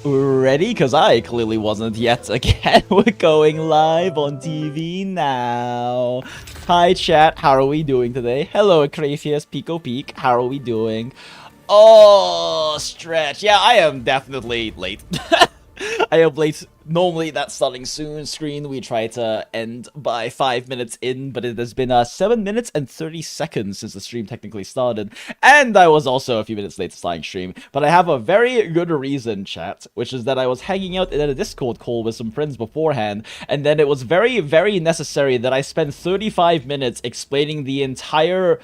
Ready? Because I clearly wasn't yet again. We're going live on TV now. Hi chat, how are we doing today? Hello Acracius, Pico Peak, how are we doing? Oh, Stretch. Yeah, I am definitely late. I am late. Normally, that starting soon screen, we try to end by 5 minutes in, but it has been 7 minutes and 30 seconds since the stream technically started. And I was also a few minutes late to starting stream. But I have a very good reason, chat, which is that I was hanging out in a Discord call with some friends beforehand, and then it was very, very necessary that I spend 35 minutes explaining the entire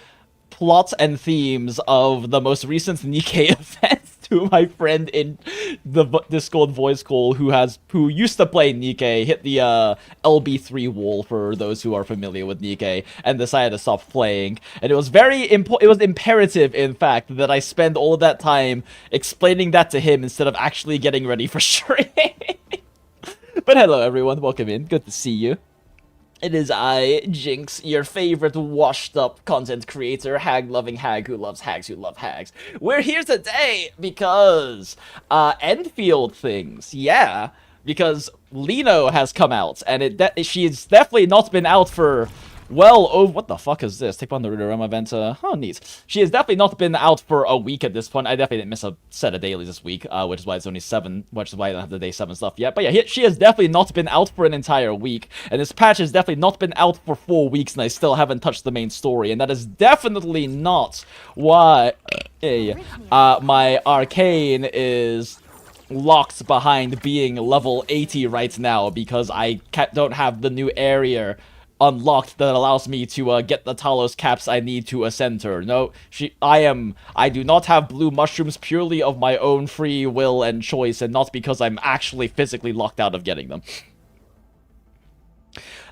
plot and themes of the most recent Nikkei event to my friend in the Discord voice call who used to play Nikkei, hit the LB3 wall for those who are familiar with Nikkei, and decided to stop playing. And it was it was imperative, in fact, that I spend all of that time explaining that to him instead of actually getting ready for stream. But hello everyone, welcome in, good to see you. It is I, Jinx, your favorite washed-up content creator, hag-loving hag who loves hags who love hags. We're here today because, Enfield things, yeah, because Liino has come out, and she's definitely not been out for, well, oh, what the fuck is this? Take on the Ridorama event, oh, neat. She has definitely not been out for a week at this point. I definitely didn't miss a set of dailies this week, which is why it's only 7, which is why I don't have the day 7 stuff yet. But yeah, she has definitely not been out for an entire week, and this patch has definitely not been out for 4 weeks, and I still haven't touched the main story, and that is definitely not why my Arcane is locked behind being level 80 right now, because I don't have the new area unlocked that allows me to get the Talos caps I need to ascend her. No, I do not have blue mushrooms purely of my own free will and choice, and not because I'm actually physically locked out of getting them.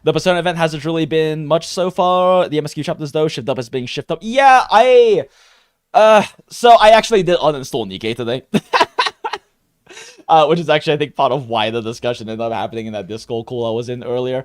The Persona event hasn't really been much so far. The MSQ chapters, though, shift up is being shifted up. Yeah, so I actually did uninstall Nikkei today. Which is actually, I think, part of why the discussion ended up happening in that Discord call I was in earlier.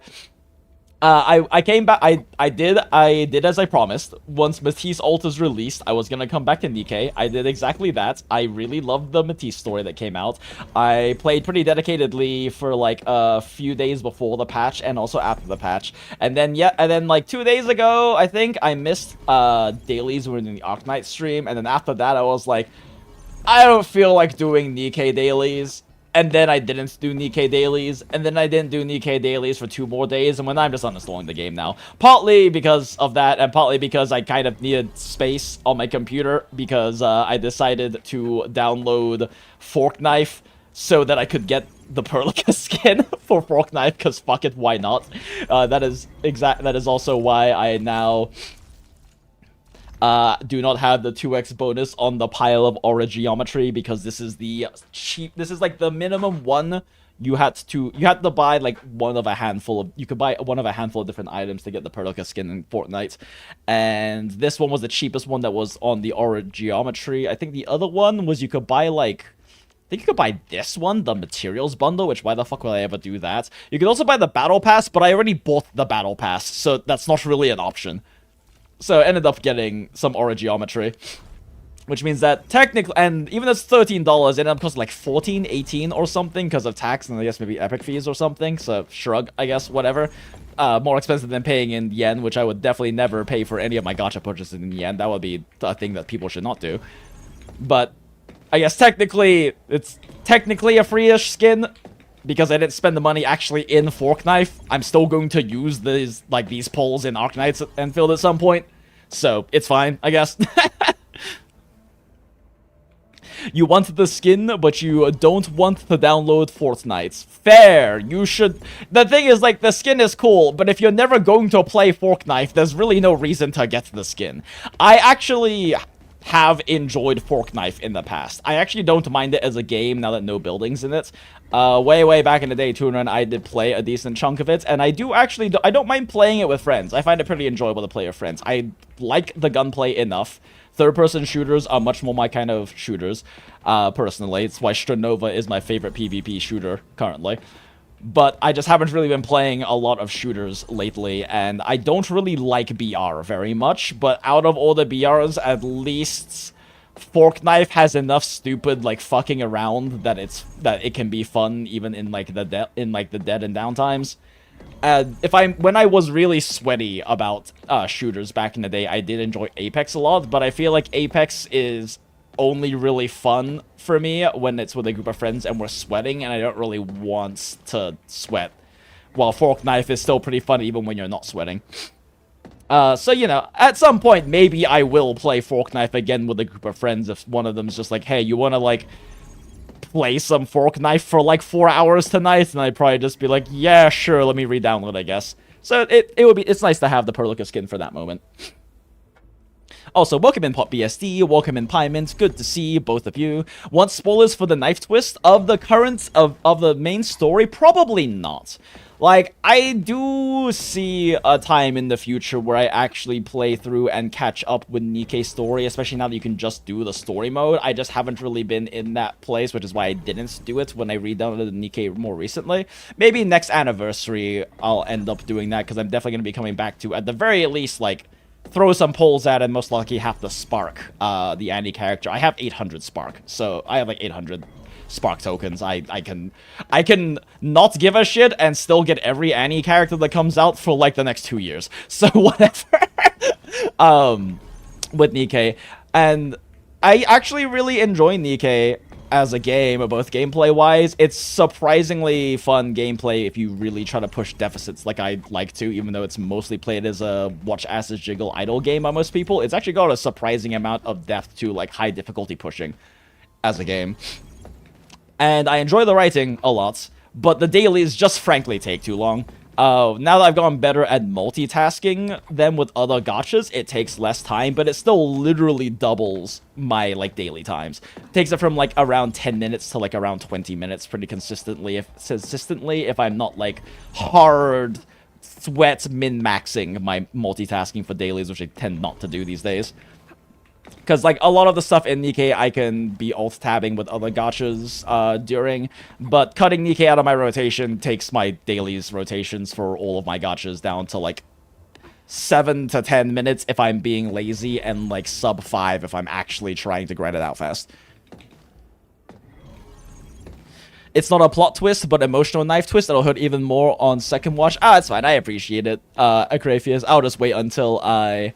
I came back, I did as I promised. Once Matisse Ult is released, I was gonna come back to Nikkei. I did exactly that. I really loved the Matisse story that came out. I played pretty dedicatedly for like a few days before the patch and also after the patch. And then like 2 days ago, I think, I missed dailies when in the Arknights stream, and then after that I was like, I don't feel like doing Nikkei dailies. And then I didn't do Nikkei dailies, and then I didn't do Nikkei dailies for 2 more days, and when I'm just uninstalling the game now. Partly because of that, and partly because I kind of needed space on my computer, because I decided to download Fork Knife so that I could get the Perlica skin for Fork Knife, because fuck it, why not? That is also why I now do not have the 2x bonus on the pile of aura geometry, because this is the this is like the minimum one. You had to buy like one of a handful of different items to get the Perlica skin in Fortnite, and this one was the cheapest one that was on the aura geometry. I think the other one was you could buy like, I think you could buy this one, the materials bundle, which why the fuck would I ever do that? You could also buy the battle pass, but I already bought the battle pass, so that's not really an option. So I ended up getting some aura geometry, which means that technically, and even though it's $13, it ended up costing like 14, 18 or something because of tax and I guess maybe epic fees or something. So shrug, I guess, whatever. More expensive than paying in yen, which I would definitely never pay for any of my gacha purchases in yen. That would be a thing that people should not do. But I guess technically, it's technically a free-ish skin, because I didn't spend the money actually in Fork Knife. I'm still going to use these poles in Arknights Endfield at some point. So, it's fine, I guess. You want the skin, but you don't want to download Fortnite. Fair, you should... The thing is, like, the skin is cool, but if you're never going to play Fork Knife, there's really no reason to get the skin. I actually have enjoyed Fork Knife in the past. I actually don't mind it as a game now that no building's in it. Way back in the day, Tuner and I did play a decent chunk of it, and I don't mind playing it with friends. I find it pretty enjoyable to play with friends. I like the gunplay enough. Third-person shooters are much more my kind of shooters, personally. It's why Stranova is my favorite PvP shooter currently. But I just haven't really been playing a lot of shooters lately, and I don't really like BR very much, but out of all the BRs, at least Fork Knife has enough stupid like fucking around that it can be fun even in like the dead and down times. When I was really sweaty about shooters back in the day, I did enjoy Apex a lot, but I feel like Apex is only really fun for me when it's with a group of friends and we're sweating, and I don't really want to sweat. While Fork Knife is still pretty fun even when you're not sweating. So, you know, at some point, maybe I will play Fork Knife again with a group of friends if one of them's just like, hey, you want to, like, play some Fork Knife for, like, 4 hours tonight? And I'd probably just be like, yeah, sure, let me re-download, I guess. So, it's nice to have the Perlica skin for that moment. Also, welcome in Pop BSD, welcome in Pyment, good to see both of you. Want spoilers for the knife twist of the of the main story? Probably not. Like, I do see a time in the future where I actually play through and catch up with Nikkei's story, especially now that you can just do the story mode. I just haven't really been in that place, which is why I didn't do it when I re-downloaded Nikkei more recently. Maybe next anniversary I'll end up doing that, because I'm definitely going to be coming back to, at the very least, like, throw some polls at and most likely have to spark the Annie character. I have 800 spark, so I have like 800 spark tokens. I can not give a shit and still get every Annie character that comes out for like the next 2 years. So whatever. With Nikkei. And I actually really enjoy Nikkei as a game, both gameplay-wise. It's surprisingly fun gameplay if you really try to push deficits like I like to, even though it's mostly played as a watch asses jiggle idle game by most people. It's actually got a surprising amount of depth to, like, high difficulty pushing as a game. And I enjoy the writing a lot, but the dailies just frankly take too long. Now that I've gotten better at multitasking them with other gachas, it takes less time, but it still literally doubles my, like, daily times. It takes it from, like, around 10 minutes to, like, around 20 minutes pretty consistently if I'm not, like, hard sweat min-maxing my multitasking for dailies, which I tend not to do these days. Because, like, a lot of the stuff in Nikkei I can be alt-tabbing with other gachas during, but cutting Nikkei out of my rotation takes my dailies rotations for all of my gachas down to, like, 7 to 10 minutes if I'm being lazy, and, like, sub 5 if I'm actually trying to grind it out fast. It's not a plot twist, but emotional knife twist that'll hurt even more on second watch. Ah, it's fine. I appreciate it, Acrafius. I'll just wait until I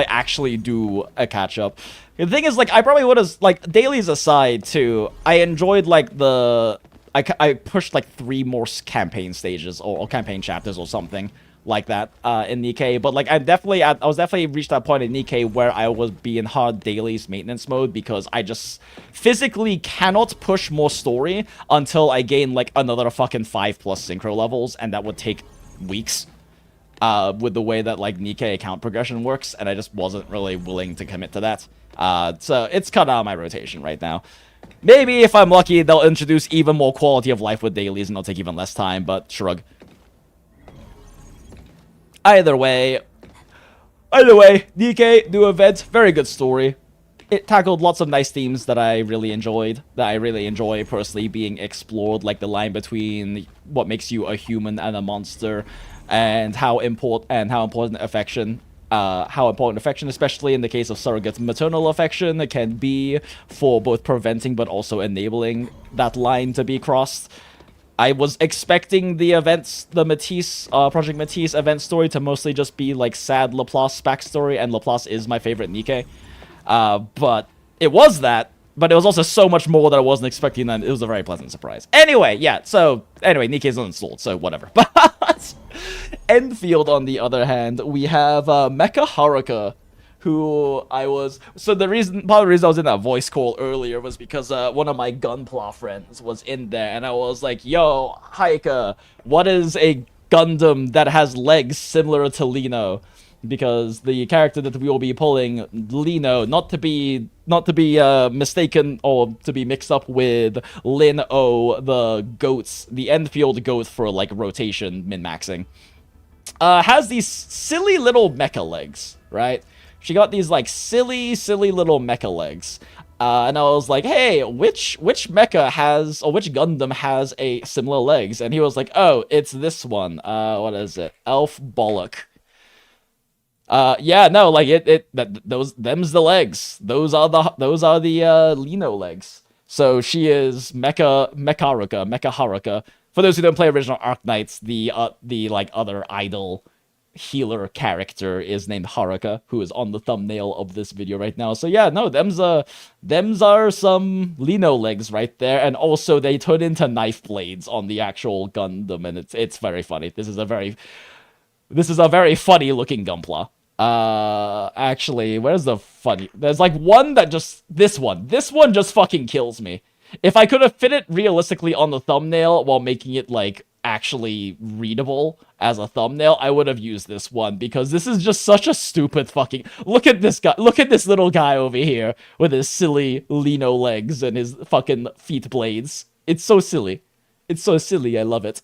actually do a catch-up. The thing is, like, I probably would have, like, dailies aside, too, I enjoyed, like, I pushed, like, 3 more campaign stages, or campaign chapters or something like that, in Nikkei, but, like, I was definitely reached that point in Nikkei where I was being hard dailies maintenance mode, because I just physically cannot push more story until I gain, like, another fucking 5+ synchro levels, and that would take weeks. With the way that, like, Nikkei account progression works, and I just wasn't really willing to commit to that. So it's cut out of my rotation right now. Maybe if I'm lucky, they'll introduce even more quality of life with dailies, and it'll take even less time, but shrug. Either way, Nikkei, new event, very good story. It tackled lots of nice themes that I really enjoyed, that I really enjoy personally being explored, like the line between what makes you a human and a monster, and how important affection, especially in the case of surrogate maternal affection, can be for both preventing but also enabling that line to be crossed. I was expecting the Project Matisse event story to mostly just be like sad Laplace backstory, and Laplace is my favorite Nikkei. But it was that, but it was also so much more that I wasn't expecting, and it was a very pleasant surprise. Anyway, Nikkei's uninstalled, so whatever. But Enfield, on the other hand, we have MecHaruka, who part of the reason I was in that voice call earlier was because one of my Gunpla friends was in there, and I was like, yo, Haika, what is a Gundam that has legs similar to Liino? Because the character that we will be pulling, Liino, not to be mistaken or to be mixed up with Liino, the Enfield goat for, like, rotation min-maxing, has these silly little mecha legs, right? She got these, like, silly little mecha legs. And I was like, hey, which mecha has, or which Gundam has a similar legs? And he was like, oh, it's this one. What is it? Elf Bullock. Yeah, no, like them's the legs. Those are the Liino legs. So she is MecHaruka. For those who don't play original Arknights, the like other idol healer character is named Haruka, who is on the thumbnail of this video right now. So yeah, no, them's are some Liino legs right there, and also they turn into knife blades on the actual Gundam, and it's very funny. This is a very funny looking Gunpla. Actually, where's the funny? There's like one that just this one just fucking kills me. If I could have fit it realistically on the thumbnail while making it like actually readable as a thumbnail, I would have used this one, because this is just such a stupid fucking... Look at this guy. Look at this little guy over here with his silly Liino legs and his fucking feet blades. It's so silly. It's so silly. I love it.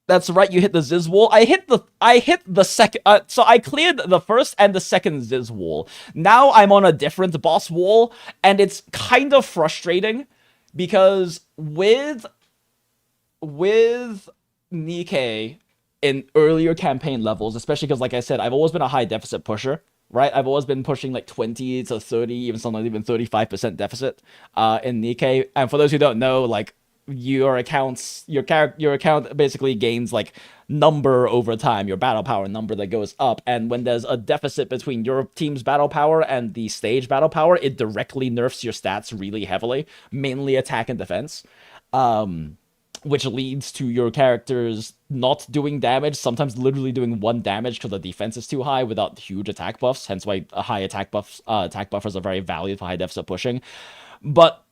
That's right, you hit the Ziz wall. I hit the second, so I cleared the first and the second Ziz wall. Now I'm on a different boss wall, and it's kind of frustrating, because with Nikkei in earlier campaign levels, especially because, like I said, I've always been a high deficit pusher, right? I've always been pushing like 20 to 30, even sometimes even 35% deficit in Nikkei. And for those who don't know, like, your account basically gains like number over time, your battle power number that goes up, and when there's a deficit between your team's battle power and the stage battle power, it directly nerfs your stats really heavily, mainly attack and defense, which leads to your characters not doing damage, sometimes literally doing 1 damage because the defense is too high without huge attack buffs, hence why high attack buffs attack buffers are very valued for high deficit pushing. But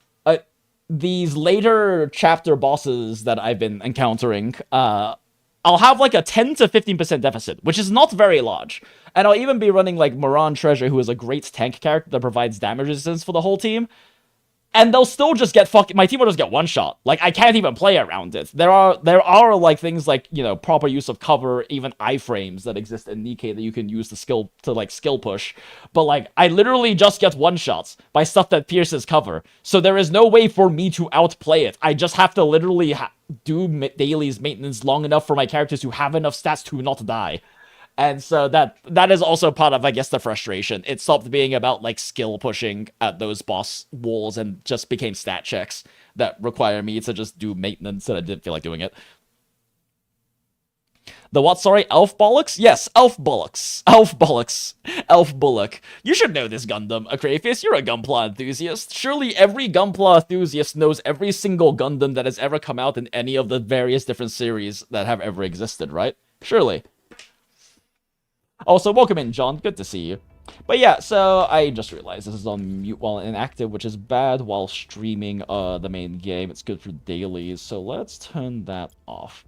these later chapter bosses that I've been encountering, I'll have like a 10 to 15% deficit, which is not very large. And I'll even be running like Moran Treasure, who is a great tank character that provides damage resistance for the whole team. And they'll still just get my team will just get one shot. Like, I can't even play around it. There are like things like, you know, proper use of cover, even iframes that exist in Nikkei that you can use to skill push. But like, I literally just get one shots by stuff that pierces cover. So there is no way for me to outplay it. I just have to literally do dailies maintenance long enough for my characters to have enough stats to not die. And so that is also part of, I guess, the frustration. It stopped being about, like, skill pushing at those boss walls and just became stat checks that require me to just do maintenance, and I didn't feel like doing it. The what, sorry? Elf Bullocks? Yes, Elf Bullocks. Elf Bullocks. Elf Bullock. You should know this Gundam, Acraphis. You're a Gunpla enthusiast. Surely every Gunpla enthusiast knows every single Gundam that has ever come out in any of the various different series that have ever existed, right? Surely. Also, welcome in, John. Good to see you. But yeah, so I just realized this is on mute while inactive, which is bad while streaming the main game. It's good for dailies, so let's turn that off.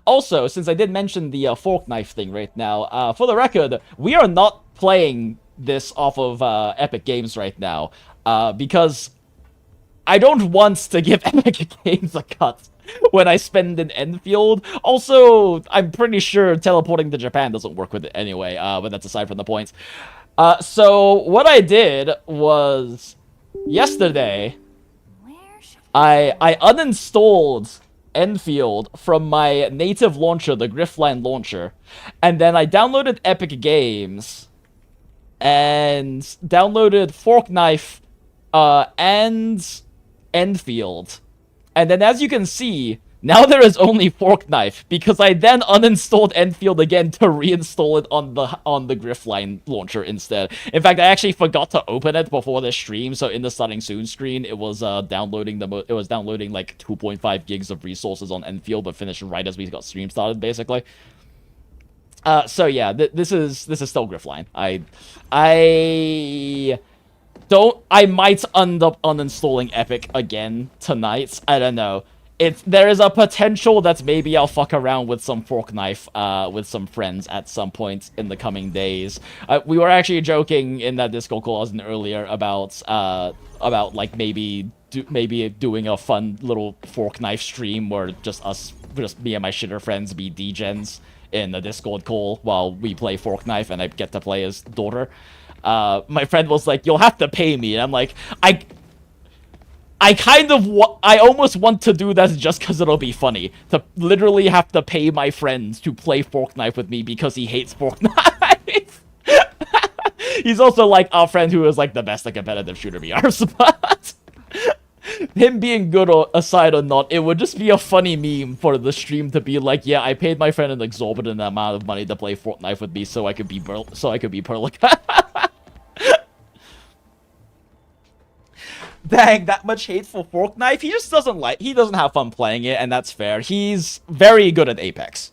Also, since I did mention the fork knife thing right now, for the record, we are not playing this off of Epic Games right now, because I don't want to give Epic Games a cut when I spend in Enfield. Also, I'm pretty sure teleporting to Japan doesn't work with it anyway, but that's aside from the point. So what I did was, yesterday, I uninstalled Enfield from my native launcher, the Griffline launcher, and then I downloaded Epic Games, and downloaded Fork Knife, and Enfield. And then, as you can see, now there is only Fork Knife, because I then uninstalled Enfield again to reinstall it on the Griffline launcher instead. In fact, I actually forgot to open it before the stream, so in the starting soon screen, it was downloading like 2.5 gigs of resources on Enfield, but finished right as we got stream started, basically. So yeah, this is still Griffline. I might end up uninstalling Epic again tonight. I don't know. There is a potential that maybe I'll fuck around with some Fork Knife with some friends at some point in the coming days. We were actually joking in that Discord call I was in earlier about like maybe doing a fun little Fork Knife stream where just me and my shitter friends be degens in the Discord call while we play Fork Knife, and I get to play his daughter. My friend was like, "You'll have to pay me," and I'm like, I almost want to do that just because it'll be funny. To literally have to pay my friend to play Fork Knife with me because he hates Fork Knife. He's also like our friend who is like the best at competitive shooter VRs, but him being good or aside or not, it would just be a funny meme for the stream to be like, yeah, I paid my friend an exorbitant amount of money to play Fork Knife with me so I could be Perlica. Dang, that much hate for Fork Knife? He just he doesn't have fun playing it, and that's fair. He's very good at Apex.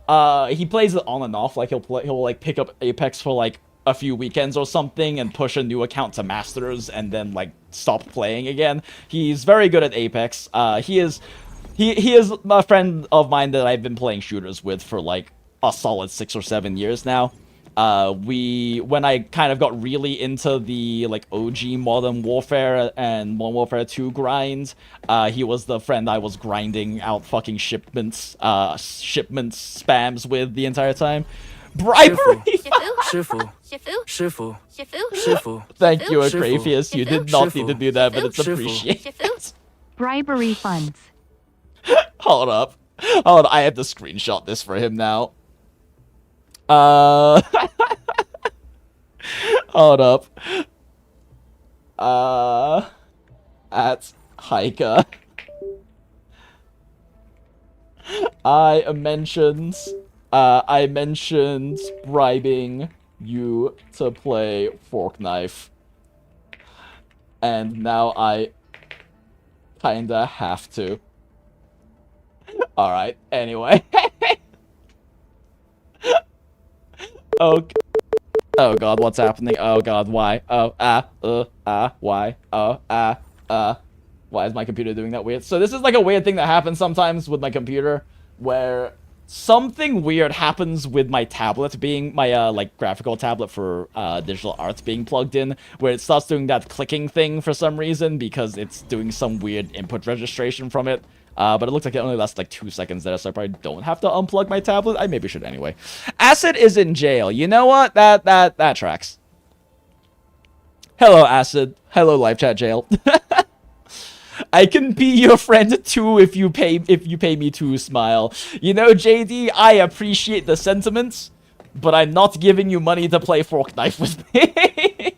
He plays it on and off, like he'll like pick up Apex for like a few weekends or something and push a new account to Masters and then like stop playing again. He's very good at Apex. He is a friend of mine that I've been playing shooters with for like a solid 6 or 7 years now. When I kind of got really into the like OG Modern Warfare and Modern Warfare 2 grind, he was the friend I was grinding out fucking shipments spams with the entire time. Bribery! Thank you, Agrafius. You did not need to do that, but it's appreciated. Bribery funds. Hold up. Hold on, I have to screenshot this for him now. Hold up. At Haika. I mentioned bribing you to play Fork Knife. And now I kinda have to. Alright, anyway. Okay. Oh god, what's happening? Oh god, why? Oh, why? Oh, why is my computer doing that weird? So this is like a weird thing that happens sometimes with my computer, where something weird happens with my tablet being, my, like, graphical tablet for, digital arts being plugged in, where it starts doing that clicking thing for some reason, because it's doing some weird input registration from it. But it looks like it only lasts like 2 seconds there, so I probably don't have to unplug my tablet. I maybe should anyway. Acid is in jail. You know what? That tracks. Hello, Acid. Hello, live chat jail. I can be your friend too if you pay me to smile. You know, JD, I appreciate the sentiments, but I'm not giving you money to play Fork Knife with me.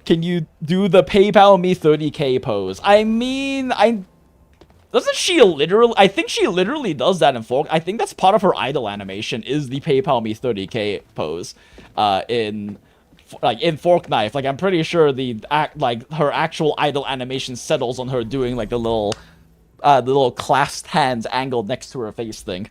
Can you do the PayPal me 30k pose? I mean, doesn't she literally... I think she literally does that in Fork. I think that's part of her idol animation, is the PayPal me 30k pose. In Fork Knife. Like, I'm pretty sure her actual idol animation settles on her doing, like, the little clasped hands angled next to her face thing.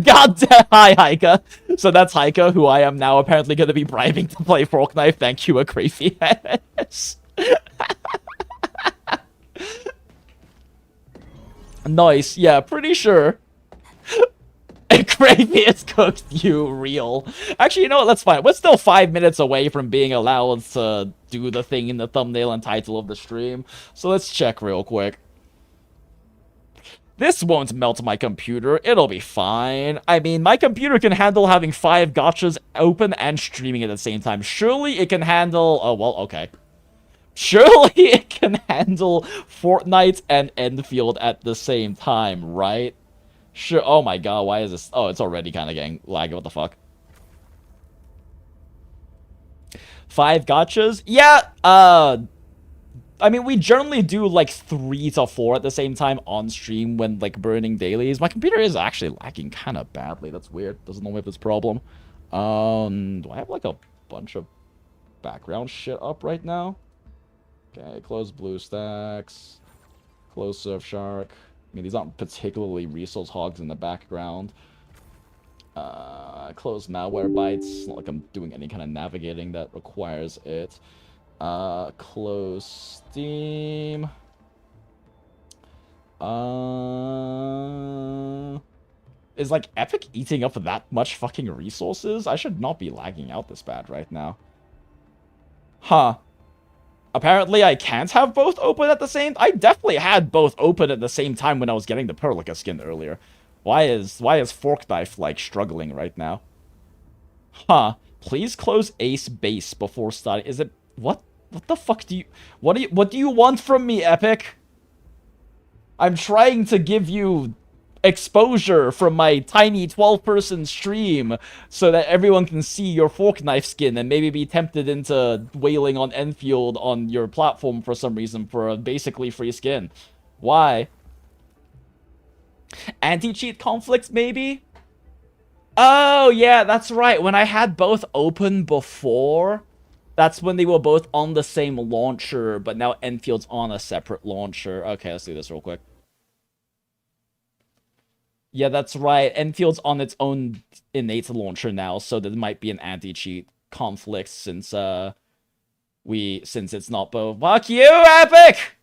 God damn, hi, Haika. So that's Haika, who I am now apparently going to be bribing to play Fork Knife. Thank you, Agrafius. Nice, yeah, pretty sure. Agrafius cooked you real. Actually, you know what, that's fine. We're still 5 minutes away from being allowed to do the thing in the thumbnail and title of the stream. So let's check real quick. This won't melt my computer. It'll be fine. I mean, my computer can handle having 5 gachas open and streaming at the same time. Surely it can handle... Oh, well, okay. Surely it can handle Fortnite and Enfield at the same time, right? Sure. Oh my god, why is this... Oh, it's already kind of getting laggy. What the fuck? 5 gachas? Yeah, I mean, we generally do, like, 3 to 4 at the same time on stream when, like, burning dailies. My computer is actually lagging kind of badly. That's weird. Doesn't know if it's a problem. Do I have, like, a bunch of background shit up right now? Okay, close BlueStacks. Close Surfshark. I mean, these aren't particularly resource hogs in the background. Close Malwarebytes. It's not like I'm doing any kind of navigating that requires it. Close Steam. Is, like, Epic eating up that much fucking resources? I should not be lagging out this bad right now. Huh. Apparently I can't have both open at the same... I definitely had both open at the same time when I was getting the Perlica skin earlier. Why is Fork Knife, like, struggling right now? Huh. Please close Ace Base before starting... Is it... What? What the fuck do you... What do you want from me, Epic? I'm trying to give you exposure from my tiny 12-person stream so that everyone can see your fork knife skin and maybe be tempted into wailing on Enfield on your platform for some reason for a basically free skin. Why? Anti-cheat conflicts, maybe? Oh, yeah, that's right. When I had both open before, that's when they were both on the same launcher, but now Enfield's on a separate launcher. Okay, let's do this real quick. Yeah, that's right. Enfield's on its own innate launcher now, so there might be an anti-cheat conflict since it's not both. Fuck you, Epic!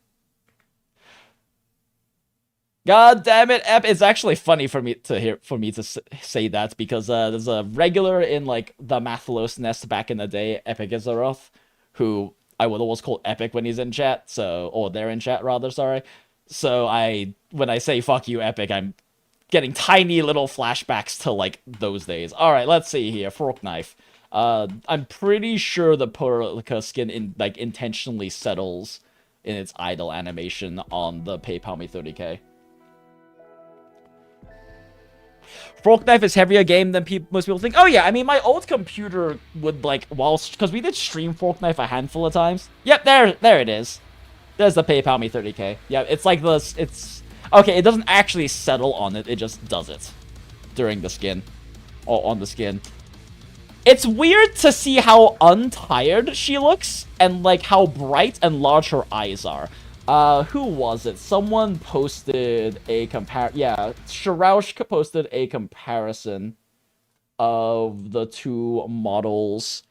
God damn it, Epic! It's actually funny for me to say that because there's a regular in like the Mathalos nest back in the day, Epic Izaroth, who I would always call Epic when he's in chat. Or they're in chat rather. Sorry. So when I say fuck you, Epic, I'm getting tiny little flashbacks to, like, those days. Alright, let's see here. Fork knife. I'm pretty sure the Haruka skin, intentionally settles in its idle animation on the PayPal Me 30k. Fork knife is heavier game than most people think. Oh, yeah, I mean, my old computer would, like, because we did stream fork knife a handful of times. Yep, there it is. There's the PayPal Me 30k. Yeah, it's like okay, it doesn't actually settle on it, it just does it during the skin. Or on the skin. It's weird to see how untired she looks, and, like, how bright and large her eyes are. Who was it? Someone posted a yeah, Sharaush posted a comparison of the two models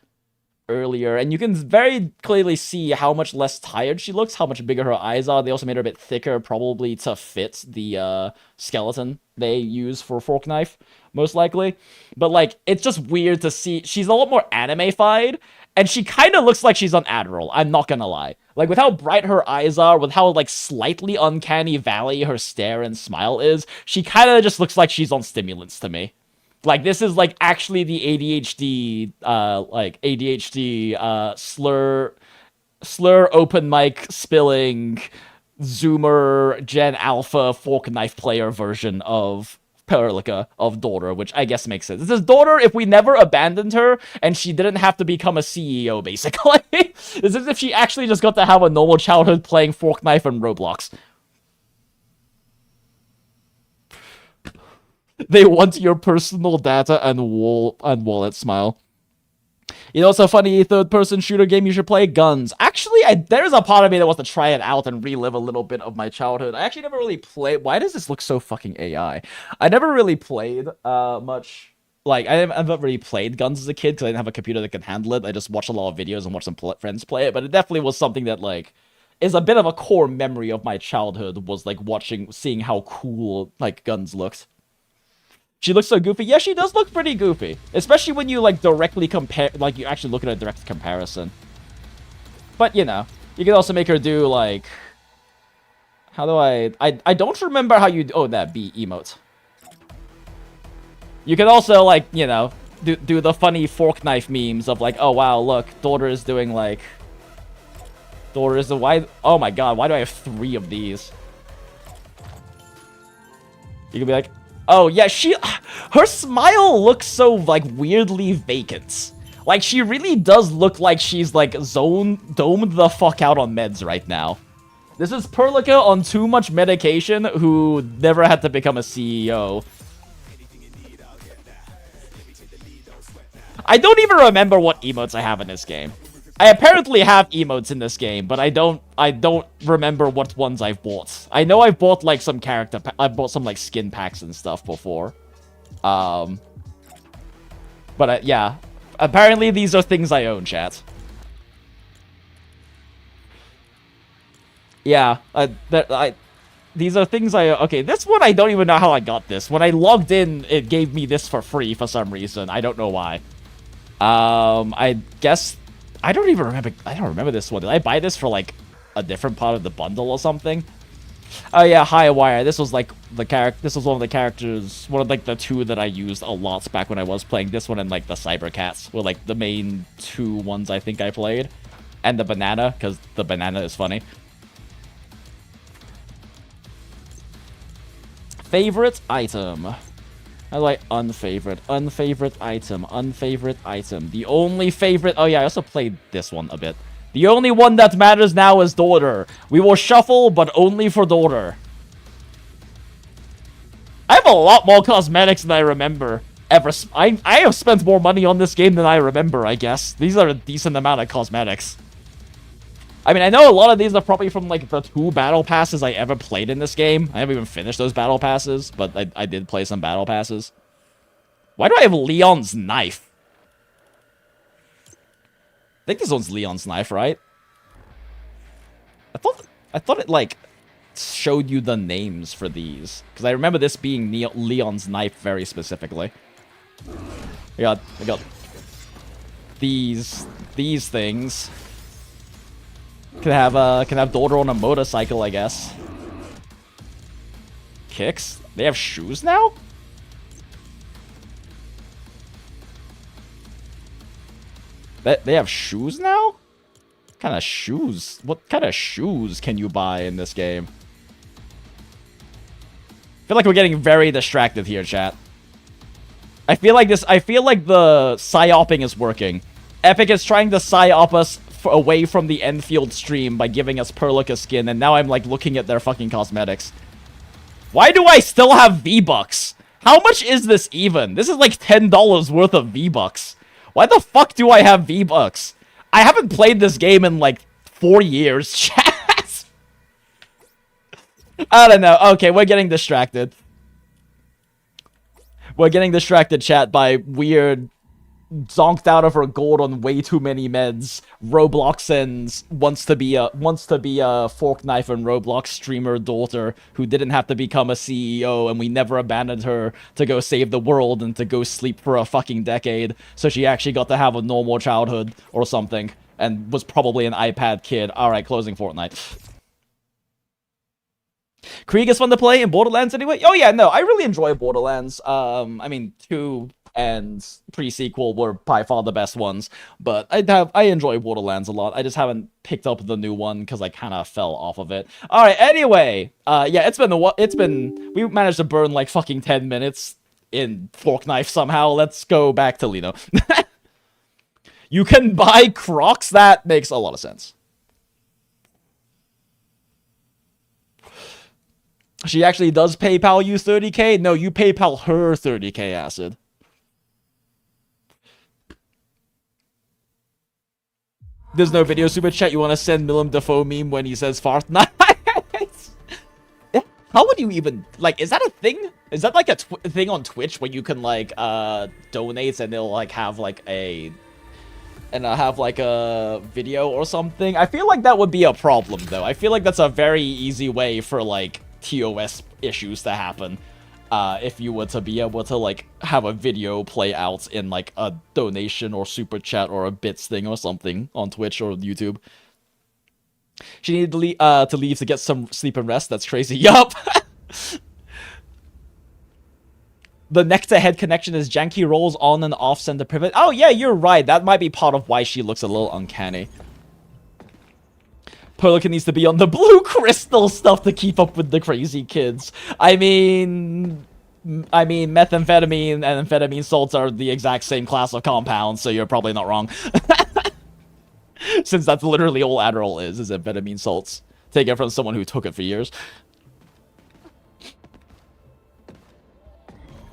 earlier, and you can very clearly see how much less tired she looks, how much bigger her eyes are. They also made her a bit thicker, probably to fit the skeleton they use for fork knife, most likely. But, like, it's just weird to see. She's a lot more anime-fied, and she kind of looks like she's on Adderall, I'm not gonna lie. Like, with how bright her eyes are, with how, like, slightly uncanny valley her stare and smile is, she kind of just looks like she's on stimulants to me. Like, this is, like, actually the ADHD, slur open mic spilling Zoomer Gen Alpha fork knife player version of Haruka, of Daughter, which I guess makes sense. This is Daughter if we never abandoned her and she didn't have to become a CEO, basically. It's as if she actually just got to have a normal childhood playing fork knife and Roblox. They want your personal data and wallet smile. You know, it's a funny third-person shooter game you should play? Guns. Actually, there's a part of me that wants to try it out and relive a little bit of my childhood. I actually never really played... Why does this look so fucking AI? I never really played much... Like, I never really played Guns as a kid because I didn't have a computer that could handle it. I just watched a lot of videos and watched some friends play it, but it definitely was something that, like, is a bit of a core memory of my childhood, was, like, seeing how cool, like, Guns looked. She looks so goofy. Yeah, she does look pretty goofy. Especially when you, like, directly compare... Like, you actually look at a direct comparison. But, you know. You can also make her do, like... How do I don't remember how you... Oh, that B emote. You can also, like, you know... Do the funny fork knife memes of, like... Oh, wow, look. Daughter is doing, like... Daughter is the... Why... Oh, my God. Why do I have 3 of these? You can be like... Oh, yeah, her smile looks so, like, weirdly vacant. Like, she really does look like she's, like, domed the fuck out on meds right now. This is Haruka on too much medication who never had to become a CEO. I don't even remember what emotes I have in this game. I apparently have emotes in this game, but I don't remember what ones I've bought. I know I've bought, like, some I've bought some, like, skin packs and stuff before. But, yeah. Apparently these are things I own, chat. Yeah, these are things okay, this one I don't even know how I got this. When I logged in, it gave me this for free for some reason. I don't know why. I guess... I don't remember this one. Did I buy this for, like, a different part of the bundle or something? Oh, yeah, Highwire. This was, like, this was one of the characters, one of, like, the 2 that I used a lot back when I was playing. This one and, like, the Cybercats were, like, the main 2 ones I think I played. And the banana, because the banana is funny. Favorite item. I like unfavorite item. The only favorite... Oh yeah, I also played this one a bit. The only one that matters now is daughter. We will shuffle, but only for daughter. I have a lot more cosmetics than I remember. I have spent more money on this game than I remember, I guess. These are a decent amount of cosmetics. I mean, I know a lot of these are probably from, like, the 2 battle passes I ever played in this game. I haven't even finished those battle passes, but I did play some battle passes. Why do I have Leon's knife? I think this one's Leon's knife, right? I thought it, like, showed you the names for these. Because I remember this being Leon's knife very specifically. I got these things. Can have daughter on a motorcycle, I guess. Kicks? They have shoes now? They have shoes now? What kind of shoes? What kind of shoes can you buy in this game? I feel like we're getting very distracted here, chat. I feel like the psyoping is working. Epic is trying to psyop us away from the Enfield stream by giving us Perlica skin, and now I'm, like, looking at their fucking cosmetics. Why do I still have V-Bucks? How much is this even? This is, like, $10 worth of V-Bucks. Why the fuck do I have V-Bucks? I haven't played this game in, like, 4 years, chat. I don't know. Okay, we're getting distracted. We're getting distracted, chat, by weird... zonked out of her gold on way too many meds. Roblox and wants to be a fork knife and Roblox streamer daughter who didn't have to become a CEO, and we never abandoned her to go save the world and to go sleep for a fucking decade. So she actually got to have a normal childhood or something, and was probably an iPad kid. All right, closing Fortnite. Krieg is fun to play in Borderlands anyway. Oh yeah, no, I really enjoy Borderlands. I mean 2 and pre-sequel were by far the best ones, but I enjoy Borderlands a lot. I just haven't picked up the new one because I kind of fell off of it. All right, anyway, yeah, we managed to burn like fucking 10 minutes in Fork Knife somehow. Let's go back to Liino. You can buy Crocs? That makes a lot of sense. She actually does PayPal you 30k? No, you PayPal her 30k, Acid. There's no video super chat. You want to send Willem Dafoe meme when he says Fortnite? How would you even, like, is that a thing? Is that like a thing on Twitch where you can like donate and they'll like have like a video or something? I feel like that would be a problem though. I feel like that's a very easy way for like TOS issues to happen. If you were to be able to, like, have a video play out in, like, a donation or super chat or a bits thing or something on Twitch or YouTube. She needed to leave to get some sleep and rest. That's crazy. Yup! The neck-to-head connection is janky rolls on and off center pivot. Oh, yeah, you're right. That might be part of why she looks a little uncanny. Perlica needs to be on the blue crystal stuff to keep up with the crazy kids. I mean, methamphetamine and amphetamine salts are the exact same class of compounds, so you're probably not wrong. Since that's literally all Adderall is amphetamine salts. Take it from someone who took it for years.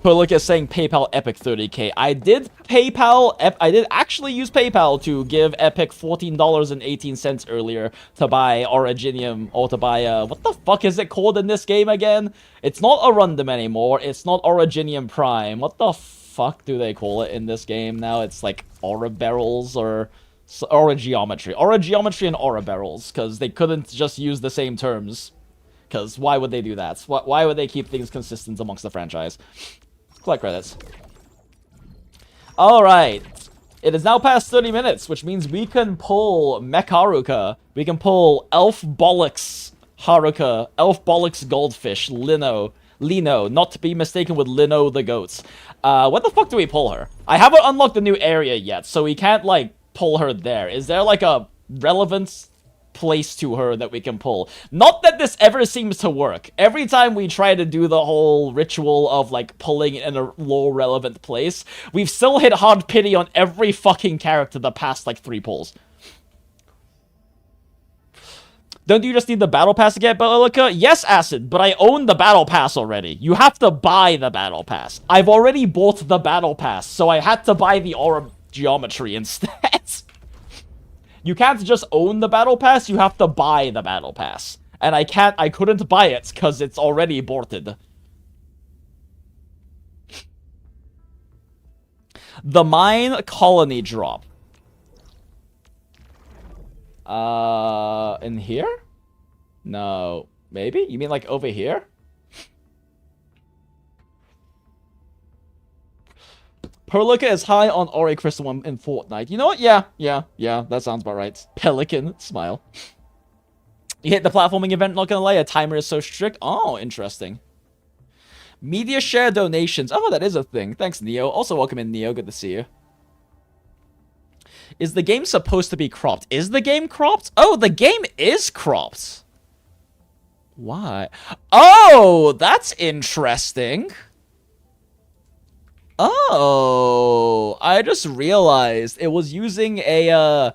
Perlica is saying PayPal Epic 30k. I did actually use PayPal to give Epic $14.18 earlier to buy Originium, or to buy, what the fuck is it called in this game again? It's not Arundum anymore, it's not Originium Prime. What the fuck do they call it in this game now? It's like Aura Barrels or Geometry. Aura Geometry and Aura Barrels, because they couldn't just use the same terms. Because why would they do that? Why would they keep things consistent amongst the franchise? Collect credits. Alright. It is now past 30 minutes, which means we can pull MecHaruka. We can pull Elf Bullock's Haruka. Elf Bullock's Goldfish. Liino, not to be mistaken with Liino the Goats. What the fuck do we pull her? I haven't unlocked the new area yet, so we can't, like, pull her there. Is there, like, a relevant place to her that we can pull. Not that this ever seems to work. Every time we try to do the whole ritual of, like, pulling in a lore-relevant place, we've still hit hard pity on every fucking character the past, like, 3 pulls. Don't you just need the battle pass to get Bullock? Yes, Acid, but I own the battle pass already. You have to buy the battle pass. I've already bought the battle pass, so I had to buy the aura geometry instead. You can't just own the battle pass, you have to buy the battle pass. And I couldn't buy it because it's already aborted. The mine colony drop. In here? No. Maybe? You mean like over here? Perlica is high on Ori Crystal in Fortnite. You know what? Yeah, that sounds about right. Pelican, smile. You hit the platforming event, not gonna lie, a timer is so strict. Oh, interesting. Media share donations. Oh, that is a thing. Thanks, Neo. Also, welcome in, Neo. Good to see you. Is the game supposed to be cropped? Is the game cropped? Oh, the game is cropped. Why? Oh, that's interesting. Oh, I just realized it was using a,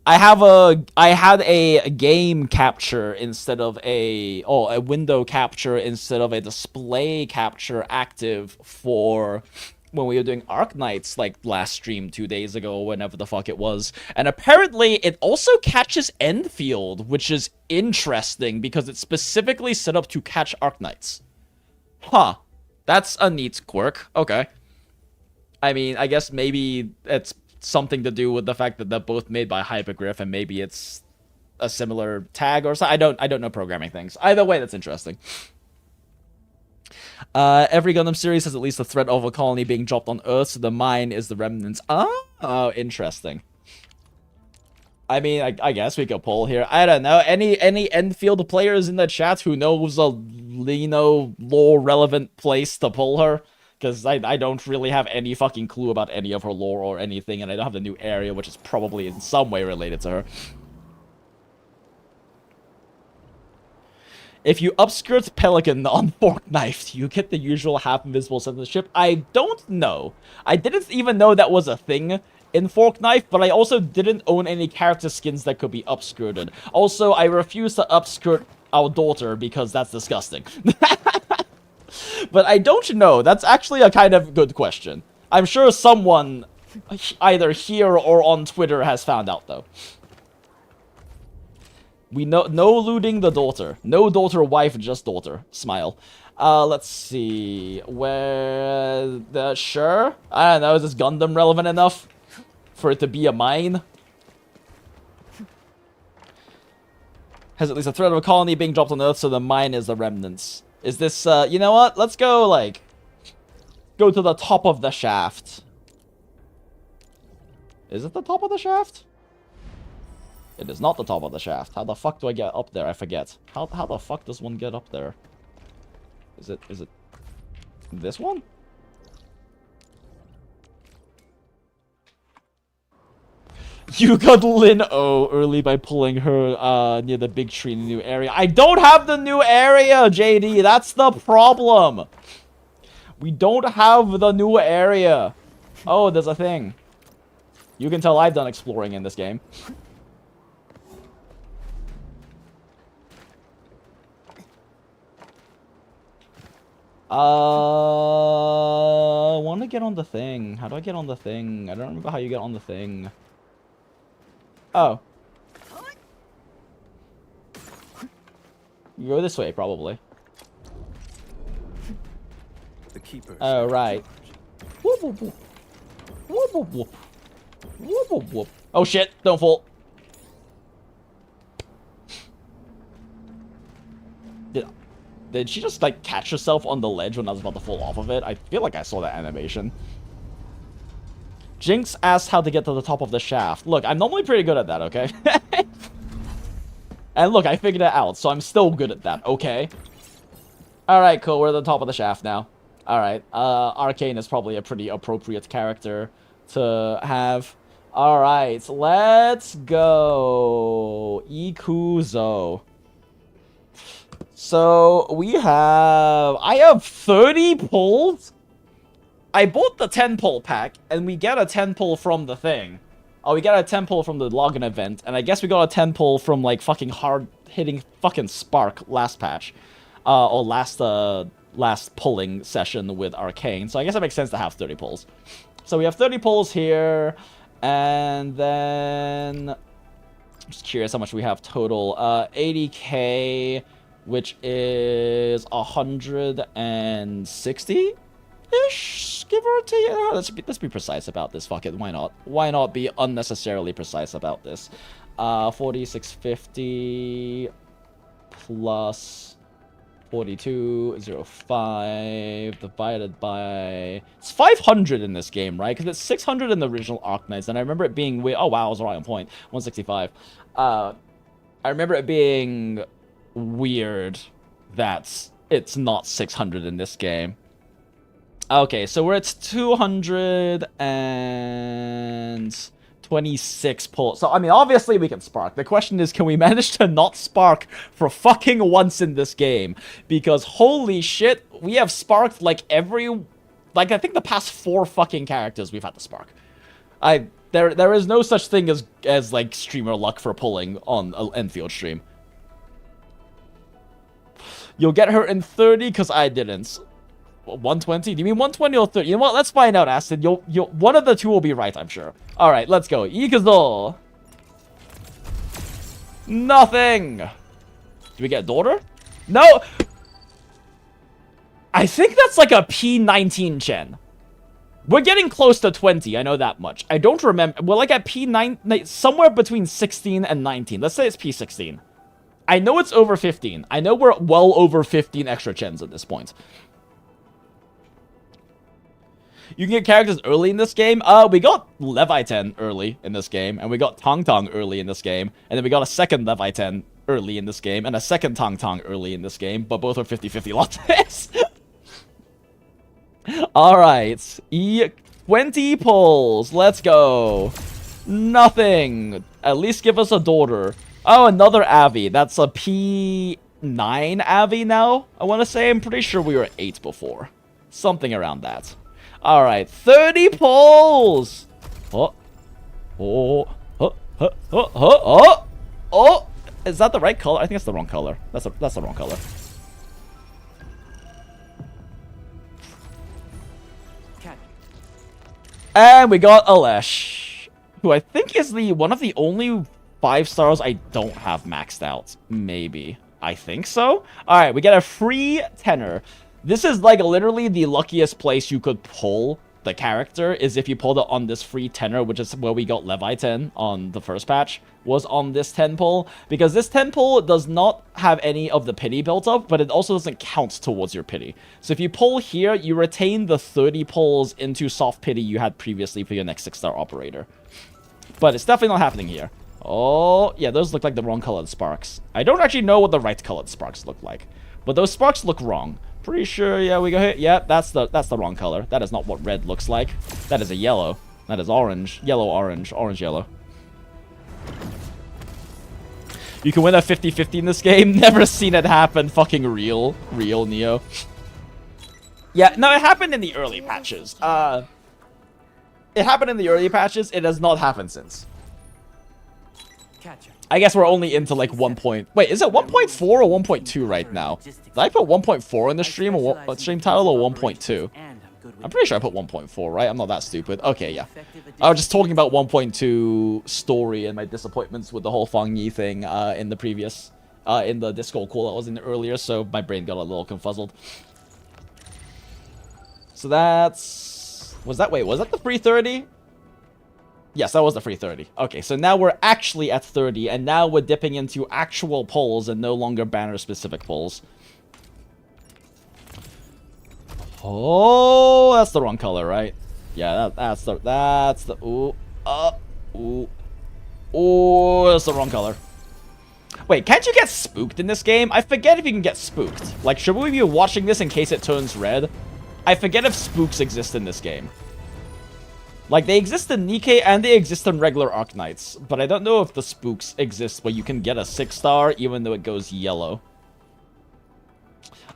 I had a game capture instead of a window capture instead of a display capture active for when we were doing Arknights, like, last stream 2 days ago, whenever the fuck it was. And apparently, it also catches Enfield, which is interesting, because it's specifically set up to catch Arknights. Huh. That's a neat quirk. Okay. I mean, I guess maybe it's something to do with the fact that they're both made by Hypergriff, and maybe it's a similar tag or something. I don't know programming things. Either way, that's interesting. Every Gundam series has at least a threat of a colony being dropped on Earth, so the mine is the remnants. Oh, interesting. I mean, I guess we could pull here. I don't know. Any Enfield players in the chat who knows a Liino lore-relevant place to pull her? Because I don't really have any fucking clue about any of her lore or anything, and I don't have the new area, which is probably in some way related to her. If you upskirt Pelican on Fork Knife, you get the usual half-invisible censorship. I don't know. I didn't even know that was a thing in Fork Knife, but I also didn't own any character skins that could be upskirted. Also, I refuse to upskirt our daughter because that's disgusting. But I don't know. That's actually a kind of good question. I'm sure someone, either here or on Twitter, has found out, though. We know, no looting the daughter. No daughter, wife, just daughter. Smile. Let's see. Where sure? I don't know, is this Gundam relevant enough for it to be a mine? Has at least a threat of a colony being dropped on Earth, so the mine is the remnants. Is this, you know what? Let's go, like, go to the top of the shaft. Is it the top of the shaft? It is not the top of the shaft. How the fuck do I get up there? I forget. How the fuck does one get up there? Is it this one? You got Liino early by pulling her near the big tree in the new area. I don't have the new area, JD. That's the problem. We don't have the new area. Oh, there's a thing. You can tell I've done exploring in this game. I want to get on the thing. How do I get on the thing? I don't remember how you get on the thing. Oh. You go this way, probably. The keeper. Oh, right. Whoop, whoop, whoop. Whoop, whoop, whoop. Whoop, whoop, whoop. Oh, shit. Don't fall. Did she just, like, catch herself on the ledge when I was about to fall off of it? I feel like I saw that animation. Jinx asked how to get to the top of the shaft. Look, I'm normally pretty good at that, okay? And look, I figured it out, so I'm still good at that, okay? Alright, cool. We're at the top of the shaft now. Alright. Arcane is probably a pretty appropriate character to have. Alright, let's go. Ikuzo. So, I have 30 pulls? I bought the 10 pull pack, and we get a 10 pull from the thing. Oh, we got a 10 pull from the login event, and I guess we got a 10 pull from, like, fucking hard-hitting fucking Spark last patch. Or last pulling session with Arcane. So I guess it makes sense to have 30 pulls. So we have 30 pulls here, and then... I'm just curious how much we have total. 80k, which is 160-ish, give or take. Let's be precise about this. Fuck it, why not? Why not be unnecessarily precise about this? 4650 plus 4205 divided by... It's 500 in this game, right? Because it's 600 in the original Arknights, and I remember it being... Oh, wow, I was right on point. 165. I remember it being weird that it's not 600 in this game. Okay, so we're at 226 pulls. So, I mean, obviously we can spark. The question is, can we manage to not spark for fucking once in this game? Because, holy shit, we have sparked, like, I think the past 4 fucking characters we've had to spark. There is no such thing as like, streamer luck for pulling on an Enfield stream. You'll get her in 30 because I didn't. 120? Do you mean 120 or 30? You know what? Let's find out, Aston. One of the two will be right, I'm sure. Alright, let's go. Ikuzo. Nothing. Do we get a daughter? No. I think that's like a P19 Chen. We're getting close to 20, I know that much. I don't remember. We're like at P9, somewhere between 16 and 19. Let's say it's P16. I know it's over 15. I know we're well over 15 extra Chens at this point. You can get characters early in this game. We got Leviathan early in this game, and we got Tong Tong early in this game, and then we got a second Leviathan early in this game, and a second Tong Tong early in this game, but both are 50-50 lots. Alright, 20 pulls, let's go. Nothing. At least give us a daughter. Oh, another Avi. That's a P9 Avi now, I want to say. I'm pretty sure we were 8 before. Something around that. Alright, 30 pulls! Oh. Oh. Oh. Oh. Oh. Oh. Oh. Is that the right color? I think that's the wrong color. That's the wrong color. And we got Alesh, who I think is one of the only 5 stars I don't have maxed out. Maybe. I think so. Alright, we get a free tenor. This is like literally the luckiest place you could pull the character is if you pulled it on this free tenor, which is where we got Leviathan on the first patch, was on this 10 pull. Because this 10 pull does not have any of the pity built up, but it also doesn't count towards your pity. So if you pull here, you retain the 30 pulls into soft pity you had previously for your next 6-star operator. But it's definitely not happening here. Oh, yeah, those look like the wrong colored sparks. I don't actually know what the right colored sparks look like, but those sparks look wrong. Pretty sure, yeah, we go here. Yeah, that's the wrong color. That is not what red looks like. That is a yellow. That is orange. Yellow, orange. Orange, yellow. You can win a 50-50 in this game. Never seen it happen. Fucking real. Real, Neo. Yeah, no, it happened in the early patches. It happened in the early patches. It has not happened since. I guess we're only into like 1 point. Wait, is it 1.4 or 1.2 right now? Did I put 1.4 in the stream or stream title or 1.2? I'm pretty sure I put 1.4, right? I'm not that stupid. Okay, yeah. I was just talking about 1.2 story and my disappointments with the whole Fang Yi thing in the previous, in the Discord call I was in earlier, so my brain got a little confuzzled. So that's... was that the free 30? Yes, that was the free 30. Okay, so now we're actually at 30, and now we're dipping into actual polls and no longer banner-specific polls. Oh, that's the wrong color, right? Yeah, that's the ooh, ooh, that's the wrong color. Wait, can't you get spooked in this game? I forget if you can get spooked. Like, should we be watching this in case it turns red? I forget if spooks exist in this game. Like, they exist in Nikkei and they exist in regular Arknights, but I don't know if the spooks exist where you can get a 6-star even though it goes yellow.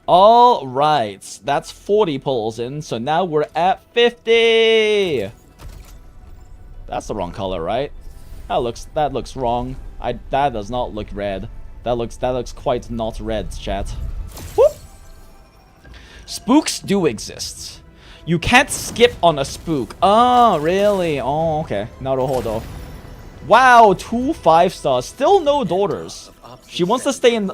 Alright, that's 40 pulls in, so now we're at 50! That's the wrong color, right? That looks wrong. That does not look red. That looks quite not red, chat. Whoop! Spooks do exist. You can't skip on a spook. Oh, really? Oh, okay. Naruhodo. Wow, 2 5-stars. Still no daughters. She wants to stay in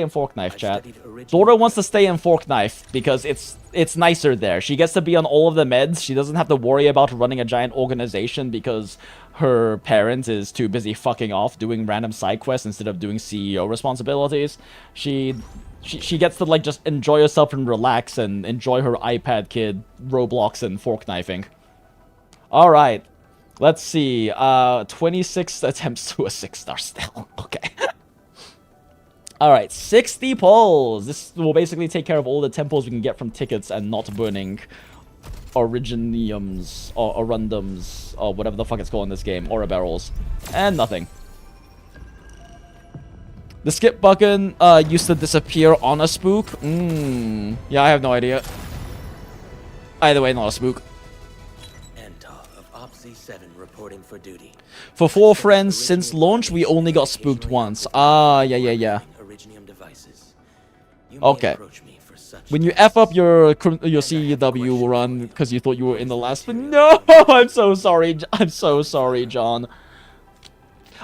Fork Knife, chat. Daughter wants to stay in Fork Knife because it's nicer there. She gets to be on all of the meds. She doesn't have to worry about running a giant organization because her parent is too busy fucking off doing random side quests instead of doing CEO responsibilities. She gets to, like, just enjoy herself and relax and enjoy her iPad kid, Roblox, and fork knifing. Alright. Let's see. 26 attempts to a 6-star still. Okay. Alright, 60 pulls. This will basically take care of all the temples we can get from tickets and not burning originiums or arundums or whatever the fuck it's called in this game. Aura barrels. And nothing. The skip button used to disappear on a spook. Yeah, I have no idea. Either way, not a spook. Reporting for duty. For 4 friends, since launch, we only got spooked once. Ah, yeah. Okay. When you F up your CEW run because you thought you were in the last one. No! I'm so sorry. I'm so sorry, John.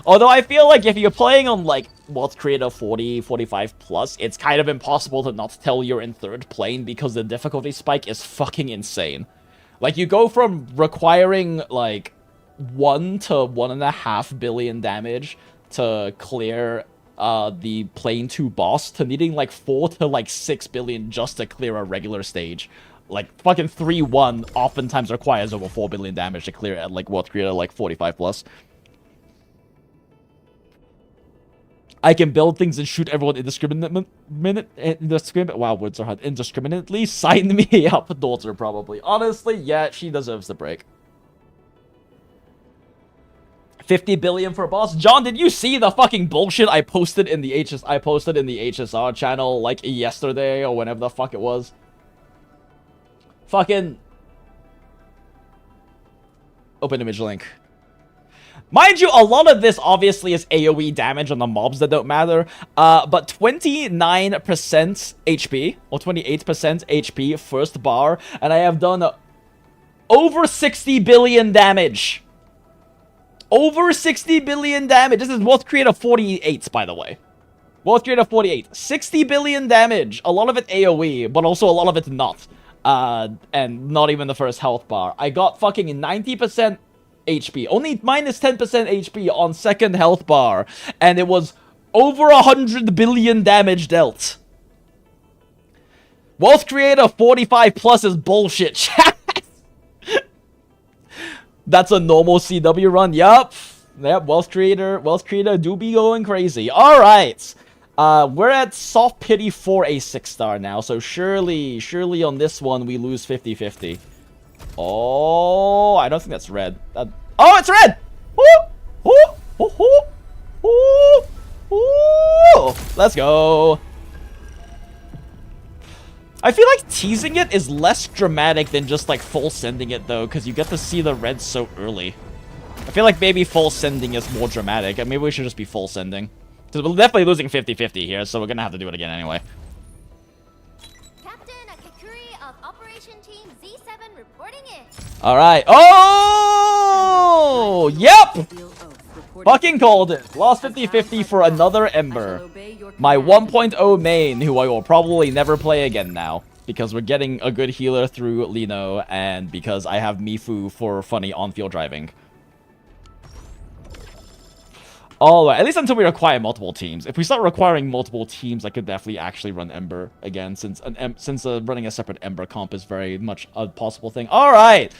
Although I feel like if you're playing on, like, World Creator 40, 45 plus, it's kind of impossible to not tell you're in 3rd plane because the difficulty spike is fucking insane. Like, you go from requiring, like, 1 to 1.5 billion damage to clear the Plane 2 boss to needing, like, 4 to, like, 6 billion just to clear a regular stage. Like, fucking 3-1 oftentimes requires over 4 billion damage to clear at, like, World Creator, like, 45 plus. I can build things and shoot everyone indiscriminately. Wow, words are hard. Indiscriminately? Sign me up, daughter, probably. Honestly, yeah, she deserves the break. 50 billion for a boss. John, did you see the fucking bullshit I posted in the HSR channel, like, yesterday or whenever the fuck it was? Fucking... Open image link. Mind you, a lot of this obviously is AoE damage on the mobs that don't matter, but 29% HP, or 28% HP, first bar, and I have done over 60 billion damage. Over 60 billion damage. This is World Creator 48, by the way. World Creator 48. 60 billion damage. A lot of it AoE, but also a lot of it not. And not even the first health bar. I got fucking 90% HP. Only minus 10% HP on second health bar. And it was over 100 billion damage dealt. Wealth Creator 45 plus is bullshit, chat. That's a normal CW run. Yup. Yep, Wealth Creator do be going crazy. Alright. We're at Soft Pity for a 6-star now. So surely on this one we lose 50-50. Oh, I don't think that's red. Oh, it's red! Ooh! Ooh! Ooh! Ooh! Ooh! Let's go. I feel like teasing it is less dramatic than just, like, full sending it, though, because you get to see the red so early. I feel like maybe full sending is more dramatic, and maybe we should just be full sending. Because we're definitely losing 50-50 here, so we're gonna have to do it again anyway. Captain Kakuri of Operation Team Z7 reporting in. Alright. Oh! Yep! Fucking called it. Lost 50-50 for another Ember. My 1.0 main, who I will probably never play again now. Because we're getting a good healer through Liino, and because I have Mifu for funny on-field driving. Alright, at least until we require multiple teams. If we start requiring multiple teams, I could definitely actually run Ember again, since running a separate Ember comp is very much a possible thing. Alright!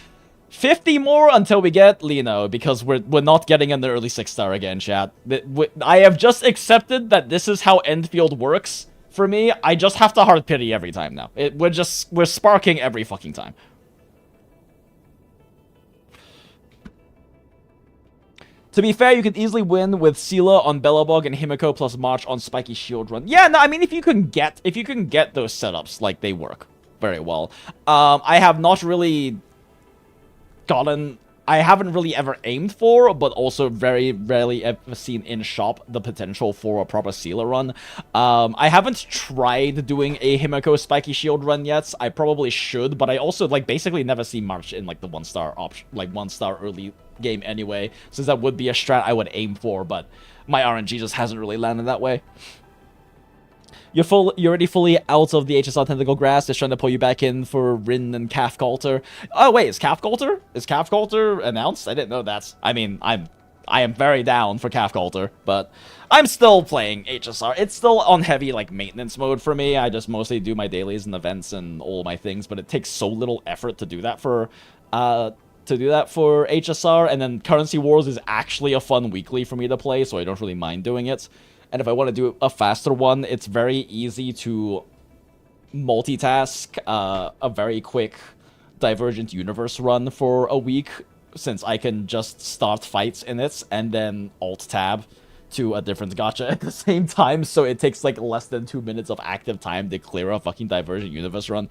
50 more until we get Liino, because we're not getting in the early 6-star again, chat. I have just accepted that this is how Enfield works for me. I just have to hard pity every time now. We're sparking every fucking time. To be fair, you could easily win with Seela on Bellabog and Himiko plus March on Spiky Shield Run. Yeah, no, I mean, if you can get those setups, like, they work very well. I have not really I haven't really ever aimed for, but also very rarely ever seen in shop the potential for a proper Seela run. I haven't tried doing a Himiko Spiky Shield run yet. I probably should, but I also, like, basically never see March in, like, the one-star option, like, one-star early game anyway, since that would be a strat I would aim for, but my RNG just hasn't really landed that way. You're already fully out of the HSR Tentacle Grass. Just trying to pull you back in for Rin and Calf Coulter. Oh wait, is Calf Coulter announced? I didn't know that. I mean, I am very down for Calf Coulter, but I'm still playing HSR. It's still on heavy, like, maintenance mode for me. I just mostly do my dailies and events and all my things, but it takes so little effort to do that for HSR, and then Currency Wars is actually a fun weekly for me to play, so I don't really mind doing it. And if I want to do a faster one, it's very easy to multitask a very quick Divergent Universe run for a week, since I can just start fights in it and then Alt-Tab to a different gacha at the same time, so it takes, like, less than 2 minutes of active time to clear a fucking Divergent Universe run.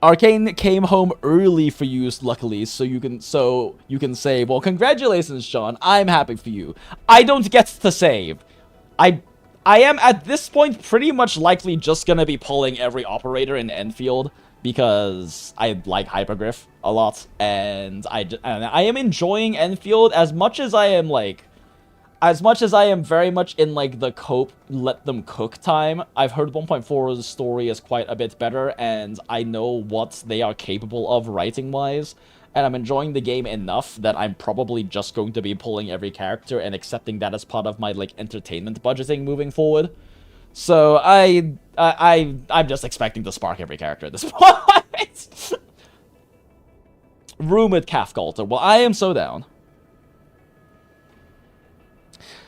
Arcane came home early for you, luckily, so you can say, well, congratulations, Sean. I'm happy for you. I don't get to save. I am at this point pretty much likely just gonna be pulling every operator in Enfield because I like Hypergriff a lot, and I am enjoying Enfield as much as I am, like, very much in, like, the cope, let them cook time. I've heard 1.4's story is quite a bit better, and I know what they are capable of writing-wise, and I'm enjoying the game enough that I'm probably just going to be pulling every character and accepting that as part of my, like, entertainment budgeting moving forward. So I'm just expecting to spark every character at this point. Rumored Calf Coulter. Well, I am so down.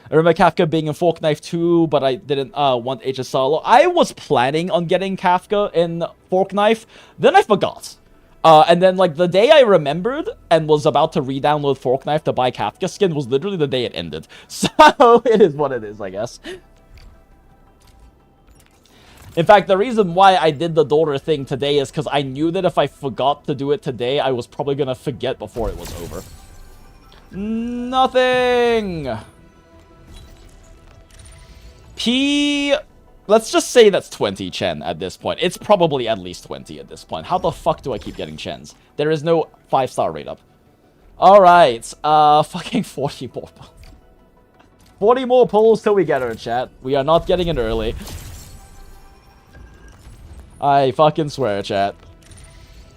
I remember Kafka being in Fork Knife 2, but I didn't want HSR. I was planning on getting Kafka in Fork Knife, then I forgot. And then, like, the day I remembered and was about to re-download Fork Knife to buy Kafka skin was literally the day it ended. So, it is what it is, I guess. In fact, the reason why I did the daughter thing today is because I knew that if I forgot to do it today, I was probably going to forget before it was over. Nothing! Let's just say that's 20 Chen at this point. It's probably at least 20 at this point. How the fuck do I keep getting Chens? There is no 5-star rate up. Alright, fucking 40 more pulls. 40 more pulls till we get her, chat. We are not getting it early. I fucking swear, chat.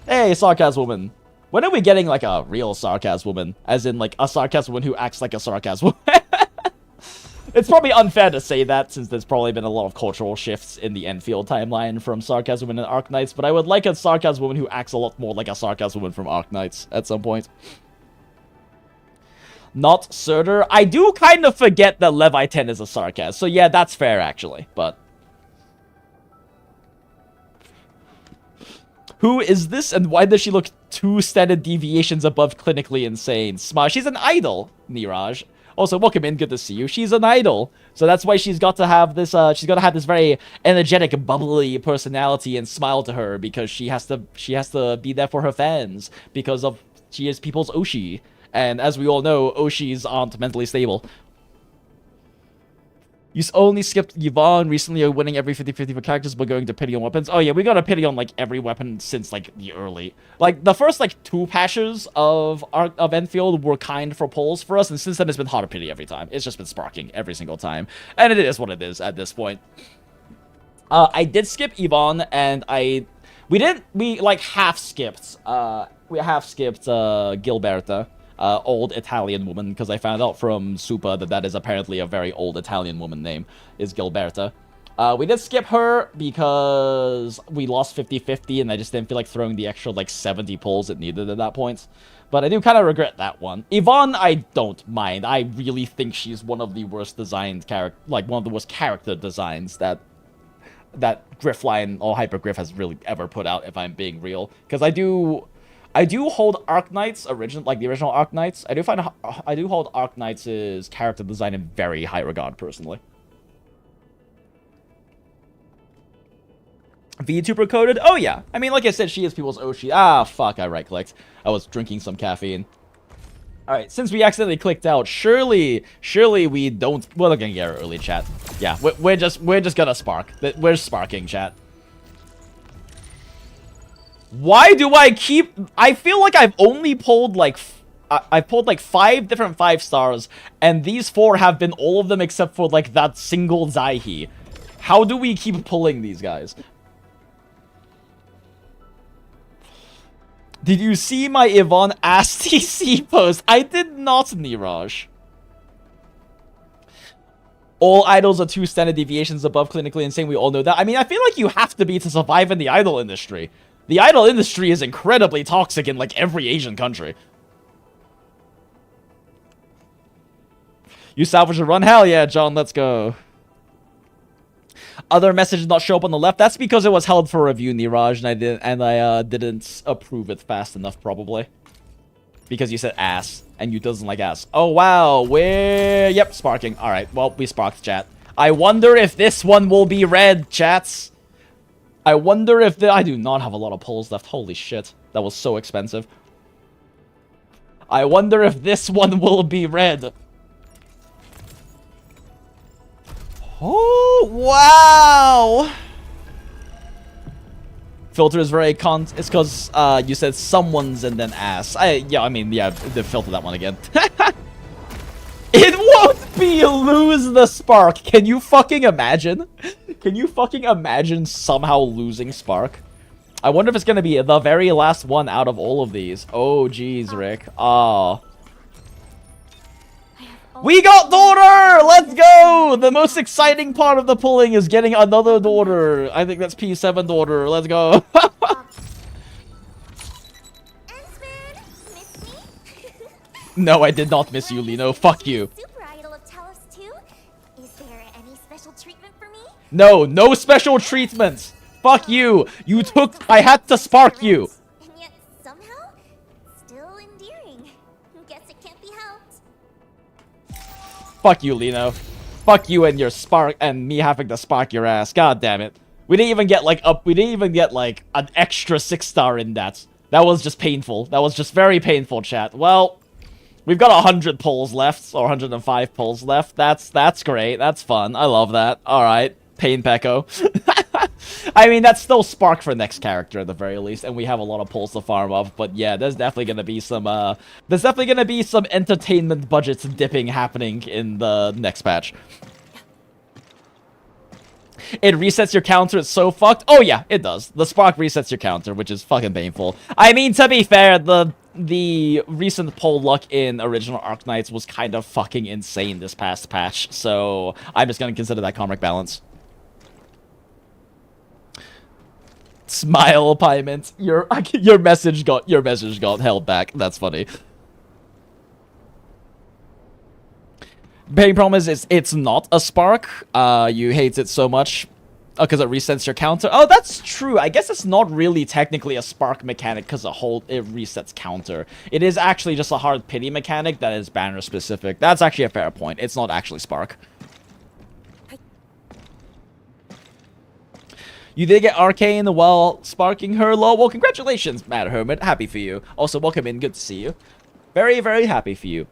Hey, Sarcasm Woman. When are we getting, like, a real Sarcasm Woman? As in, like, a Sarcasm Woman who acts like a Sarcasm Woman. It's probably unfair to say that, since there's probably been a lot of cultural shifts in the Enfield timeline from Sarcasm Woman and Arknights, but I would like a Sarcasm Woman who acts a lot more like a Sarcasm Woman from Arknights at some point. Not Surtur. I do kind of forget that Levi 10 is a Sarcasm, so yeah, that's fair, actually, but... Who is this, and why does she look 2 standard deviations above clinically insane? Smart. She's an idol, Niraj. Also, welcome in, good to see you. She's an idol, so that's why she's got to have this, very energetic, bubbly personality and smile to her, because she has to be there for her fans, because she is people's Oshi. And as we all know, Oshis aren't mentally stable. You only skipped Yvonne. Recently, you're winning every 50-50 for characters, but going to pity on weapons. Oh yeah, we got a pity on, like, every weapon since, like, the early. Like, the first, like, 2 patches of Enfield were kind for pulls for us, and since then it's been hard to pity every time. It's just been sparking every single time. And it is what it is at this point. I did skip Yvonne, and we half-skipped Gilberta. Old Italian woman, because I found out from Supa that is apparently a very old Italian woman name, is Gilberta. We did skip her because we lost 50-50, and I just didn't feel like throwing the extra, like, 70 pulls it needed at that point. But I do kind of regret that one. Yvonne, I don't mind. I really think she's one of the worst designed character, like, one of the worst character designs that Griffline or Hypergriff has really ever put out, if I'm being real. Because I do I do hold Arknights, the original Arknights. I do hold Arknights' character design in very high regard, personally. VTuber coded? Oh yeah. I mean, like I said, she is people's Oshi. Ah, fuck, I right-clicked. I was drinking some caffeine. Alright, since we accidentally clicked out, surely we don't... We're not gonna get her early, chat. Yeah, we're just gonna spark. We're sparking, chat. Why do I keep... I feel like I've only pulled, like... I've pulled, like, 5 different 5 stars, and these 4 have been all of them except for, like, that single Zaihi. How do we keep pulling these guys? Did you see my Yvonne Ass TC post? I did not, Niraj. All idols are 2 standard deviations above clinically insane. We all know that. I mean, I feel like you have to be to survive in the idol industry. The idol industry is incredibly toxic in, like, every Asian country. You salvage a run? Hell yeah, John, let's go. Other messages not show up on the left. That's because it was held for review, Niraj, and I didn't approve it fast enough, probably. Because you said ass, and you doesn't like ass. Oh, wow, yep, sparking. Alright, well, we sparked, chat. I wonder if this one will be red, chats. I wonder if I do not have a lot of pulls left. Holy shit, that was so expensive. I wonder if this one will be red. Oh, wow! Filter is very it's because you said someone's and then ass. I mean, they filter that one again. It won't be lose the spark. Can you fucking imagine? Can you fucking imagine somehow losing spark? I wonder if it's gonna be the very last one out of all of these. Oh, jeez, Rick. Ah. We got daughter! Let's go! The most exciting part of the pulling is getting another daughter. I think that's P7 daughter. Let's go. No, I did not miss you, Liino. Fuck you. No, no special treatments. Fuck you. I had to spark you. Fuck you, Liino. Fuck you and your spark and me having to spark your ass. God damn it. We didn't even get like an extra 6-star in that. That was just painful. That was just very painful, chat. Well, we've got 100 pulls left, or 105 pulls left. That's great. That's fun. I love that. Alright. Pain Pecco. I mean, that's still spark for next character at the very least, and we have a lot of pulls to farm up. But yeah, there's definitely gonna be some entertainment budgets dipping happening in the next patch. It resets your counter. It's so fucked. Oh yeah, it does. The spark resets your counter, which is fucking painful. I mean, to be fair, the recent pull luck in original Arknights was kind of fucking insane this past patch, so I'm just gonna consider that karmic balance. Smile, Pyment. Your message got held back. That's funny. Main problem is it's not a spark. You hate it so much because it resets your counter. Oh, that's true. I guess it's not really technically a spark mechanic because it resets counter. It is actually just a hard pity mechanic that is banner specific. That's actually a fair point. It's not actually spark. You did get Arcane while sparking her, lol. Well, congratulations, Mad Hermit. Happy for you. Also, welcome in. Good to see you. Very, very happy for you.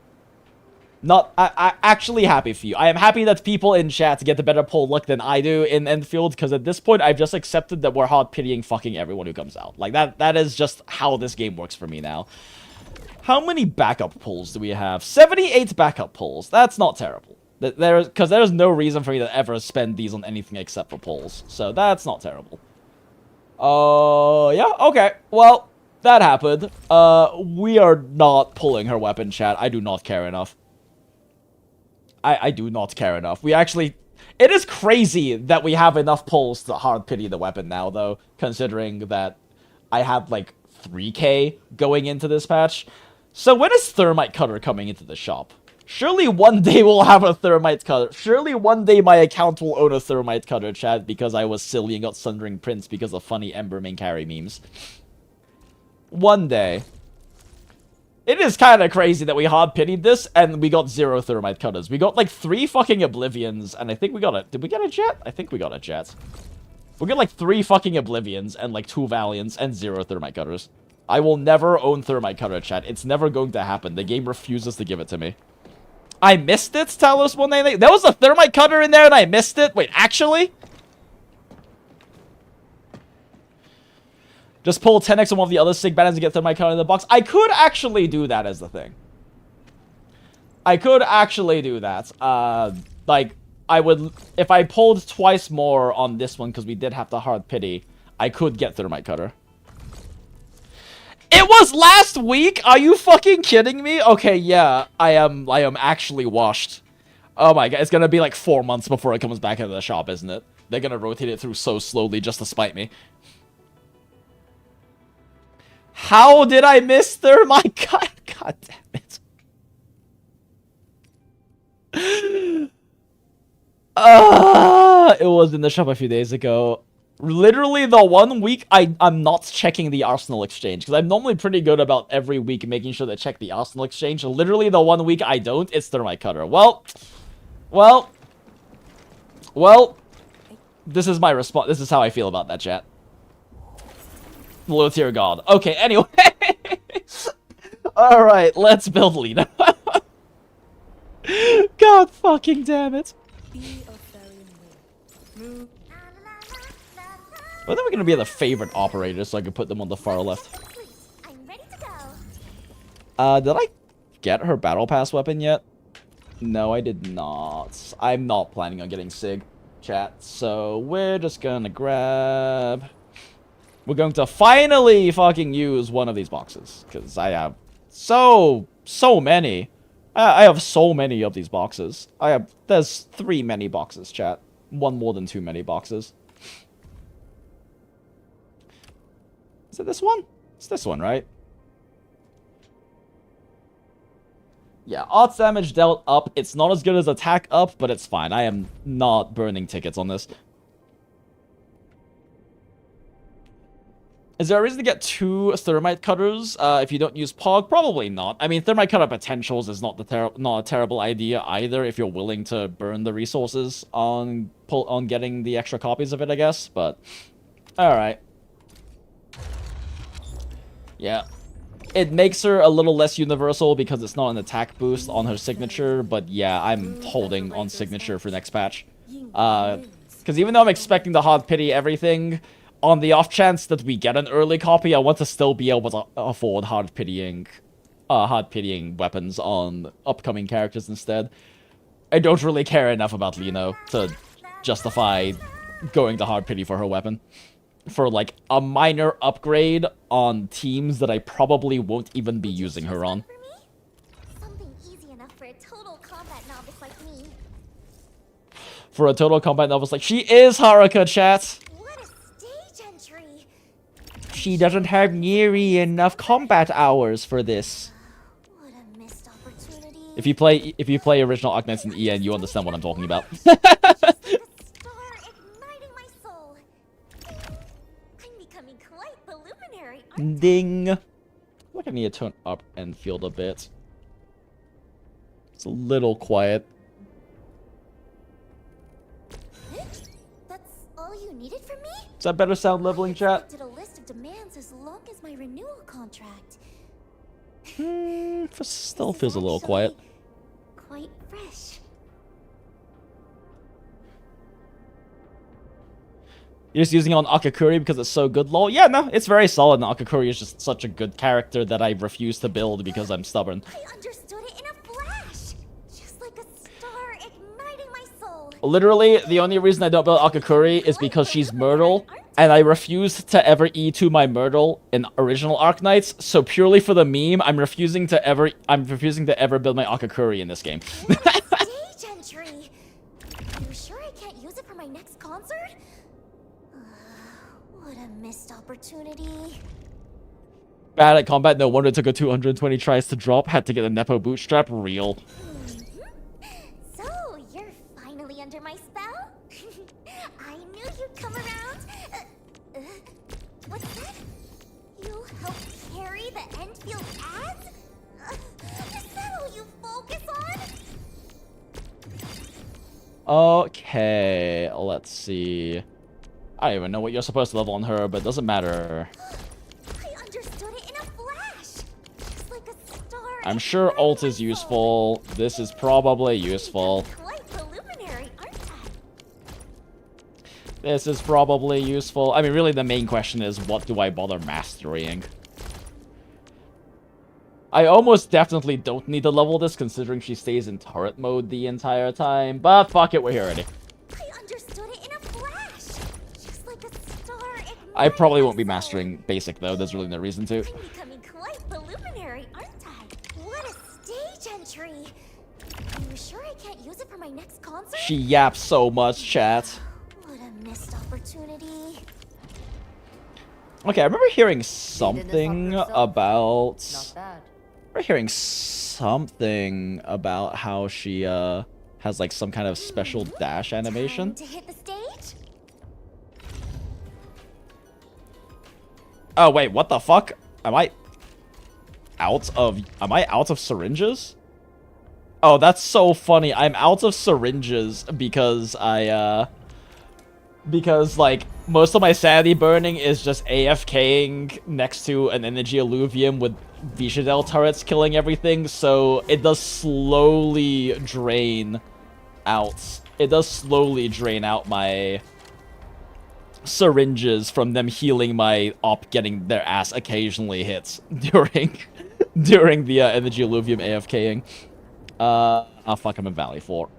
I actually happy for you. I am happy that people in chat get the better pull luck than I do in Enfield, because at this point, I've just accepted that we're hard pitying fucking everyone who comes out. Like, that is just how this game works for me now. How many backup pulls do we have? 78 backup pulls. That's not terrible. Because there's no reason for me to ever spend these on anything except for pulls. So that's not terrible. Yeah, okay. Well, that happened. We are not pulling her weapon, chat. I do not care enough. I do not care enough. We actually... It is crazy that we have enough pulls to hard pity the weapon now, though, considering that I had, like, 3k going into this patch. So when is Thermite Cutter coming into the shop? Surely one day we'll have a Thermite Cutter. Surely one day my account will own a Thermite Cutter, chat, because I was silly and got Sundering Prince because of funny Ember main carry memes. One day. It is kind of crazy that we hard pitied this and we got 0 thermite cutters. We got like 3 fucking oblivions and I think we got a... Did we get a jet? I think we got a jet. We got like 3 fucking oblivions and like 2 valiants and 0 thermite cutters. I will never own thermite cutter, chat. It's never going to happen. The game refuses to give it to me. I missed it, Talos 198. There was a thermite cutter in there and I missed it. Wait, actually? Just pull 10x on one of the other sig banners and get thermite cutter in the box. I could actually do that as the thing. I could actually do that. Like, I would... If I pulled twice more on this one, because we did have the hard pity, I could get thermite cutter. It was last week? Are you fucking kidding me? Okay, yeah. I am actually washed. Oh my god, it's gonna be like 4 months before it comes back into the shop, isn't it? They're gonna rotate it through so slowly just to spite me. How did I miss thermite cutter? God damn it. It was in the shop a few days ago. Literally the 1 week I'm not checking the Arsenal exchange, because I'm normally pretty good about every week making sure to check the Arsenal exchange. Literally the 1 week I don't, it's thermite cutter. Well, this is my response. This is how I feel about that, chat. Low tier god. Okay, anyway. Alright, let's build Liino. God fucking damn it. Whether we're gonna be the favorite operator so I can put them on the far left. I'm ready to go. Did I get her battle pass weapon yet? No, I did not. I'm not planning on getting Sig, chat. So we're just gonna grab... We're going to finally fucking use one of these boxes. Because I have so many. I have so many of these boxes. There's 3 many boxes, chat. 1 more than 2 many boxes. Is it this one? It's this one, right? Yeah, odds damage dealt up. It's not as good as attack up, but it's fine. I am not burning tickets on this. Is there a reason to get 2 thermite cutters if you don't use Pog? Probably not. I mean, thermite cutter potentials is not a terrible idea either if you're willing to burn the resources on getting the extra copies of it, I guess. But all right. Yeah. It makes her a little less universal because it's not an attack boost on her signature, but yeah, I'm holding on signature for next patch. Because even though I'm expecting to hard pity everything, on the off chance that we get an early copy, I want to still be able to afford hard pitying weapons on upcoming characters instead. I don't really care enough about Liino to justify going to hard pity for her weapon. For, like, a minor upgrade on teams that I probably won't even be using her on. Something easy enough for a total combat novice like me. For a total combat novice like... She is Haruka, chat! What a stage entry! She doesn't have nearly enough combat hours for this. What a missed opportunity. If you play original Arknights in EN, you understand what I'm talking about. Ding! I feel like I need to turn up Enfield a bit. It's a little quiet. That's all you needed from me? Is that better sound leveling, chat? Did a list of demands as long as my renewal contract. Still feels a little quiet. Quite fresh. You're just using it on Akakuri because it's so good, lol. Yeah, no, it's very solid, and Akakuri is just such a good character that I refuse to build because I'm stubborn. I understood it in a flash! Just like a star igniting my soul. Literally, the only reason I don't build Akakuri is because she's Myrtle, and I refuse to ever E2 my Myrtle in original Arknights, so purely for the meme, I'm refusing to ever build my Akakuri in this game. Stage entry! Are you sure I can't use it for my next concert? What a missed opportunity. Bad at combat, no wonder it took her 220 tries to drop. Had to get a Nepo bootstrap, real. So, you're finally under my spell? I knew you'd come around. What's that? You Help carry the Enfield ads? Is that all you focus on? Okay, let's see. I don't even know what you're supposed to level on her, but it doesn't matter. I understood it in a flash. Just like a star. I'm sure ult is useful. This is probably useful. Quite the luminary, aren't I? This is probably useful. I mean, really, the main question is, what do I bother mastering? I almost definitely don't need to level this, considering she stays in turret mode the entire time. But fuck it, we're here already. I understood it in a flash. Just like a star. I probably won't be mastering basic, though. There's really no reason to. I'm becoming quite the luminary, aren't I? What a stage entry. Are you sure I can't use it for my next concert? She yaps so much, chat. What a missed opportunity. Okay, I remember hearing something about... Not bad. I remember hearing something about how she has like some kind of special dash animation. Time to hit the stage? Oh wait, what the fuck? Am I out of syringes? Oh, that's so funny. I'm out of syringes because because like most of my sanity burning is just AFKing next to an energy alluvium with Vishadel turrets killing everything, so it does slowly drain out. It does slowly drain out my syringes from them healing my op getting their ass occasionally hit during the energy alluvium AFKing. Oh fuck, I'm in Valley 4.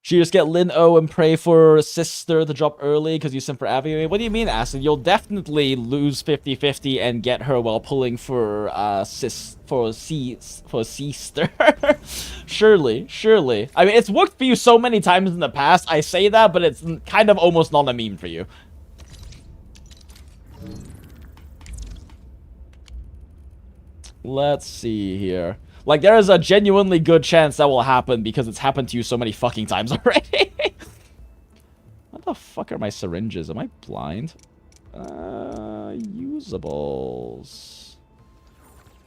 Should you just get Liino and pray for sister to drop early because you sent for Abby? What do you mean, Acid? You'll definitely lose 50-50 and get her while pulling for sister. Surely, surely. I mean, it's worked for you so many times in the past. I say that, but it's kind of almost not a meme for you. Let's see here. Like, there is a genuinely good chance that will happen because it's happened to you so many fucking times already. What the fuck are my syringes? Am I blind? Usables.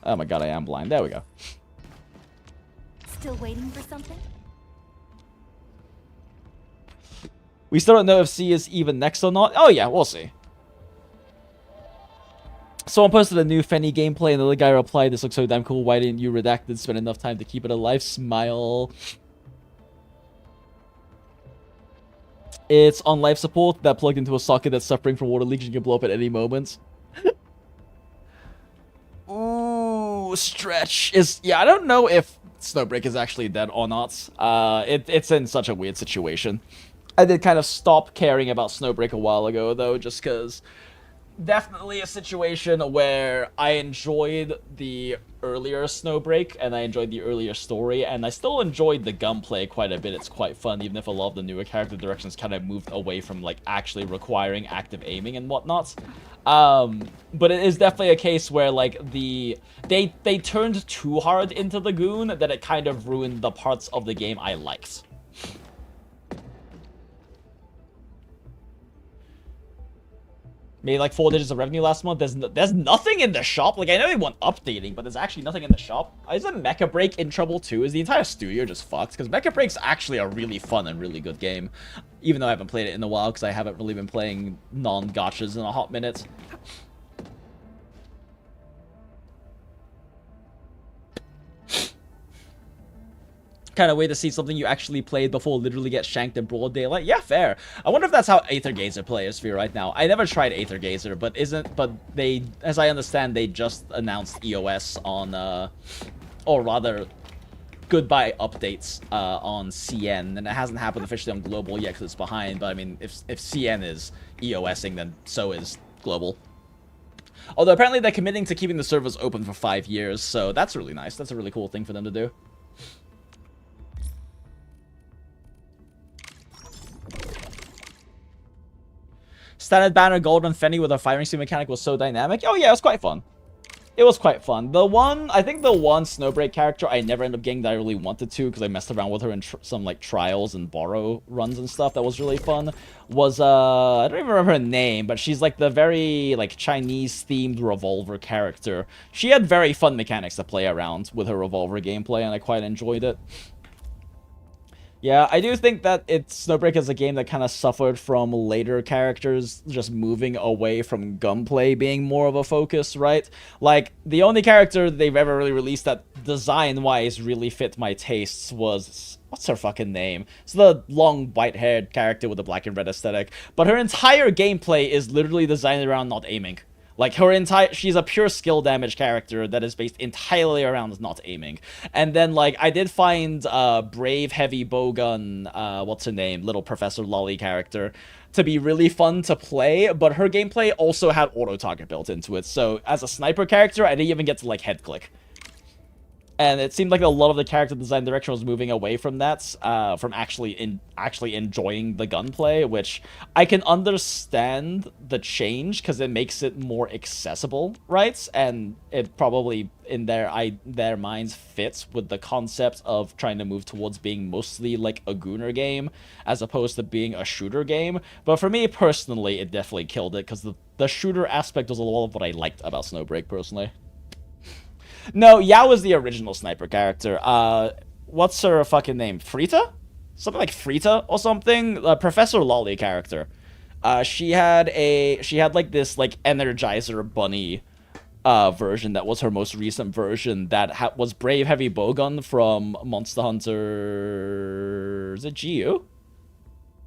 Oh my god, I am blind. There we go. Still waiting for something? We still don't know if C is even next or not. Oh yeah, we'll see. Someone posted a new Fenny gameplay, and the other guy replied, "This looks so damn cool. Why didn't you redact it? Spend enough time to keep it alive." Smile. It's on life support that plugged into a socket that's suffering from water leakage and can blow up at any moment. Ooh, stretch is... Yeah, I don't know if Snowbreak is actually dead or not. It's in such a weird situation. I did kind of stop caring about Snowbreak a while ago, though, just because... Definitely a situation where I enjoyed the earlier Snowbreak, and I enjoyed the earlier story, and I still enjoyed the gunplay quite a bit. It's quite fun, even if a lot of the newer character directions kind of moved away from, like, actually requiring active aiming and whatnot. But it is definitely a case where, like, they turned too hard into the Goon that it kind of ruined the parts of the game I liked. Made like 4 digits of revenue last month. There's nothing in the shop. Like, I know they want updating, but there's actually nothing in the shop. Isn't Mecha Break in trouble too? Is the entire studio just fucked? Because Mecha Break's actually a really fun and really good game. Even though I haven't played it in a while, because I haven't really been playing non-gachas in a hot minute. Kind of way to see something you actually played before literally get shanked in broad daylight. Yeah, fair. I wonder if that's how Aether Gazer plays for you right now. I never tried Aether Gazer, but they, as I understand, they just announced EOS on, or rather, goodbye updates on CN, and it hasn't happened officially on Global yet because it's behind. But I mean, if CN is EOSing, then so is Global. Although apparently they're committing to keeping the servers open for 5 years, so that's really nice. That's a really cool thing for them to do. Standard banner gold on Fenny with a firing steam mechanic was so dynamic. Oh yeah, it was quite fun. It was quite fun. I think the one Snowbreak character I never ended up getting that I really wanted to because I messed around with her in some like trials and borrow runs and stuff that was really fun was, I don't even remember her name, but she's like the very like Chinese themed revolver character. She had very fun mechanics to play around with her revolver gameplay and I quite enjoyed it. Yeah, I do think that Snowbreak is a game that kind of suffered from later characters just moving away from gunplay being more of a focus, right? Like, the only character they've ever really released that design-wise really fit my tastes was... What's her fucking name? It's the long, white-haired character with the black and red aesthetic. But her entire gameplay is literally designed around not aiming. Like, she's a pure skill damage character that is based entirely around not aiming. And then, like, I did find Brave Heavy Bowgun, what's her name? Little Professor Lolly character, to be really fun to play, but her gameplay also had auto-target built into it. So, as a sniper character, I didn't even get to, like, head-click. And it seemed like a lot of the character design direction was moving away from that, from actually enjoying the gunplay, which I can understand the change because it makes it more accessible, right? And it probably in their minds fits with the concept of trying to move towards being mostly like a Gooner game as opposed to being a shooter game. But for me personally, it definitely killed it because the shooter aspect was a lot of what I liked about Snowbreak personally. No, Yao is the original sniper character. What's her fucking name? Frita? Something like Frita or something? Professor Lolly character. She had like this like Energizer Bunny version that was her most recent version that was Brave Heavy Bowgun from Monster Hunter... Is it GU?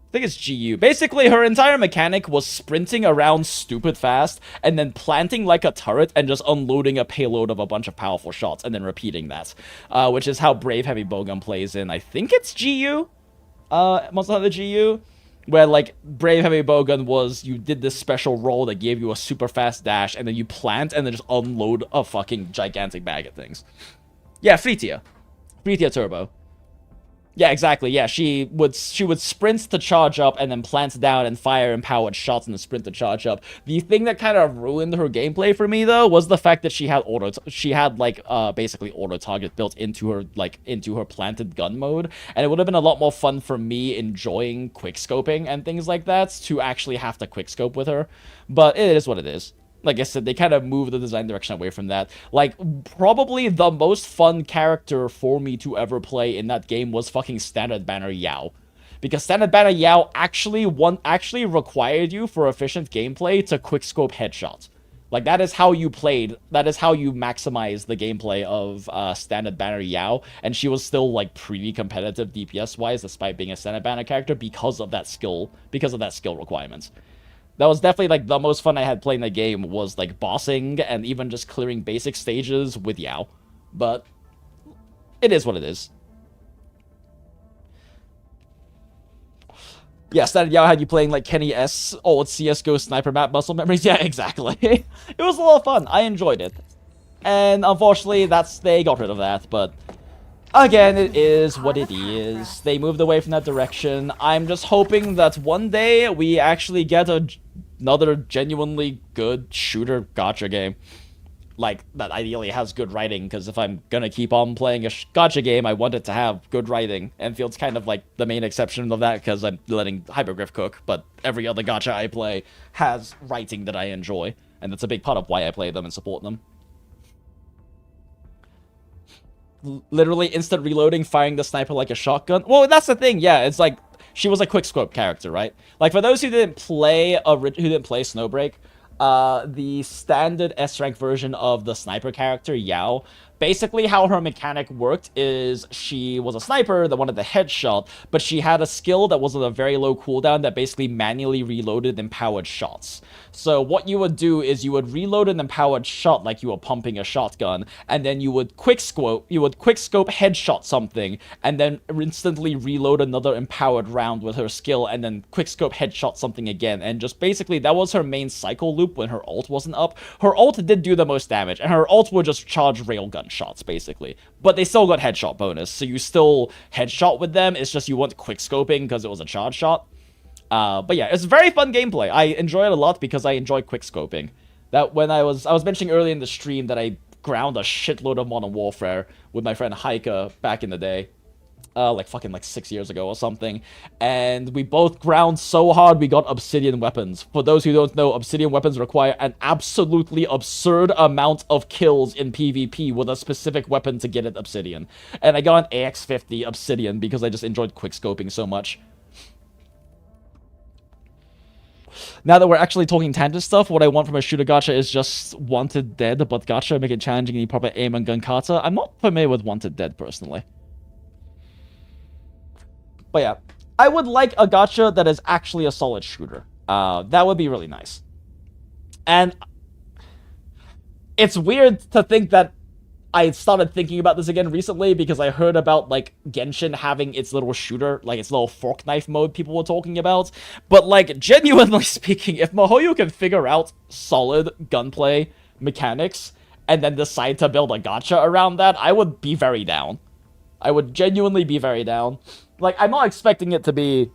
I think it's GU. Basically, her entire mechanic was sprinting around stupid fast and then planting like a turret and just unloading a payload of a bunch of powerful shots and then repeating that. Which is how Brave Heavy Bowgun plays in, I think it's GU? Monster Hunter GU? Where, like, Brave Heavy Bowgun was, you did this special roll that gave you a super fast dash and then you plant and then just unload a fucking gigantic bag of things. Yeah, Fritia. Fritia Turbo. Yeah, exactly. Yeah, she would sprint to charge up and then plant down and fire empowered shots in the sprint to charge up. The thing that kind of ruined her gameplay for me though was the fact that she had basically auto target built into her planted gun mode, and it would have been a lot more fun for me enjoying quick scoping and things like that to actually have to quick scope with her. But it is what it is. Like I said, they kind of moved the design direction away from that. Like, probably the most fun character for me to ever play in that game was fucking Standard Banner Yao. Because Standard Banner Yao actually required you, for efficient gameplay, to quickscope headshots. Like, that is how you maximized the gameplay of Standard Banner Yao, and she was still, like, pretty competitive DPS-wise, despite being a Standard Banner character, because of that skill requirement. That was definitely, like, the most fun I had playing the game was, like, bossing and even just clearing basic stages with Yao. But it is what it is. Yeah, Standard Yao had you playing, like, Kenny S. old CSGO sniper map muscle memories. Yeah, exactly. It was a lot of fun. I enjoyed it. And unfortunately, they got rid of that, but... Again, it is what it is. They moved away from that direction. I'm just hoping that one day we actually get another genuinely good shooter gacha game. Like, that ideally has good writing, because if I'm gonna keep on playing a gacha game, I want it to have good writing. Enfield's kind of like the main exception of that, because I'm letting Hypergriff cook, but every other gacha I play has writing that I enjoy, and that's a big part of why I play them and support them. Literally instant reloading, firing the sniper like a shotgun. Well, that's the thing, yeah, it's like, she was a quickscope character, right? Like, for those who didn't play Snowbreak, the standard S-rank version of the sniper character, Yao, basically how her mechanic worked is she was a sniper that wanted the headshot, but she had a skill that was at a very low cooldown that basically manually reloaded empowered shots. So what you would do is you would reload an empowered shot like you were pumping a shotgun, and then you would quickscope headshot something, and then instantly reload another empowered round with her skill, and then quickscope headshot something again, and just basically that was her main cycle loop when her ult wasn't up. Her ult did do the most damage, and her ult would just charge railgun shots, basically. But they still got headshot bonus, so you still headshot with them, it's just you want quickscoping because it was a charge shot. But yeah, it's very fun gameplay. I enjoy it a lot because I enjoy quickscoping. That when I was mentioning earlier in the stream that I ground a shitload of Modern Warfare with my friend Haruka back in the day. Like 6 years ago or something, and we both ground so hard we got obsidian weapons. For those who don't know, obsidian weapons require an absolutely absurd amount of kills in PvP with a specific weapon to get it obsidian. And I got an AX50 obsidian because I just enjoyed quickscoping so much. Now that we're actually talking tangent stuff, what I want from a shooter gacha is just Wanted Dead, but gacha make it challenging and proper aim and gun kata. I'm not familiar with Wanted Dead personally. But yeah, I would like a gacha that is actually a solid shooter. That would be really nice. And it's weird to think that I started thinking about this again recently because I heard about, like, Genshin having its little shooter, like, its little fork knife mode people were talking about. But, like, genuinely speaking, if MecHaruka can figure out solid gunplay mechanics and then decide to build a gacha around that, I would be very down. I would genuinely be very down. Like, I'm not expecting it to be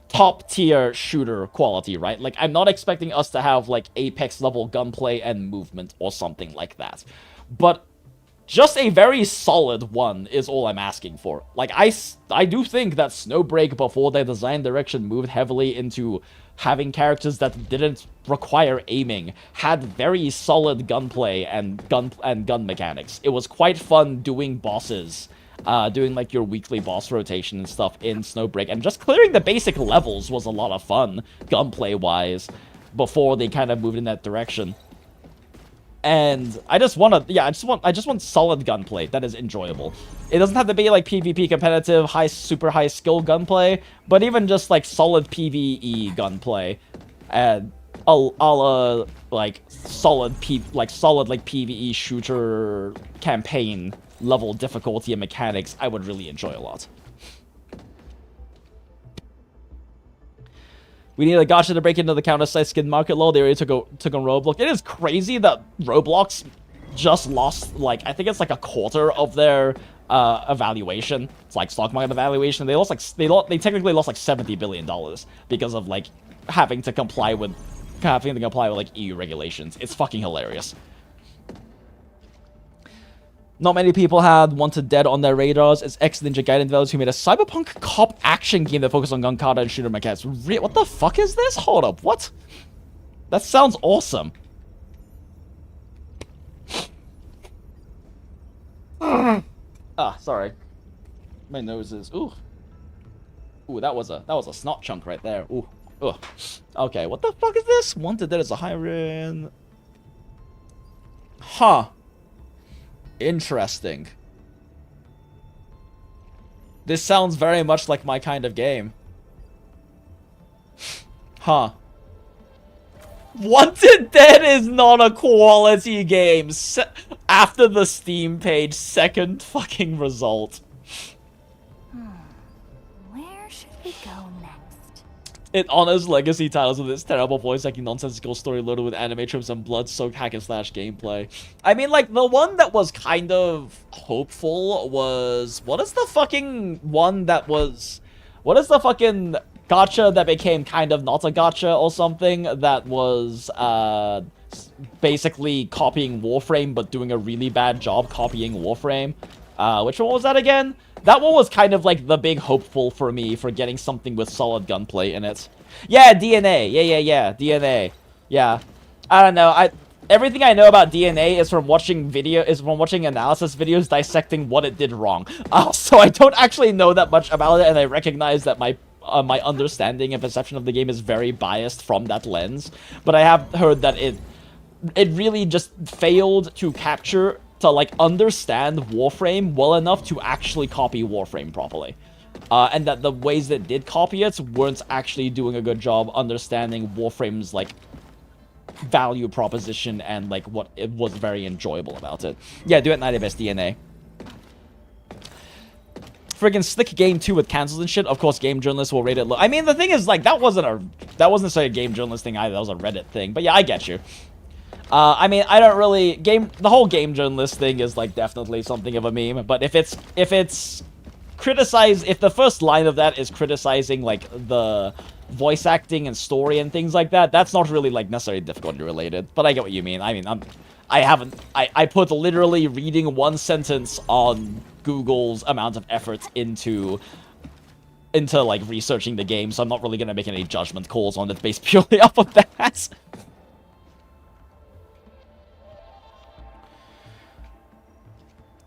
top-tier shooter quality, right? Like, I'm not expecting us to have, like, Apex-level gunplay and movement or something like that. But just a very solid one is all I'm asking for. Like, I do think that Snowbreak, before their design direction moved heavily into having characters that didn't require aiming, had very solid gunplay and gun mechanics. It was quite fun doing bosses, doing, like, your weekly boss rotation and stuff in Snowbreak, and just clearing the basic levels was a lot of fun, gunplay-wise, before they kind of moved in that direction. And I just want to, yeah, I just want solid gunplay that is enjoyable. It doesn't have to be, like, PvP competitive, super high skill gunplay, but even just, like, solid PvE gunplay, and a la, like, solid PvE shooter campaign level difficulty and mechanics, I would really enjoy a lot. We need a gacha to break into the counter-site skin market, lol. They already took on Roblox. It is crazy that Roblox just lost, like, I think it's like a quarter of their evaluation. It's like stock market evaluation. They lost, like, they technically lost like $70 billion because of, like, having to comply with like EU regulations. It's fucking hilarious. Not many people had Wanted Dead on their radars. It's ex-Ninja Gaiden developers who made a cyberpunk cop action game that focused on gun kata and shooter mechanics. What the fuck is this? Hold up, what? That sounds awesome. Sorry. My nose is... Ooh. Ooh, that was a snot chunk right there. Ooh. Ugh. Okay, what the fuck is this? Wanted Dead is a higher-end... Huh. Interesting. This sounds very much like my kind of game. Huh. Wanted Dead is not a quality game. After the Steam page, second fucking result. Where should we go next? It honors legacy titles with its terrible voice acting, nonsensical story loaded with anime tropes and blood-soaked hack-and-slash gameplay. I mean, like, the one that was kind of hopeful was... What is the fucking gacha that became kind of not a gacha or something that was, basically copying Warframe but doing a really bad job copying Warframe? Which one was that again? That one was kind of like the big hopeful for me for getting something with solid gunplay in it. Yeah, DNA. Yeah, DNA. Yeah. I don't know. Everything I know about DNA is from watching analysis videos dissecting what it did wrong. So I don't actually know that much about it, and I recognize that my understanding and perception of the game is very biased from that lens. But I have heard that it really just failed to like, understand Warframe well enough to actually copy Warframe properly. And that the ways that it did copy it weren't actually doing a good job understanding Warframe's, like, value proposition and, like, what it was very enjoyable about it. Yeah, do it 90 best DNA. Friggin' Slick Game 2 with cancels and shit. Of course, game journalists will rate it low. I mean, the thing is, like, that wasn't necessarily a game journalist thing either. That was a Reddit thing. But yeah, I get you. I mean, I don't really... The whole game journalist thing is, like, definitely something of a meme. But if it's if the first line of that is criticizing, like, the voice acting and story and things like that, that's not really, like, necessarily difficulty related. But I get what you mean. I mean, I put literally reading one sentence on Google's amount of effort into like researching the game, so I'm not really gonna make any judgment calls on it based purely off of that.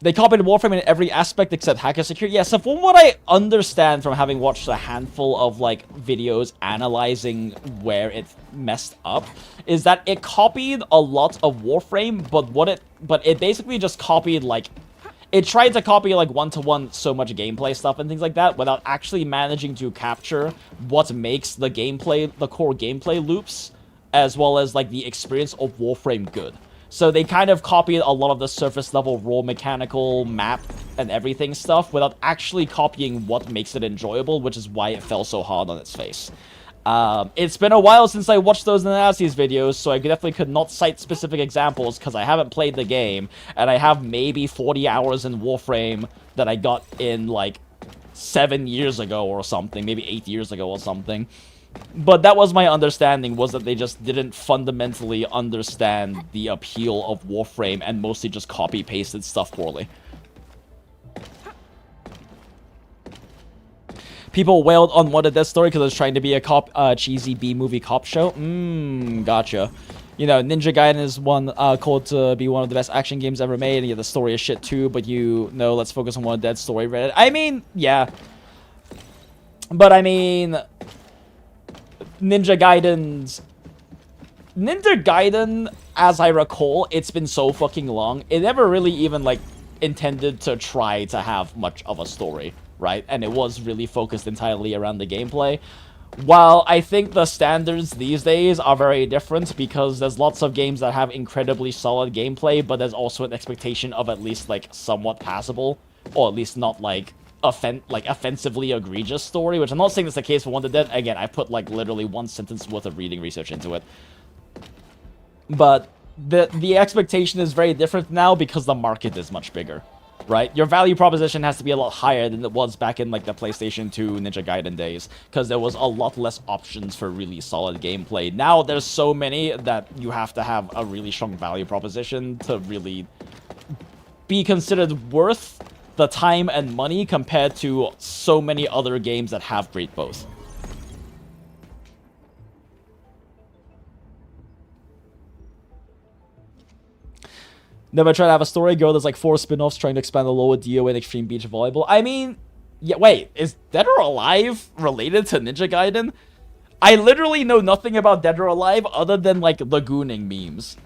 They copied Warframe in every aspect except hacker security. Yeah, so from what I understand from having watched a handful of, like, videos analyzing where it messed up, is that it copied a lot of Warframe, but it basically just copied, like, it tried to copy, like, one-to-one so much gameplay stuff and things like that without actually managing to capture what makes the core gameplay loops, as well as, like, the experience of Warframe good. So they kind of copied a lot of the surface level raw mechanical map and everything stuff without actually copying what makes it enjoyable, which is why it fell so hard on its face. It's been a while since I watched those analyses videos, so I definitely could not cite specific examples because I haven't played the game, and I have maybe 40 hours in Warframe that I got in, like, 7 years ago or something, maybe 8 years ago or something. But that was my understanding, was that they just didn't fundamentally understand the appeal of Warframe and mostly just copy-pasted stuff poorly. People wailed on What a Death Story because it was trying to be a cheesy B-movie cop show. Gotcha. You know, Ninja Gaiden is one called to be one of the best action games ever made, and yeah, the story is shit too, but you know, let's focus on What a Death Story Reddit. I mean, yeah. But I mean, Ninja Gaiden, as I recall, it's been so fucking long, it never really even, like, intended to try to have much of a story, right? And it was really focused entirely around the gameplay. While I think the standards these days are very different because there's lots of games that have incredibly solid gameplay, but there's also an expectation of at least, like, somewhat passable, or at least not, like, offensively egregious story, which I'm not saying that's the case for One to Dead. Again, I put, like, literally one sentence worth of reading research into it. But the expectation is very different now because the market is much bigger, right? Your value proposition has to be a lot higher than it was back in, like, the PlayStation 2 Ninja Gaiden days, because there was a lot less options for really solid gameplay. Now there's so many that you have to have a really strong value proposition to really be considered worth the time and money compared to so many other games that have great both. Never tried to have a story. Girl, there's like 4 spin-offs trying to expand the lore with DOA and Extreme Beach Volleyball. I mean, yeah, wait, is Dead or Alive related to Ninja Gaiden? I literally know nothing about Dead or Alive other than, like, the gooning memes.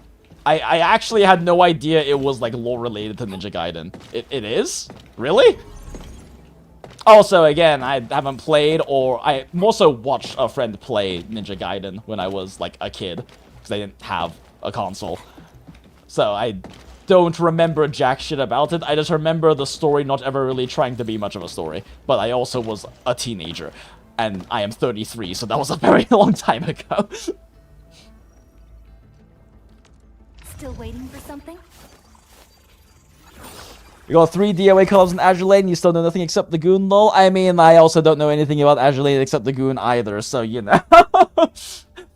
I actually had no idea it was, like, lore related to Ninja Gaiden. It is? Really? Also, again, I haven't played, or I also watched a friend play Ninja Gaiden when I was, like, a kid, because I didn't have a console. So I don't remember jack shit about it. I just remember the story not ever really trying to be much of a story. But I also was a teenager, and I am 33, so that was a very long time ago. Still waiting for something? You got 3 DOA collabs in Azure Lane, you still know nothing except the Goon, lol. I mean, I also don't know anything about Azure Lane except the Goon either, so, you know.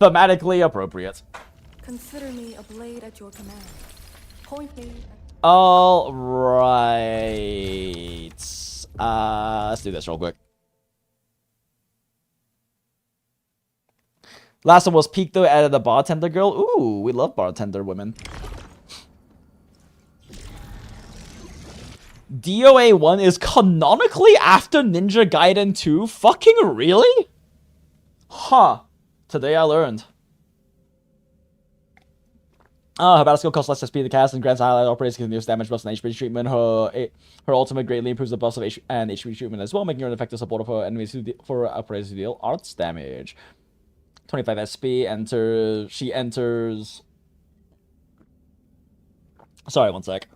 Thematically appropriate. Consider me a blade at your command. Point me. All right. Let's do this real quick. Last one was Peak, though, added a bartender girl. Ooh, we love bartender women. DOA 1 is canonically after Ninja Gaiden 2? Fucking really? Huh. Today I learned. Her battle skill costs less SP in the cast and grants highlight operates continuous damage buffs and HP treatment. Her ultimate greatly improves the buffs of HP and HP treatment as well, making her an effective support for enemies for operators to deal arts damage. 25 SP, she enters... Sorry, one sec.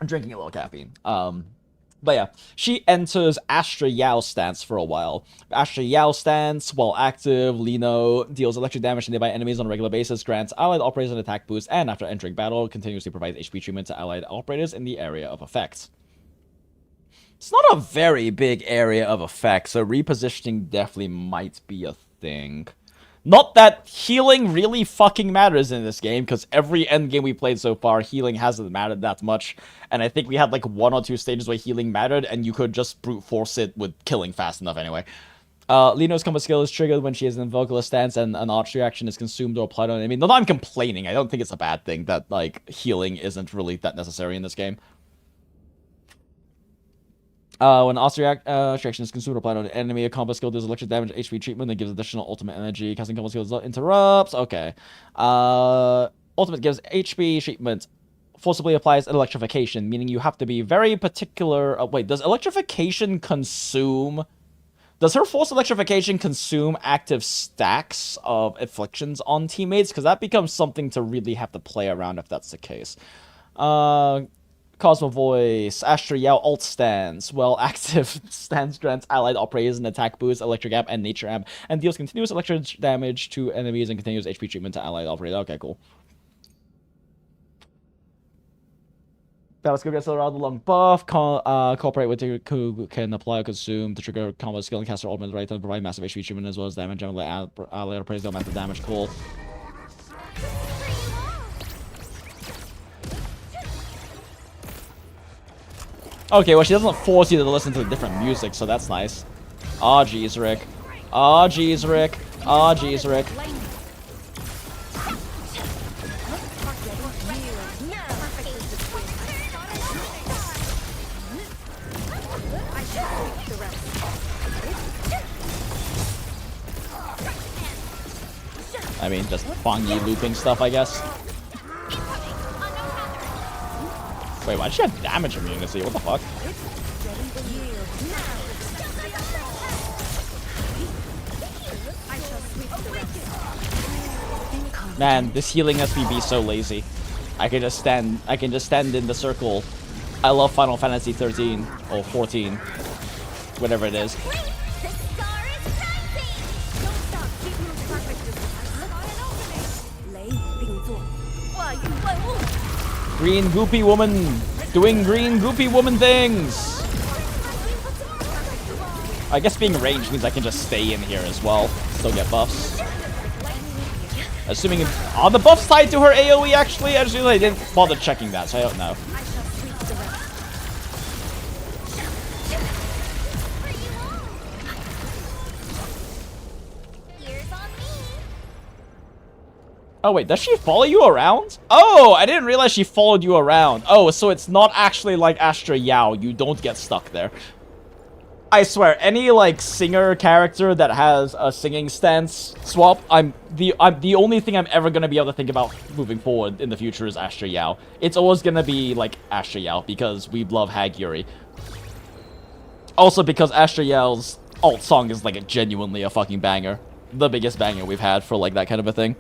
I'm drinking a little caffeine. But yeah, she enters Astra Yao stance for a while. Astra Yao stance, while active, Liino deals electric damage to nearby enemies on a regular basis, grants allied operators an attack boost, and after entering battle, continuously provides HP treatment to allied operators in the area of effect. It's not a very big area of effect, so repositioning definitely might be a thing. Not that healing really fucking matters in this game, because every endgame we played so far, healing hasn't mattered that much. And I think we had like 1 or 2 stages where healing mattered, and you could just brute force it with killing fast enough anyway. Liino's combo skill is triggered when she is in vocalist stance and an archery action is consumed or applied on enemy. Not that I'm complaining, I don't think it's a bad thing that, like, healing isn't really that necessary in this game. When archery action is consumed or applied on an enemy, a combo skill does electric damage, HP treatment, that gives additional ultimate energy. Casting combo skills interrupts. Okay. Ultimate gives HP treatment. Forcibly applies electrification, meaning you have to be very particular. Wait, does electrification consume... Does her force electrification consume active stacks of afflictions on teammates? Because that becomes something to really have to play around if that's the case. Cosmo Voice, Astra Yao ult stance. Well, active stance grants allied operators an attack boost, electric amp, and nature amp, and deals continuous electric damage to enemies and continuous HP treatment to allied operators. Okay, cool. Battle skill gets around the long buff. Cooperate with who can apply or consume to trigger combo skill and cast her ultimate right and provide massive HP treatment as well as damage. Generally, allied operators don't matter damage. Cool. Okay, well, she doesn't force you to listen to different music, so that's nice. Aw, jeez, Rick. Aw, jeez, Rick. Aw, jeez, Rick. I mean, just Fang Yi looping stuff, I guess. Wait, why does she have damage immunity? What the fuck? Man, this healing SPB is so lazy. I can just stand in the circle. I love Final Fantasy 13 or 14. Whatever it is. Green goopy woman doing green goopy woman things. I guess being ranged means I can just stay in here as well. Still get buffs. Assuming are the buffs tied to her AoE actually? I didn't bother checking that, so I don't know. Oh wait, does she follow you around? Oh, I didn't realize she followed you around. Oh, so it's not actually like Astra Yao. You don't get stuck there. I swear, any like singer character that has a singing stance swap, the only thing I'm ever gonna be able to think about moving forward in the future is Astra Yao. It's always gonna be like Astra Yao because we love Hag Yuri. Also because Astra Yao's alt song is like genuinely a fucking banger. The biggest banger we've had for like that kind of a thing.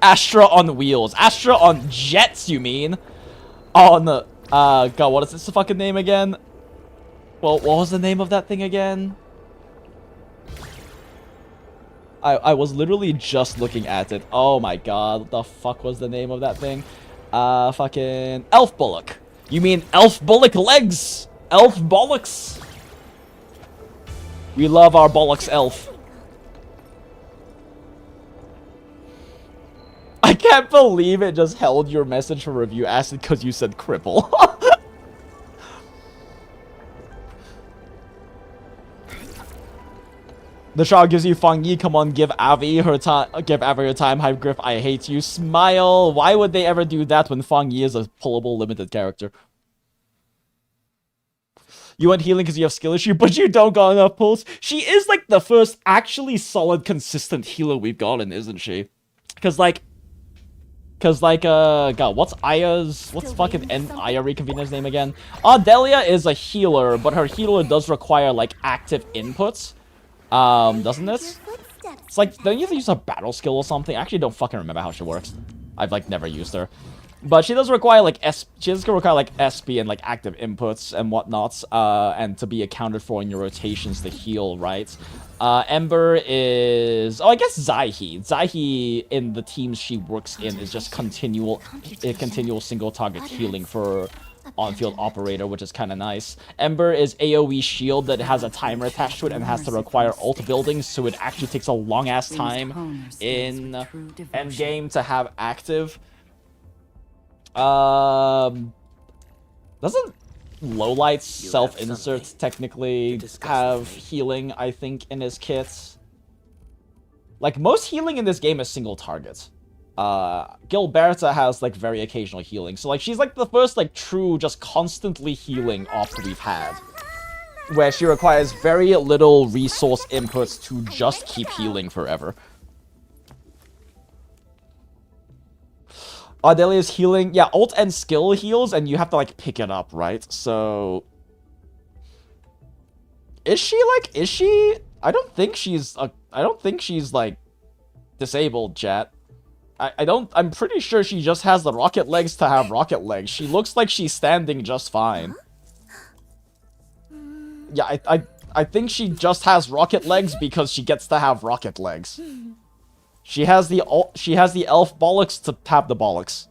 Astra on wheels. Astra on jets, you mean? On the... God, what is this fucking name again? Well, what was the name of that thing again? I was literally just looking at it. Oh my god, what the fuck was the name of that thing? Fucking... Elf Bullock. You mean Elf Bullock legs? Elf Bollocks. We love our Bollocks elf. I can't believe it just held your message for review acid because you said cripple. The child gives you Fang Yi. Come on, give Avi her time. Give Avi her time. Hype Griff, I hate you. Smile. Why would they ever do that when Fang Yi is a pullable limited character? You want healing because you have skill issue, but you don't got enough pulls. She is like the first actually solid, consistent healer we've gotten, isn't she? Because like, God, what's fucking Aya Reconvener's name again? Delia is a healer, but her healer does require, like, active inputs. Doesn't it? It's like, don't you have to use a battle skill or something? I actually don't fucking remember how she works. I've, like, never used her. But she does require, like, SP and, like, active inputs and whatnots, and to be accounted for in your rotations to heal, right? Ember is... Oh, I guess Zaihi. Zaihi, in the teams she works in, is just continual single-target healing for on-field operator, which is kind of nice. Ember is AoE shield that has a timer attached to it and has to require ult building, so it actually takes a long-ass time in endgame to have active. Doesn't Lowlight's self-insert technically have healing, I think, in his kit? Like, most healing in this game is single target. Gilberta has, like, very occasional healing. So, like, she's, like, the first, like, true, just constantly healing off we've had. Where she requires very little resource inputs to just keep healing forever. Ardelia's healing, yeah, ult and skill heals, and you have to, like, pick it up, right? So... Is she, I don't think she's, like, disabled, chat. I'm pretty sure she just has the rocket legs to have rocket legs. She looks like she's standing just fine. Yeah, I think she just has rocket legs because she gets to have rocket legs. She has the Elf Bullocks to have the bollocks.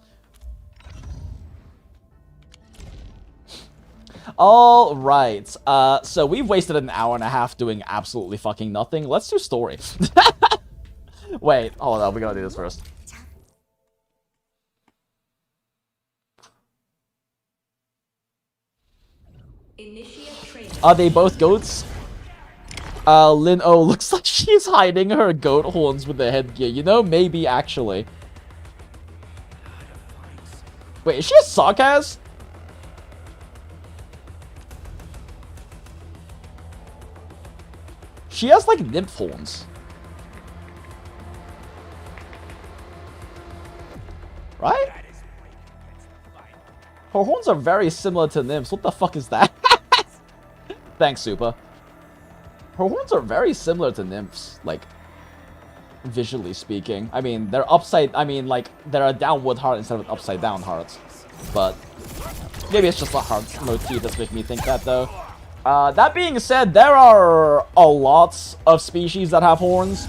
Alright, so we've wasted an hour and a half doing absolutely fucking nothing. Let's do story. Wait, hold on, we gotta do this first. Are they both goats? Liino looks like she's hiding her goat horns with the headgear. You know, maybe actually. Wait, is she a sarcasm? She has, like, nymph horns. Right? Her horns are very similar to nymphs. What the fuck is that? Thanks, Super. Her horns are very similar to nymphs, like, visually speaking. I mean, they're like, they're a downward heart instead of an upside down heart. But maybe it's just a heart motif that's making me think that, though. That being said, there are a lot of species that have horns.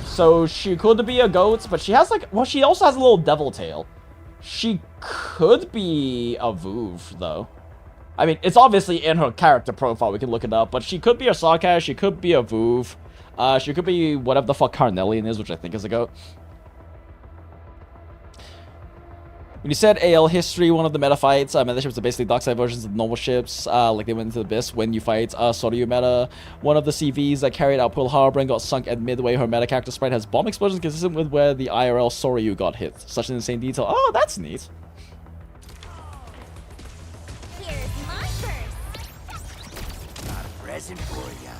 So she could be a goat, but she has, like, well, she also has a little devil tail. She could be a Vouv, though. I mean, it's obviously in her character profile, we can look it up, but she could be a sarcasm, she could be a Vouv. She could be whatever the fuck Carnelian is, which I think is a goat. When you said AL history, one of the meta fights, meta ships are basically dockside versions of normal ships, like they went into the abyss when you fight Soryu meta. One of the CVs that carried out Pearl Harbor and got sunk at midway, her meta character sprite has bomb explosions consistent with where the IRL Soryu got hit. Such an insane detail. Oh, that's neat. Here's my purse. Got a present for ya.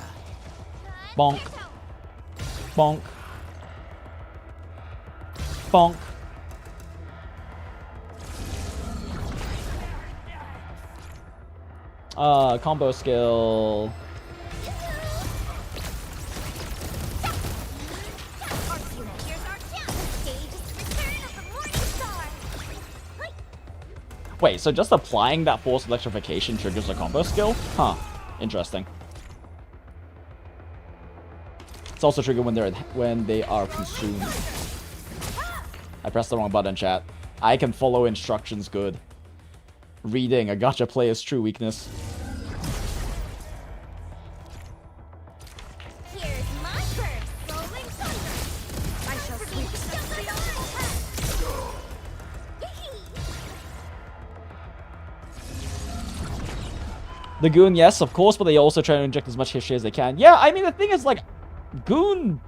Bonk. Bonk. Bonk. Combo skill. Wait, so just applying that force electrification triggers a combo skill? Huh. Interesting. It's also triggered when they are consumed. I pressed the wrong button, chat. I can follow instructions good. Reading a gacha player's true weakness. Here's my purse. Rolling thunder. I shall sweep the Goon, yes, of course, but they also try to inject as much history as they can. Yeah, I mean, the thing is, like, Goon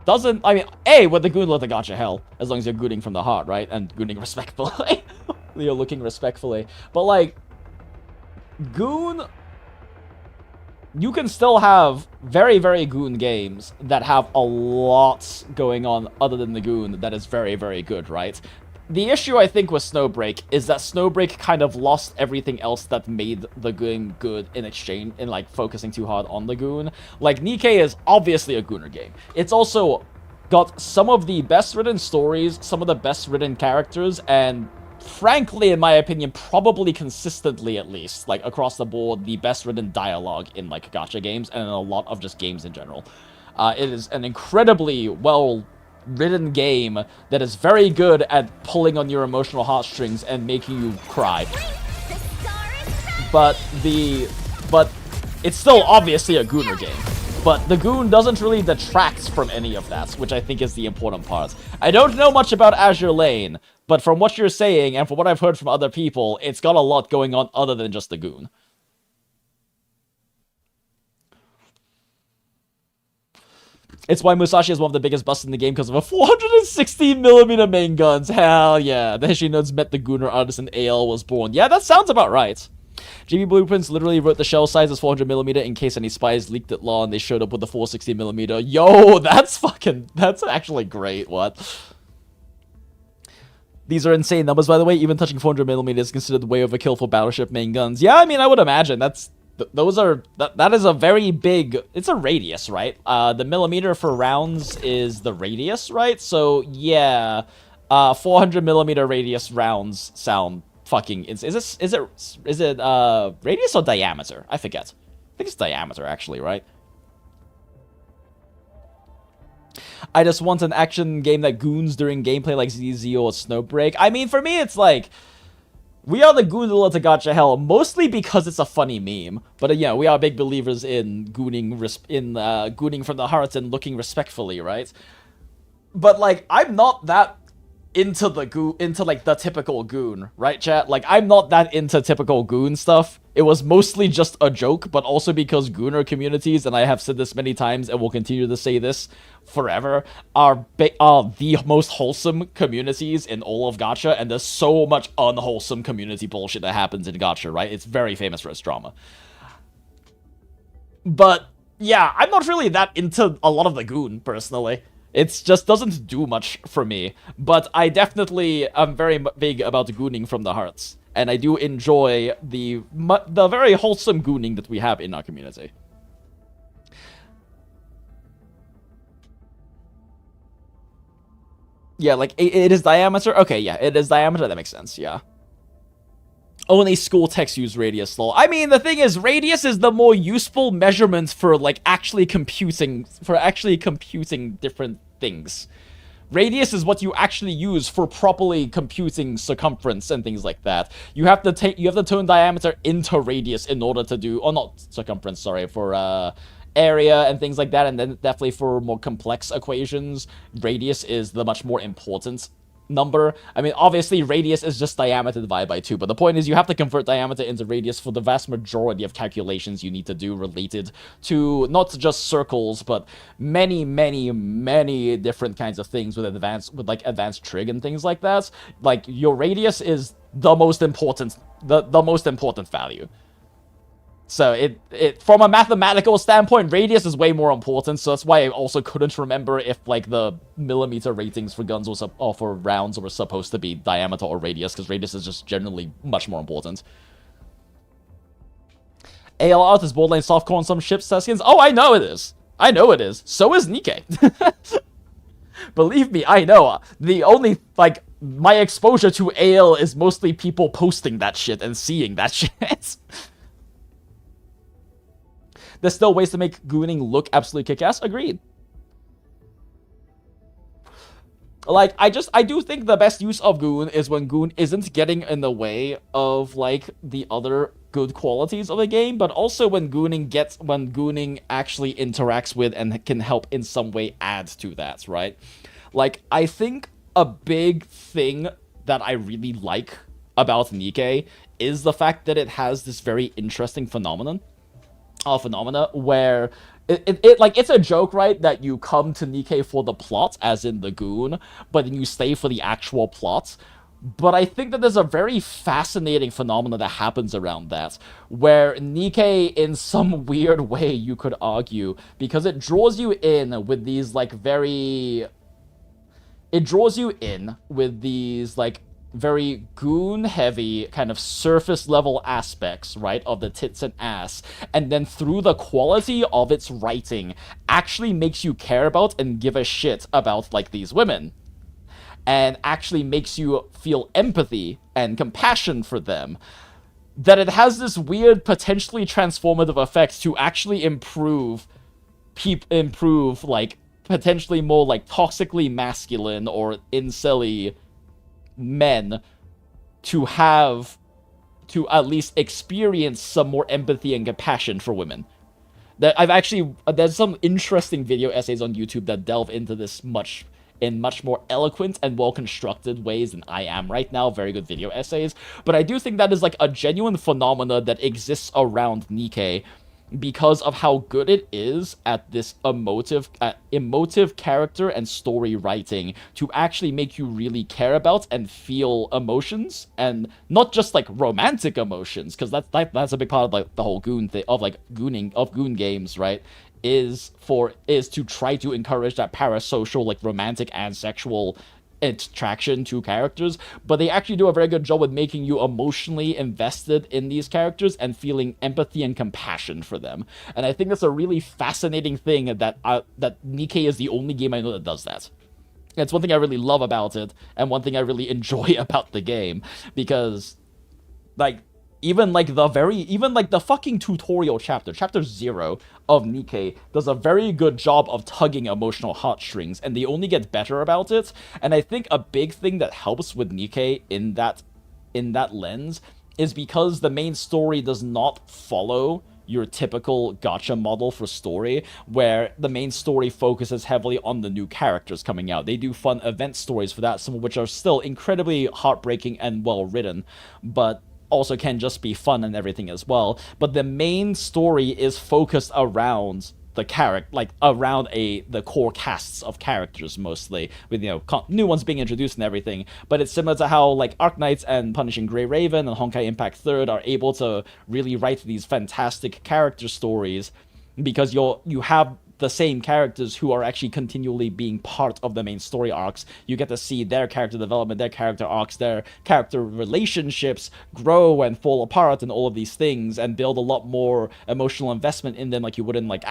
doesn't... I mean, A, with the Goon, let the gacha hell, as long as you're gooning from the heart, right? And gooning respectfully. You're looking respectfully. But, like, Goon... You can still have very, very Goon games that have a lot going on other than the Goon that is very, very good, right? The issue, I think, with Snowbreak is that Snowbreak kind of lost everything else that made the game good in exchange, in, like, focusing too hard on the Goon. Like, Nikkei is obviously a Gooner game. It's also got some of the best-written stories, some of the best-written characters, and frankly, in my opinion, probably consistently at least, like, across the board, the best-written dialogue in, like, gacha games, and in a lot of just games in general. It is an incredibly well-written game that is very good at pulling on your emotional heartstrings and making you cry. The star is but it's still obviously a Gooner game. But the Goon doesn't really detract from any of that, which I think is the important part. I don't know much about Azure Lane, but from what you're saying, and from what I've heard from other people, it's got a lot going on other than just the Goon. It's why Musashi is one of the biggest busts in the game because of a 416mm main guns. Hell yeah. The history notes met the Gooner artist and AL was born. Yeah, that sounds about right. GB Blueprints literally wrote the shell size as 400mm in case any spies leaked it law and they showed up with the 460mm. Yo, that's actually great. What? These are insane numbers, by the way. Even touching 400mm is considered way overkill for battleship main guns. Yeah, I mean, I would imagine. That is a very big... It's a radius, right? The millimeter for rounds is the radius, right? So, yeah. 400mm radius rounds sound fucking... Is it radius or diameter? I forget. I think it's diameter, actually, right? I just want an action game that goons during gameplay like ZZ or Snowbreak. I mean, for me, it's like... We are the Goondola To Gacha Hell, mostly because it's a funny meme. But yeah, we are big believers in gooning from the heart and looking respectfully, right? But like, I'm not that into like the typical goon, right, chat? Like, I'm not that into typical goon stuff. It was mostly just a joke, but also because gooner communities, and I have said this many times and will continue to say this forever, are the most wholesome communities in all of gacha, and there's so much unwholesome community bullshit that happens in gacha, right? It's very famous for its drama. But yeah, I'm not really that into a lot of the goon, personally. It just doesn't do much for me, but I definitely am very big about gooning from the hearts, and I do enjoy the very wholesome gooning that we have in our community. Yeah, like, it is diameter? Okay, yeah, it is diameter, that makes sense, yeah. Only school texts use radius, lol. I mean, the thing is, radius is the more useful measurement for, like, actually computing different things. Radius is what you actually use for properly computing circumference and things like that. You have to turn diameter into radius in order to do, or not circumference, sorry, for, area and things like that, and then definitely for more complex equations, radius is the much more important number. I mean, obviously, radius is just diameter divided by 2, but the point is you have to convert diameter into radius for the vast majority of calculations you need to do related to not just circles, but many, many, many different kinds of things with advanced trig and things like that. Like, your radius is the most important, the most important value. So it from a mathematical standpoint, radius is way more important. So that's why I also couldn't remember if like the millimeter ratings for guns or for rounds were supposed to be diameter or radius, because radius is just generally much more important. AL art is borderline softcore on some ships, skins. Oh, I know it is. I know it is. So is Nikkei. Believe me, I know. The only like my exposure to AL is mostly people posting that shit and seeing that shit. There's still ways to make gooning look absolutely kick-ass. Agreed. Like, I do think the best use of goon is when goon isn't getting in the way of, like, the other good qualities of the game, but also when gooning actually interacts with and can help in some way add to that, right? Like, I think a big thing that I really like about Nikkei is the fact that it has this very interesting phenomena where it's a joke, right, that you come to Nikkei for the plot, as in the goon, but then you stay for the actual plot. But I think that there's a very fascinating phenomena that happens around that, where Nikkei, in some weird way, you could argue, because it draws you in with these, like, very goon-heavy, kind of surface-level aspects, right, of the tits and ass, and then through the quality of its writing, actually makes you care about and give a shit about, like, these women. And actually makes you feel empathy and compassion for them. That it has this weird, potentially transformative effect to actually improve, like, potentially more, like, toxically masculine or incel-y men to have to at least experience some more empathy and compassion for women. There's some interesting video essays on YouTube that delve into this in much more eloquent and well-constructed ways than I am right now. Very good video essays. But I do think that is like a genuine phenomena that exists around Nikke because of how good it is at this emotive character and story writing to actually make you really care about and feel emotions, and not just like romantic emotions, because that's a big part of like the whole Goon thing of like Goon games, right? Is to try to encourage that parasocial, like romantic and sexual attraction to characters, but they actually do a very good job with making you emotionally invested in these characters and feeling empathy and compassion for them. And I think that's a really fascinating thing that Nikke is the only game I know that does that. And it's one thing I really love about it, and one thing I really enjoy about the game, because like even the fucking tutorial chapter 0 of Nikke does a very good job of tugging emotional heartstrings, and they only get better about it. And I think a big thing that helps with Nikke in that lens is because the main story does not follow your typical gacha model for story, where the main story focuses heavily on the new characters coming out. They do fun event stories for that, some of which are still incredibly heartbreaking and well written, but also can just be fun and everything as well. But the main story is focused around the the core casts of characters mostly, with new ones being introduced and everything. But it's similar to how like Arknights and Punishing Grey Raven and Honkai Impact 3rd are able to really write these fantastic character stories, because you have the same characters who are actually continually being part of the main story arcs. You get to see their character development, their character arcs, their character relationships grow and fall apart and all of these things, and build a lot more emotional investment in them like you would in like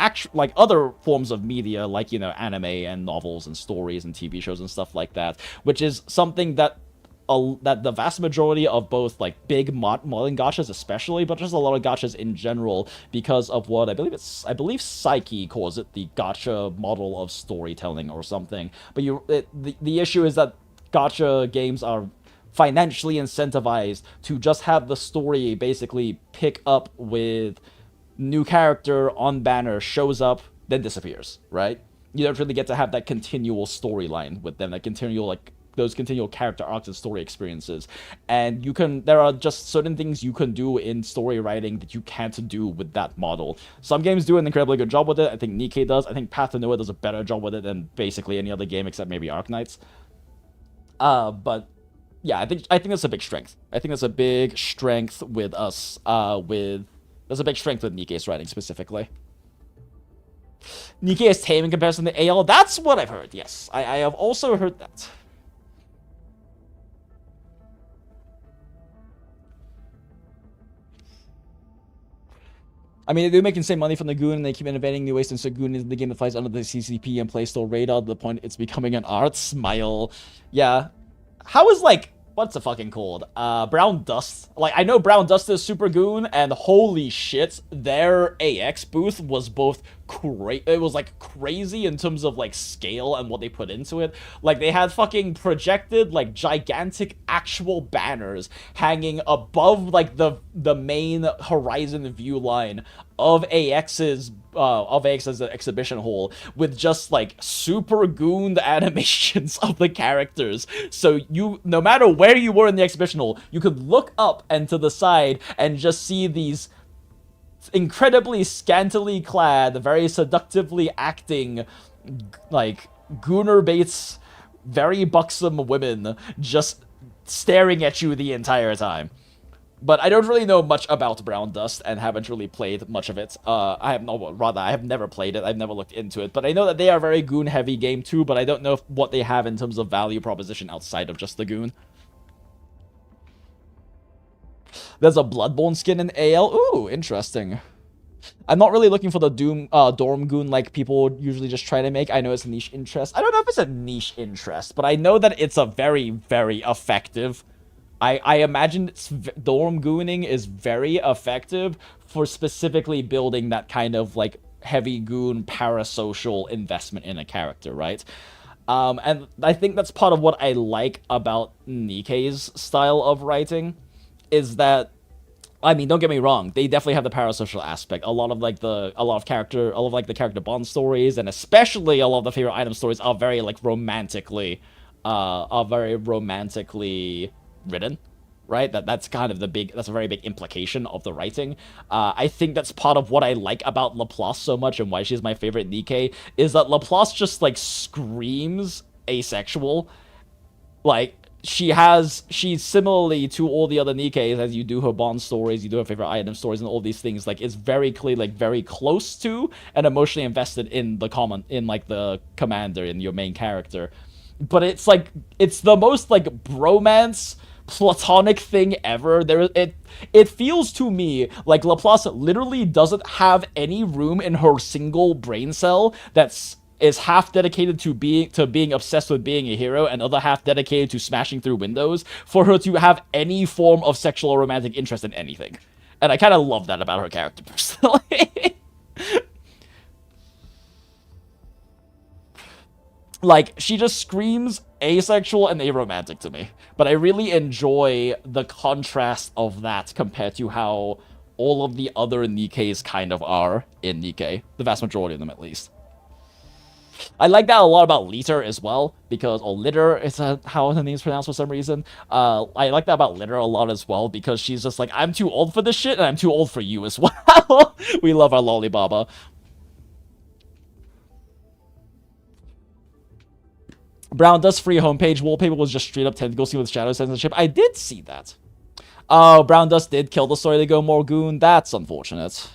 other forms of media, like anime and novels and stories and TV shows and stuff like that, which is something that the vast majority of both like big modern gachas especially, but just a lot of gachas in general, because of what I believe Psyche calls it, the gacha model of storytelling or something. But the issue is that gacha games are financially incentivized to just have the story basically pick up with new character on banner, shows up, then disappears, right? You don't really get to have that continual storyline with them, those continual character arcs and story experiences. And there are just certain things you can do in story writing that you can't do with that model. Some games do an incredibly good job with it. I think Nikke does. I think Path to Noah does a better job with it than basically any other game except maybe Arknights. But yeah, I think that's a big strength. I think that's a big strength with us. There's a big strength with Nikke's writing specifically. Nikke is tame in comparison to AL. That's what I've heard. Yes, I have also heard that. I mean, they do make insane money from the Goon, and they keep innovating new ways to insert Goon into the game that flies under the CCP and Play Store radar to the point it's becoming an art. Smile. Yeah. How is, like, what's it fucking called? Brown Dust. Like, I know Brown Dust is Super Goon, and holy shit, their AX booth was both it was like crazy in terms of like scale and what they put into it. Like, they had fucking projected like gigantic actual banners hanging above like the main horizon view line of AX's exhibition hall, with just like super gooned animations of the characters. So no matter where you were in the exhibition hall, you could look up and to the side and just see these incredibly scantily clad, very seductively acting, like, Gooner Bates, very buxom women just staring at you the entire time. But I don't really know much about Brown Dust and haven't really played much of it. I have never played it. I've never looked into it. But I know that they are a very Goon-heavy game too, but I don't know what they have in terms of value proposition outside of just the Goon. There's a Bloodborne skin in AL. Ooh, interesting. I'm not really looking for the Dorm Goon like people usually just try to make. I know it's a niche interest. I don't know if it's a niche interest, but I know that it's a very, very effective. I imagine Dorm Gooning is very effective for specifically building that kind of like heavy Goon parasocial investment in a character, right? And I think that's part of what I like about Nikke's style of writing, is that I mean, don't get me wrong, they definitely have the parasocial aspect. A lot of the character bond stories, and especially a lot of the favorite item stories are very like romantically written, right? That's kind of that's a very big implication of the writing. I think that's part of what I like about Laplace so much and why she's my favorite Nikke, is that Laplace just like screams asexual. Like, she's similarly to all the other Nikkes, as you do her bond stories, you do her favorite item stories, and all these things, like, it's very clearly, like, very close to and emotionally invested in the commander, in your main character. But it's, like, it's the most, like, bromance, platonic thing ever. It feels to me like Laplace literally doesn't have any room in her single brain cell is half dedicated to being obsessed with being a hero, and other half dedicated to smashing through windows, for her to have any form of sexual or romantic interest in anything. And I kind of love that about her character, personally. Like, she just screams asexual and aromantic to me. But I really enjoy the contrast of that compared to how all of the other Nikkes kind of are in Nikke. The vast majority of them, at least. I like that a lot about Litter as well, because, or Litter is how her name's pronounced for some reason. I like that about Litter a lot as well, because she's just like, I'm too old for this shit, and I'm too old for you as well. We love our Lollibaba. Brown Dust free homepage wallpaper was just straight up tentacles with shadow censorship. I did see that. Oh, Brown Dust did kill the story to go more Goon. That's unfortunate.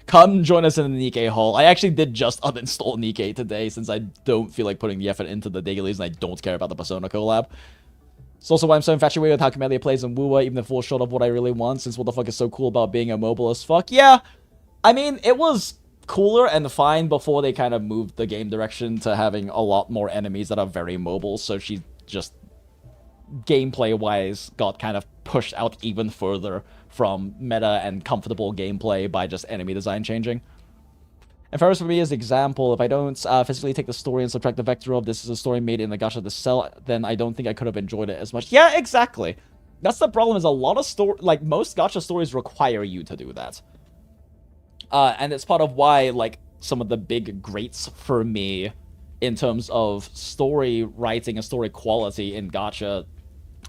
Come join us in the Nikke hall. I actually did just uninstall Nikke today, since I don't feel like putting the effort into the dailies, and I don't care about the Persona collab. It's also why I'm so infatuated with how Camellia plays in WooWa, even if it falls short of what I really want, since what the fuck is so cool about being immobile as fuck? Yeah, I mean, it was cooler and fine before they kind of moved the game direction to having a lot more enemies that are very mobile, so she just, gameplay-wise, got kind of pushed out even further from meta and comfortable gameplay by just enemy design changing. And for me, as an example, if I don't physically take the story and subtract the vector of this is a story made in the gacha to sell, then I don't think I could have enjoyed it as much. Yeah, exactly. That's the problem, is a lot of most gacha stories require you to do that. And it's part of why, like, some of the big greats for me in terms of story writing and story quality in gacha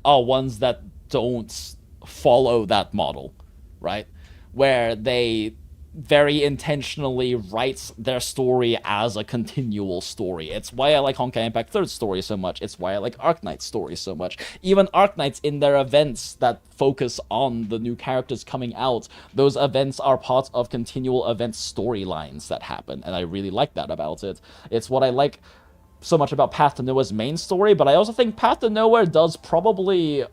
are ones that don't follow that model, right? Where they very intentionally write their story as a continual story. It's why I like Honkai Impact 3rd story so much. It's why I like Arknights stories so much. Even Arknights, in their events that focus on the new characters coming out, those events are part of continual event storylines that happen, and I really like that about it. It's what I like so much about Path to Nowhere's main story, but I also think Path to Nowhere does probably...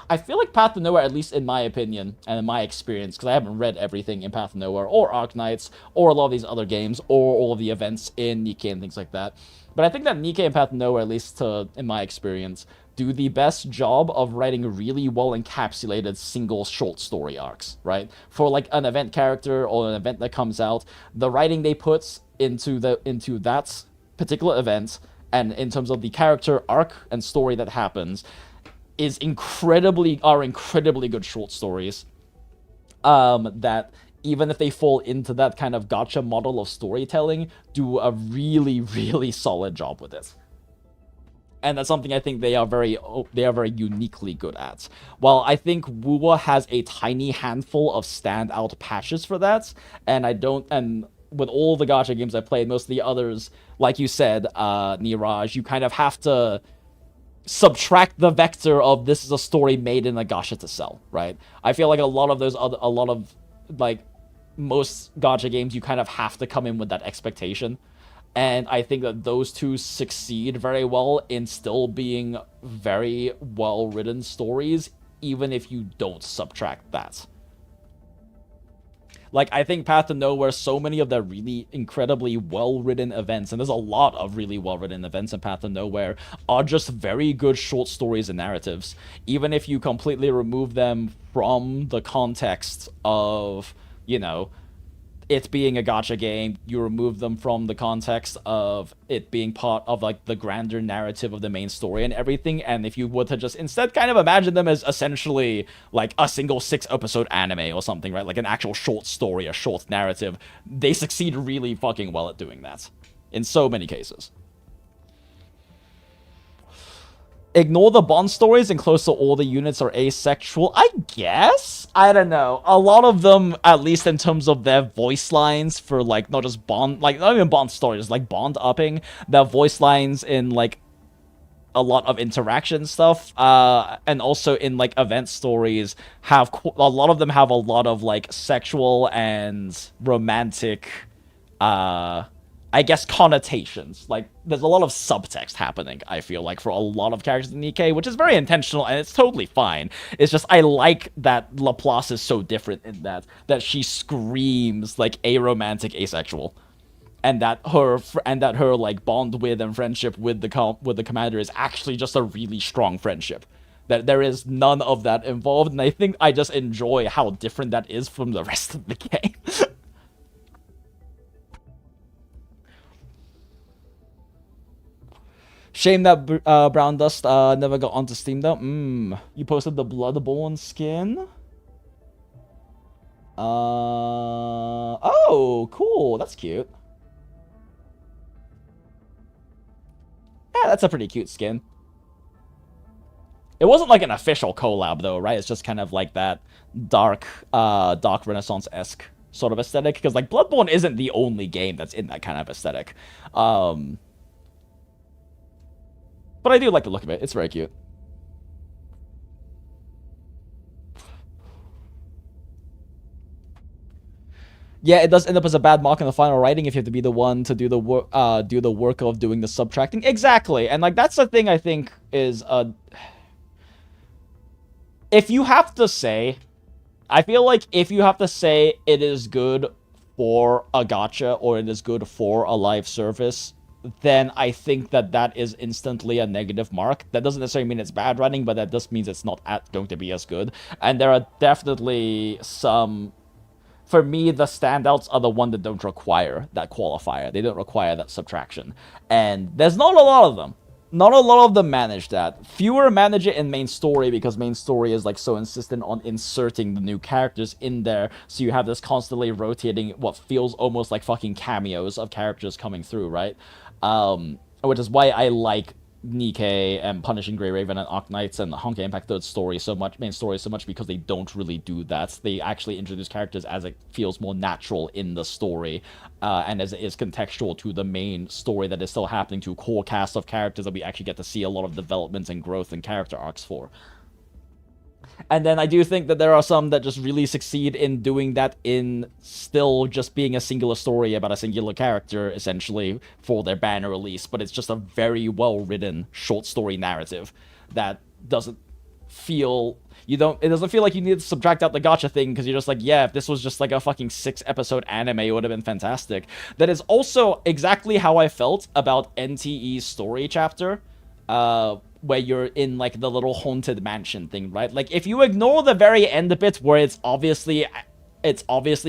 I feel like Path to Nowhere, at least in my opinion and in my experience, because I haven't read everything in Path to Nowhere or Arknights or a lot of these other games or all of the events in Nikke and things like that. But I think that Nikke and Path to Nowhere, at least in my experience, do the best job of writing really well encapsulated single short story arcs, right? For like an event character or an event that comes out, the writing they put into that particular event, and in terms of the character arc and story that happens, are incredibly good short stories. That even if they fall into that kind of gacha model of storytelling, do a really, really solid job with it. And that's something I think they are very uniquely good at. While I think WooWa has a tiny handful of standout patches for that, and with all the gacha games I played, most of the others, like you said, Niraj, you kind of have to subtract the vector of this is a story made in a gacha to sell, right? I feel like most gacha games, you kind of have to come in with that expectation. And I think that those two succeed very well in still being very well-written stories, even if you don't subtract that. Like, I think Path to Nowhere, so many of the really incredibly well-written events, and there's a lot of really well-written events in Path to Nowhere, are just very good short stories and narratives. Even if you completely remove them from the context of, you know, it being a gacha game, you remove them from the context of it being part of like the grander narrative of the main story and everything, and if you were to just instead kind of imagine them as essentially like a single 6-episode anime or something, right? Like an actual short story, a short narrative, they succeed really fucking well at doing that in so many cases. Ignore the Bond stories and close to all the units are asexual. I guess? I don't know. A lot of them, at least in terms of their voice lines for, like, not just Bond, like, not even Bond stories, like Bond upping, their voice lines in, like, a lot of interaction stuff, and also in, like, event stories, have, a lot of them have a lot of, like, sexual and romantic, I guess, connotations. Like, there's a lot of subtext happening, I feel like, for a lot of characters in Nikkei, which is very intentional, and it's totally fine. It's just, I like that Laplace is so different in that she screams, like, aromantic asexual. And that her, like, bond with and friendship with the commander is actually just a really strong friendship. That there is none of that involved, and I think I just enjoy how different that is from the rest of the game. Shame that Brown Dust never got onto Steam though. You posted the Bloodborne skin? Oh, cool. That's cute. Yeah, that's a pretty cute skin. It wasn't like an official collab though, right? It's just kind of like that dark Renaissance-esque sort of aesthetic. Because like Bloodborne isn't the only game that's in that kind of aesthetic. But I do like the look of it. It's very cute. Yeah, it does end up as a bad mark in the final writing if you have to be the one to do the work of doing the subtracting. Exactly, and like that's the thing I think is if you have to say, I feel like if you have to say it is good for a gacha or it is good for a live service, then I think that is instantly a negative mark. That doesn't necessarily mean it's bad writing, but that just means it's not going to be as good. And there are definitely some... For me, the standouts are the one that don't require that qualifier. They don't require that subtraction. And there's not a lot of them. Not a lot of them manage that. Fewer manage it in main story because main story is like so insistent on inserting the new characters in there. So you have this constantly rotating what feels almost like fucking cameos of characters coming through, right? Which is why I like Nikkei and Punishing Grey Raven and Arknights and Honkai Impact 3rd story so much, main story so much, because they don't really do that. They actually introduce characters as it feels more natural in the story, and as it is contextual to the main story that is still happening, to a core cast of characters that we actually get to see a lot of development and growth and character arcs for. And then I do think that there are some that just really succeed in doing that in still just being a singular story about a singular character, essentially, for their banner release. But it's just a very well-written short story narrative that doesn't feel... It doesn't feel like you need to subtract out the gacha thing, because you're just like, yeah, if this was just like a fucking 6-episode anime, it would have been fantastic. That is also exactly how I felt about NTE's story chapter, where you're in, like, the little haunted mansion thing, right? Like, if you ignore the very end bit where it's obviously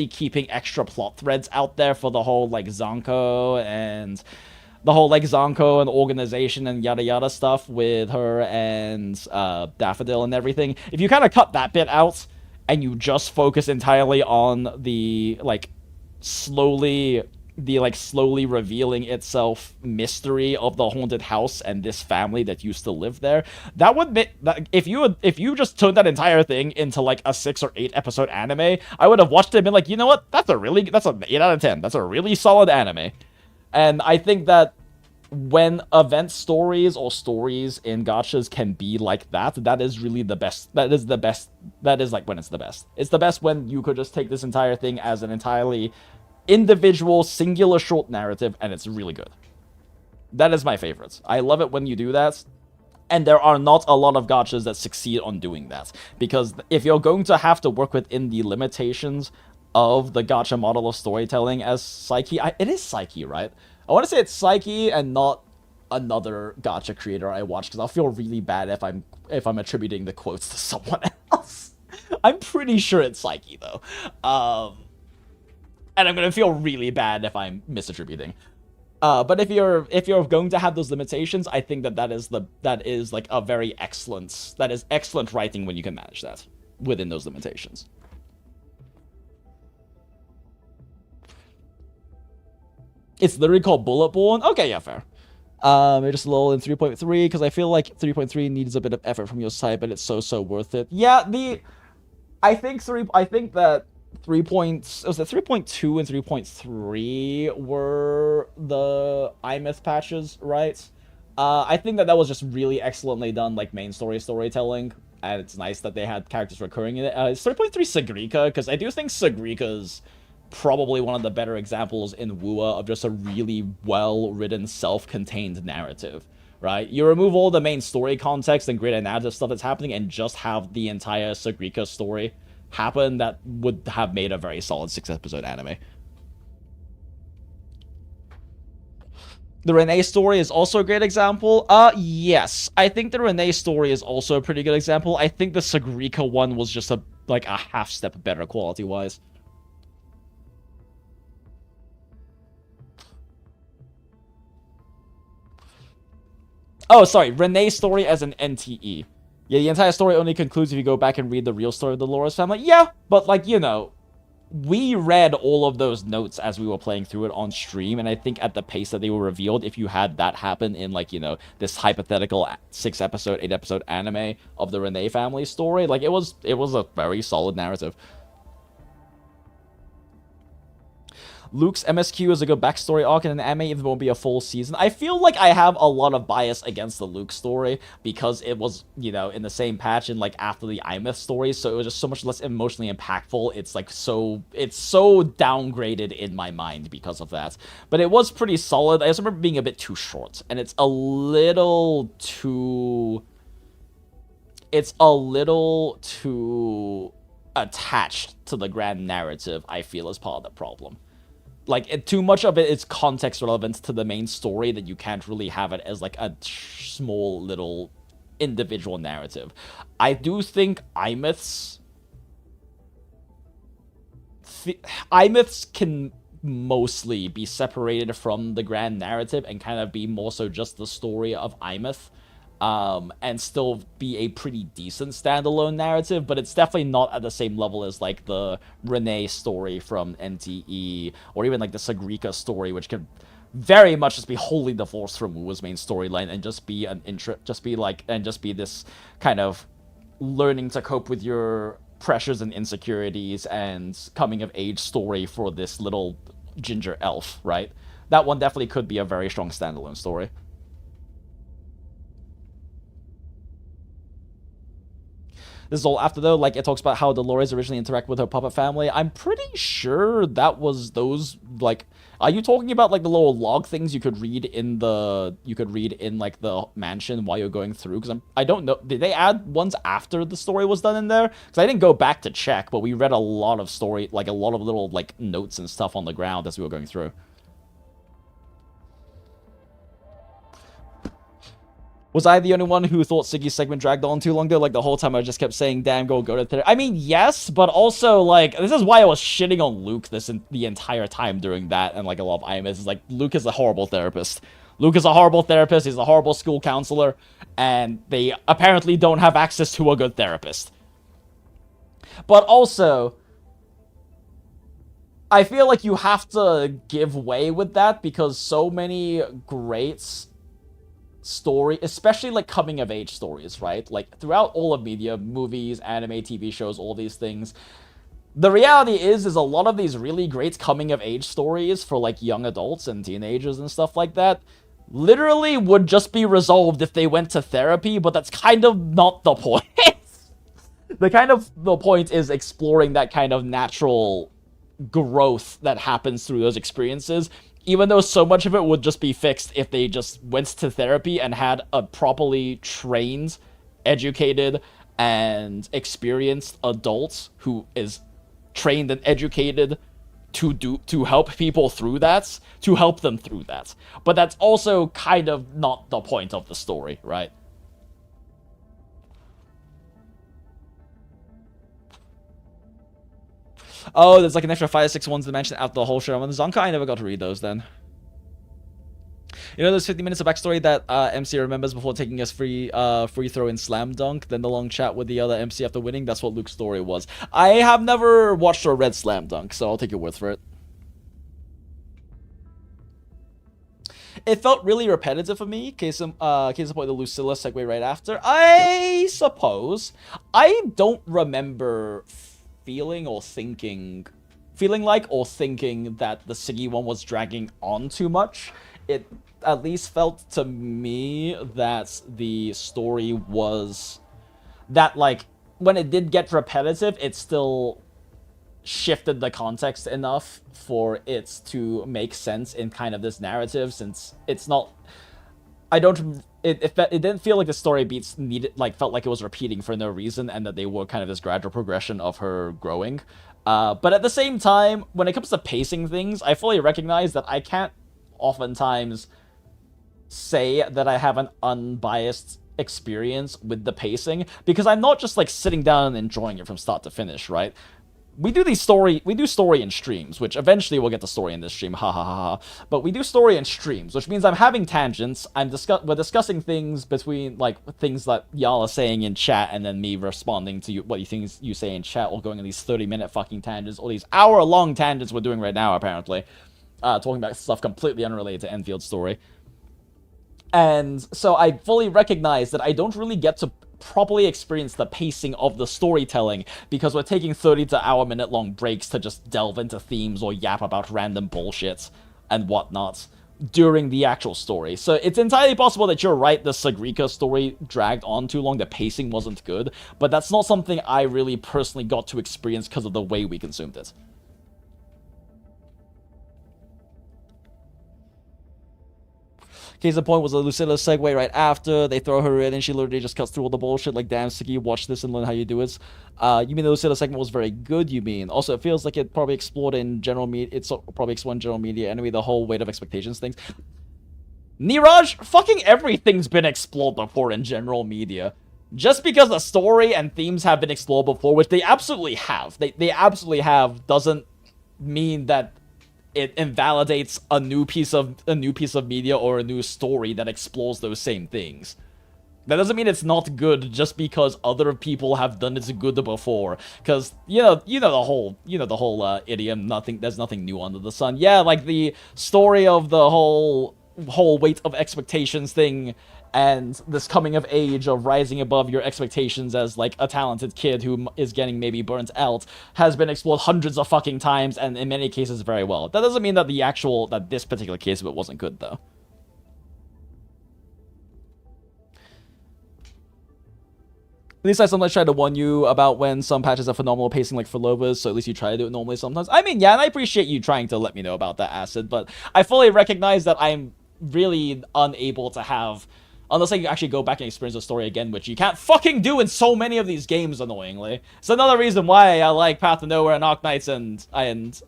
keeping extra plot threads out there for the whole, like, Zanko and organization and yada yada stuff with her and Daffodil and everything, if you kind of cut that bit out and you just focus entirely on the, like, slowly revealing itself mystery of the haunted house and this family that used to live there, that would be, if you just turned that entire thing into like a 6 or 8 episode anime, I would have watched it and been like, you know what, that's an 8 out of 10. That's a really solid anime. And I think that when event stories or stories in gachas can be like that, that is really the best. That is the best. That is like when it's the best. It's the best when you could just take this entire thing as an entirely individual, singular short narrative, and it's really good. That is my favorite. I love it when you do that, and there are not a lot of gachas that succeed on doing that, because if you're going to have to work within the limitations of the gacha model of storytelling as Psyche, it is Psyche, right? I want to say it's Psyche and not another gacha creator I watch, because I'll feel really bad if I'm attributing the quotes to someone else. I'm pretty sure it's Psyche, though. And I'm gonna feel really bad if I'm misattributing. But if you're going to have those limitations, I think that is like a very excellent, that is excellent writing when you can manage that within those limitations. It's literally called Bullet Born. Okay, yeah, fair. Just a little in 3.3 because I feel like 3.3 needs a bit of effort from your side, but it's so worth it. Yeah, I think that 3.2 and 3.3 were the iMyth patches, right? I think that was just really excellently done, like main storytelling, and it's nice that they had characters recurring in it. It's 3.3 Sagrika, because I do think Sagrika's probably one of the better examples in WUA of just a really well-written, self-contained narrative, right? You remove all the main story context and greater narrative stuff that's happening and just have the entire Sagrika story happen, that would have made a very solid 6-episode anime. The Renee story is also a great example. Yes. I think the Renee story is also a pretty good example. I think the Sagrika one was just a half step better quality-wise. Oh, sorry, Renee's story as an NTE. Yeah, the entire story only concludes if you go back and read the real story of the Dolores family. Yeah, but, like, you know, we read all of those notes as we were playing through it on stream, and I think at the pace that they were revealed, if you had that happen in, like, you know, this hypothetical 6-episode, 8-episode anime of the Renee family story, like, it was a very solid narrative. Luke's MSQ is a good backstory arc in an anime, even though it won't be a full season. I feel like I have a lot of bias against the Luke story, because it was, you know, in the same patch and, like, after the iMyth story, so it was just so much less emotionally impactful. It's, like, it's so downgraded in my mind because of that. But it was pretty solid. I just remember being a bit too short, and it's a little too attached to the grand narrative, I feel, as part of the problem. Like, too much of it is context relevant to the main story that you can't really have it as, like, a small little individual narrative. I do think iMyths can mostly be separated from the grand narrative and kind of be more so just the story of iMyth. And still be a pretty decent standalone narrative, but it's definitely not at the same level as, like, the Renee story from NTE, or even, like, the Sagrika story, which can very much just be wholly divorced from Wu's main storyline and just be this kind of learning to cope with your pressures and insecurities and coming of age story for this little ginger elf, right? That one definitely could be a very strong standalone story. This is all after, though, like, it talks about how Dolores originally interacted with her puppet family. I'm pretty sure that was those, like, are you talking about, like, the little log things you could read in like, the mansion while you're going through? Because I don't know, did they add ones after the story was done in there? Because I didn't go back to check, but we read a lot of story, like, a lot of little, like, notes and stuff on the ground as we were going through. Was I the only one who thought Siggy's segment dragged on too long, though? Like, the whole time I just kept saying, damn, go to therapy. I mean, yes, but also, like, this is why I was shitting on Luke the entire time during that, and, like, a lot of IMS. Is like, Luke is a horrible therapist. Luke is a horrible therapist, he's a horrible school counselor, and they apparently don't have access to a good therapist. But also, I feel like you have to give way with that, because so many greats story, especially, like, coming-of-age stories, right? Like, throughout all of media, movies, anime, TV shows, all these things, the reality is a lot of these really great coming-of-age stories for, like, young adults and teenagers and stuff like that literally would just be resolved if they went to therapy, but that's kind of not the point. The point is exploring that kind of natural growth that happens through those experiences, even though so much of it would just be fixed if they just went to therapy and had a properly trained, educated, and experienced adult who is trained and educated to help people through that, to help them through that. But that's also kind of not the point of the story, right? Oh, there's like an extra 5 or 6 ones to mention after the whole show. On the Zonka, I never got to read those then. You know, there's 50 minutes of backstory that MC remembers before taking his free throw in Slam Dunk, then the long chat with the other MC after winning. That's what Luke's story was. I have never watched or read Slam Dunk, so I'll take your word for it. It felt really repetitive for me. Case in point, the Lucilla segue right after. I suppose. I don't remember feeling like or thinking that the Siggy one was dragging on too much. It at least felt to me that the story was... that, like, when it did get repetitive, it still shifted the context enough for it to make sense in kind of this narrative, since it's not... It didn't feel like the story beats felt like it was repeating for no reason, and that they were kind of this gradual progression of her growing. But at the same time, when it comes to pacing things, I fully recognize that I can't oftentimes say that I have an unbiased experience with the pacing, because I'm not just like sitting down and enjoying it from start to finish, right? We do story in streams, which eventually we'll get the story in this stream, ha ha ha ha. But we do story in streams, which means I'm having tangents. We're discussing things between, like, things that y'all are saying in chat, and then me responding to what you think you say in chat, or going on these 30-minute fucking tangents, or these hour-long tangents we're doing right now, apparently. Talking about stuff completely unrelated to Enfield's story. And so I fully recognize that I don't really get to properly experience the pacing of the storytelling, because we're taking 30 to hour-minute long breaks to just delve into themes or yap about random bullshit and whatnot during the actual story. So it's entirely possible that you're right, the Sagrika story dragged on too long, the pacing wasn't good, but that's not something I really personally got to experience because of the way we consumed it. Case in point was a Lucilla segue right after. They throw her in and she literally just cuts through all the bullshit. Like, damn, Suki, watch this and learn how you do it. You mean the Lucilla segment was very good, you mean? Also, it feels like it probably explored in general media. It's probably explored in general media anyway, the whole weight of expectations things. Niraj, fucking everything's been explored before in general media. Just because the story and themes have been explored before, which they absolutely have. They absolutely have, doesn't mean that it invalidates a new piece of media or a new story that explores those same things. That doesn't mean it's not good just because other people have done it good before. Because you know the whole idiom, there's nothing new under the sun. Yeah, like the story of the whole weight of expectations thing, and this coming of age of rising above your expectations as, like, a talented kid who is getting maybe burnt out has been explored hundreds of fucking times, and in many cases very well. That doesn't mean that this particular case of it wasn't good, though. At least I sometimes try to warn you about when some patches have phenomenal pacing, like for Lovers, so at least you try to do it normally sometimes. I mean, yeah, and I appreciate you trying to let me know about that, Acid, but I fully recognize that I'm really unable to have... Unless I actually go back and experience the story again, which you can't fucking do in so many of these games, annoyingly. It's another reason why I like Path of Nowhere and Arknights and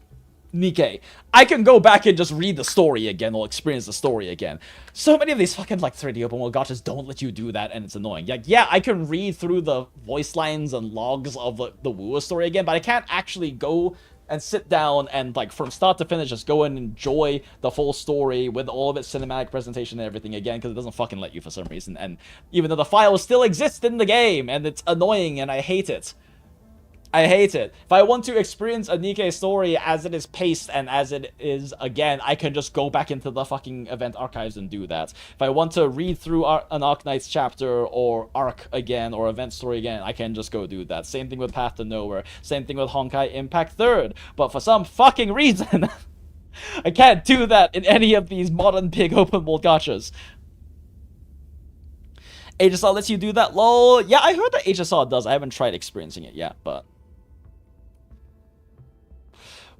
Nikke. I can go back and just read the story again or experience the story again. So many of these fucking, like, 3D open world gachas don't let you do that, and it's annoying. Like, yeah, I can read through the voice lines and logs of the WERK story again, but I can't actually go and sit down and, like, from start to finish, just go and enjoy the full story with all of its cinematic presentation and everything again, because it doesn't fucking let you for some reason. And even though the file still exists in the game, and it's annoying, and I hate it. I hate it. If I want to experience a Nikke story as it is paced and as it is again, I can just go back into the fucking event archives and do that. If I want to read through an Arknights chapter or arc again or event story again, I can just go do that. Same thing with Path to Nowhere. Same thing with Honkai Impact 3rd. But for some fucking reason, I can't do that in any of these modern big open world gachas. HSR lets you do that, lol. Yeah, I heard that HSR does. I haven't tried experiencing it yet, but...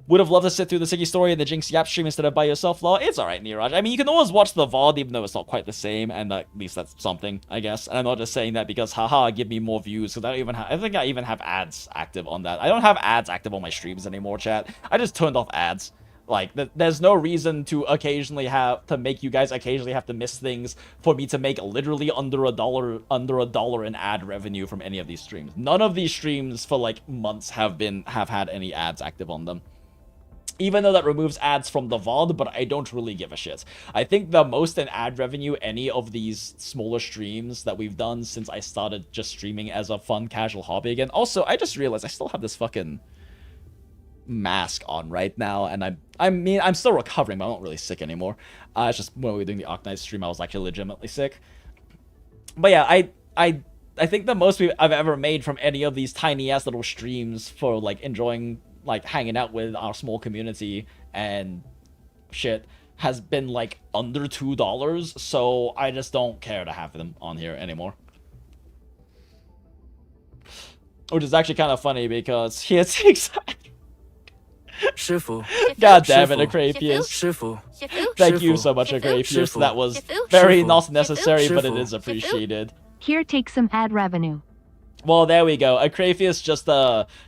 Would have loved to sit through the Siggy story and the Jinx Yap stream instead of by yourself, lol. It's alright, Niraj. I mean, you can always watch the VOD, even though it's not quite the same, and at least that's something, I guess. And I'm not just saying that because, haha, give me more views, because I think I even have ads active on that. I don't have ads active on my streams anymore, chat. I just turned off ads. Like, there's no reason to make you guys occasionally have to miss things for me to make literally under a dollar in ad revenue from any of these streams. None of these streams for like months have had any ads active on them. Even though that removes ads from the VOD, but I don't really give a shit. I think the most in ad revenue any of these smaller streams that we've done since I started just streaming as a fun, casual hobby again. Also, I just realized I still have this fucking mask on right now, and I'm still recovering, but I'm not really sick anymore. It's just when we were doing the Arknights stream, I was actually legitimately sick. But yeah, I think the most I've ever made from any of these tiny ass little streams for like enjoying like hanging out with our small community and shit has been like under $2, so I just don't care to have them on here anymore. Which is actually kind of funny because he takes God damn it, Acrapius. Thank you so much, Acrapius. That was very not necessary, but it is appreciated. Here, take some ad revenue. Well, there we go. Acrapius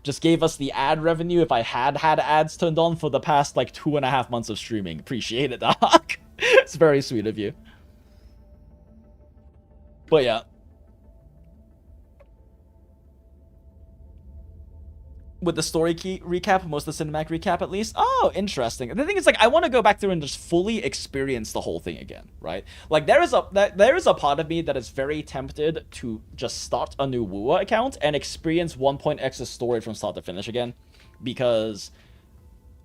just gave us the ad revenue if I had ads turned on for the past like 2.5 months of streaming. Appreciate it, Doc. It's very sweet of you. But yeah. With the story key recap, most of the cinematic recap at least. Oh, interesting. The thing is, like, I want to go back through and just fully experience the whole thing again, right? Like, there is a part of me that is very tempted to just start a new WUA account and experience 1.x's story from start to finish again, because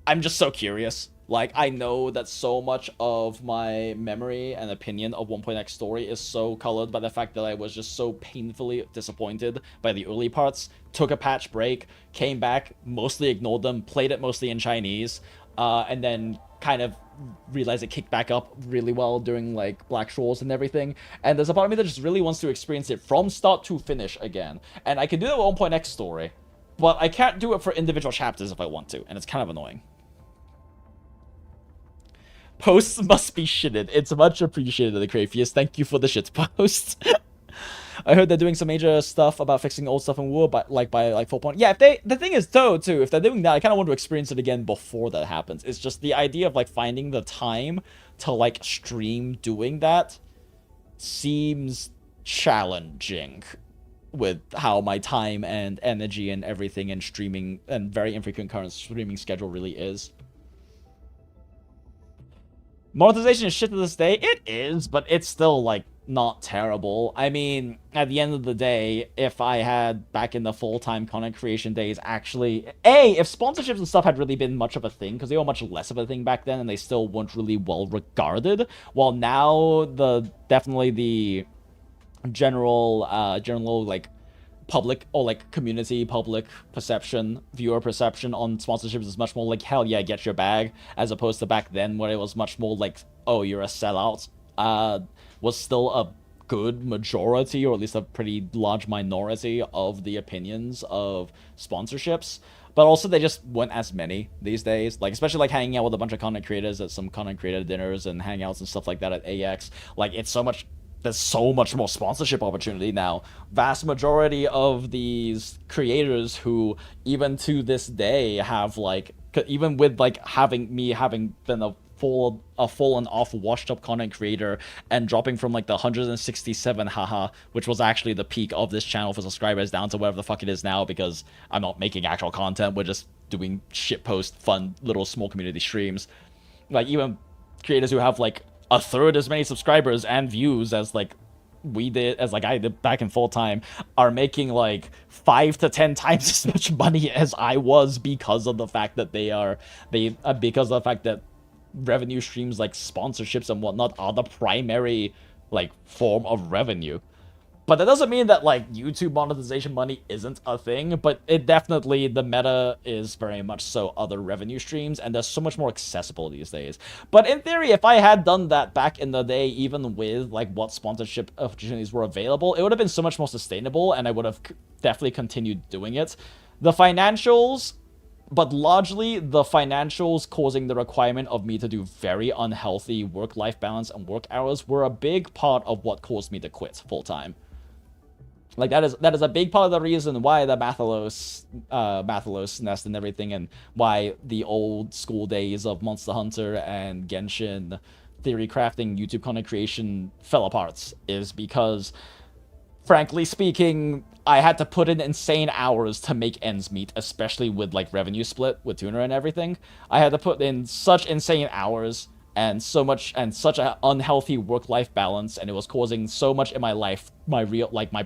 I'm just so curious. Like, I know that so much of my memory and opinion of 1.x story is so colored by the fact that I was just so painfully disappointed by the early parts, took a patch break, came back, mostly ignored them, played it mostly in Chinese, and then kind of realized it kicked back up really well during, like, Black Shores and everything. And there's a part of me that just really wants to experience it from start to finish again. And I can do that with 1.x story, but I can't do it for individual chapters if I want to, and it's kind of annoying. Posts must be shitted. It's much appreciated, Acrapius. Thank you for the shit post. I heard they're doing some major stuff about fixing old stuff in War, but by 4 point. Yeah, the thing is though, too, if they're doing that, I kind of want to experience it again before that happens. It's just the idea of like finding the time to like stream doing that seems challenging with how my time and energy and everything and streaming and very infrequent current streaming schedule really is. Monetization is shit to this day. It is, but it's still, like, not terrible. I mean, at the end of the day, if I had, back in the full-time content creation days, actually... if sponsorships and stuff had really been much of a thing, because they were much less of a thing back then, and they still weren't really well-regarded, while now, definitely the general, like, public or like community public perception, viewer perception on sponsorships is much more like, hell yeah, get your bag, as opposed to back then where it was much more like, oh, you're a sellout, was still a good majority, or at least a pretty large minority of the opinions of sponsorships. But also they just weren't as many these days, like especially like hanging out with a bunch of content creators at some content creator dinners and hangouts and stuff like that at AX. Like, it's so much... There's so much more sponsorship opportunity now. Vast majority of these creators who, even to this day, have, like... Even with, like, having been a fallen off washed up content creator and dropping from, like, the 167, haha, which was actually the peak of this channel for subscribers, down to whatever the fuck it is now, because I'm not making actual content. We're just doing shitpost, fun, little small community streams. Like, even creators who have, like, a third as many subscribers and views as like I did back in full time, are making like 5 to 10 times as much money as I was, because of the fact that because of the fact that revenue streams like sponsorships and whatnot are the primary like form of revenue. But that doesn't mean that, like, YouTube monetization money isn't a thing, but it definitely, the meta is very much so other revenue streams, and they're so much more accessible these days. But in theory, if I had done that back in the day, even with, like, what sponsorship opportunities were available, it would have been so much more sustainable, and I would have definitely continued doing it. The financials, but largely the financials causing the requirement of me to do very unhealthy work-life balance and work hours were a big part of what caused me to quit full-time. Like, that is a big part of the reason why the Mathalos nest and everything, and why the old school days of Monster Hunter and Genshin theory crafting, YouTube content creation fell apart, is because, frankly speaking, I had to put in insane hours to make ends meet, especially with, like, revenue split with Tuner and everything. I had to put in such insane hours and such an unhealthy work-life balance, and it was causing so much in my life, my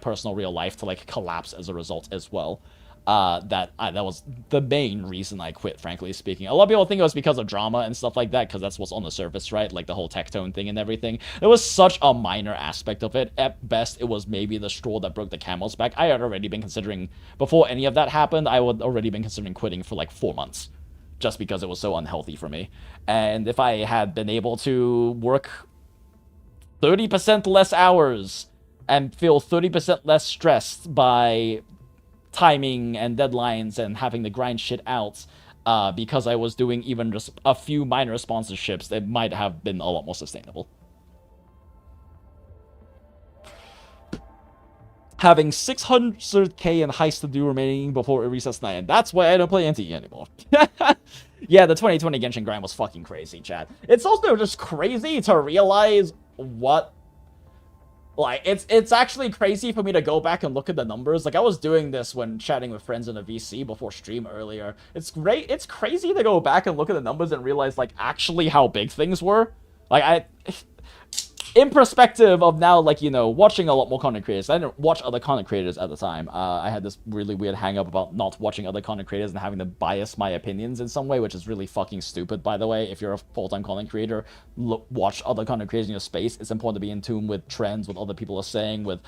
personal real life, to, like, collapse as a result as well. That was the main reason I quit, frankly speaking. A lot of people think it was because of drama and stuff like that, because that's what's on the surface, right? Like the whole Tectone thing and everything. It was such a minor aspect of it. At best, it was maybe the straw that broke the camel's back. I had already been considering, before any of that happened, I had already been considering quitting for like 4 months, just because it was so unhealthy for me. And if I had been able to work 30% less hours and feel 30% less stressed by timing and deadlines and having to grind shit out, because I was doing even just a few minor sponsorships, it might have been a lot more sustainable. Having 600k in heist to do remaining before it resets 9. That's why I don't play NTE anymore. Yeah, the 2020 Genshin grind was fucking crazy, chat. It's also just crazy to realize what... Like, it's actually crazy for me to go back and look at the numbers. Like, I was doing this when chatting with friends in a VC before stream earlier. It's great. It's crazy to go back and look at the numbers and realize, like, actually how big things were. Like, in perspective of now, like, you know, watching a lot more content creators. I didn't watch other content creators at the time. I had this really weird hang-up about not watching other content creators and having to bias my opinions in some way, which is really fucking stupid, by the way. If you're a full-time content creator, watch other content creators in your space. It's important to be in tune with trends, what other people are saying, with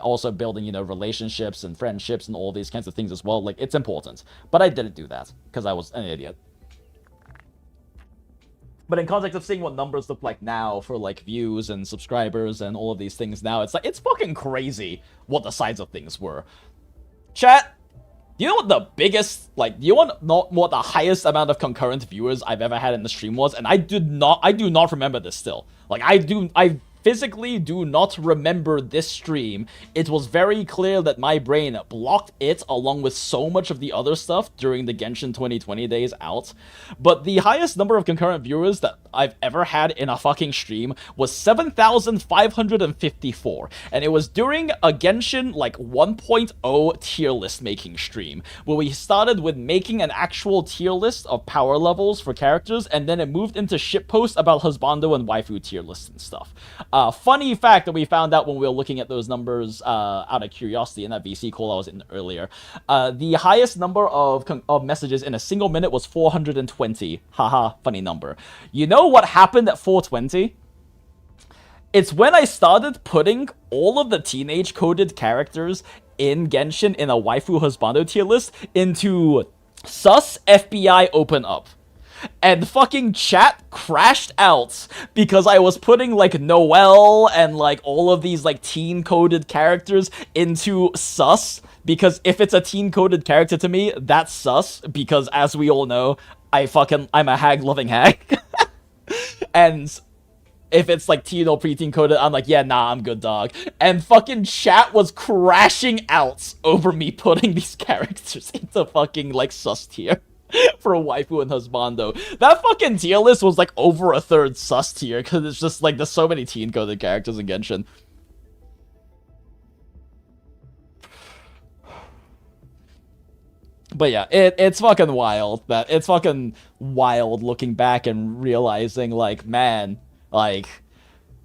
also building, you know, relationships and friendships and all these kinds of things as well. Like, it's important. But I didn't do that, because I was an idiot. But in context of seeing what numbers look like now for, like, views and subscribers and all of these things now, it's like, it's fucking crazy what the size of things were. Chat, do you know what the biggest, like, do you want not what the highest amount of concurrent viewers I've ever had in the stream was? And I do not remember this still. Like, I physically do not remember this stream. It was very clear that my brain blocked it along with so much of the other stuff during the Genshin 2020 days out. But the highest number of concurrent viewers that I've ever had in a fucking stream was 7,554. And it was during a Genshin, like, 1.0 tier list making stream, where we started with making an actual tier list of power levels for characters, and then it moved into shitposts about husbando and waifu tier lists and stuff. Funny fact that we found out when we were looking at those numbers out of curiosity in that VC call I was in earlier. The highest number of messages in a single minute was 420. Haha, funny number. You know what happened at 420? It's when I started putting all of the teenage coded characters in Genshin in a waifu husbando tier list into sus FBI open up. And fucking chat crashed out because I was putting, like, Noelle and, like, all of these, like, teen-coded characters into sus. Because if it's a teen-coded character to me, that's sus. Because, as we all know, I'm a hag-loving hag. And if it's, like, teen or preteen coded, I'm like, yeah, nah, I'm good, dog. And fucking chat was crashing out over me putting these characters into fucking, like, sus tier. For a waifu and husbando. That fucking tier list was like over a third sus tier, because it's just like there's so many teen-coded characters in Genshin. But yeah, it's fucking wild. It's fucking wild looking back and realizing, like, man, like,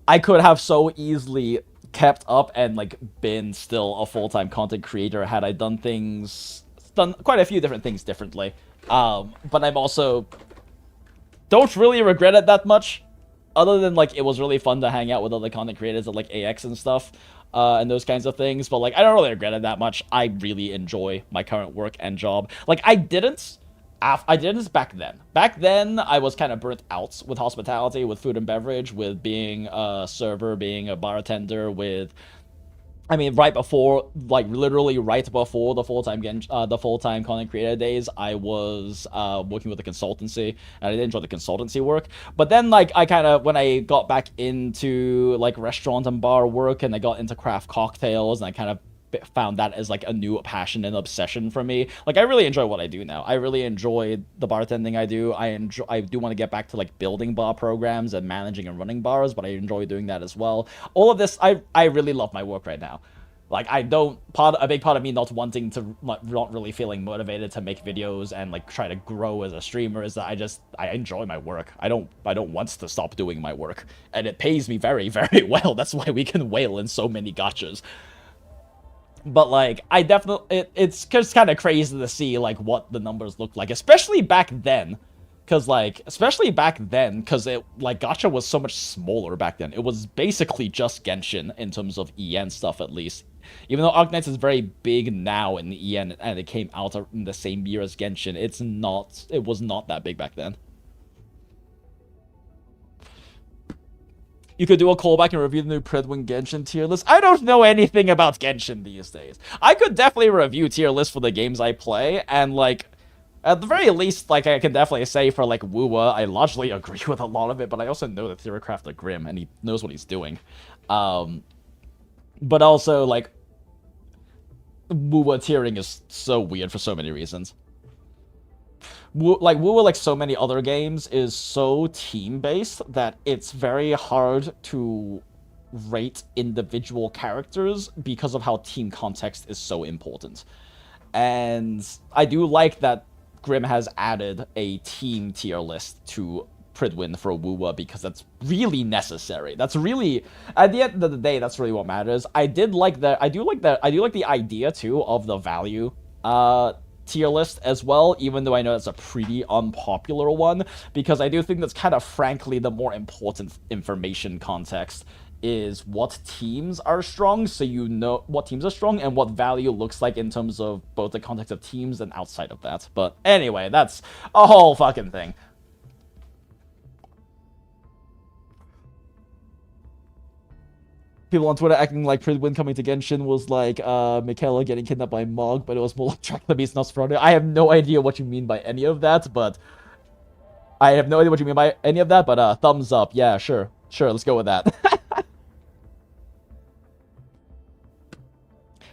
I could have so easily kept up and, like, been still a full-time content creator had I done quite a few different things differently. But I'm also don't really regret it that much, other than, like, it was really fun to hang out with other content creators at, like, AX and stuff, and those kinds of things, but, like, I don't really regret it that much. I really enjoy my current work and job. Like, I didn't back then. Back then, I was kind of burnt out with hospitality, with food and beverage, with being a server, being a bartender, with... I mean, right before, like, literally right before the full-time content creator days, I was working with a consultancy, and I did enjoy the consultancy work. But then, like, I kind of, when I got back into, like, restaurant and bar work, and I got into craft cocktails, and I kind of found that as like a new passion and obsession for me. Like I really enjoy what I do now. I really enjoy the bartending I do. I do want to get back to like building bar programs and managing and running bars, but I enjoy doing that as well. All of this, I really love my work right now. Like a big part of me not wanting to, not really feeling motivated to make videos and like try to grow as a streamer is that I enjoy my work. I don't want to stop doing my work, and it pays me very, very well. That's why we can whale in so many gachas. But like I definitely, it's just kind of crazy to see like what the numbers look like, especially back then. Cause like, especially back then, cause it, like, gacha was so much smaller back then. It was basically just Genshin in terms of EN stuff, at least. Even though Arknights is very big now in the EN, and it came out in the same year as Genshin, it was not that big back then. You could do a callback and review the new Pridwin Genshin tier list. I don't know anything about Genshin these days. I could definitely review tier lists for the games I play, and like, at the very least, like, I can definitely say for, like, WEWA, I largely agree with a lot of it, but I also know that Theorycraft are grim, and he knows what he's doing. But also, like, WEWA tiering is so weird for so many reasons. WEWA, like so many other games, is so team-based that it's very hard to rate individual characters because of how team context is so important. And I do like that Grim has added a team tier list to Pridwin for WEWA because that's really necessary. That's really, at the end of the day, that's really what matters. I do like the idea too of the value tier list as well, even though I know that's a pretty unpopular one, because I do think that's kind of frankly the more important information context is what teams are strong, so you know what teams are strong and what value looks like in terms of both the context of teams and outside of that. But anyway, that's a whole fucking thing. People on Twitter acting like Pridwin coming to Genshin was like Michaela getting kidnapped by Mog, but it was more like Dracula meets Nosferatu. I have no idea what you mean by any of that, but thumbs up. Yeah, sure, let's go with that.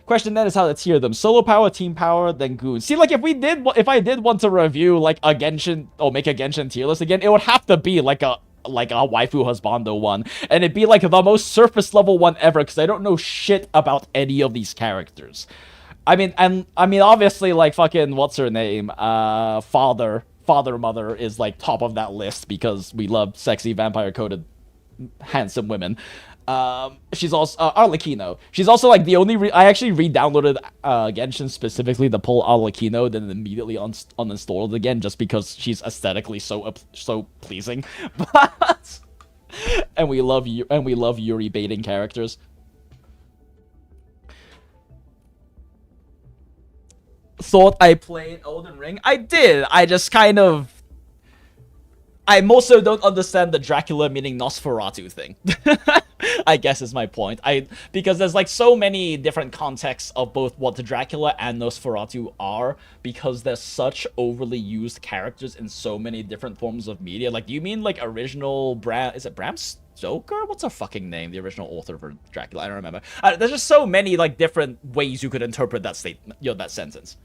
Question then is how to tier them: solo power, team power, then Goon. See, like if I did want to review like a Genshin or make a Genshin tier list again, it would have to be like a waifu husbando one, and it'd be like the most surface level one ever because I don't know shit about any of these characters. I mean, obviously, like fucking what's her name, father mother is like top of that list because we love sexy vampire coated handsome women. She's also Arlecchino. She's also like the only I actually re-downloaded Genshin specifically to pull Arlecchino, then immediately uninstalled it again just because she's aesthetically so pleasing. But and we love Yuri baiting characters. Thought I played Elden Ring. I did. I just kind of. I also don't understand the Dracula meaning Nosferatu thing. I guess is my point. Because there's like so many different contexts of both what the Dracula and Nosferatu are, because they're such overly used characters in so many different forms of media. Like, do you mean like original is it Bram Stoker? What's her fucking name? The original author for Dracula? I don't remember. There's just so many like different ways you could interpret that statement, that sentence.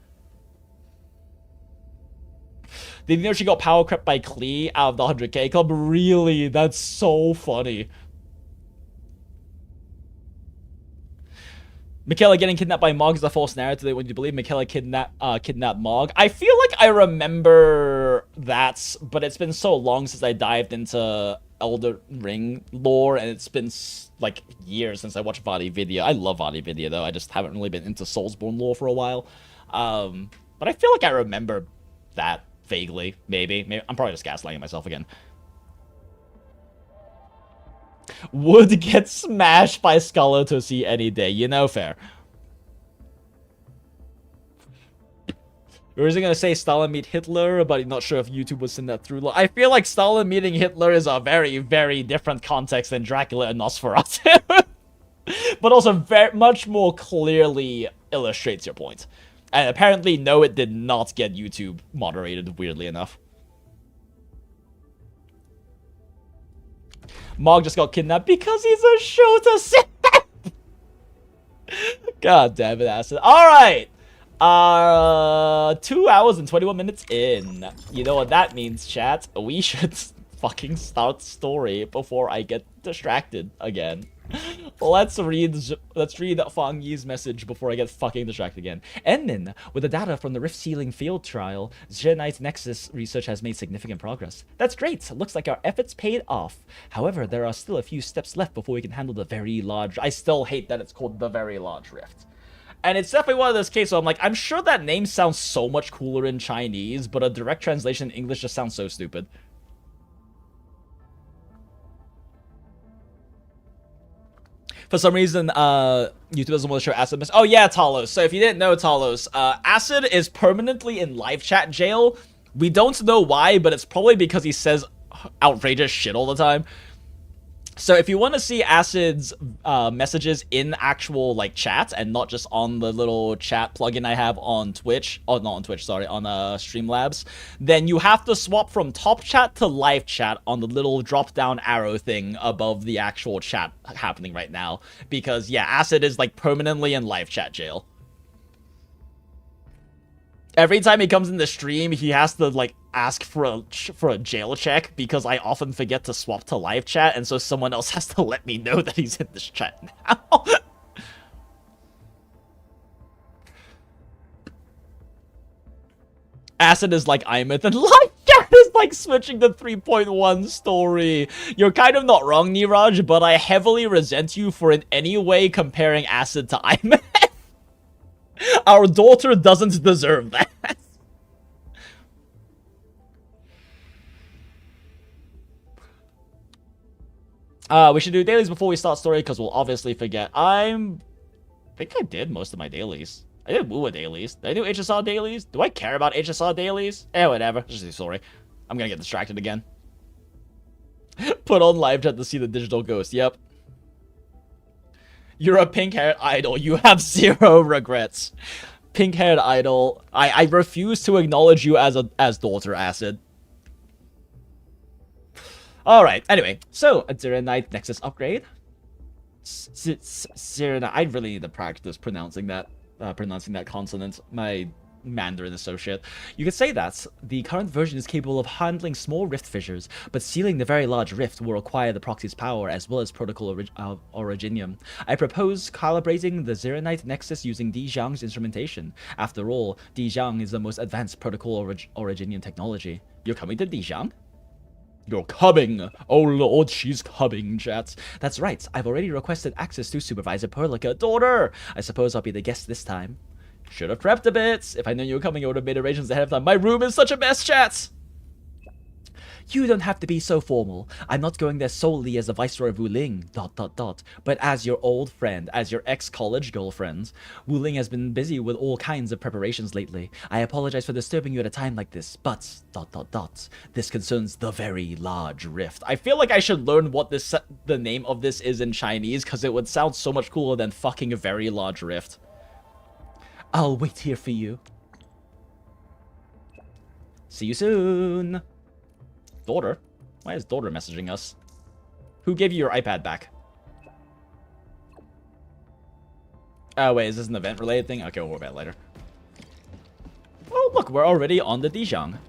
Did you know she got power crept by Klee out of the 100k club? Really? That's so funny. Michaela getting kidnapped by Mog is a false narrative. Would you believe Michaela kidnapped Mog? I feel like I remember that, but it's been so long since I dived into Elden Ring lore, and it's been like years since I watched VaatiVidya. I love VaatiVidya though. I just haven't really been into Soulsborne lore for a while. But I feel like I remember that vaguely. Maybe I'm probably just gaslighting myself again. Would get smashed by Scholar to see any day. You know, fair. Or is it gonna say Stalin meet Hitler, but I'm not sure if YouTube would send that through? I feel like Stalin meeting Hitler is a very, very different context than Dracula and Nosferatu. But also very much more clearly illustrates your point. And apparently, no, it did not get YouTube moderated, weirdly enough. Mog just got kidnapped because he's a Shota simp. God damn it, Acid. Alright! 2 hours and 21 minutes in. You know what that means, chat? We should fucking start story before I get distracted again. Let's read Fang Yi's message before I get fucking distracted again. Endin, with the data from the Rift Sealing field trial, Zeronite Nexus research has made significant progress. That's great. Looks like our efforts paid off. However, there are still a few steps left before we can handle the very large... I still hate that it's called the Very Large Rift. And it's definitely one of those cases where I'm like, I'm sure that name sounds so much cooler in Chinese, but a direct translation in English just sounds so stupid. For some reason, YouTube doesn't want to show Acid miss. Oh yeah, Talos. So if you didn't know, Talos, Acid is permanently in live chat jail. We don't know why, but it's probably because he says outrageous shit all the time. So if you want to see Acid's messages in actual like chat and not just on the little chat plugin I have on Twitch, oh not on Twitch, sorry, on Streamlabs, then you have to swap from top chat to live chat on the little drop down arrow thing above the actual chat happening right now, because yeah, Acid is like permanently in live chat jail. Every time he comes in the stream, he has to like ask for a jail check because I often forget to swap to live chat, and so someone else has to let me know that he's in this chat now. Acid is like Imeth, and live chat is like switching to 3.1 story. You're kind of not wrong, Niraj, but I heavily resent you for in any way comparing Acid to Imeth. Our daughter doesn't deserve that. We should do dailies before we start story because we'll obviously forget. I think I did most of my dailies. I did WUA dailies. Did I do HSR dailies? Do I care about HSR dailies? Eh, whatever. Just do story. I'm gonna get distracted again. Put on live chat to see the digital ghost. Yep. You're a pink-haired idol. You have zero regrets. Pink-haired idol. I refuse to acknowledge you as daughter, Acid. Alright, anyway. So, a Zeronite Nexus upgrade. Zeronite. I really need to practice pronouncing that consonant. My Mandarin is so shit. You could say that the current version is capable of handling small rift fissures, but sealing the very large rift will require the proxy's power as well as protocol originium. I propose calibrating the Zeronite Nexus using Dijiang's instrumentation. After all, Dijiang is the most advanced protocol originium technology. You're coming to Dijiang? You're coming! Oh lord, she's coming, chat. That's right, I've already requested access to Supervisor Perlica. Daughter! I suppose I'll be the guest this time. Should have prepped a bit. If I knew you were coming, I would have made arrangements ahead of time. My room is such a mess, chat! You don't have to be so formal. I'm not going there solely as the Viceroy of Wuling, ... but as your old friend, as your ex-college girlfriend. Wuling has been busy with all kinds of preparations lately. I apologize for disturbing you at a time like this, but ... this concerns the Very Large Rift. I feel like I should learn what the name of this is in Chinese, because it would sound so much cooler than fucking Very Large Rift. I'll wait here for you. See you soon. Daughter? Why is daughter messaging us? Who gave you your iPad back? Oh, wait, is this an event-related thing? Okay, we'll worry about it later. Oh, look, we're already on the Dijiang.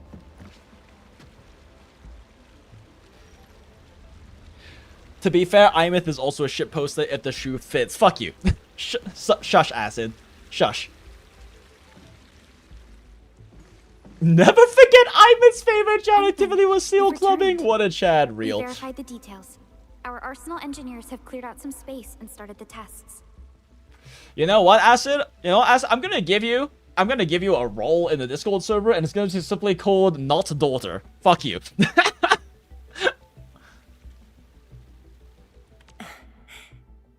To be fair, Imeth is also a shitposter if the shoe fits. Fuck you. Shush, Acid. Shush. Never forget Ivan's favorite chat activity was seal clubbing. What a chat, real. We verified the details. Our arsenal engineers have cleared out some space and started the tests. You know what, Acid? You know, Acid, I'm gonna give you a role in the Discord server, and it's gonna be simply called Not Daughter. Fuck you.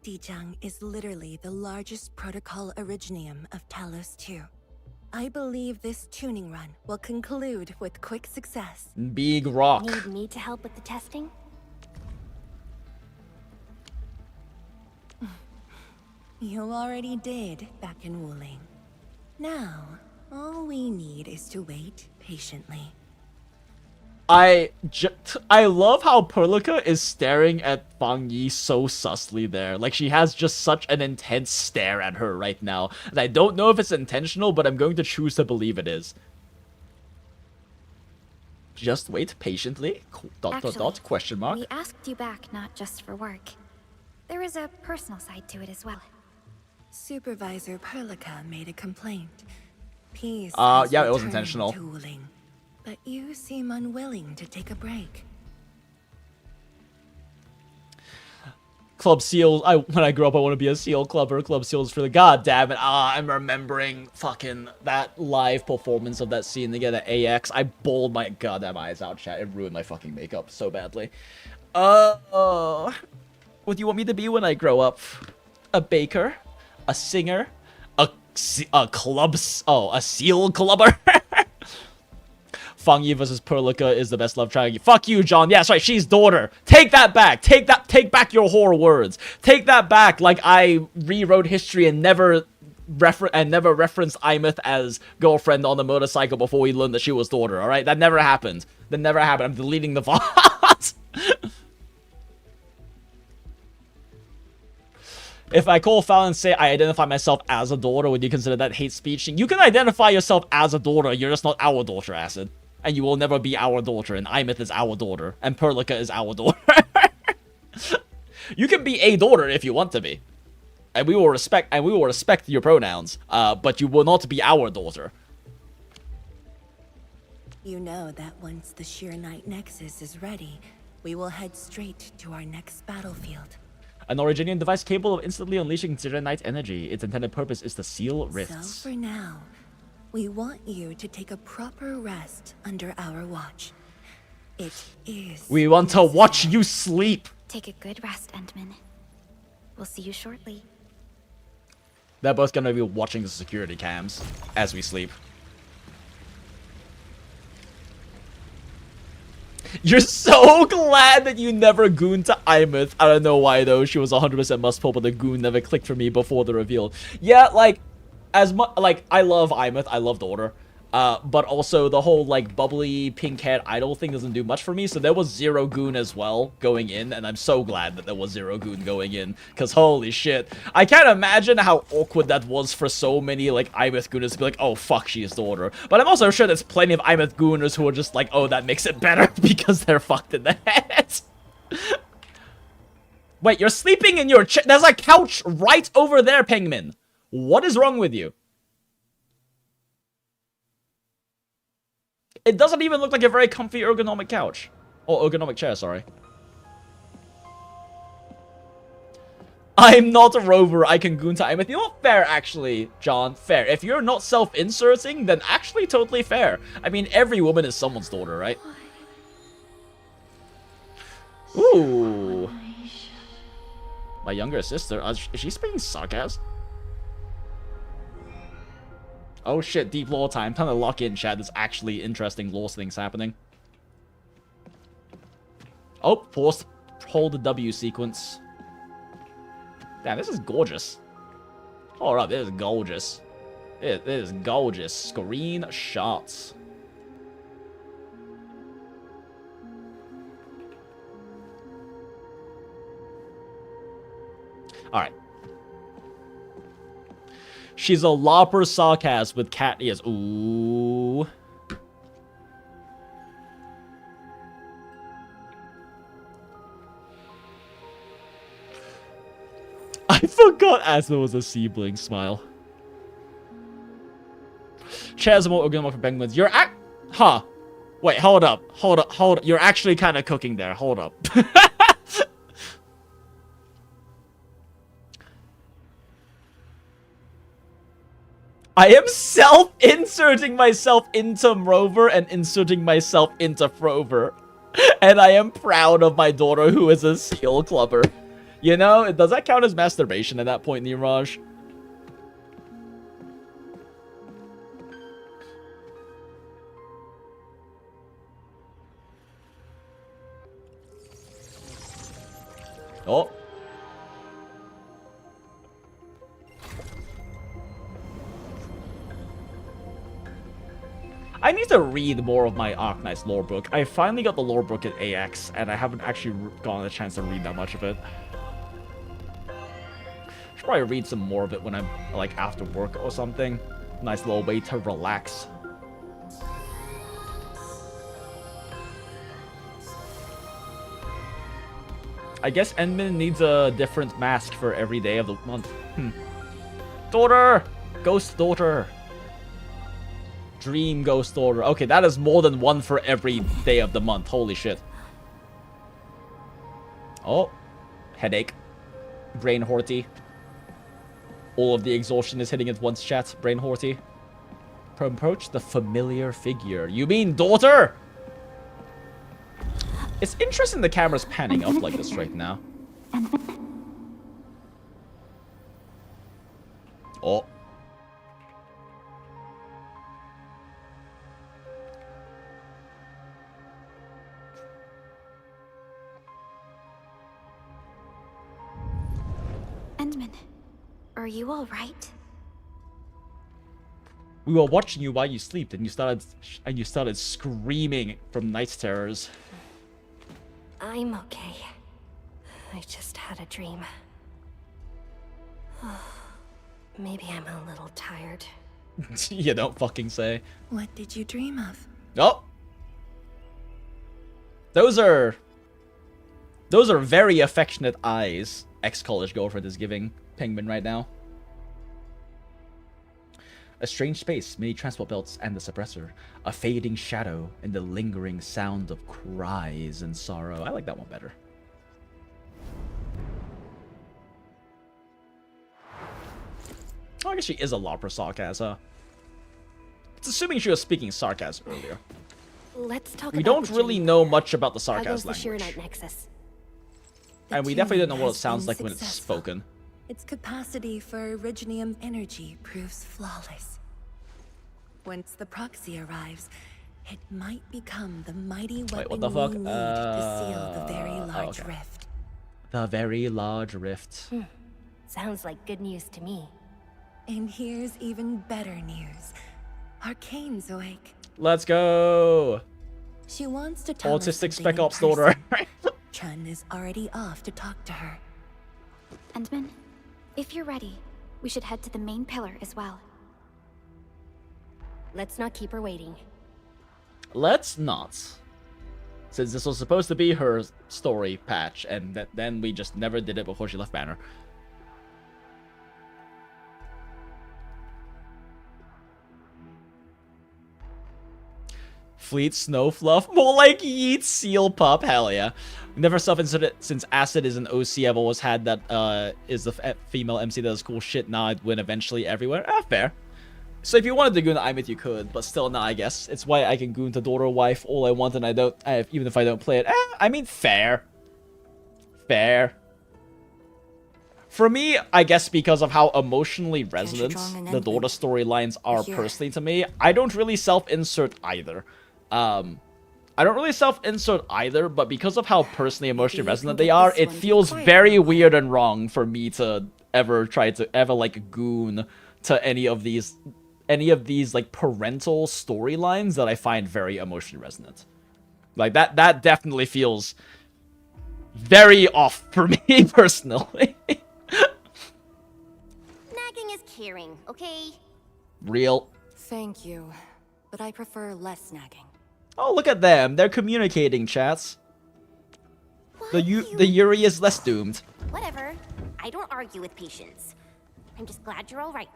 Dijiang is literally the largest protocol originium of Talos 2. I believe this tuning run will conclude with quick success. Big rock. Need me to help with the testing? You already did back in Wuling. Now, all we need is to wait patiently. I love how Perlica is staring at Fang Yi so sussly there. Like, she has just such an intense stare at her right now. And I don't know if it's intentional, but I'm going to choose to believe it is. Just wait patiently. Actually, Question mark. We asked you back not just for work. There is a personal side to it as well. Supervisor Perlica made a complaint. Peace Yeah, has it was returned intentional. to Wuling, but you seem unwilling to take a break. Club Seals. When I grow up, I want to be a Seal Clubber. Club Seals for the god damn it. I'm remembering fucking that live performance of that scene together at AX. I bawled my goddamn eyes out, chat. It ruined my fucking makeup so badly. What do you want me to be when I grow up? A baker? A singer? A seal clubber? Fang Yi versus Perlica is the best love triangle. Fuck you, John. Yeah, that's right. She's daughter. Take that back. Take back your whore words. Take that back. Like I rewrote history and never referenced Imeth as girlfriend on the motorcycle before we learned that she was daughter. All right, that never happened. That never happened. I'm deleting the VOD. If I call foul and say I identify myself as a daughter, would you consider that hate speech? You can identify yourself as a daughter, you're just not our daughter, Acid. And you will never be our daughter, and Imeth is our daughter, and Perlica is our daughter. You can be a daughter if you want to be. And we will respect your pronouns, but you will not be our daughter. You know that once the Sheer Knight Nexus is ready, we will head straight to our next battlefield. An Originian device capable of instantly unleashing Sheer Knight energy. Its intended purpose is to seal rifts. So for now, we want you to take a proper rest under our watch. It is... We want to watch you sleep. Take a good rest, Endman. We'll see you shortly. They're both gonna be watching the security cams as we sleep. You're so glad that you never gooned to Imeth. I don't know why though. She was 100% must pull, but the goon never clicked for me before the reveal. Yeah, like as much like I love Imeth, I love the Order. But also the whole like bubbly pink-haired idol thing doesn't do much for me. So there was zero goon as well going in, and I'm so glad that there was zero goon going in. Cause holy shit, I can't imagine how awkward that was for so many like Imeth gooners to be like, oh fuck, she's the Order. But I'm also sure there's plenty of Imeth gooners who are just like, oh, that makes it better because they're fucked in the head. Wait, you're sleeping in your chair? There's a couch right over there, Pengmin. What is wrong with you? It doesn't even look like a very comfy ergonomic couch. Or ergonomic chair, sorry. I'm not a rover. I can goon to Imeth. You know what? Fair, actually, John. Fair. If you're not self-inserting, then actually totally fair. I mean, every woman is someone's daughter, right? Ooh. My younger sister. Is she speaking sarcasm? Oh shit, deep lore time. Time to lock in, chat. There's actually interesting lore things happening. Oh, forced hold the W sequence. Damn, this is gorgeous. Hold up, this is gorgeous. It is gorgeous. Screen shots. Alright. She's a lopper sarcasm with cat ears. Ooh. I forgot Asma was a sibling smile. Chaz more organic for penguins. You're huh. Wait, hold up. Hold up. Hold up. You're actually kind of cooking there. Hold up. I am self-inserting myself into Rover and inserting myself into Frover. And I am proud of my daughter who is a seal clubber. You know, does that count as masturbation at that point, Niraj? Oh. I need to read more of my Arknights lore book. I finally got the lore book at AX, and I haven't actually gotten a chance to read that much of it. Should probably read some more of it when I'm, like, after work or something. Nice little way to relax. I guess Endman needs a different mask for every day of the month. Daughter! Ghost daughter. Dream ghost daughter. Okay, that is more than one for every day of the month. Holy shit. Oh. Headache. Brain horty. All of the exhaustion is hitting at once, chat. Brain horty. Approach the familiar figure. You mean daughter? It's interesting the camera's panning up like this right now. Oh. Endman, are you all right? We were watching you while you slept, and you started screaming from night terrors. I'm okay. I just had a dream. Maybe I'm a little tired. You don't fucking say. What did you dream of? Oh! Those are very affectionate eyes ex-college girlfriend is giving Penguin right now. A strange space, many transport belts and the suppressor. A fading shadow and the lingering sound of cries and sorrow. I like that one better. Oh, I guess she is a lot for sarcasm. It's assuming she was speaking sarcasm earlier. Let's talk. We don't really know much about the sarcasm How goes the language. Shirenite Nexus? And we definitely don't know what it sounds like when it's spoken. Its capacity for originium energy proves flawless. Once the proxy arrives, it might become the mighty weapon what the fuck? we need to seal the very large okay. rift. The very large rift. Sounds like good news to me. And here's even better news. Arcane's awake. Let's go! She wants to tell us Autistic something Spec in Ops daughter. person. Chun is already off to talk to her. Endman, if you're ready, we should head to the main pillar as well. Let's not keep her waiting. Let's not. Since this was supposed to be her story patch, and then we just never did it before she left Banner. Fleet Snow Fluff? More like Yeet Seal Pup, hell yeah. Never self-inserted since Acid is an OC. I've always had that is the female MC that does cool shit. Now I'd win eventually everywhere. Fair. So if you wanted to goon Imit, you could, but still, nah, I guess. It's why I can goon to daughter wife all I want, and I don't, even if I don't play it. I mean, fair. Fair. For me, I guess because of how emotionally resonant the daughter storylines are personally to me, I don't really self-insert either. I don't really self-insert either, but because of how personally emotionally resonant they are, it feels very weird and wrong for me to ever try to like goon to any of these like parental storylines that I find very emotionally resonant. Like that definitely feels very off for me personally. Nagging is caring, okay? Real. Thank you, but I prefer less nagging. Oh, look at them. They're communicating, chats. The Yuri is less doomed. Whatever. I don't argue with patience. I'm just glad you're all right.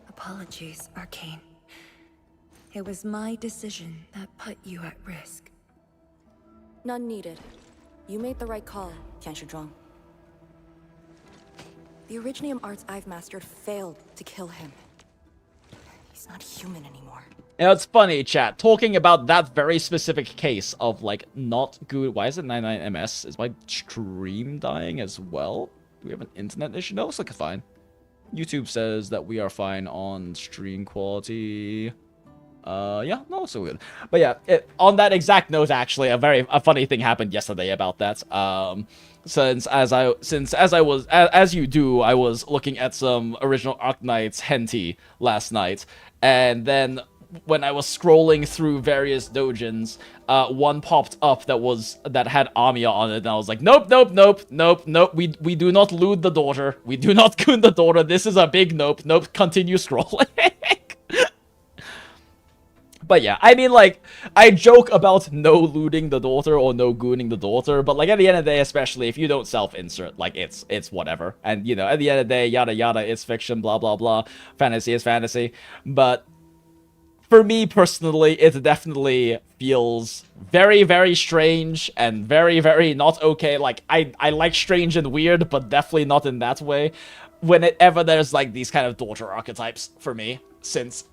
Apologies, Arcane. It was my decision that put you at risk. None needed. You made the right call, Qianshizhuang. The Originium arts I've mastered failed to kill him. He's not human anymore. You know, it's funny, chat, talking about that very specific case of, like, not good. Why is it 99ms? Is my stream dying as well? Do we have an internet issue? No, looks like it's fine. YouTube says that we are fine on stream quality. Yeah, no, so good. But yeah, on that exact note, actually, a funny thing happened yesterday about that. As you do, I was looking at some original Arknights hentai last night, And then when I was scrolling through various dojins, one popped up that had Amiya on it, and I was like, nope, nope, nope, nope, nope. We do not loot the daughter. We do not goon the daughter. This is a big nope. Nope. Continue scrolling. But yeah, I mean, like, I joke about no looting the daughter or no gooning the daughter, but like at the end of the day, especially if you don't self-insert, like it's whatever. And you know, at the end of the day, yada yada, it's fiction, blah blah blah. Fantasy is fantasy. But for me personally, it definitely feels very, very strange and very, very not okay. Like, I like strange and weird, but definitely not in that way. Whenever there's like these kind of daughter archetypes for me, since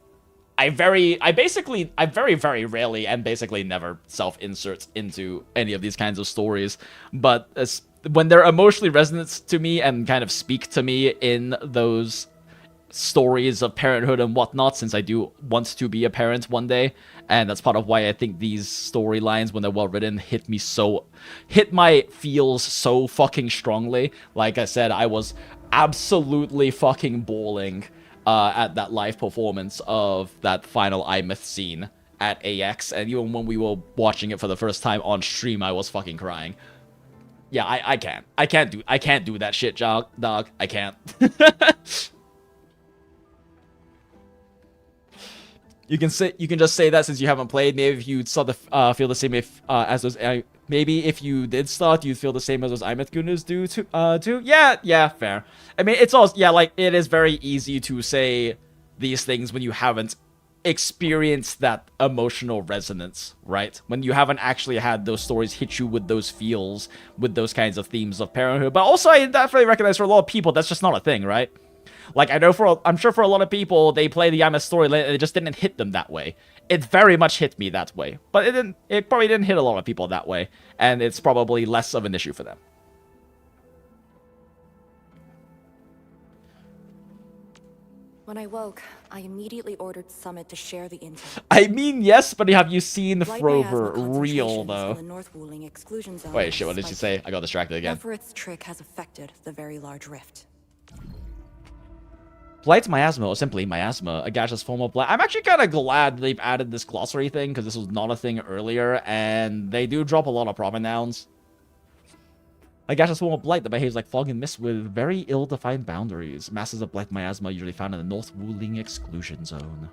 I very, very rarely and basically never self-insert into any of these kinds of stories. But when they're emotionally resonant to me and kind of speak to me in those stories of parenthood and whatnot, since I do want to be a parent one day, and that's part of why I think these storylines, when they're well written, hit my feels so fucking strongly. Like I said, I was absolutely fucking bawling at that live performance of that final iMyth scene at AX, and even when we were watching it for the first time on stream, I was fucking crying. Yeah, I can't do that shit, dog. I can't. You can just say that since you haven't played. Maybe if you start to feel the same as those. Maybe if you did start, you'd feel the same as those iMyth Gooners do too. Yeah, fair. I mean, it's also, yeah, like, it is very easy to say these things when you haven't experienced that emotional resonance, right? When you haven't actually had those stories hit you with those feels, with those kinds of themes of parenthood. But also, I definitely recognize for a lot of people, that's just not a thing, right? Like, I'm sure for a lot of people, they play the iMyth story and it just didn't hit them that way. It very much hit me that way. But it probably didn't hit a lot of people that way. And it's probably less of an issue for them. When I woke, I immediately ordered Summit to share the intel. I mean, yes, but have you seen Light Frover miasma real, concentrations though? in the North Wooling exclusion zone Wait, shit, what did she spiked. say? I got distracted again. Everett's trick has affected the Very Large Rift. Blight miasma, or simply miasma, a gaseous form of blight. I'm actually kind of glad they've added this glossary thing, because this was not a thing earlier, and they do drop a lot of proper nouns. A gaseous form of blight that behaves like fog and mist with very ill-defined boundaries. Masses of blight miasma are usually found in the North Wooling exclusion zone.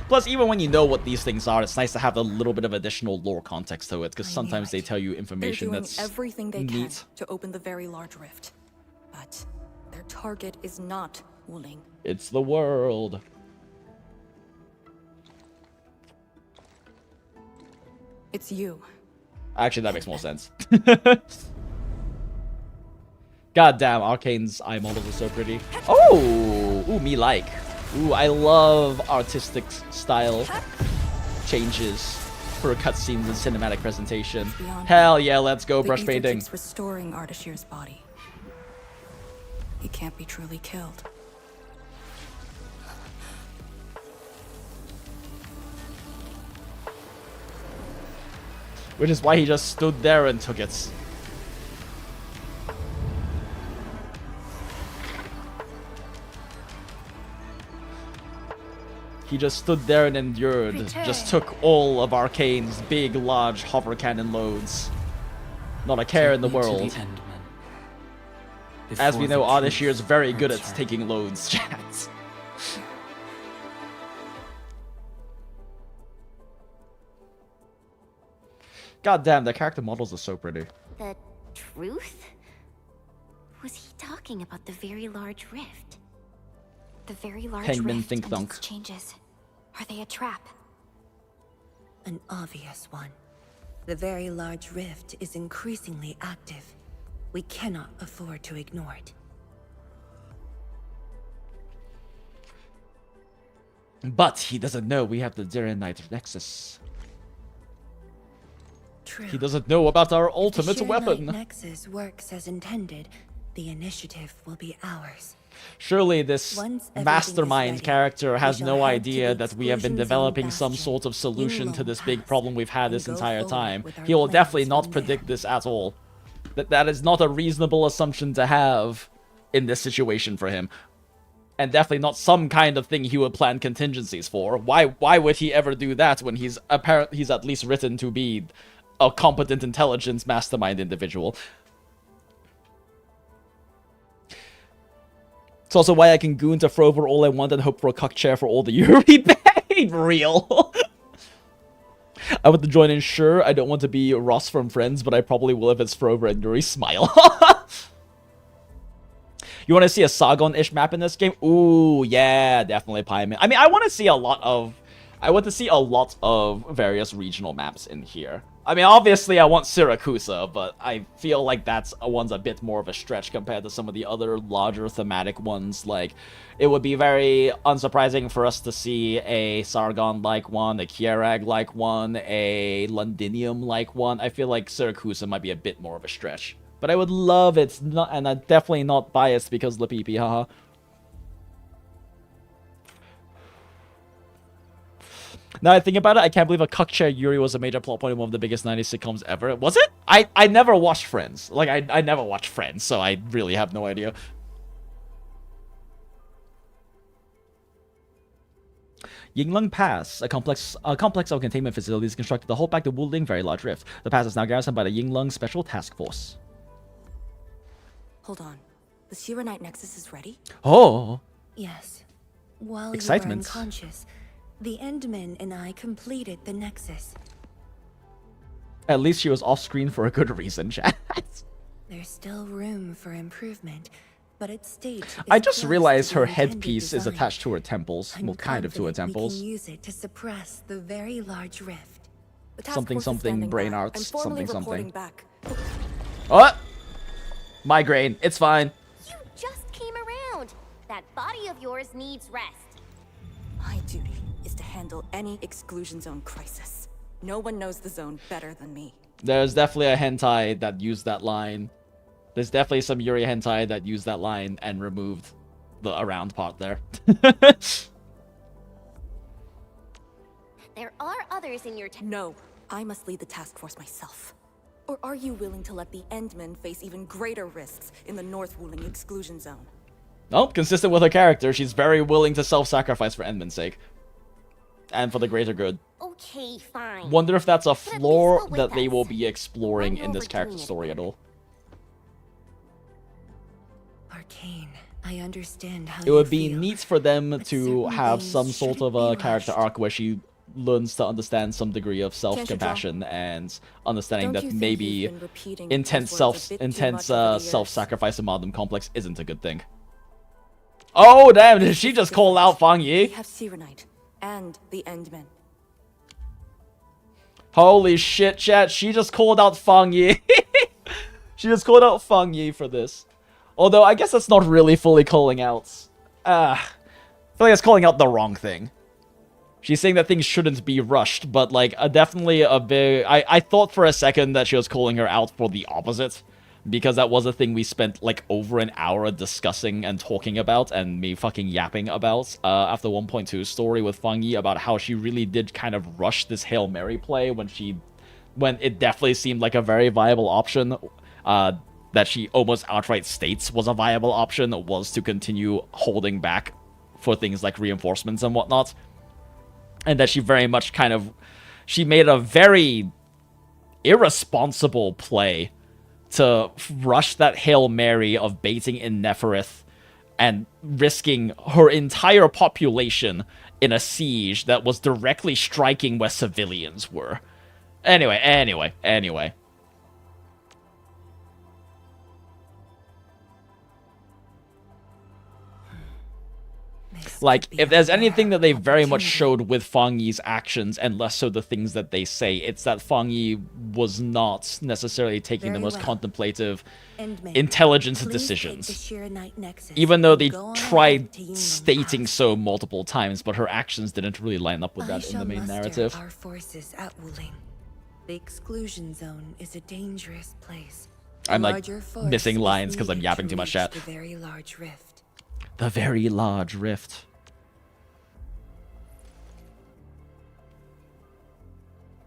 Plus, even when you know what these things are, it's nice to have a little bit of additional lore context to it, because sometimes they tell you information They're doing that's everything they can neat. to open the Very Large Rift. But their target is not Wooling. It's the world. It's you. Actually, that makes more sense. God damn, Arcane's eye models are so pretty. Oh! Ooh, me like. Ooh, I love artistic style changes for cutscenes and cinematic presentation. Hell yeah, let's go, brush painting. It's restoring Ardashir's body. He can't be truly killed. Which is why he just stood there and took it. He just stood there and endured. Just took all of Arcane's big, large hover cannon loads. Not a care in the world. As we know, Ardashir is very good at taking loads, chat. God damn, the character models are so pretty. The truth? Was he talking about the Very Large Rift? The Very Large Penguin Rift think and thunk. its changes. Are they a trap? An obvious one. The Very Large Rift is increasingly active. We cannot afford to ignore it. But he doesn't know we have the Direnite Nexus. True. He doesn't know about our If the ultimate Sheer weapon. Light Nexus works as intended, the initiative will be ours. Surely this Once everything is mastermind ready, character we has shall no head to idea the that we have been exclusion zone developing some bastion. sort of solution to Alone this big pass problem we've had and this go entire forward time. with our He will definitely plans not from predict there. this at all. That is not a reasonable assumption to have in this situation for him. And definitely not some kind of thing he would plan contingencies for. Why would he ever do that when he's at least written to be a competent intelligence mastermind individual? It's also why I can goon to Frover all I want and hope for a cuck chair for all the Yuri paid. Real. I want to join in, sure. I don't want to be Ross from Friends, but I probably will if it's Frover and Yuri. Smile. You want to see a Sargon-ish map in this game? Ooh, yeah, definitely Pieman. I mean, I want to see a lot of various regional maps in here. I mean, obviously, I want Siracusa, but I feel like that's one's a bit more of a stretch compared to some of the other larger thematic ones. Like, it would be very unsurprising for us to see a Sargon-like one, a Kierag-like one, a Londinium-like one. I feel like Siracusa might be a bit more of a stretch. But I would love it, not, and I'm definitely not biased because Lapipi, haha. Now I think about it, I can't believe a cuck chair Yuri was a major plot point in one of the biggest 90s sitcoms ever. Was it? I never watched Friends. Like, I never watched Friends, so I really have no idea. Yinglung Pass, a complex of containment facilities constructed to hold back the Wuling Very Large Rift. The pass is now garrisoned by the Yinglung Special Task Force. Hold on. The Shiranite Nexus is ready? Oh! Yes. While Excitement. you were unconscious, the Endmen and I completed the Nexus. At least she was off-screen for a good reason, chat. There's still room for improvement, but its state is I just close realized to her the intended headpiece is design. attached to her temples. I'm Well, kind of to her confident we temples. can use it to suppress the very large rift. The task Something, force is something, standing brain by. arts, I'm formally something, reporting something. back. What? Migraine. It's fine. You just came around. That body of yours needs rest. My duty is to handle any exclusion zone crisis. No one knows the zone better than me. There's definitely a hentai that used that line. There's definitely some Yuri hentai that used that line and removed the around part there. There are others in your No, I must lead the task force myself. Or are you willing to let the Endmen face even greater risks in the North Wuling exclusion zone? Well, consistent with her character, she's very willing to self-sacrifice for Endman's sake. And for the greater good. Okay, fine. Wonder if that's a at least flaw go with that they us. will be exploring Why in this overdoing character it? story at all. Arcane, I understand how It would be you feel, neat for them but to certain have things some sort of shouldn't a be character rushed. arc where she learns to understand some degree of Can't you self-compassion and understanding Don't that you think maybe you've been repeating intense those words a bit too much over the years? self-sacrifice and martyrdom complex isn't a good thing. Oh damn! Did she just call out Fang We Yi? have Sirenite and the Endmen. Holy shit, chat! She just called out Fang Yi. She just called out Fang Yi for this. Although I guess that's not really fully calling out. I feel like it's calling out the wrong thing. She's saying that things shouldn't be rushed, but like definitely a big. I thought for a second that she was calling her out for the opposite, because that was a thing we spent like over an hour discussing and talking about, and me fucking yapping about after 1.2 story with Fang Yi about how she really did kind of rush this Hail Mary play when it definitely seemed like a very viable option. That she almost outright states was a viable option was to continue holding back for things like reinforcements and whatnot. And that she very much she made a very irresponsible play to rush that Hail Mary of baiting in Neferith and risking her entire population in a siege that was directly striking where civilians were. Anyway. This Like, could be if there's our anything that they very much opportunity. showed with Fang Yi's actions, and less so the things that they say, it's that Fang Yi was not necessarily taking the Very most well. contemplative, Endmen, intelligent please decisions. take the Shiranite Nexus Even though and they go on tried ahead to Union stating Pass. so multiple times, but her actions didn't really line up with I that in shall the main muster narrative. Our forces at Wuling. The exclusion zone is a dangerous place. A I'm, like, larger force missing is lines 'cause I'm needed yapping to too much, reach chat. The very large rift. The very large rift.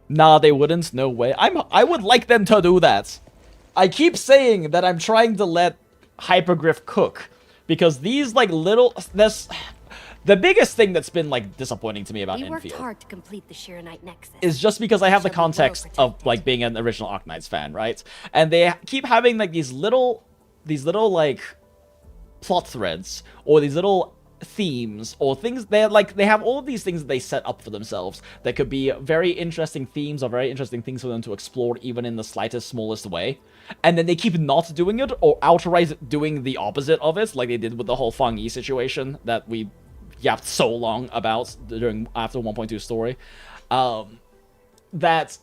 Nah, they wouldn't. No way. I would like them to do that. I keep saying that I'm trying to let Hypergriff cook Because these, like, little... The biggest thing that's been, like, disappointing to me about We worked Enfield hard to complete the Shirenite Nexus. is just because I have the Shall be well context of, protected. like, being an original Arknights fan, right? And they keep having, like, these little, like, plot threads, or these little themes, or things. They have all of these things that they set up for themselves that could be very interesting themes or very interesting things for them to explore, even in the slightest, smallest way. And then they keep not doing it, or outright doing the opposite of it, like they did with the whole Fang Yi situation that we yapped so long about after 1.2 story. That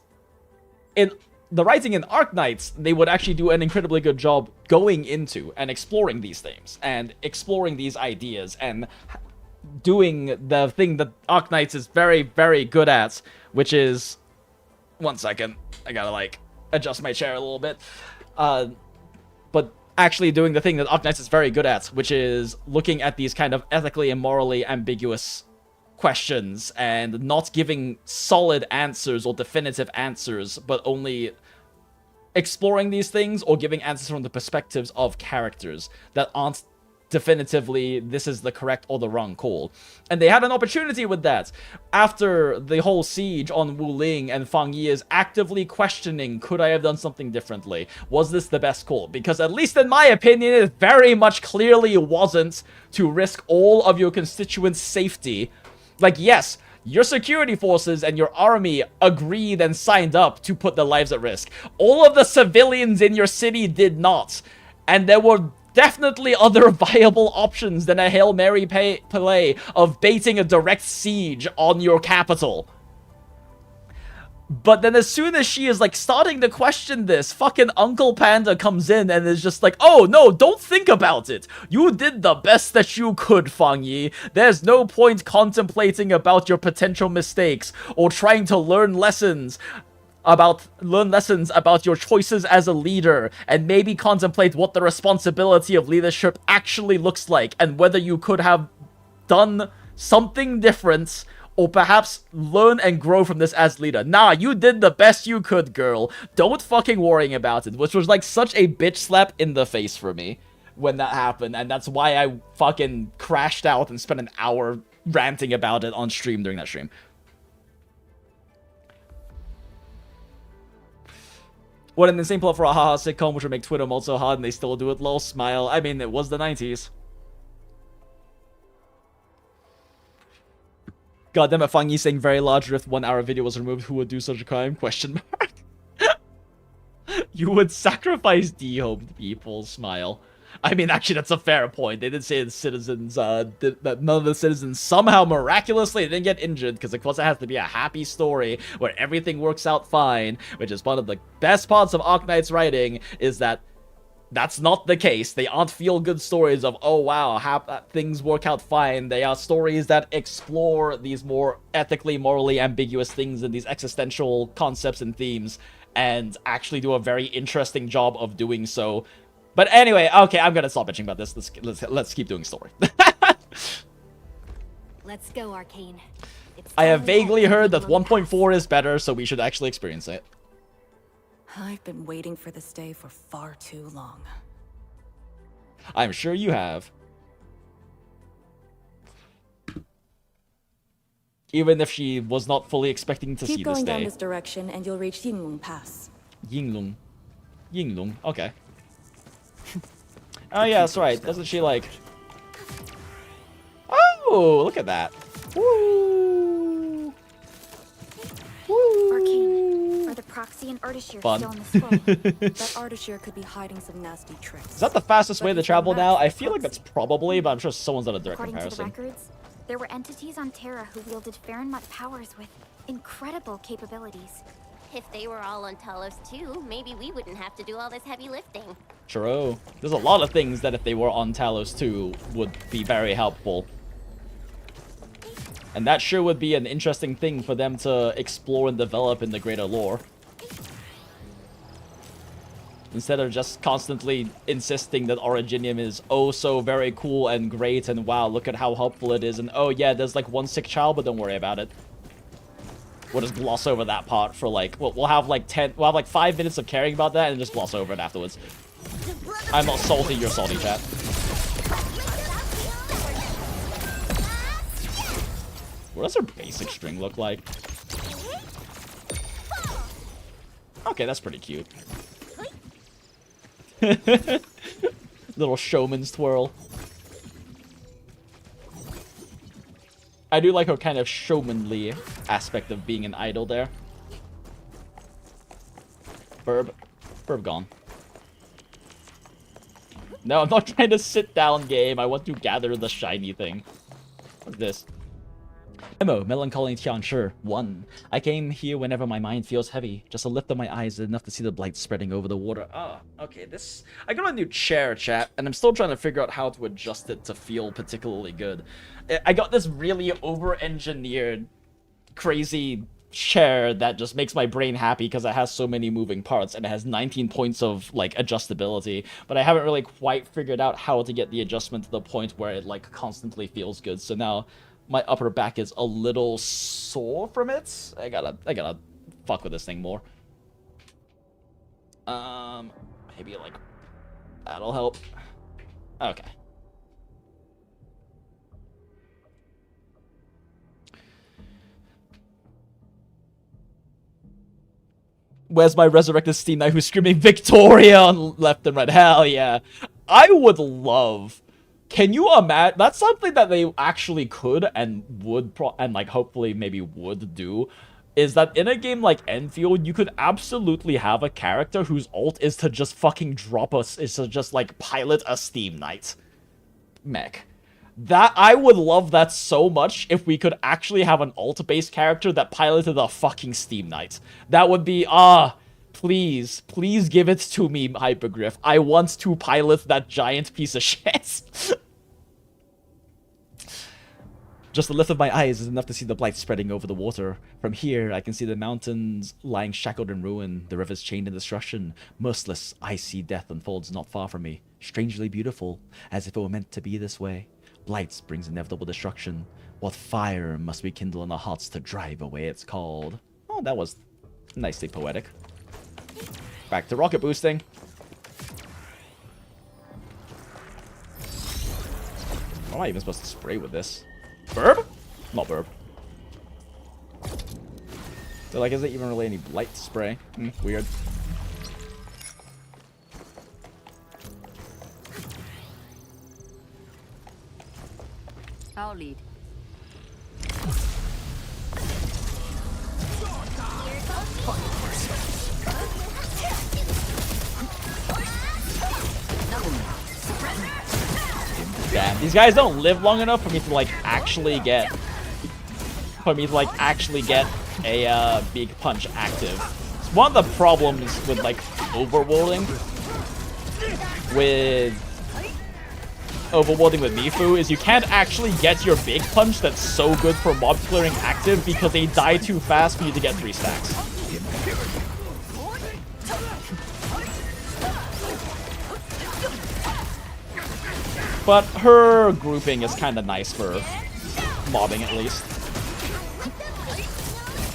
in the writing in Arknights, they would actually do an incredibly good job going into and exploring these themes and exploring these ideas and doing the thing that Arknights is very, very good at, which is... One second. I gotta, like, adjust my chair a little bit. But actually doing the thing that Arknights is very good at, which is looking at these kind of ethically and morally ambiguous questions and not giving solid answers or definitive answers, but only exploring these things or giving answers from the perspectives of characters that aren't definitively this is the correct or the wrong call. And they had an opportunity with that after the whole siege on Wuling, and Fang Yi is actively questioning, could I have done something differently? Was this the best call? Because at least in my opinion, it very much clearly wasn't to risk all of your constituents' safety. Like, yes, your security forces and your army agreed and signed up to put their lives at risk. All of the civilians in your city did not. And there were definitely other viable options than a Hail Mary play of baiting a direct siege on your capital. But then as soon as she is, like, starting to question this, fucking Uncle Panda comes in and is just like, oh, no, don't think about it. You did the best that you could, Fang Yi. There's no point contemplating about your potential mistakes or trying to learn lessons about your choices as a leader, and maybe contemplate what the responsibility of leadership actually looks like and whether you could have done something different or perhaps learn and grow from this as leader. Nah, you did the best you could, girl. Don't fucking worry about it, which was like such a bitch slap in the face for me when that happened, and that's why I fucking crashed out and spent an hour ranting about it on stream during that stream. What an insane plot for a haha sitcom, which would make Twitter mode so hard and they still do it, lol, smile. I mean, it was the 90s. Goddamn it, Fang Yi saying very large rift 1 hour video was removed. Who would do such a crime? Question mark. You would sacrifice dehomed people, smile. I mean, actually, that's a fair point. They did say the citizens, that none of the citizens somehow miraculously didn't get injured, because of course it has to be a happy story where everything works out fine, which is one of the best parts of Arknights writing, is that that's not the case. They aren't feel-good stories of, oh wow, things work out fine. They are stories that explore these more ethically, morally ambiguous things and these existential concepts and themes, and actually do a very interesting job of doing so. But anyway, okay, I'm gonna stop bitching about this. Let's keep doing story. Let's go, Arcane. I have vaguely heard that 1.4 is better, so we should actually experience it. I've been waiting for this day for far too long. I'm sure you have. Even if she was not fully expecting to see Keep this going down day. this direction and you'll reach Yinglung Pass. Yinglung. Yinglung, okay. Oh yeah, that's right. Doesn't she like... Oh, look at that. Woo! Woo! Arcane, are the proxy and Ardashir Fun. still on the scroll? That Ardashir could be hiding some nasty tricks. Is that the fastest way But to he's travel a now? I master feel like that's probably, but I'm sure someone's done a direct According to the comparison. records, there were entities on Terra who wielded Farenmut powers with incredible capabilities. If they were all on Talos too, maybe we wouldn't have to do all this heavy lifting. True. There's a lot of things that if they were on Talos 2 would be very helpful. And that sure would be an interesting thing for them to explore and develop in the greater lore. Instead of just constantly insisting that Originium is oh so very cool and great and wow, look at how helpful it is, and oh yeah, there's like one sick child, but don't worry about it. We'll just gloss over that part for like, we'll have like 5 minutes of caring about that and just gloss over it afterwards. I'm not salty, you're salty, chat. What does her basic string look like? Okay, that's pretty cute. Little showman's twirl. I do like her kind of showmanly aspect of being an idol there. Burb gone. No, I'm not trying to sit down game. I want to gather the shiny thing. What's this? Memo, Melancholy Tianshi 1. I came here whenever my mind feels heavy. Just a lift of my eyes is enough to see the blight spreading over the water. Ah, okay, this... I got a new chair, chat, and I'm still trying to figure out how to adjust it to feel particularly good. I got this really over-engineered, crazy chair that just makes my brain happy because it has so many moving parts, and it has 19 points of, like, adjustability. But I haven't really quite figured out how to get the adjustment to the point where it, like, constantly feels good. So now... my upper back is a little sore from it. I gotta fuck with this thing more. Maybe like that'll help. Okay. Where's my resurrected Steam Knight who's screaming Victoria on left and right? Hell yeah. I would love... Can you imagine? That's something that they actually could and would and like hopefully maybe would do, is that in a game like Enfield, you could absolutely have a character whose ult is to just fucking drop us, is to just like pilot a Steam Knight mech. That I would love that so much if we could actually have an ult-based character that piloted a fucking Steam Knight. That would be please, please give it to me, Hypergriff. I want to pilot that giant piece of shit. Just the lift of my eyes is enough to see the blight spreading over the water. From here, I can see the mountains lying shackled in ruin, the rivers chained in destruction. Merciless, icy death unfolds not far from me. Strangely beautiful, as if it were meant to be this way. Blight brings inevitable destruction. What fire must we kindle in our hearts to drive away its cold? Oh, that was nicely poetic. Back to rocket boosting. What am I even supposed to spray with this? Burb? Not burb. So, like, is it even really any blight spray? Weird. I'll lead. Damn, these guys don't live long enough for me to like actually get a big punch active. It's one of the problems with like overworlding with Mifu is you can't actually get your big punch that's so good for mob clearing active because they die too fast for you to get 3 stacks. But her grouping is kind of nice for mobbing, at least.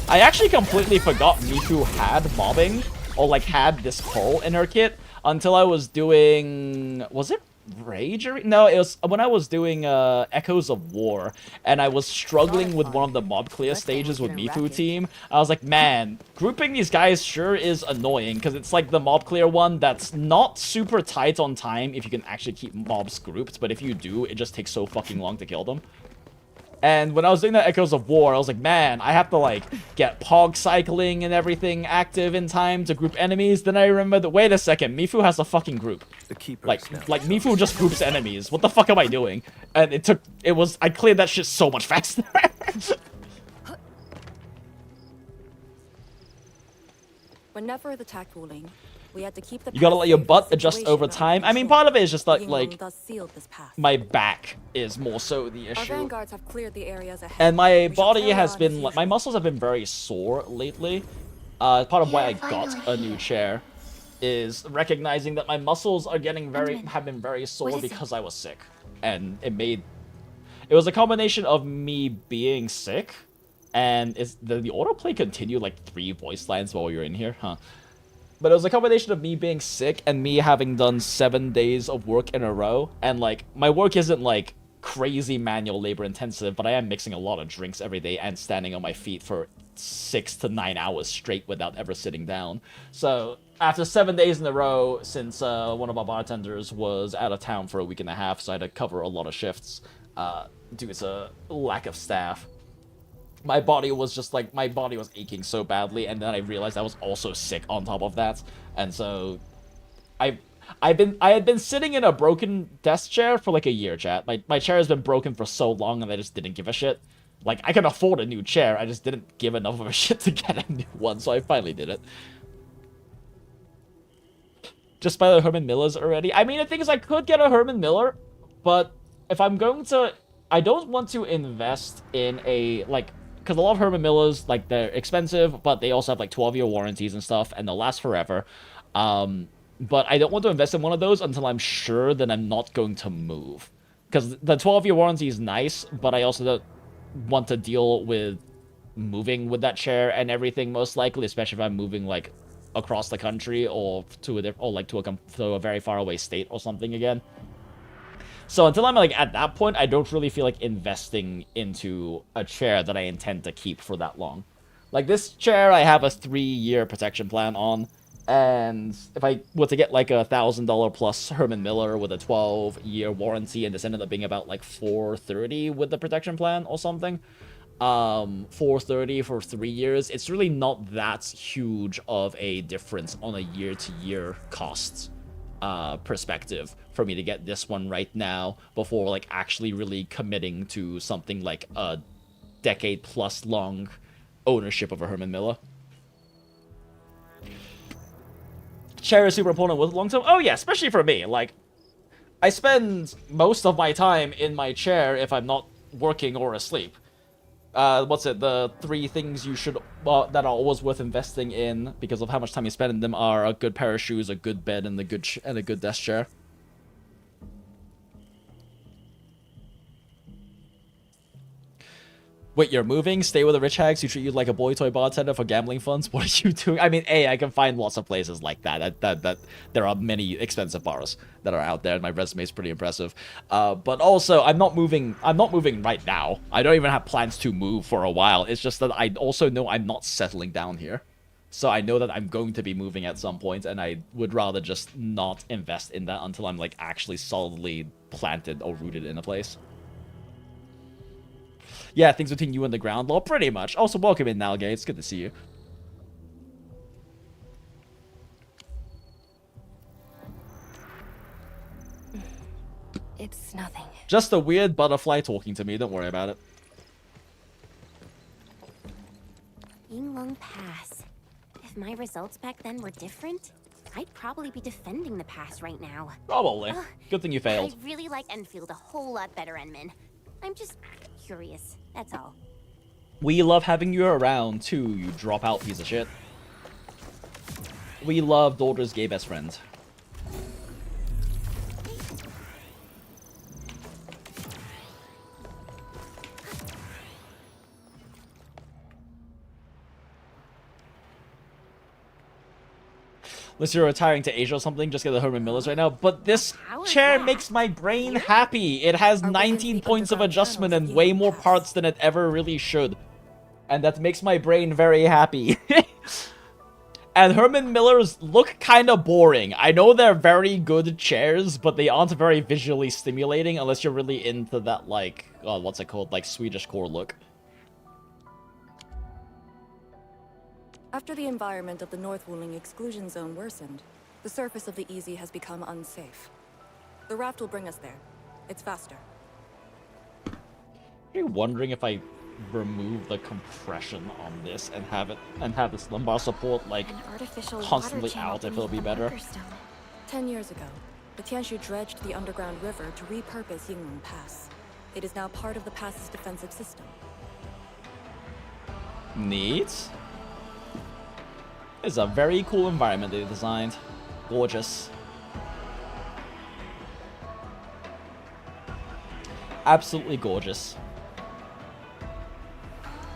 I actually completely forgot Mifu had mobbing, or like had this pull in her kit, until I was doing... was it Rage? No, it was when I was doing Echoes of War, and I was struggling with one of the mob clear stages with Mifu team. I was like, man, grouping these guys sure is annoying, because it's like the mob clear one that's not super tight on time if you can actually keep mobs grouped, but if you do, it just takes so fucking long to kill them. And when I was doing the Echoes of War, I was like, man, I have to, like, get Pog cycling and everything active in time to group enemies. Then I remembered that, wait a second, Mifu has a fucking group. Like Mifu just groups enemies. What the fuck am I doing? And I cleared that shit so much faster. Whenever the attack ruling, we had to keep the You gotta let your butt adjust over time. I mean, part of it is just like my back is more so the Our issue. vanguards have cleared the areas ahead. And my We should body carry has on been, as like, my muscles have been very sore lately. Part of why I got a new chair is recognizing that my muscles are getting have been very sore because I was sick. And it was a combination of me being sick, and the autoplay continued like 3 voice lines while you're in here, huh? But it was a combination of me being sick and me having done 7 days of work in a row, and like my work isn't like crazy manual labor intensive, but I am mixing a lot of drinks every day and standing on my feet for 6 to 9 hours straight without ever sitting down. So after 7 days in a row, since one of our bartenders was out of town for a week and a half, so I had to cover a lot of shifts due to lack of staff. My body was just like, my body was aching so badly, and then I realized I was also sick on top of that, and so I had been sitting in a broken desk chair for like a year, chat. My chair has been broken for so long, and I just didn't give a shit. Like, I can afford a new chair, I just didn't give enough of a shit to get a new one, so I finally did it. Just by the Herman Millers already? I mean, the thing is, I could get a Herman Miller, but if I'm going to... I don't want to invest in a, like... Because a lot of Herman Millers, like, they're expensive, but they also have, like, 12-year warranties and stuff, and they'll last forever. But I don't want to invest in one of those until I'm sure that I'm not going to move. Because the 12-year warranty is nice, but I also don't want to deal with moving with that chair and everything, most likely, especially if I'm moving, like, across the country or to a very far away state or something again. So until I'm, like, at that point, I don't really feel like investing into a chair that I intend to keep for that long. Like, this chair, I have a 3-year protection plan on, and if I were to get, like, a $1,000 plus Herman Miller with a 12-year warranty, and this ended up being about, like, $430 with the protection plan or something, $430 for 3 years, it's really not that huge of a difference on a year-to-year cost perspective for me to get this one right now before, like, actually really committing to something like a decade-plus long ownership of a Herman Miller. Chair is super important with long term. Oh yeah, especially for me. Like, I spend most of my time in my chair if I'm not working or asleep. What's it? The 3 things you should that are always worth investing in because of how much time you spend in them are a good pair of shoes, a good bed, and a good desk chair. Wait, you're moving? Stay with the rich hags who treat you like a boy toy bartender for gambling funds? What are you doing? I mean, I can find lots of places like that. That there are many expensive bars that are out there, and my resume is pretty impressive. But also, I'm not moving right now. I don't even have plans to move for a while. It's just that I also know I'm not settling down here. So I know that I'm going to be moving at some point, and I would rather just not invest in that until I'm, like, actually solidly planted or rooted in a place. Yeah, things between you and the ground law, pretty much. Also, welcome in, Nalgate. It's good to see you. It's nothing. Just a weird butterfly talking to me. Don't worry about it. Yinglong Pass. If my results back then were different, I'd probably be defending the pass right now. Probably. Good thing you failed. I really like Enfield a whole lot better, Enmin. I'm just curious, that's all. We love having you around, too, you drop-out piece of shit. We love daughter's gay best friend. Unless you're retiring to Asia or something, just get the Herman Millers right now. But this chair makes my brain happy. It has 19 points of adjustment and way more parts than it ever really should. And that makes my brain very happy. And Herman Millers look kind of boring. I know they're very good chairs, but they aren't very visually stimulating unless you're really into that, like, what's it called? Like, Swedish core look. After the environment of the North Wuling exclusion zone worsened, the surface of the Easy has become unsafe. The raft will bring us there. It's faster. Are you wondering if I remove the compression on this and have this lumbar support, like, constantly out if it'll be better? 10 years ago, the Tianshu dredged the underground river to repurpose Yinglong Pass. It is now part of the pass's defensive system. Neat. It's a very cool environment they designed. Gorgeous. Absolutely gorgeous.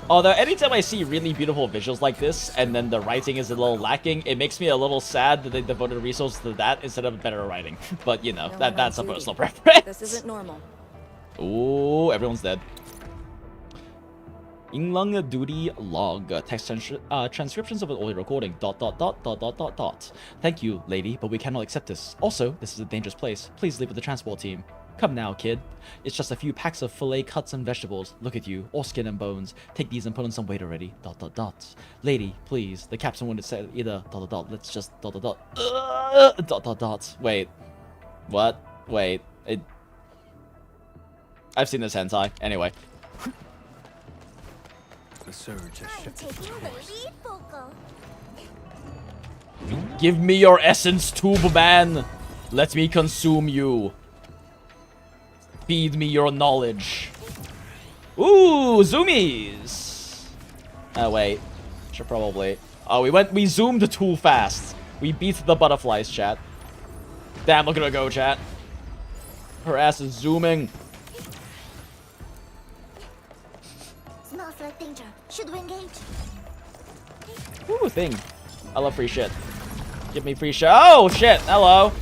Although anytime I see really beautiful visuals like this, and then the writing is a little lacking, it makes me a little sad that they devoted resources to that instead of better writing. But, you know, that's a personal preference. This isn't normal. Ooh, everyone's dead. Yinglong duty log. Text transcriptions of an audio recording. ... Thank you, lady, but we cannot accept this. Also, this is a dangerous place. Please leave with the transport team. Come now, kid. It's just a few packs of fillet cuts and vegetables. Look at you, all skin and bones. Take these and put on some weight already. ... Lady, please. The captain wouldn't say either. ... Let's just ... Wait. What? Wait. I've seen this hentai. Anyway. The surge has I'm shifted taking the course. lead vocal. Give me your essence, tube man. Let me consume you. Feed me your knowledge. Ooh, zoomies. Oh, wait. Should probably... Oh, we zoomed too fast. We beat the butterflies, chat. Damn, look at her go, chat. Her ass is zooming. Smells like danger. Should we engage? Ooh, thing. I love free shit. Give me free shit. Oh, shit. Hello.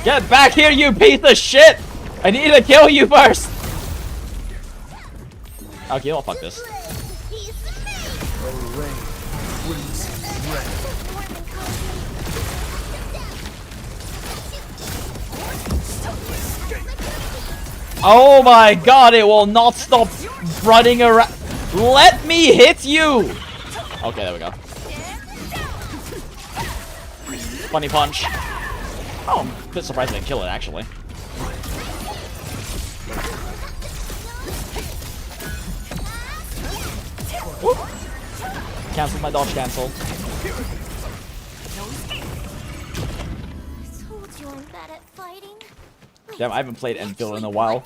Get back here, you piece of shit! I need to kill you first! Okay, I'll fuck this. Oh my god, it will not stop running around. Let me hit you! Okay, there we go. Funny punch. Oh, I'm a bit surprised I didn't kill it, actually. Whoop. Cancel my dodge cancel. Told you I'm bad at fighting. Damn, I haven't played Enfield in a while.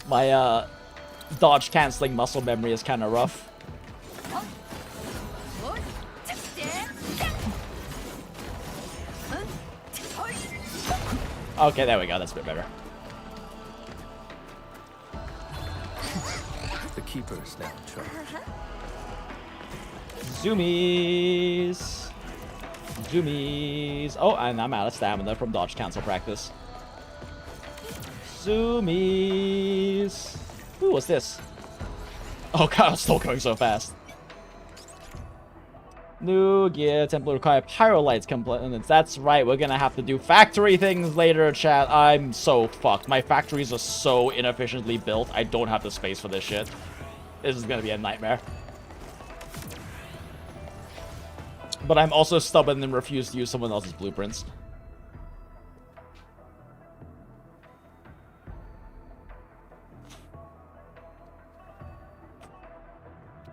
My dodge canceling muscle memory is kind of rough. Okay, there we go. That's a bit better. The keeper is now in charge. Zoomies. Zoomies. Oh, and I'm out of stamina from dodge cancel practice. Zoomies. Ooh, what's this? Oh god, I'm still going so fast. New gear, template require pyrolytes components. That's right, we're gonna have to do factory things later, chat. I'm so fucked. My factories are so inefficiently built. I don't have the space for this shit. This is gonna be a nightmare. But I'm also stubborn and refuse to use someone else's blueprints.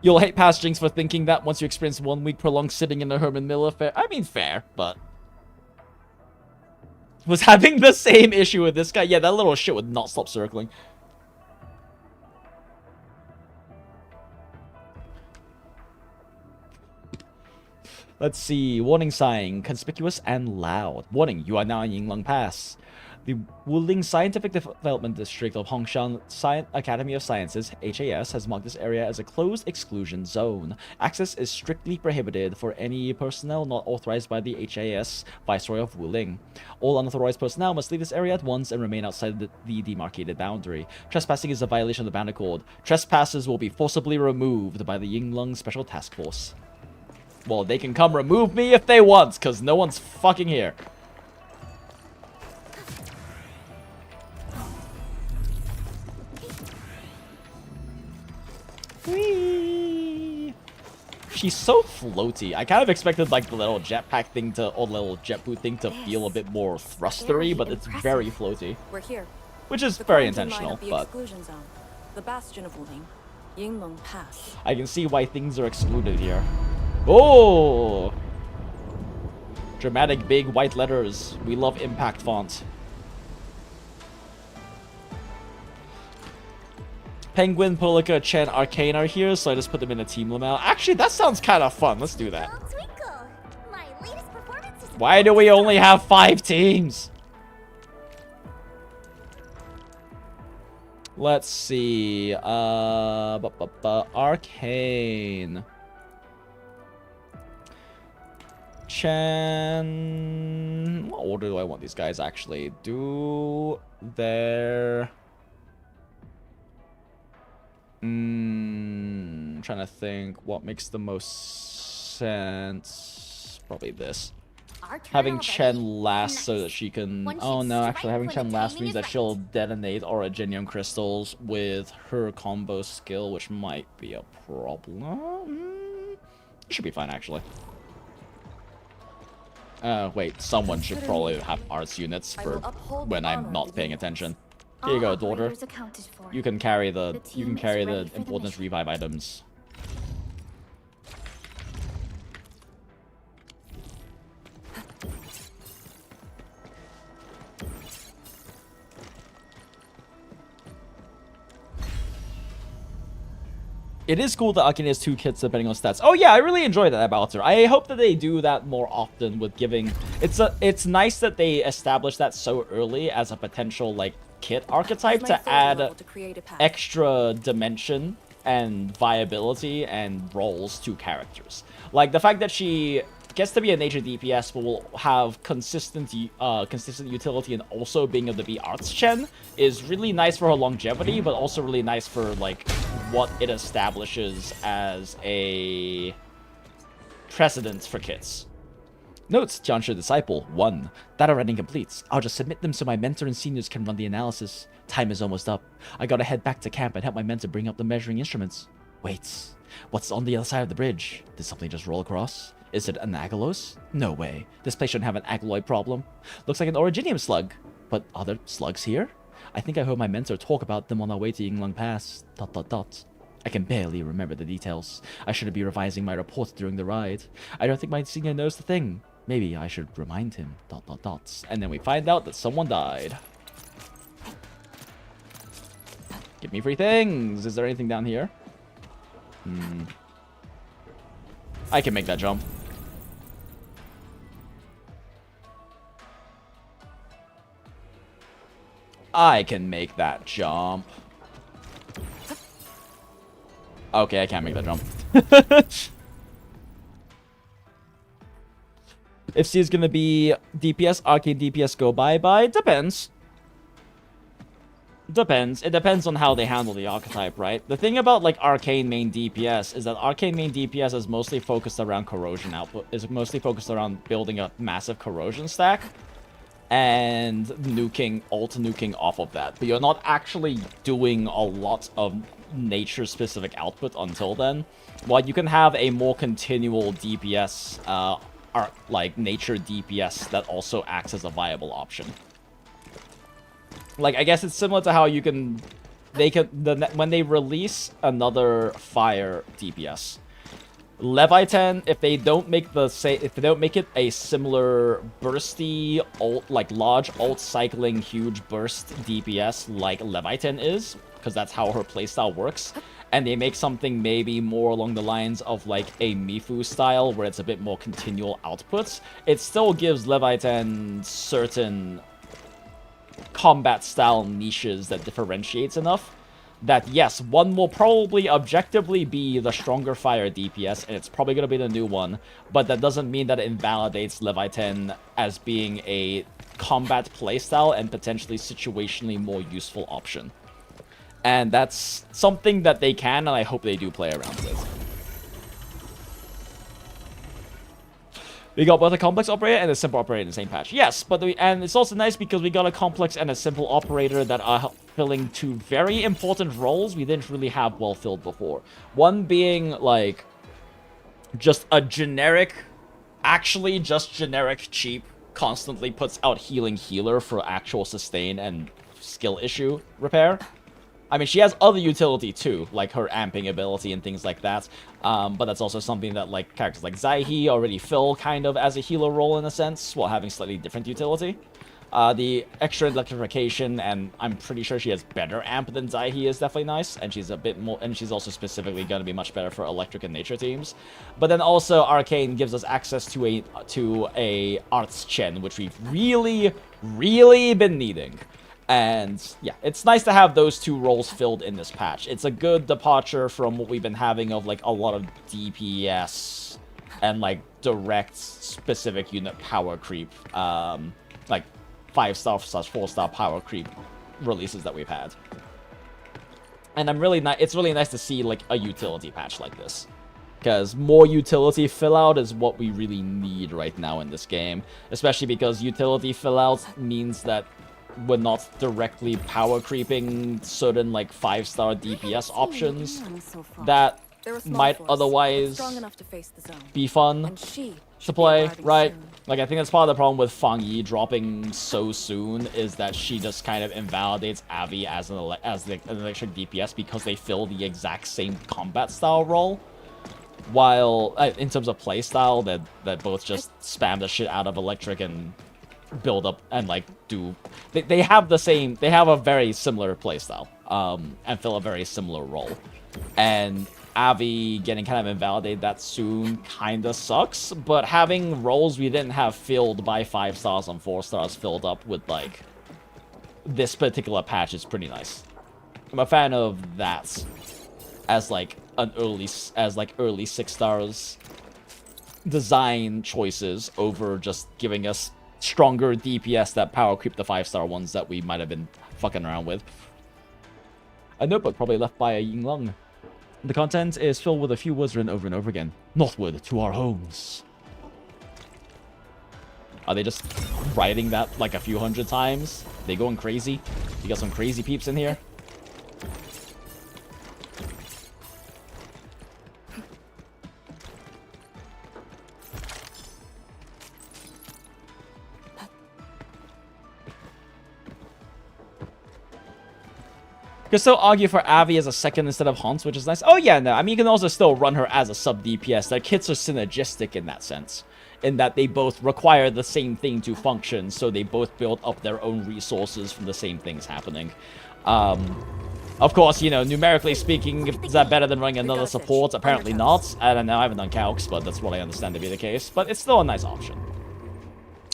You'll hate past Jinx for thinking that once you experience 1 week prolonged sitting in a Herman Miller fair. I mean, fair, but... Was having the same issue with this guy. Yeah, that little shit would not stop circling. Let's see. Warning sign. Conspicuous and loud. Warning. You are now in Yinglong Pass. The Wuling Scientific Development District of Hongshan Academy of Sciences, HAS, has marked this area as a closed exclusion zone. Access is strictly prohibited for any personnel not authorized by the HAS Viceroy of Wuling. All unauthorized personnel must leave this area at once and remain outside the demarcated boundary. Trespassing is a violation of the Bound Accord. Trespassers will be forcibly removed by the Yinglong Special Task Force. Well, they can come remove me if they want, because no one's fucking here. Whee! She's so floaty. I kind of expected like the little jetpack thing to, or the little jet boot thing to feel a bit more thrustery, but it's very floaty. We're here. Which is The very quarantine line intentional, of the but exclusion zone. The bastion of Wuling. Yinglong Pass. I can see why things are excluded here. Oh! Dramatic big white letters. We love impact font. Penguin, Polika, Chen, Arcane are here, so I just put them in a team lamel. Actually, that sounds kind of fun. Let's do that. Well, Twinkle, my latest performance is Why do we only have 5 teams? Let's see. Arcane. Chen. What order do I want these guys actually? Do their. Trying to think what makes the most sense. Probably this. Our turn Having already? Chen last Nice. so that she can. One Oh should no, strike actually, having when the Chen last timing means is that right. she'll detonate Originium crystals with her combo skill, which might be a problem. It should be fine, actually. Wait, someone should probably have arts units I for will uphold when the I'm honor not of paying the attention. All Here you go, daughter. operators accounted for. You can carry the The you can team is carry ready the for the important mission. revive items. It is cool that Arkane has 2 kits depending on stats. Oh yeah, I really enjoyed that about her. I hope that they do that more often with giving. It's nice that they established that so early as a potential like kit archetype Use my to third add level to create a path. extra dimension and viability and roles to characters. Like the fact that she gets to be a nature DPS but will have consistent utility and also being able to be arts Chen is really nice for her longevity, but also really nice for like what it establishes as a precedent for kits. Notes, Johnsha Disciple 1. Data running completes. I'll just submit them so my mentor and seniors can run the analysis. Time is almost up. I gotta head back to camp and help my mentor bring up the measuring instruments. Wait, what's on the other side of the bridge? Did something just roll across? Is it an Agalos? No way. This place shouldn't have an Agaloid problem. Looks like an Originium slug. But are there slugs here? I think I heard my mentor talk about them on our way to Yinglong Pass. ... I can barely remember the details. I shouldn't be revising my report during the ride. I don't think my senior knows the thing. Maybe I should remind him. ... And then we find out that someone died. Give me free things. Is there anything down here? I can make that jump. I can make that jump. Okay, I can't make that jump. If C is gonna be DPS, Arcane DPS go bye-bye, depends. Depends. It depends on how they handle the archetype, right? The thing about, like, Arcane main DPS is that Arcane main DPS is mostly focused around corrosion output, is mostly focused around building a massive corrosion stack and nuking, alt-nuking off of that. But you're not actually doing a lot of nature-specific output until then. While you can have a more continual DPS, like, nature DPS that also acts as a viable option. Like, I guess it's similar to how you can... when they release another fire DPS, Leviathan, if they don't make it a similar bursty like large ult cycling huge burst DPS like Leviathan is, because that's how her playstyle works, and they make something maybe more along the lines of like a Mifu style where it's a bit more continual outputs, it still gives Leviathan certain combat style niches that differentiates enough that, yes, one will probably objectively be the stronger fire DPS, and it's probably going to be the new one, but that doesn't mean that it invalidates Leviathan as being a combat playstyle and potentially situationally more useful option. And that's something that they can, and I hope they do play around with. We got both a complex operator and a simple operator in the same patch. Yes, but and it's also nice because we got a complex and a simple operator that are filling 2 very important roles we didn't really have well filled before. One being, like, just a generic, actually just generic cheap, constantly puts out healing healer for actual sustain and skill issue repair. I mean, she has other utility too, like her amping ability and things like that. But that's also something that, like, characters like Zaihi already fill kind of as a healer role in a sense, while having slightly different utility. The extra electrification, and I'm pretty sure she has better amp than Zaihi, is definitely nice, and she's a bit more, and she's also specifically going to be much better for electric and nature teams. But then also Arcane gives us access to a arts Chen, which we've really been needing. And yeah, it's nice to have those two roles filled in this patch. It's a good departure from what we've been having of like a lot of DPS and like direct specific unit power creep, like 5-star / 4-star power creep releases that we've had. And it's really nice to see like a utility patch like this, because more utility fill out is what we really need right now in this game, especially because utility fill out means that we're not directly power creeping certain like 5-star DPS options that might otherwise be fun to play, right? Like, I think that's part of the problem with Fang Yi dropping so soon, is that she just kind of invalidates Abby as an electric DPS because they fill the exact same combat style role. While, in terms of playstyle, that both just spam the shit out of electric and build up and like do they have a very similar playstyle and fill a very similar role, and Avi getting kind of invalidated that soon kind of sucks. But having roles we didn't have filled by 5 stars and 4 stars filled up with like this particular patch is pretty nice. I'm a fan of that as like early 6 stars design choices over just giving us stronger DPS that power creep the 5-star ones that we might have been fucking around with. A notebook probably left by a Yinglong. The content is filled with a few words written over and over again. Northward to our homes. Are they just writing that like a few hundred times? They going crazy? You got some crazy peeps in here? You can still argue for Avi as a second instead of Hans, which is nice. Oh yeah, no, I mean, you can also still run her as a sub-DPS. Their kits are synergistic in that sense, in that they both require the same thing to function, so they both build up their own resources from the same things happening. Of course, you know, numerically speaking, is that better than running another support? Apparently not. I don't know, I haven't done calcs, but that's what I understand to be the case. But it's still a nice option.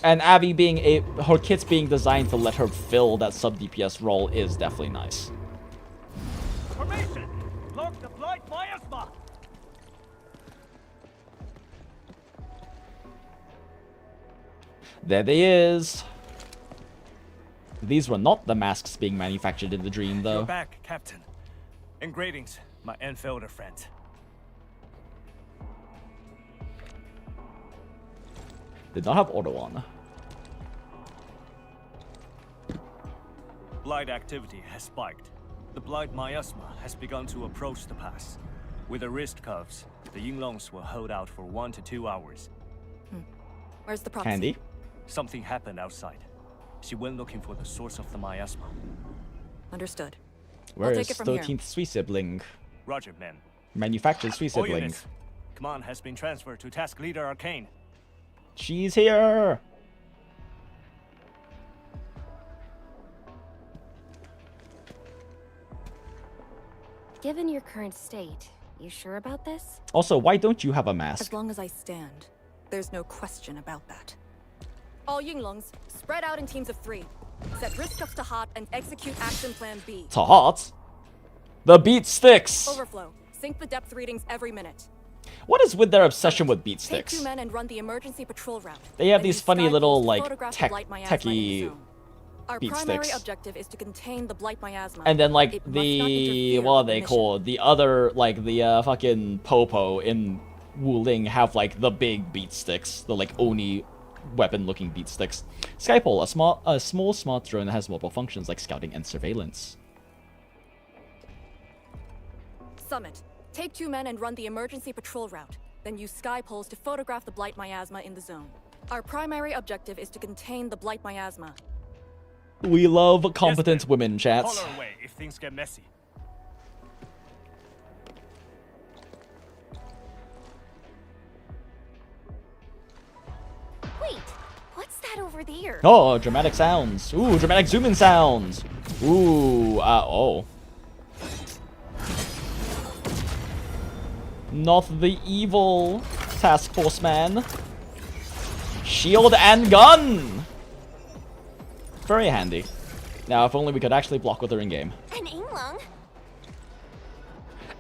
And Avi being her kits being designed to let her fill that sub-DPS role is definitely nice. Formation! Lock the blight miasma! There they is. These were not the masks being manufactured in the dream, though. You're back, Captain. And greetings, my Enfielder friend. Did not have auto on. Blight activity has spiked. The blight miasma has begun to approach the pass. With the wrist cuffs, the Yinglongs will hold out for 1 to 2 hours. Where's the proxy? Handy. Something happened outside. She went looking for the source of the miasma. Understood. Where I'll is take it from here. 13th Sweet Sibling? Roger, men. Manufactured Sweet All Sibling. units. Command has been transferred to Task Leader Arcane. She's here! Given your current state, you sure about this? Also, why don't you have a mask? As long as I stand, there's no question about that. All Yinglongs, spread out in teams of 3. Set wrist cuffs to hot and execute action plan B. To hot? The beat sticks! Overflow. Sync the depth readings every minute. What is with their obsession with beat Take sticks? 2 men and run the emergency patrol route. They have Then these use funny sky little, pulse to like, photograph the blight miasma in the techie zone. Our beat primary sticks. objective is to contain the blight miasma. And then, like, It must not the... interfere what are with the they mission. called? The other, like, the fucking Popo in Wuling have, like, the big beat sticks. The, like, Oni weapon-looking beat sticks. Skypole, a small smart drone that has multiple functions like scouting and surveillance. Summit. Take 2 men and run the emergency patrol route. Then use sky poles to photograph the blight miasma in the zone. Our primary objective is to contain the blight miasma. We love competent Yes, women, chats. Call her away if things get messy. Wait, what's that over there? Oh, dramatic sounds. Ooh, dramatic zoom-in sounds. Ooh, oh. Not the evil task force man. Shield and gun. Very handy. Now, if only we could actually block with her in game. An Yinglong?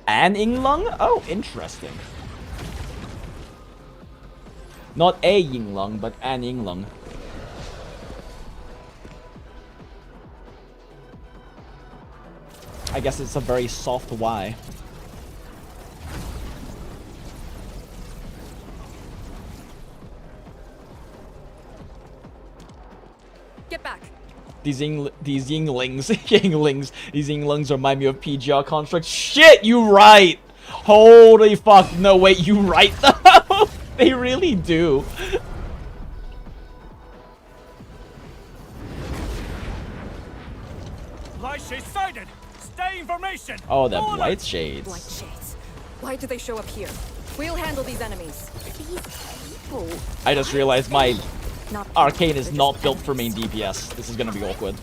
An Yinglong? Oh, interesting. Not a Yinglong, but an Yinglong. I guess it's a very soft Y. Get back. These Yinglings, these Yinglings remind me of PGR constructs. Shit, you right! Holy fuck, no wait, you right though? They really do. Light shade sighted! Stay in formation! Oh, the Hold Blight it! Shades. Blight shades. Why do they show up here? We'll handle these enemies. These people. I just realized my Not Arcane is they're not just built for main enemies. DPS. This is gonna be awkward.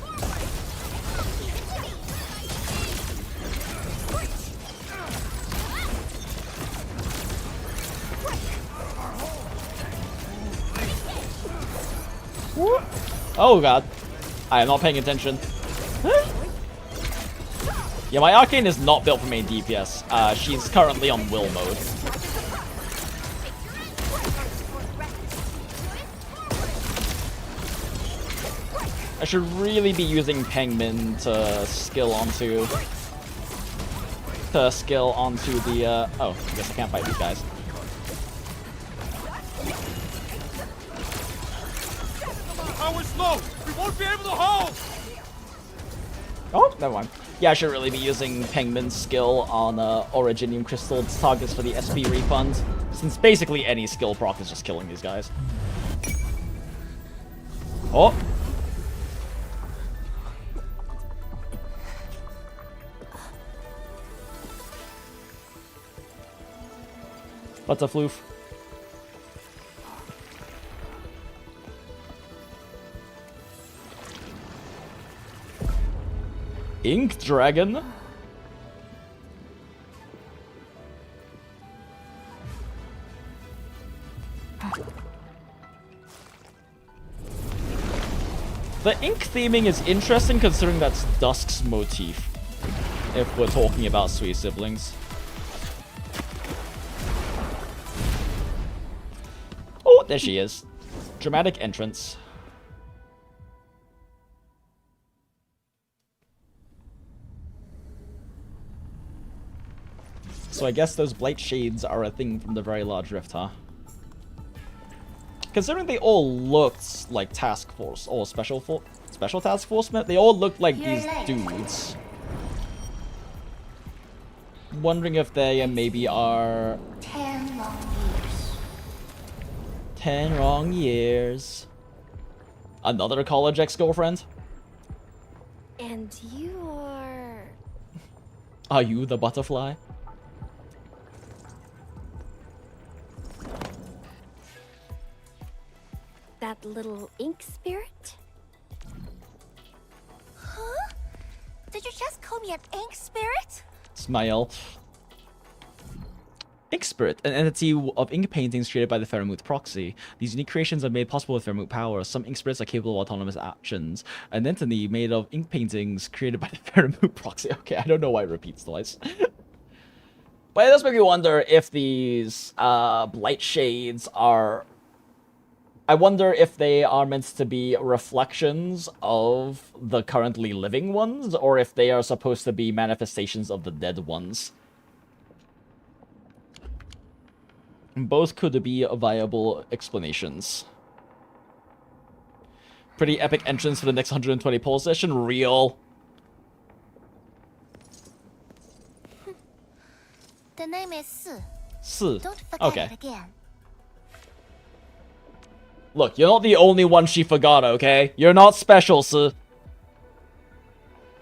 Oh god. I am not paying attention. Yeah, my Arcane is not built for main DPS. She's currently on Will mode. I should really be using Pengmin to skill onto the oh, I guess I can't fight these guys. Power's low! We won't be able to hold! Oh, never mind. Yeah, I should really be using Pengmin's skill on Originium Crystal targets for the SP refund, since basically any skill proc is just killing these guys. Oh! Butterfloof. Ink Dragon? The ink theming is interesting considering that's Dusk's motif, if we're talking about sweet siblings. Oh, there she is. Dramatic entrance. So I guess those Blight Shades are a thing from the Very Large Rift, huh? Considering they all looked like Task Force or Special Task Force, they all looked like these dudes. Wondering if they maybe are 10 long years. 10 wrong years. Another college ex-girlfriend? And you are... Are you the butterfly? that little ink spirit? Huh? Did you just call me an ink spirit? Smile. Ink Spirit, an entity of ink paintings created by the Pheromoot proxy. These unique creations are made possible with Pheromoot power. Some ink spirits are capable of autonomous actions. An entity made of ink paintings created by the Pheromoot proxy. Okay, I don't know why it repeats twice. But it does make me wonder if these Blight Shades are... I wonder if they are meant to be reflections of the currently living ones, or if they are supposed to be manifestations of the dead ones. Both could be viable explanations. Pretty epic entrance for the next 120 poll session. Real. The name is Si. Si. Don't forget Okay. it again. Look, you're not the only one she forgot, okay? You're not special, Si.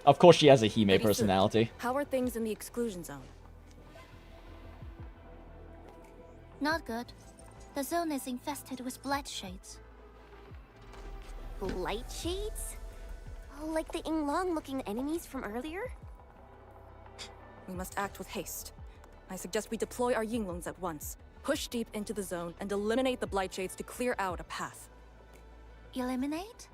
Of course she has a Hime Lady Si, personality. how are things in the exclusion zone? Not good. The zone is infested with blight shades. Blight shades? Oh, like the Yinglong-looking enemies from earlier? We must act with haste. I suggest we deploy our Yinglongs at once. Push deep into the zone and eliminate the blight shades to clear out a path. Eliminate?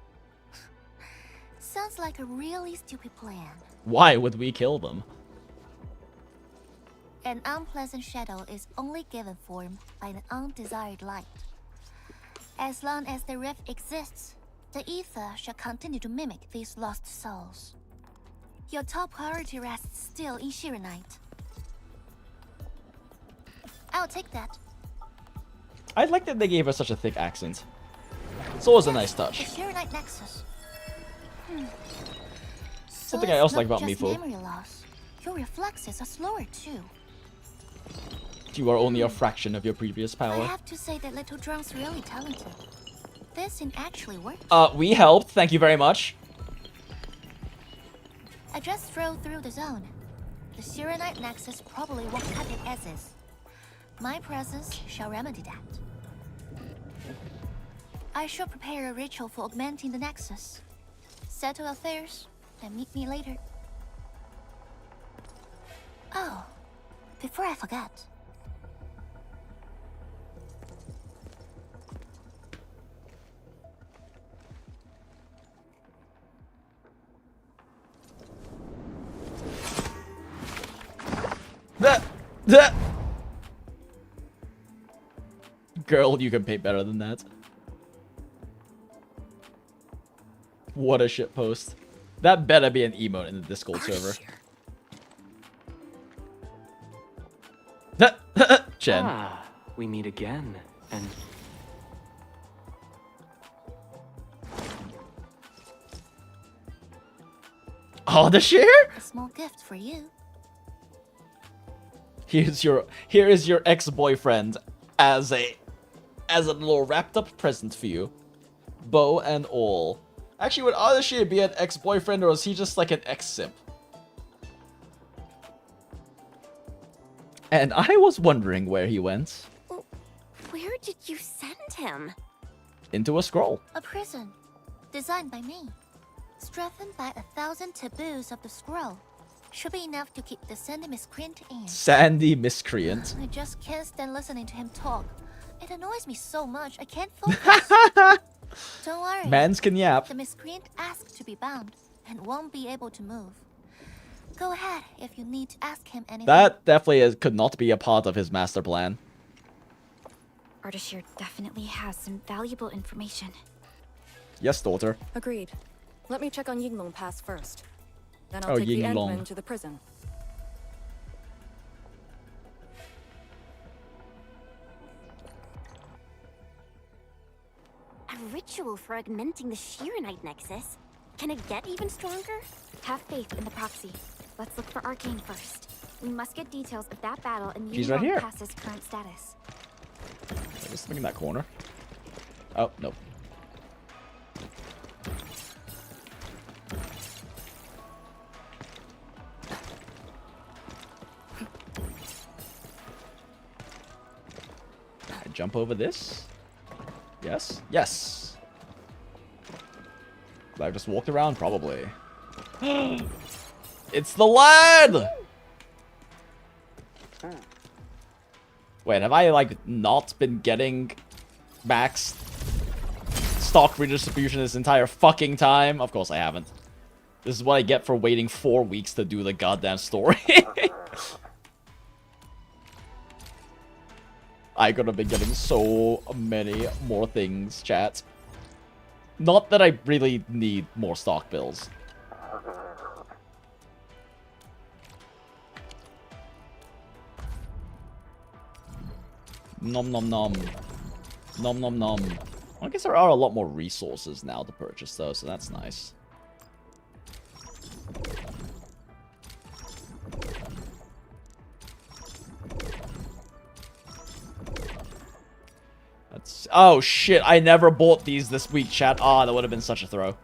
Sounds like a really stupid plan. Why would we kill them? An unpleasant shadow is only given form by an undesired light. As long as the rift exists, the ether shall continue to mimic these lost souls. Your top priority rests still in Shirenite. I'll take that. I like that they gave her such a thick accent. It's always a nice The touch. Shirenite Nexus. Something I also like about Just Mifu. memory loss. Your reflexes are slower too. You are only a fraction of your previous I power. have to say that Little Drunk's really talented. This thing actually worked. We helped. Thank you very much. I just drove through the zone. The Shirenite Nexus probably won't cut it as is. My presence shall remedy that. I shall prepare a ritual for augmenting the Nexus. Settle affairs, and meet me later. Oh, before I forget. That. Girl, you can pay better than that. What a shitpost. That better be an emote in the Discord server. Jen. Ah, we meet again, and Oh, the share? A small gift for you. Here is your ex-boyfriend as a little wrapped up present for you. Bow and all. Actually, would Adashi be an ex-boyfriend or is he just like an ex-simp? And I was wondering where he went. Where did you send him? Into a scroll. A prison. Designed by me. Strengthened by 1,000 taboos of the scroll. Should be enough to keep the sandy miscreant in. Sandy miscreant. I just can't stand listening to him talk. It annoys me so much I can't focus. Don't worry. Mans can yap. The miscreant asked to be bound and won't be able to move. Go ahead if you need to ask him anything. That definitely could not be a part of his master plan. Ardashir definitely has some valuable information. Yes, daughter. Agreed. Let me check on Yinglong Pass first. Then Oh, I'll take the Yinglong. Endman to the prison. A ritual for augmenting the Shirenite Nexus? Can it get even stronger? Have faith in the proxy. Let's look for Arcane first. We must get details of that battle and She's right here. Pass's current status. There's something in that corner. Oh, no. I jump over this? Yes? Yes! I just walked around, probably. It's the lad! Wait, have I, like, not been getting max stock redistribution this entire fucking time? Of course I haven't. This is what I get for waiting 4 weeks to do the goddamn story. I could have been getting so many more things, chat. Not that I really need more stock bills. Nom nom nom. Nom nom nom. I guess there are a lot more resources now to purchase though, so that's nice. That's... Oh shit, I never bought these this week, chat. Ah, that would have been such a throw.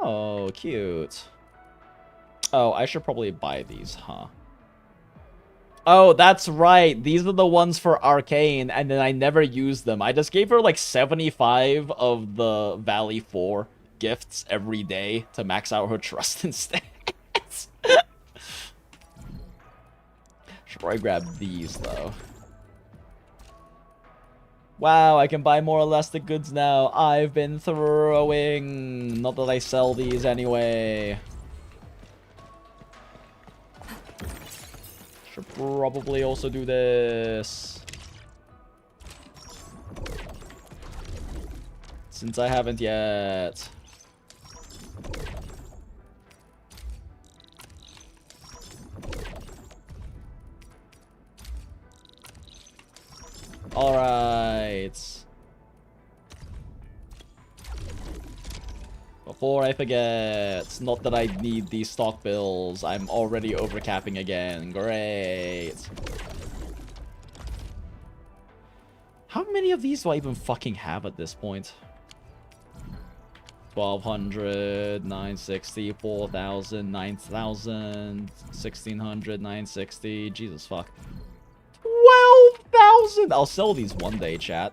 Oh, cute. Oh, I should probably buy these, huh? Oh, that's right. These are the ones for Arcane, and then I never used them. I just gave her like 75 of the Valley 4 gifts every day to max out her trust and stats. Should probably grab these though. Wow, I can buy more elastic goods now. I've been throwing. Not that I sell these anyway. Should probably also do this. Since I haven't yet. Alright. Before I forget, not that I need these stock bills. I'm already overcapping again. Great. How many of these do I even fucking have at this point? 1200, 960, 4000, 9000, 1600, 960. Jesus fuck. 12,000! I'll sell these one day, chat.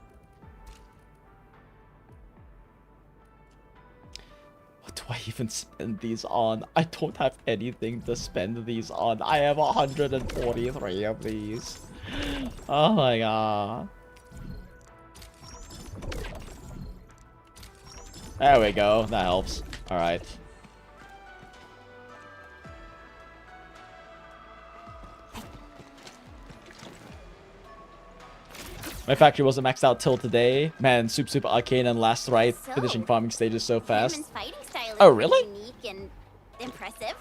What do I even spend these on? I don't have anything to spend these on. I have 143 of these. Oh my god. There we go. That helps. Alright. My factory wasn't maxed out till today. Man, Soup, Arcane, and Last Right finishing farming stages so fast. Fighting style Oh, really? Unique and impressive.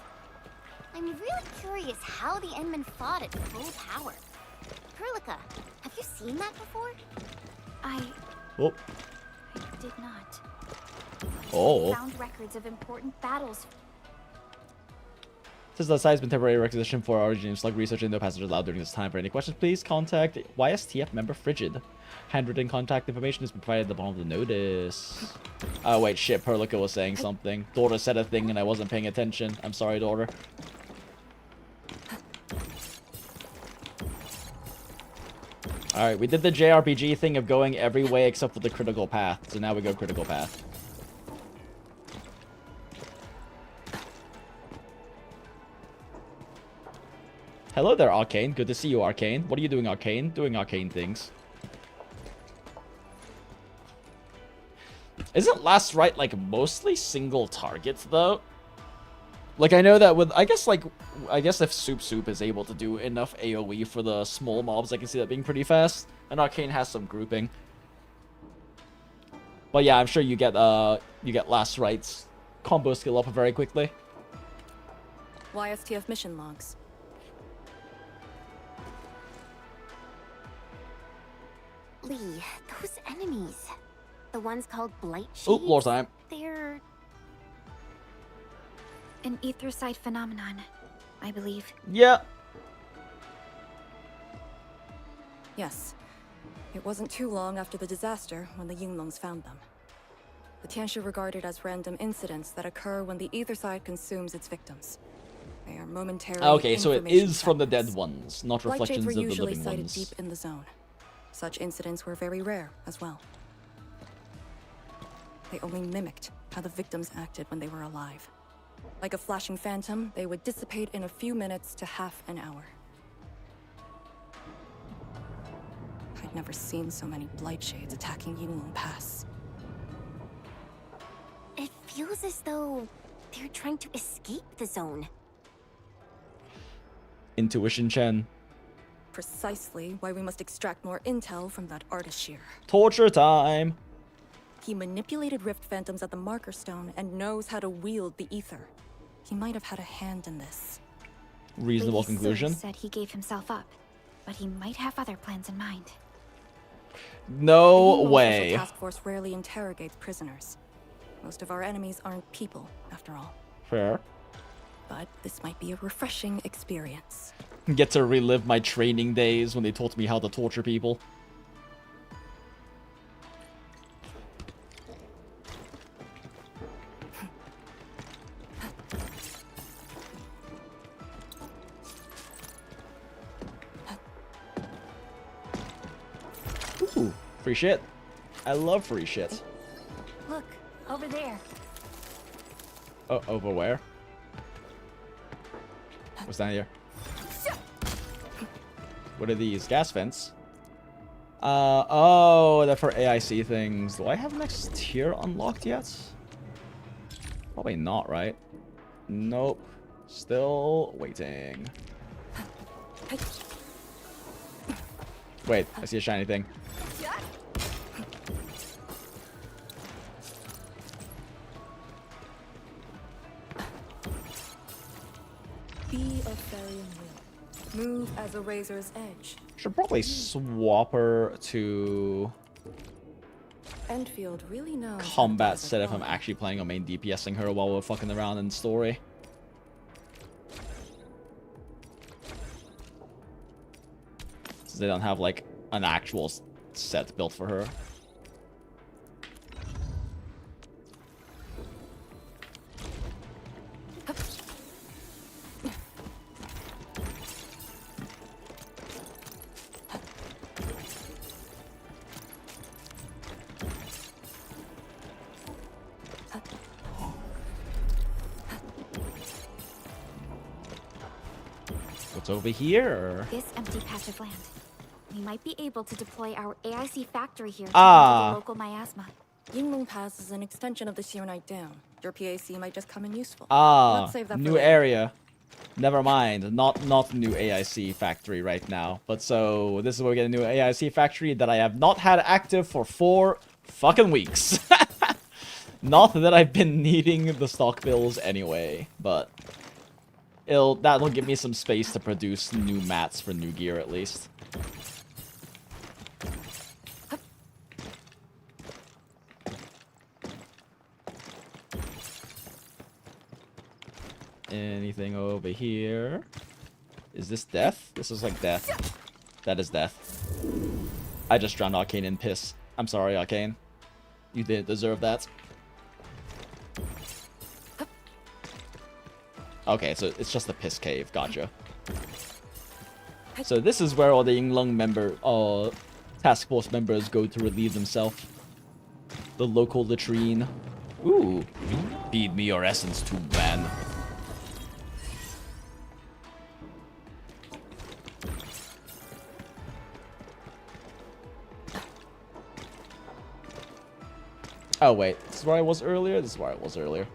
I'm really curious how the Endmen fought at full power. Haruka, have you seen that before? I Oh. did not. Oh. Found records of important battles. Says the site has been temporarily requisitioned for origin slug research and no passengers allowed during this time. For any questions, please contact YSTF member Frigid. Handwritten contact information has been provided at the bottom of the notice. Oh wait, shit, Perlica was saying something. Daughter said a thing and I wasn't paying attention. I'm sorry, daughter. Alright, we did the JRPG thing of going every way except for the critical path. So now we go critical path. Hello there, Arcane. Good to see you, Arcane. What are you doing, Arcane? Doing Arcane things. Isn't Last Right, like, mostly single targets, though? Like, I know that with... I guess if Soup is able to do enough AoE for the small mobs, I can see that being pretty fast. And Arcane has some grouping. But yeah, I'm sure you get Last Right's combo skill up very quickly. YSTF mission logs. Lee, those enemies. The ones called Blight Shades. Oh, lore time. They're... An etherside phenomenon, I believe. Yeah. Yes. It wasn't too long after the disaster when the Yinglongs found them. The Tianshu regarded as random incidents that occur when the ether side consumes its victims. They are momentary. Okay, so it information is from the fragments. dead ones, not Blight reflections shades of were the usually living sighted ones. deep in the zone. Such incidents were very rare as well. They only mimicked how the victims acted when they were alive. Like a flashing phantom, they would dissipate in a few minutes to half an hour. I'd never seen so many Blight Shades attacking Yinglong Pass. It feels as though they're trying to escape the zone. Intuition Chen. Precisely why we must extract more intel from that artist shear. Torture time. He manipulated Rift Phantoms at the Marker Stone and knows how to wield the ether. He might have had a hand in this. Reasonable Lady conclusion. Sue said he gave himself up, but he might have other plans in mind. No The way. Special Task Force rarely interrogates prisoners. Most of our enemies aren't people, after all. Fair. But this might be a refreshing experience. Get to relive my training days when they taught me how to torture people. Ooh, free shit. I love free shit. Look, over there. Oh, over where? What's down here? What are these? Gas vents? Oh, they're for AIC things. Do I have next tier unlocked yet? Probably not, right? Nope. Still waiting. Wait, I see a shiny thing. Be a fairy and will. Move as a razor's edge. Should probably swap her to Enfield really knows combat set if I'm actually planning on main DPSing her while we're fucking around in story. Since they don't have like an actual set built for her. What's over here? This empty patch of land. We might be able to deploy our AIC factory here to Ah. the local miasma. Yinglong Pass is an extension of the Sheernite Dam. Your PAC might just come in useful. Ah, Let's save that for new later. area. Never mind, not new AIC factory right now. But so this is where we get a new AIC factory that I have not had active for 4 fucking weeks. Not that I've been needing the stock bills anyway, but that'll give me some space to produce new mats for new gear at least. Anything over here? Is this death? This is like death. That is death. I just drowned Arcane in piss. I'm sorry, Arcane. You didn't deserve that. Okay, so it's just a piss cave. Gotcha. So this is where all the Yinglong task force members go to relieve themselves. The local latrine. Ooh. Feed me your essence too, man. Oh wait, this is where I was earlier? This is where I was earlier.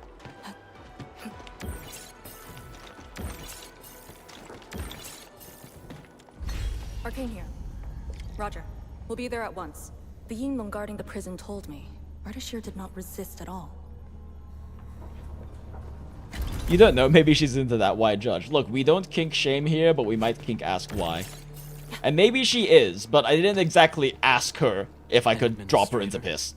Arcane here. Roger. We'll be there at once. The Yinglong guarding the prison told me. Ardashir did not resist at all. You don't know, maybe she's into that white judge. Look, we don't kink shame here, but we might kink ask why. And maybe she is, but I didn't exactly ask her if I could drop her into piss.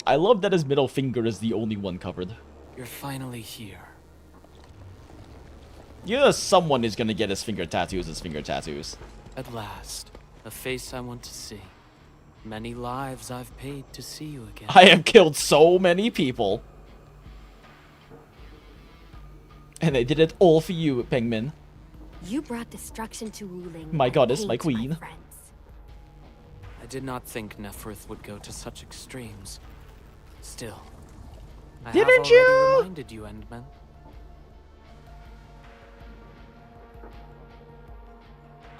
I love that his middle finger is the only one covered. You're finally here. You know someone is gonna get his finger tattoos as finger tattoos. At last, a face I want to see. Many lives I've paid to see you again. I have killed so many people. And I did it all for you, Pengmin. You brought destruction to Wuling. My goddess, and my hate, queen. friends. I did not think Neferth would go to such extremes. Still, I Didn't have already you? reminded you, Endman.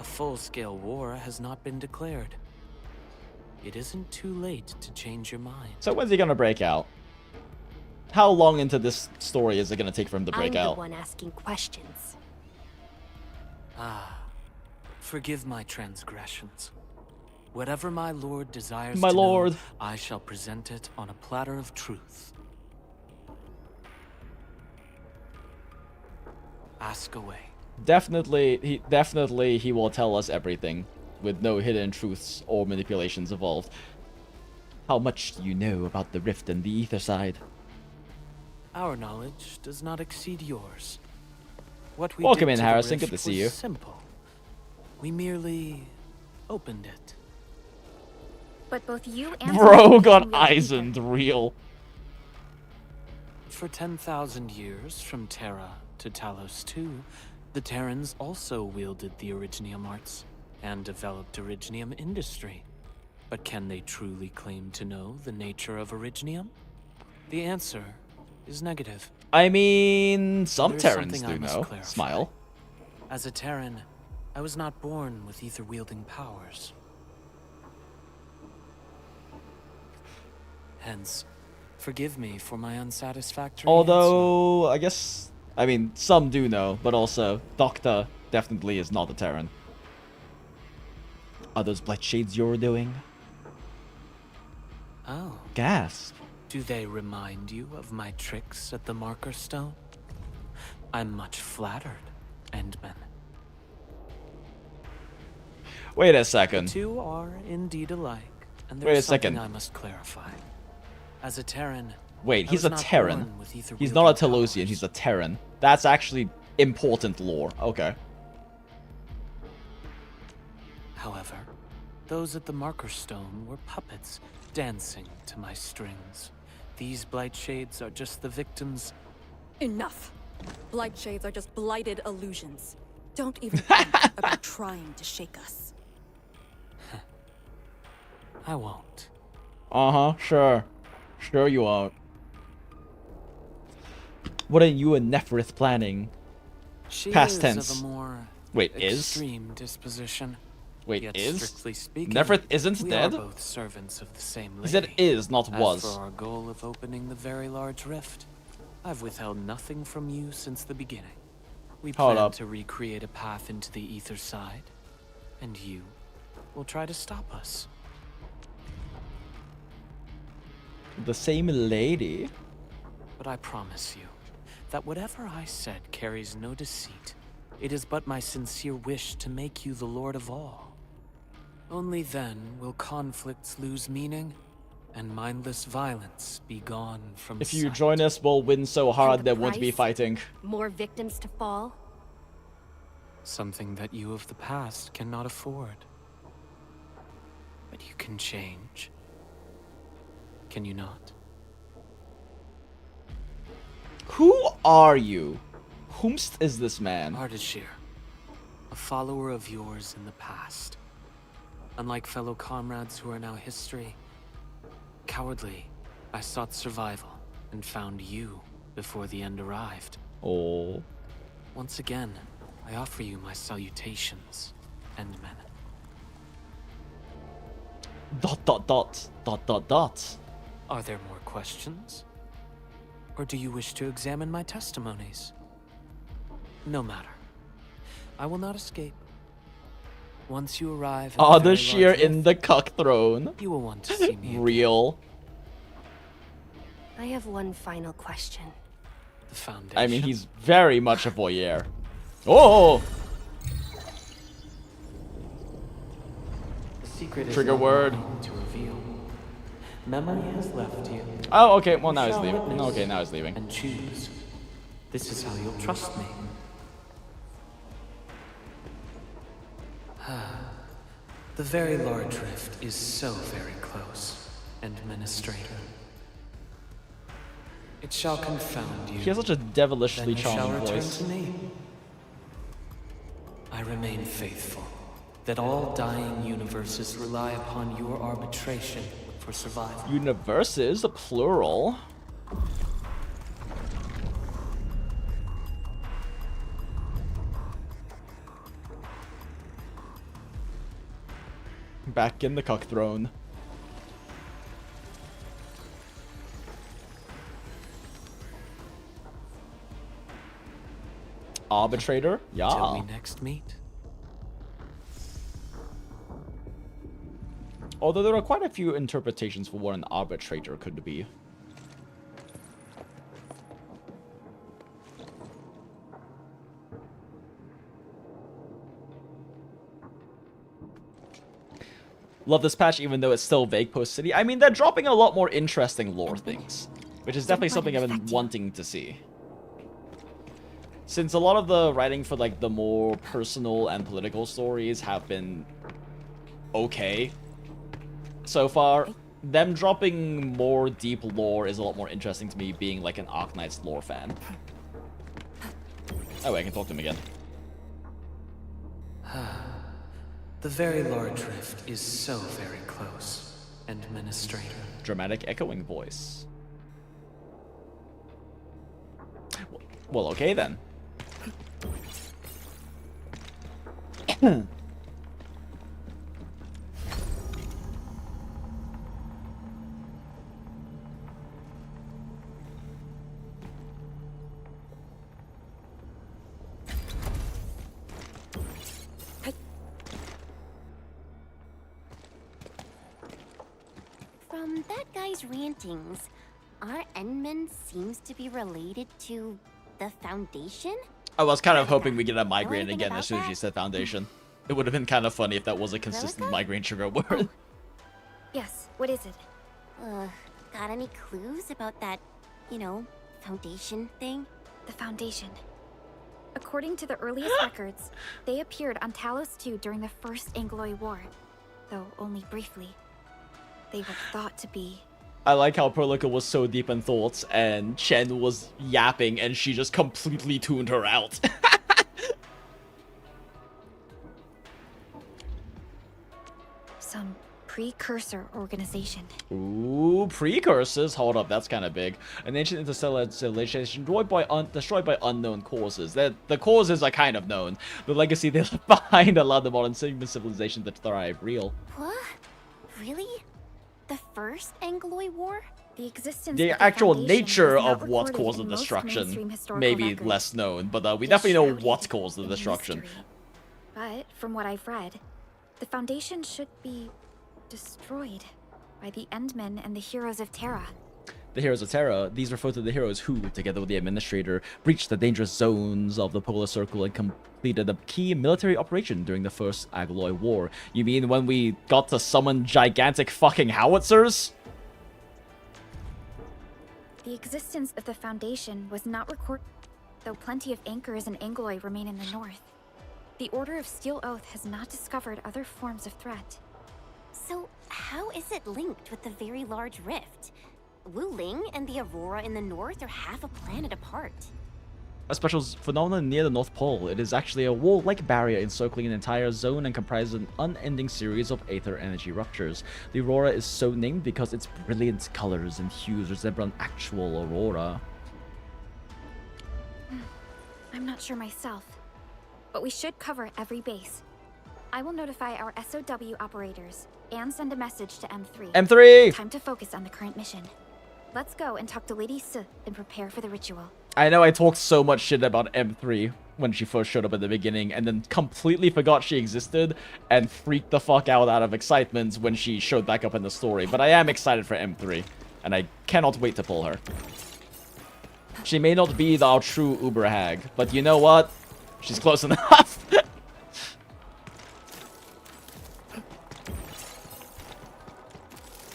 A full-scale war has not been declared. It isn't too late to change your mind. So when's he gonna break out? How long into this story is it gonna take for him to break I'm out? the one asking questions. Ah, forgive my transgressions. Whatever my lord desires My to lord. know, I shall present it on a platter of truth. Ask away. Definitely he will tell us everything, with no hidden truths or manipulations involved. How much do you know about the rift and the ether side? Our knowledge does not exceed yours. What we Welcome did in, to the Harrison. Good rift to see was you. Simple. We merely opened it. But both you and Bro got Will be Eisened real. For 10,000 years, from Terra to Talos II, the Terrans also wielded the Originium arts and developed Originium industry. But can they truly claim to know the nature of Originium? The answer is negative. I mean, some There's Terrans something I do must know. clarify. Smile. As a Terran, I was not born with ether-wielding powers. Hence, forgive me for my unsatisfactory Although, I guess, I mean, some do know, but also, Doctor definitely is not a Terran. Are those blight shades you're doing? answer. Oh, Gasp. do they remind you of my tricks at the Marker Stone? I'm much flattered, Endman. Wait a The second. two are indeed alike, and Wait a there's something second. I must clarify. As a Terran, Wait, I he's was a not Terran. born with ether He's not a wielding Telosian, powers. he's a Terran. That's actually important lore. Okay. However, those at the Marker Stone were puppets dancing to my strings. These blight shades are just the victims. Enough. Blight shades are just blighted illusions. Don't even think about trying to shake us. I won't. Uh-huh, sure. Sure you won't. What are you and Neferith planning? She Past is tense. of a more Wait, is? extreme disposition. Wait, Yet is? strictly speaking, Neferith isn't we dead? are both servants of the same lady. He said is, not As was. for our goal of opening the very large rift, I've withheld nothing from you since the beginning. We Hold plan up. to recreate a path into the ether side, and you will try to stop us. The same lady? But I promise you that whatever I said carries no deceit. It is but my sincere wish to make you the Lord of all. Only then will conflicts lose meaning and mindless violence be gone from If you sight. join us, we'll win so hard the there won't be price? fighting. More victims to fall? Something that you of the past cannot afford. But you can change. Can you not? Who are you? Whomst is this man? Ardashir, a follower of yours in the past. Unlike fellow comrades who are now history, cowardly, I sought survival and found you before the end arrived. Oh. Once again, I offer you my salutations, Endmen. Dot dot dot dot dot dot. Are there more questions? Or do you wish to examine my testimonies? No matter. I will not escape. Once you arrive at the very Ardashir large in rift, the cuck throne. you will want to see me again. Real. I have one final question. The foundation. I mean, he's very much a voyeur. Oh! The secret is Trigger not word. mine to reveal. Memory has left you. Oh, okay. Well, now You he's shall leaving. witness Okay, now he's leaving. And choose. This is how you'll trust me. The very large rift is so very close, Administrator. It shall confound you. He has such a Then devilishly you shall charming return voice. to me. I remain faithful that all dying universes rely upon your arbitration for survival. Universes, plural. Back in the cuck throne. Arbitrator? Till Yeah. we next meet. Although there are quite a few interpretations for what an arbitrator could be. Love this patch, even though it's still vague post-city. I mean, they're dropping a lot more interesting lore things, which is definitely something I've been wanting to see. Since a lot of the writing for, like, the more personal and political stories have been okay so far, them dropping more deep lore is a lot more interesting to me, being, like, an Arknights lore fan. Oh, wait, I can talk to him again. The very large rift is so very close, Administrator. Dramatic echoing voice. Well, okay then. From that guy's rantings, our Endman seems to be related to the Foundation? I was kind of hoping we get a Know migraine anything again about as soon as that? you said foundation. It would have been kind of funny if that was a consistent Haruka? migraine trigger word. Yes, what is it? Got any clues about that, you know, Foundation thing? The Foundation. According to the earliest records, they appeared on Talos II during the First Angloy War, though only briefly. They were thought to be... I like how Perlica was so deep in thoughts and Chen was yapping and she just completely tuned her out. some precursor organization. Ooh, precursors? Hold up, that's kind of big. An ancient interstellar civilization destroyed by unknown causes. The causes are kind of known. The legacy they left behind allowed the modern human civilization to thrive. Real. What? Really? The First Angloy War? The existence The of actual Foundation nature is not of what recorded caused the in most destruction mainstream historical may be records. less known, but we It's definitely know shrouded what caused the in destruction. mystery. But from what I've read, the Foundation should be destroyed by the Endmen and the Heroes of Terra. The Heroes of Terra, these refer to the heroes who, together with the Administrator, breached the dangerous zones of the Polar Circle and completed a key military operation during the First Angloy War. You mean when we got to summon gigantic fucking howitzers? The existence of the Foundation was not recorded, though plenty of anchors and Angloy remain in the north. The Order of Steel Oath has not discovered other forms of threat. So, how is it linked with the Very Large Rift? Wu Ling and the Aurora in the north are half a planet apart. A special phenomenon near the North Pole. It is actually a wall-like barrier encircling an entire zone and comprises an unending series of aether energy ruptures. The Aurora is so named because its brilliant colors and hues resemble an actual aurora. I'm not sure myself, but we should cover every base. I will notify our SOW operators and send a message to M3. M3! Time to focus on the current mission. Let's go and talk to Lady Si and prepare for the ritual. I know I talked so much shit about M3 when she first showed up at the beginning, and then completely forgot she existed, and freaked the fuck out of excitement when she showed back up in the story. But I am excited for M3, and I cannot wait to pull her. She may not be our true Uber hag, but you know what? She's close enough.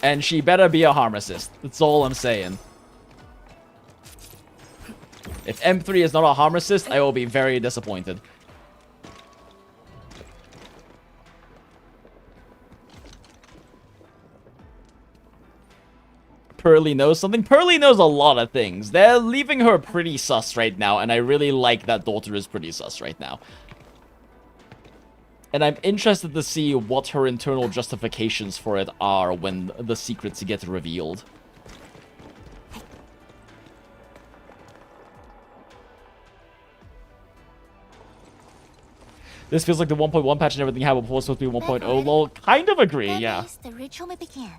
And she better be a harmacist. That's all I'm saying. If M3 is not a harmacist, I will be very disappointed. Pearly knows something? Pearly knows a lot of things. They're leaving her pretty sus right now, and I really like that daughter is pretty sus right now. And I'm interested to see what her internal justifications for it are when the secrets get revealed. This feels like the 1.1 patch and everything happened before was supposed to be 1.0. Lol, kind of agree, That yeah. means the ritual may begin.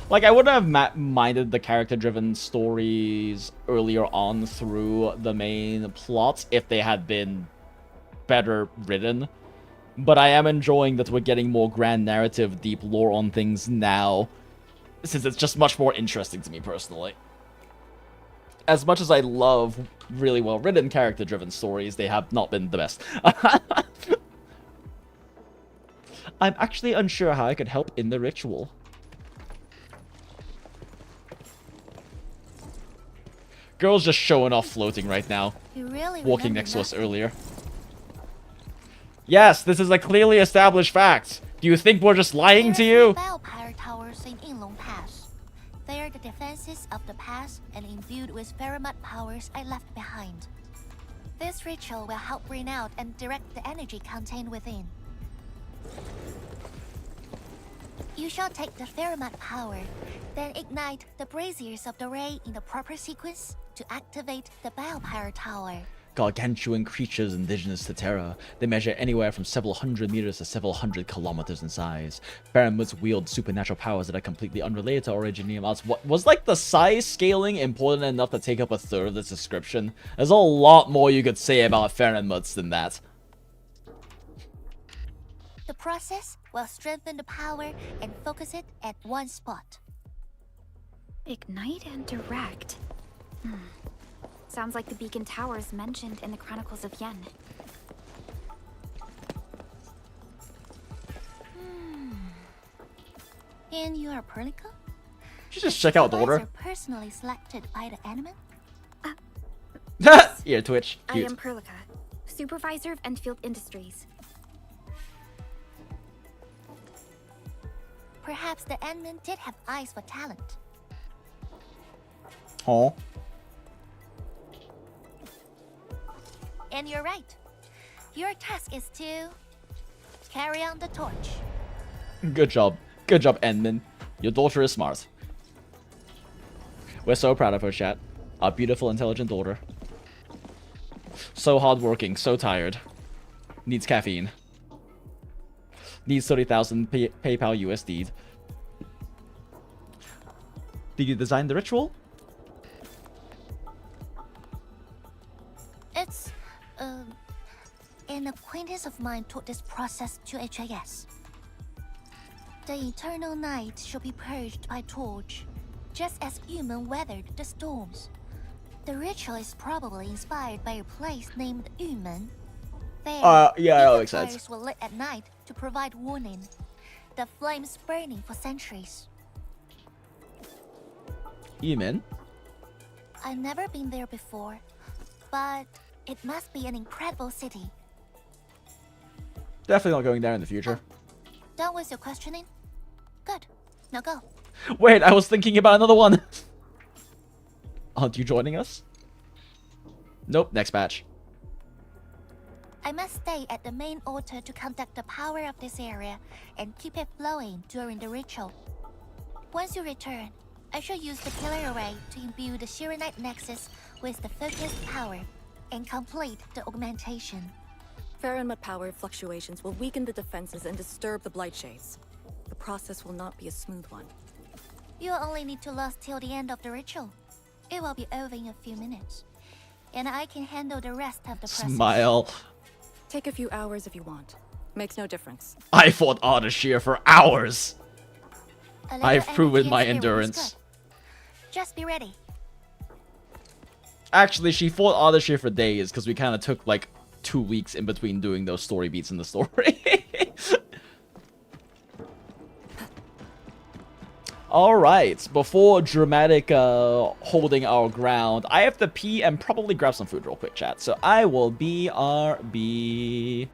Like, I wouldn't have minded the character-driven stories earlier on through the main plot if they had been better written. But I am enjoying that we're getting more grand narrative, deep lore on things now, since it's just much more interesting to me personally. As much as I love really well-written character-driven stories, they have not been the best. I'm actually unsure how I could help in the ritual. Girl's just showing off floating right now. You really Walking remember next to us nothing. earlier. Yes, this is a clearly established fact. Do you think we're just lying to There are you? 3 Vampire Towers in Yinglong Pass. They are the defenses of the pass and imbued with Pheromone powers I left behind. This ritual will help bring out and direct the energy contained within. You shall take the Pheromote power, then ignite the braziers of the ray in the proper sequence to activate the Biopyre Tower. Gargantuan creatures indigenous to Terra. They measure anywhere from several hundred meters to several hundred kilometers in size. Pheromotes wield supernatural powers that are completely unrelated to Originium Arts. What was like the size scaling important enough to take up a third of this description? There's a lot more you could say about Pheromotes than that. The process will strengthen the power and focus it at one spot. Ignite and direct. Sounds like the beacon towers mentioned in the Chronicles of Yen. And you are Perlica? You just check out the order. Are personally selected by the anime? Ear twitch. I Cute. am Perlica, supervisor of Enfield Industries. Perhaps the admin did have eyes for talent. Huh? And you're right. Your task is to carry on the torch. Good job. Good job, Endman. Your daughter is smart. We're so proud of her, chat. Our beautiful, intelligent daughter. So hardworking, so tired. Needs caffeine. Needs 30,000 PayPal USD. Did you design the ritual? It's, an acquaintance of mine taught this process to HIS. The eternal night shall be purged by torch, just as human weathered the storms. The ritual is probably inspired by a place named Yumen. There, yeah, that makes sense. fires were lit at night to provide warning. The flames burning for centuries. Eamon? I've never been there before, but it must be an incredible city. Definitely not going there in the future. Done with your questioning? Good. Now go. Wait, I was thinking about another one. Aren't you joining us? Nope, next batch. I must stay at the main altar to conduct the power of this area and keep it flowing during the ritual. Once you return, I shall use the killer array to imbue the Shiranite Nexus with the focused power and complete the augmentation. Pheromote power fluctuations will weaken the defenses and disturb the Blight Shades. The process will not be a smooth one. You'll only need to last till the end of the ritual. It will be over in a few minutes. And I can handle the rest of the process. Smile. Take a few hours if you want. Makes no difference. I fought Ardashir for hours. A little I've proven energy my and spirit is endurance. good. Just be ready. Actually, she fought Ardashir for days because we kind of took like 2 weeks in between doing those story beats in the story. Alright, before dramatic holding our ground, I have to pee and probably grab some food real quick, chat. So I will BRB.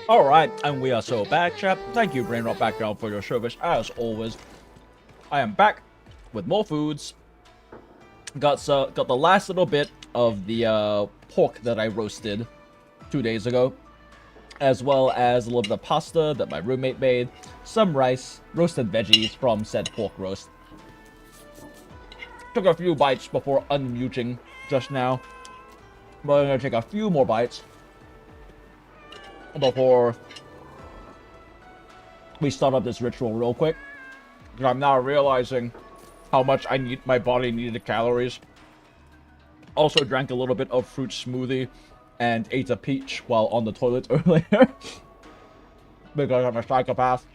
Alright, and we are so back, chat. Thank you, Brainrot Background, for your service, as always. I am back with more foods. Got the last little bit of the pork that I roasted 2 days ago, as well as a little bit of pasta that my roommate made, some rice, roasted veggies from said pork roast. Took a few bites before unmuting just now, but I'm gonna take a few more bites before we start up this ritual real quick, because I'm now realizing how much my body needed calories. Also drank a little bit of fruit smoothie and ate a peach while on the toilet earlier because I'm a psychopath,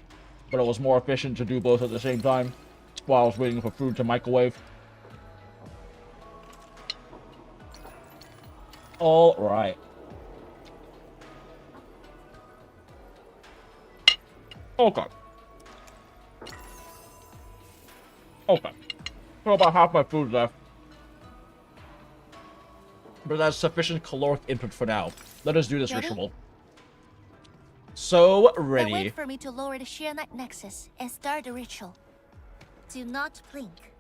but it was more efficient to do both at the same time while I was waiting for food to microwave. All right. Okay. Okay. So about half my food left. But that's sufficient caloric input for now. Let us do this Ready? ritual. So Now ready. wait for me to lower the sheer night nexus and start the ritual. Do not blink.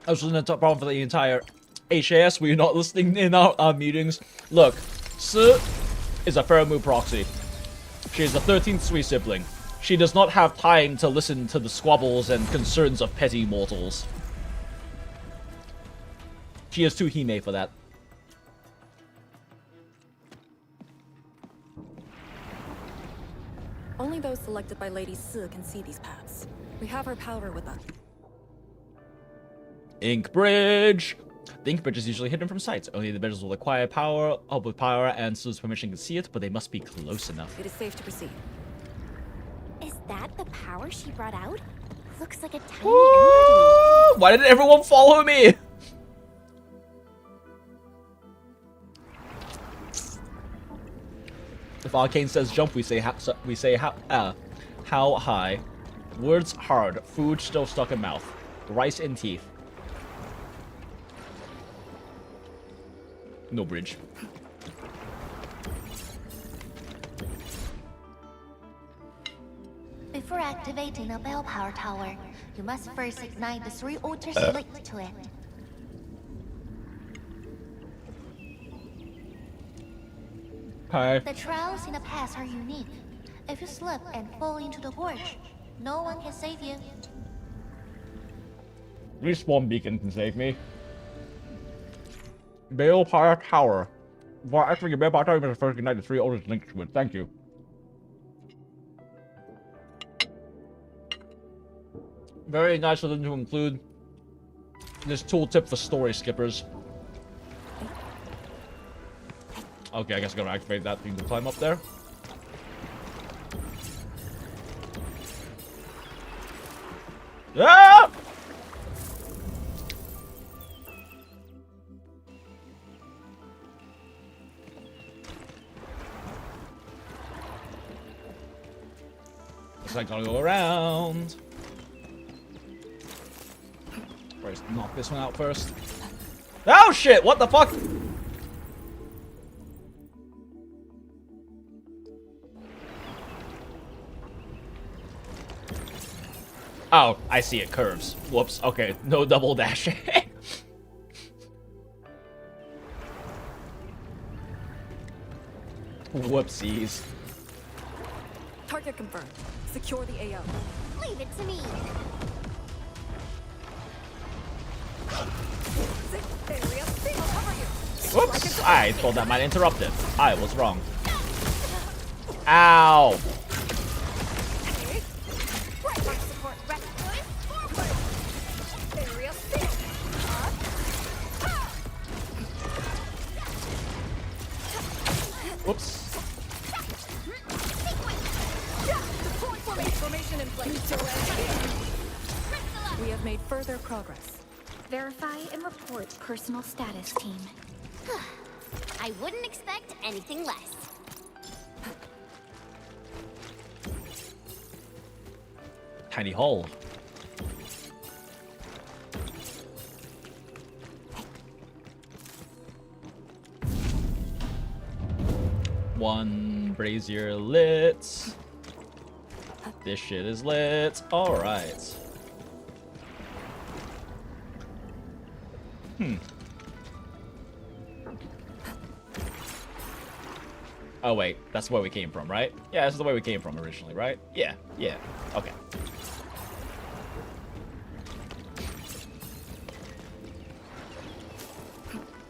I was listening to the problem for the entire HAS. Were you not listening in our meetings? Look, Si is a Pheromone proxy. She is the 13th sweet sibling. She does not have time to listen to the squabbles and concerns of petty mortals. She is too Hime for that. Only those selected by Lady Si can see these paths. We have her power with us. Ink Bridge! The ink bridge is usually hidden from sight. Only the bridges will acquire power, with power, and Su's permission can see it, but they must be close enough. It is safe to proceed. Is that the power she brought out? Looks like a tiny Woo! ember Why did everyone follow me? If Arcane says jump, we say how high. Words hard. Food still stuck in mouth. Rice in teeth. No bridge. Before activating a bell power tower, you must first ignite the 3 altars linked to it. Okay. The trials in the past are unique. If you slip and fall into the gorge, no one can save you. Respawn beacon can save me. Bale Power Tower. Well, actually, your Bale Power Tower is first ignite the 3 altars linked to it. Thank you. Very nice of them to include this tooltip for story skippers. Okay, I guess I'm gonna activate that thing to climb up there. Ah! Guess I gotta go around. First, knock this one out first. Oh shit! What the fuck? Oh, I see it curves. Whoops. Okay, no double dashing. Whoopsies. Target confirmed. Secure the AO. Leave it to me. Whoops! I thought that might interrupt it. I was wrong. Ow! Whoops. Formation in place. We have made further progress. Verify and report personal status, team. I wouldn't expect anything less. Tiny hole. One brazier lit. This shit is lit. Alright. Oh wait, that's where we came from, right? Yeah, this is the way we came from originally, right? Yeah, yeah. Okay.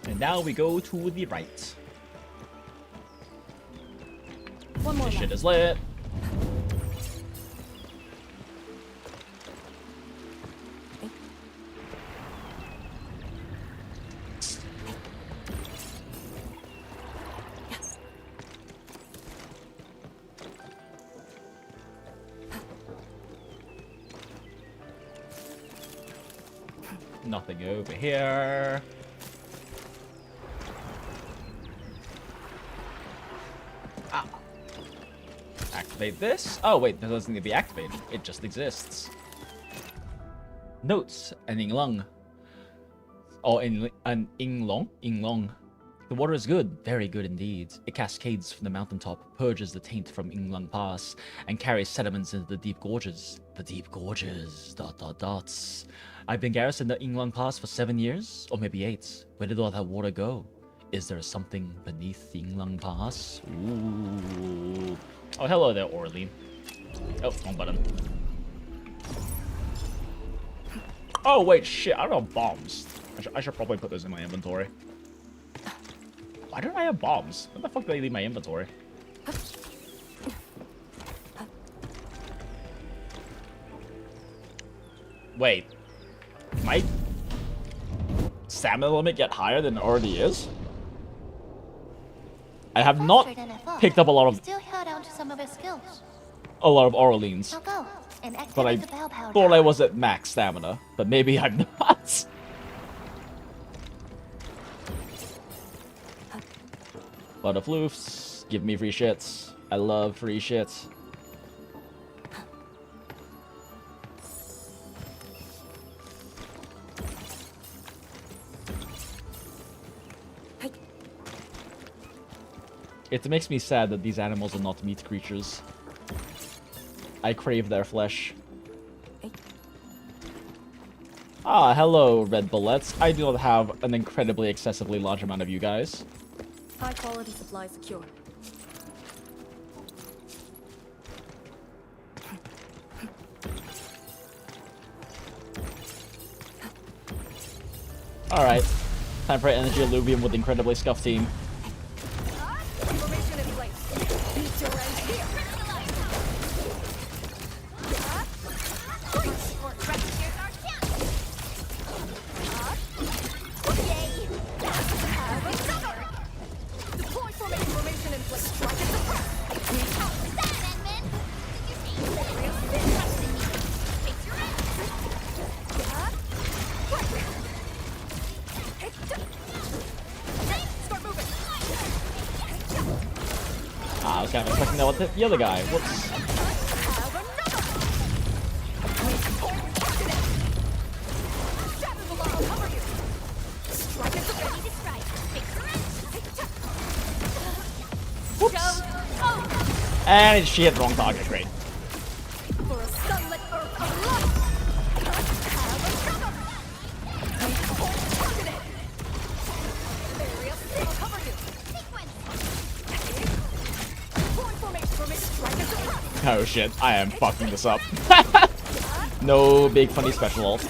And now we go to the right. One more This shit left. is lit. Nothing over here. Ah. Activate this. Oh wait, that doesn't need to be activated. It just exists. Notes. An Inglong. Oh, an Inglong? Inglong. The water is good, very good indeed. It cascades from the mountaintop, purges the taint from Inglong Pass, and carries sediments into the deep gorges. The deep gorges. ... I've been garrisoned at Inglong Pass for 7 years, or maybe 8. Where did all that water go? Is there something beneath the Inglong Pass? Ooh. Oh, hello there, Orly. Oh, wrong button. Oh, wait, shit, I don't have bombs. I should probably put those in my inventory. Why don't I have bombs? What the fuck did I leave my inventory? Wait. My stamina limit get higher than it already is? I have not Faster than I thought. picked up a lot of Still held on to some of his skills. Orleans. Now go and But I activate the bell power. thought I was at max stamina, but maybe I'm not. Butterfloofs, give me free shits. I love free shits. It makes me sad that these animals are not meat creatures. I crave their flesh. Ah, hello, red bullets. I do not have an incredibly excessively large amount of you guys. High quality supply secure. Alright. Time for energy alluvium with incredibly scuffed team. Formation in place. Meet your end here. Deploy formation in place. Strike and suppress. Start moving. Ah, I was kind of expecting that with the other guy. Whoops. Whoops. And she hit the wrong target. Great. For a sunlit earth of love. Area still cover you. Formation, strike and suppress. Oh shit, I am fucking this up. No big funny special ult.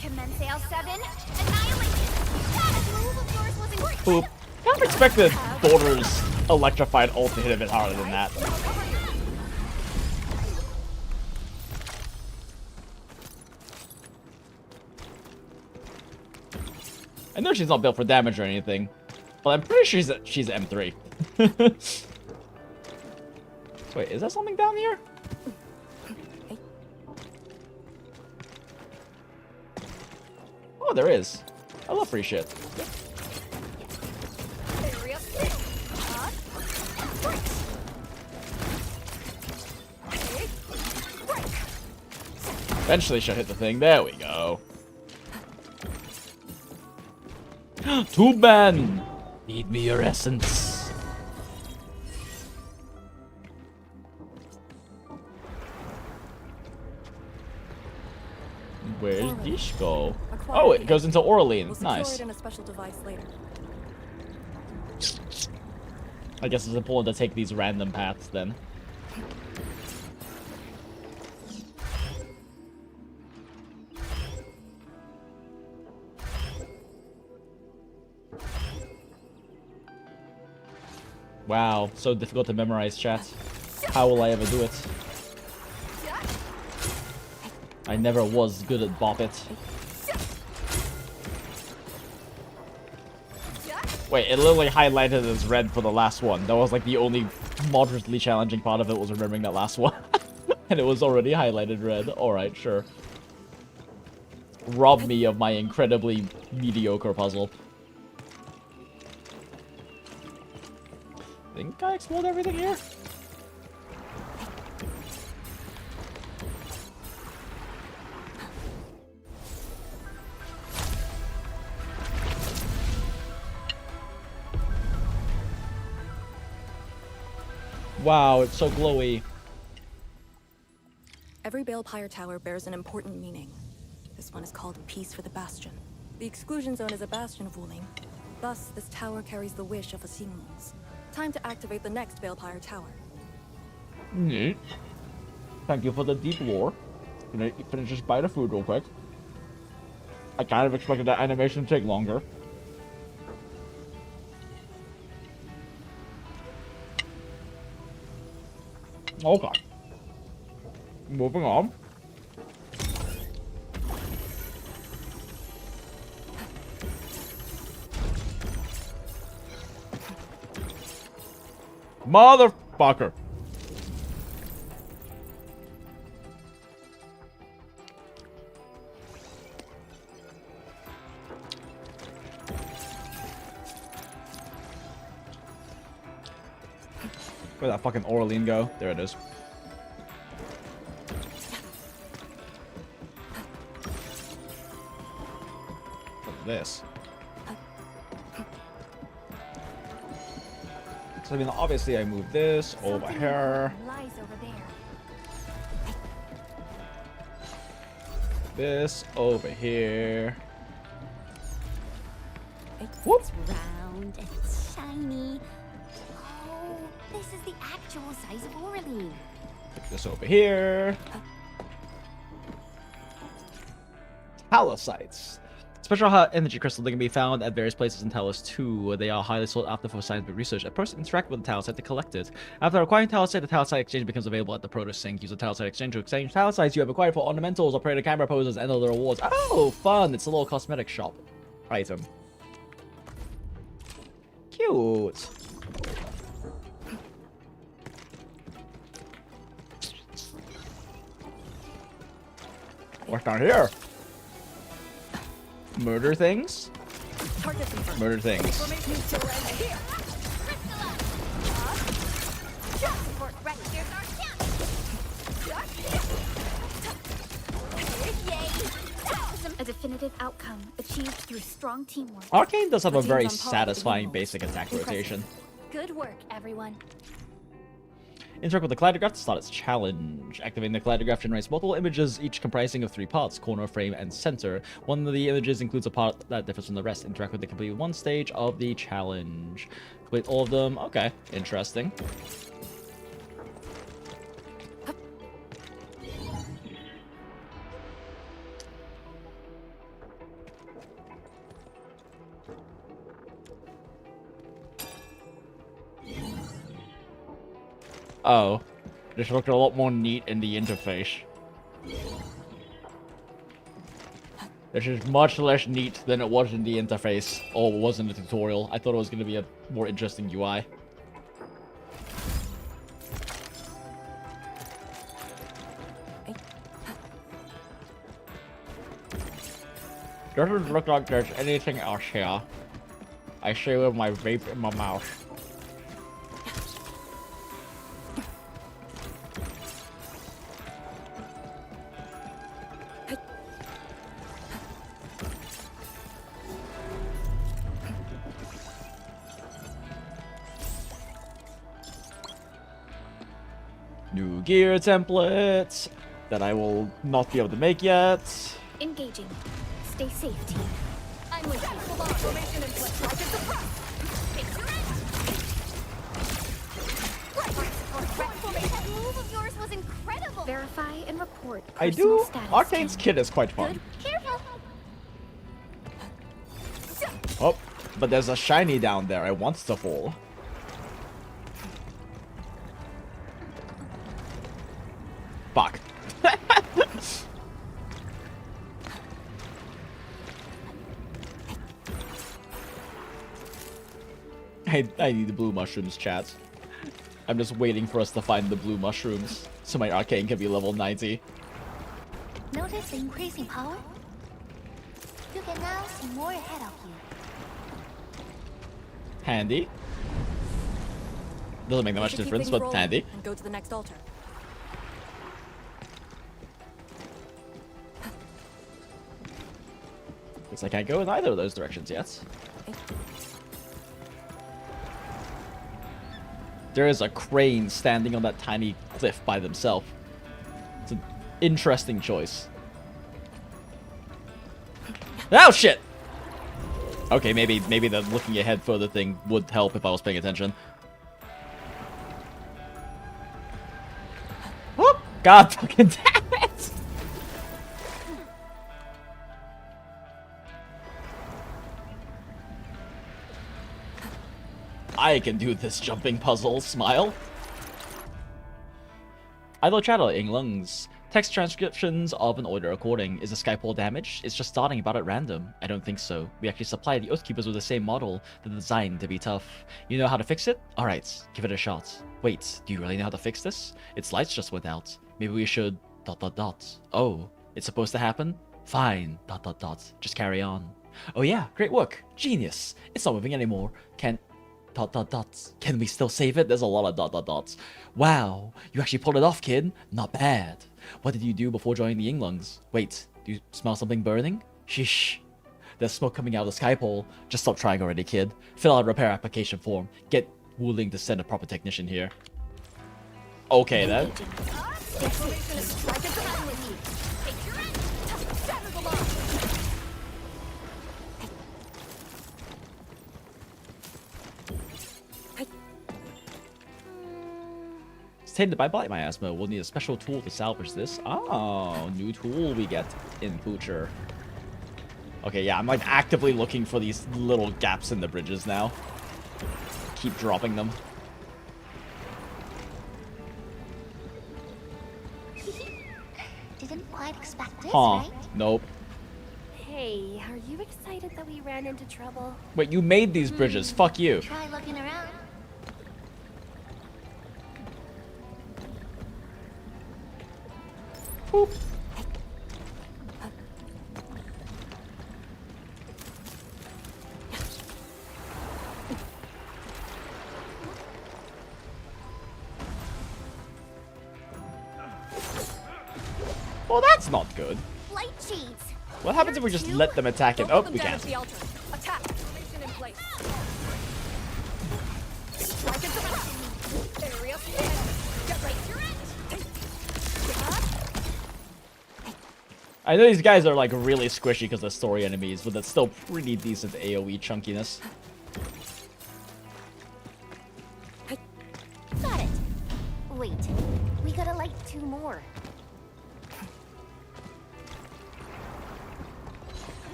Commence L7. Annihilation. That move of yours was incredible. Boop. Kind of expected Daughter's electrified ult to hit a bit harder than that. I know she's not built for damage or anything, but I'm pretty sure she's M3. Wait, is that something down here? Oh, there is. I love free shit. Area still. Eventually she'll hit the thing. There we go. Two men! Feed me your essence. Where did this go? Oh, it goes into Orlean. Nice. In a special device later. I guess it's important to take these random paths then. Wow, so difficult to memorize, chat. How will I ever do it? I never was good at Bop It. Wait, it literally highlighted as red for the last one. That was like the only moderately challenging part of it, was remembering that last one. And it was already highlighted red. Alright, sure. Rob me of my incredibly mediocre puzzle. I think I explored everything here. Wow, it's so glowy. Every Balepire tower bears an important meaning. This one is called Peace for the Bastion. The exclusion zone is a bastion of Wuling. Thus, this tower carries the wish of a Xinglongs. Time to activate the next Balepire tower. Neat. Thank you for the deep lore. Can I finish this bite of food real quick? I kind of expected that animation to take longer. Okay. Moving on. Motherfucker. Where'd that fucking Orlean go? There it is. What's this? So, I mean, obviously I moved this over here. Lies over there. This over here. Whoop. It's round and it's shiny. Oh, this is the actual size of Orlean. Put this over here. Talosites. Special energy crystals that can be found at various places in Talos 2. They are highly sought after for scientific research. A person interacts with the Talosite to collect it. After acquiring Talosite, the Talosite exchange becomes available at the Proto Sync. Use the Talosite exchange to exchange Talosites you have acquired for ornamentals, operator camera poses, and other rewards. Oh, fun! It's a little cosmetic shop item. Cute. What's down here? Murder things? Murder things. A definitive outcome achieved through strong teamwork. Arcane does have a very satisfying basic attack rotation. Good work, everyone. Interact with the kaleidograph to start its challenge. Activating the kaleidograph generates multiple images, each comprising of 3 parts: corner, frame, and center. One of the images includes a part that differs from the rest. Interact with the complete one stage of the challenge. Complete all of them. Okay, interesting. Oh, this looked a lot more neat in the interface. This is much less neat than it was in the interface, or was in the tutorial. I thought it was going to be a more interesting UI. Doesn't look like there's anything else here. I say with my vape in my mouth. New gear templates that I will not be able to make yet. Engaging. Stay safe, team. I'm with you. Formation in place. I can surprise. That move of yours was incredible. Verify and report I personal do. status Arcane's scan. kit is quite fun. Careful. Oh, but there's a shiny down there. I want to fall. Fuck. I need the blue mushrooms, chat. I'm just waiting for us to find the blue mushrooms so my arcane can be level 90. Notice the increasing power? You can now see more ahead of you. Handy. Doesn't make that We much should keep difference, things but rolling handy. And go to the next altar. Looks like I can't go in either of those directions yet. There is a crane standing on that tiny cliff by themselves. It's an interesting choice. Oh shit! Okay, maybe the looking ahead further thing would help if I was paying attention. Whoop! God fucking damn it! I can do this jumping puzzle. Smile. Idle chatter, Inglungs. Text transcriptions of an audio recording. Is the Skypole damaged? It's just starting about at random. I don't think so. We actually supply the Oathkeepers with the same model. They're designed to be tough. You know how to fix it? Alright, give it a shot. Wait, do you really know how to fix this? Its lights just went out. Maybe we should... ... Oh, it's supposed to happen? Fine... ... Just carry on. Oh yeah, great work. Genius. It's not moving anymore. Can we still save it? There's a lot of ... Wow, you actually pulled it off, kid. Not bad. What did you do before joining the Inglungs? Wait, do you smell something burning? Sheesh. There's smoke coming out of the Skypole. Just stop trying already, kid. Fill out a repair application form. Get Wuling to send a proper technician here. Okay then. Tainted by blight miasma. We'll need a special tool to salvage this. Oh, new tool we get in future. Okay, yeah, I'm like actively looking for these little gaps in the bridges now. Keep dropping them. Didn't quite expect this, Huh. right? Nope. Hey, are you excited that we ran into trouble? Wait, you made these bridges. Fuck you. Try looking around. Boop. Well, that's not good. Light shades. What happens if we just let them attack it? Oh, we can't. The altar. Attack. Formation in place. Strike into the area scan. Get ready. You're it. I know these guys are like really squishy because they're story enemies, but that's still pretty decent AoE chunkiness. Got it. Wait, we gotta light 2 more.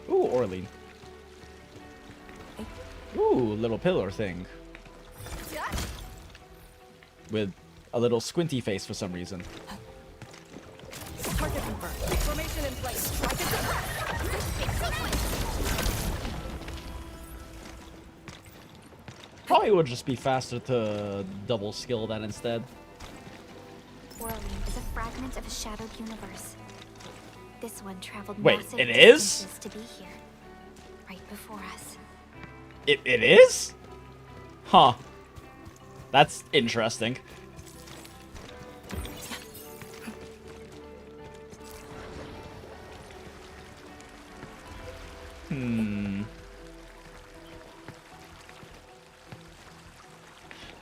Ooh, Orlean. Ooh, little pillar thing. With a little squinty face for some reason. Target confirmed. Formation in place. Strike into Probably would just be faster to double skill that instead. Whirling is a fragment of a shadowed universe. This one traveled Wait, massive it is? distances to be here, right before us. It is? Huh. That's interesting.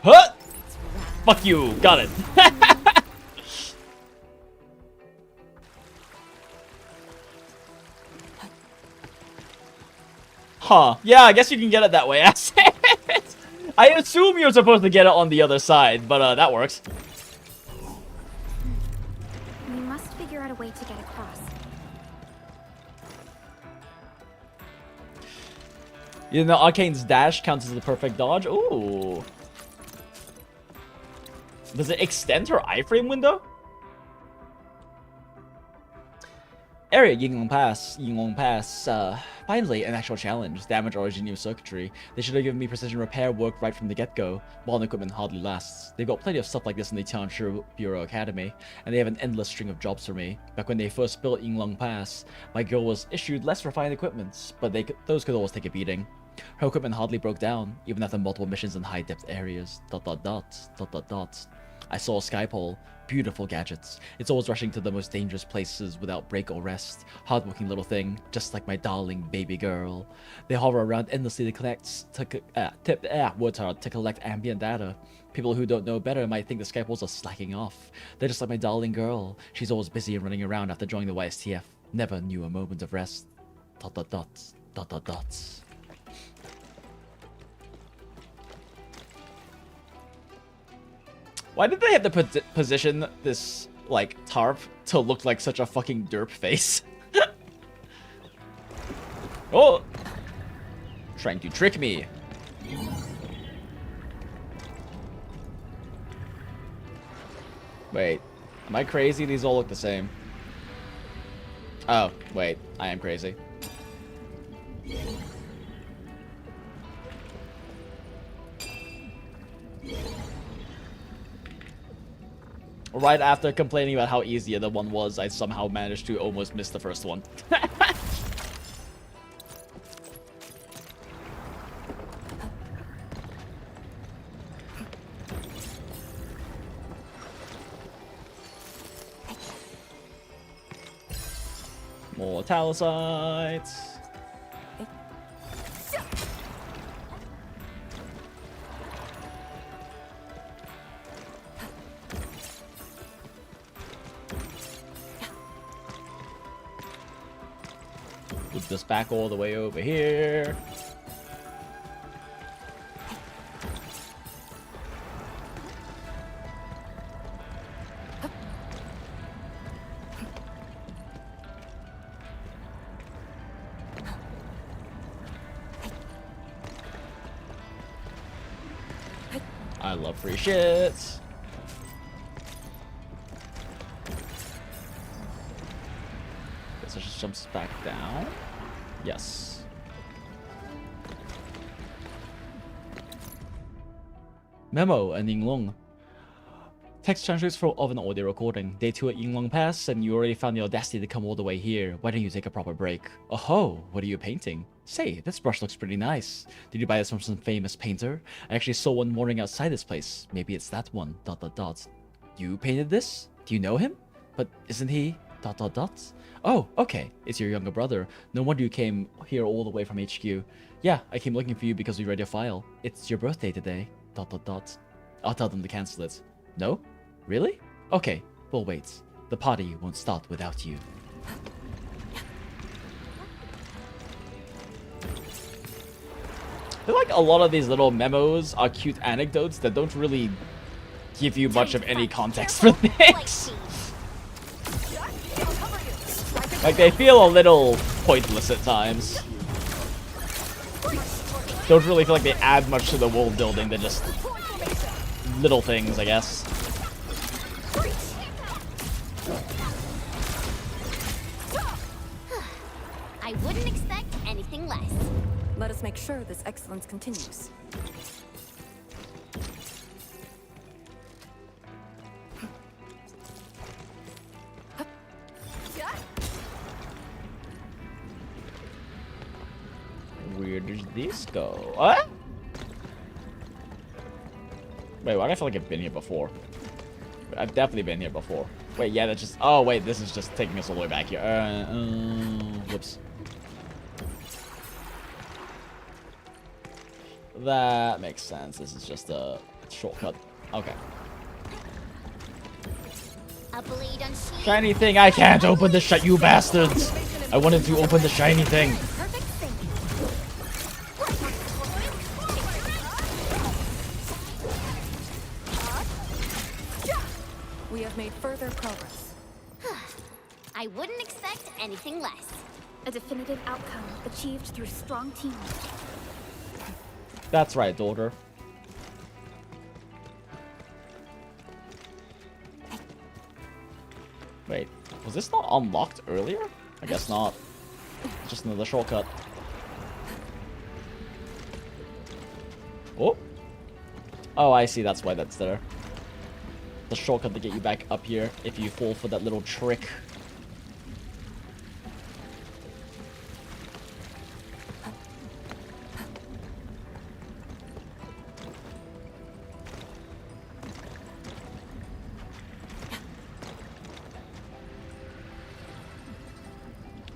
Huh! Fuck you. Got it. Huh. Yeah, I guess you can get it that way. I assume you're supposed to get it on the other side, but that works. We must figure out a way to get across. You know, Arcane's dash counts as the perfect dodge. Ooh. Does it extend her iframe window? Area Yinglong Pass. Finally, an actual challenge. Damage origin new circuitry. They should have given me precision repair work right from the get-go. Modern equipment hardly lasts. They've got plenty of stuff like this in the Tianshi Bureau Academy, and they have an endless string of jobs for me. Back when they first built Yinglong Pass, my girl was issued less refined equipment, but those could always take a beating. Her equipment hardly broke down, even after multiple missions in high-depth areas. ... I saw a skypole. Beautiful gadgets. It's always rushing to the most dangerous places without break or rest. Hardworking little thing, just like my darling baby girl. They hover around endlessly to collect ambient data. People who don't know better might think the skypoles are slacking off. They're just like my darling girl. She's always busy and running around after joining the YSTF. Never knew a moment of rest. ... Why did they have to position this, like, tarp to look like such a fucking derp face? Oh! Trying to trick me. Wait. Am I crazy? These all look the same. Oh, wait. I am crazy. Right after complaining about how easy the one was, I somehow managed to almost miss the first one. More talosites. Put this back all the way over here. I love free shit. Guess it just jumps back down. Yes. Memo and Yinglong. Text transcripts of an audio recording. Day 2 at Yinglong Pass, and you already found the audacity to come all the way here. Why don't you take a proper break? Oh, what are you painting? Say, this brush looks pretty nice. Did you buy this from some famous painter? I actually saw one morning outside this place. Maybe it's that one. ... You painted this? Do you know him? But isn't he... ... Oh, okay. It's your younger brother. No wonder you came here all the way from HQ. Yeah, I came looking for you because we read your file. It's your birthday today. ... I'll tell them to cancel it. No? Really? Okay, we'll wait. The party won't start without you. I feel like a lot of these little memos are cute anecdotes that don't really give you much of any context for things. Like, they feel a little pointless at times. Don't really feel like they add much to the world building, they're just little things, I guess. I wouldn't expect anything less. Let us make sure this excellence continues. Where does this go? What? Wait, why do I feel like I've been here before? I've definitely been here before. Wait, yeah, that's just... Oh, wait, this is just taking us all the way back here. Whoops. That makes sense. This is just a Shortcut. Okay. A blade unsheathed. Shiny thing, I can't open the shut, you bastards! I wanted to open the shiny thing. Perfect sync. We have made further progress. I wouldn't expect anything less. A definitive outcome achieved through strong teamwork. That's right, daughter. Wait, was this not unlocked earlier? I guess not. Just another shortcut. Oh! Oh, I see, that's why that's there. The shortcut to get you back up here if you fall for that little trick.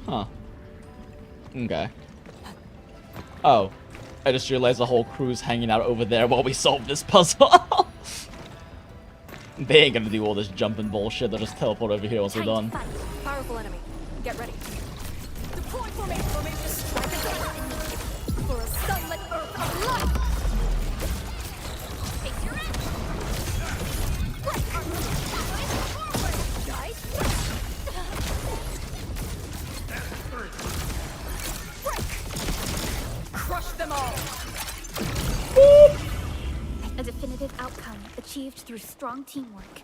Huh. Okay. Oh. I just realized the whole crew's hanging out over there while we solve this puzzle. They ain't gonna do all this jumping bullshit. They'll just teleport over here once we're done. Powerful enemy. Get ready. Deploy formation. Strike again. For a sunlit earth of light. Face your Crush them all. A definitive outcome achieved through strong teamwork.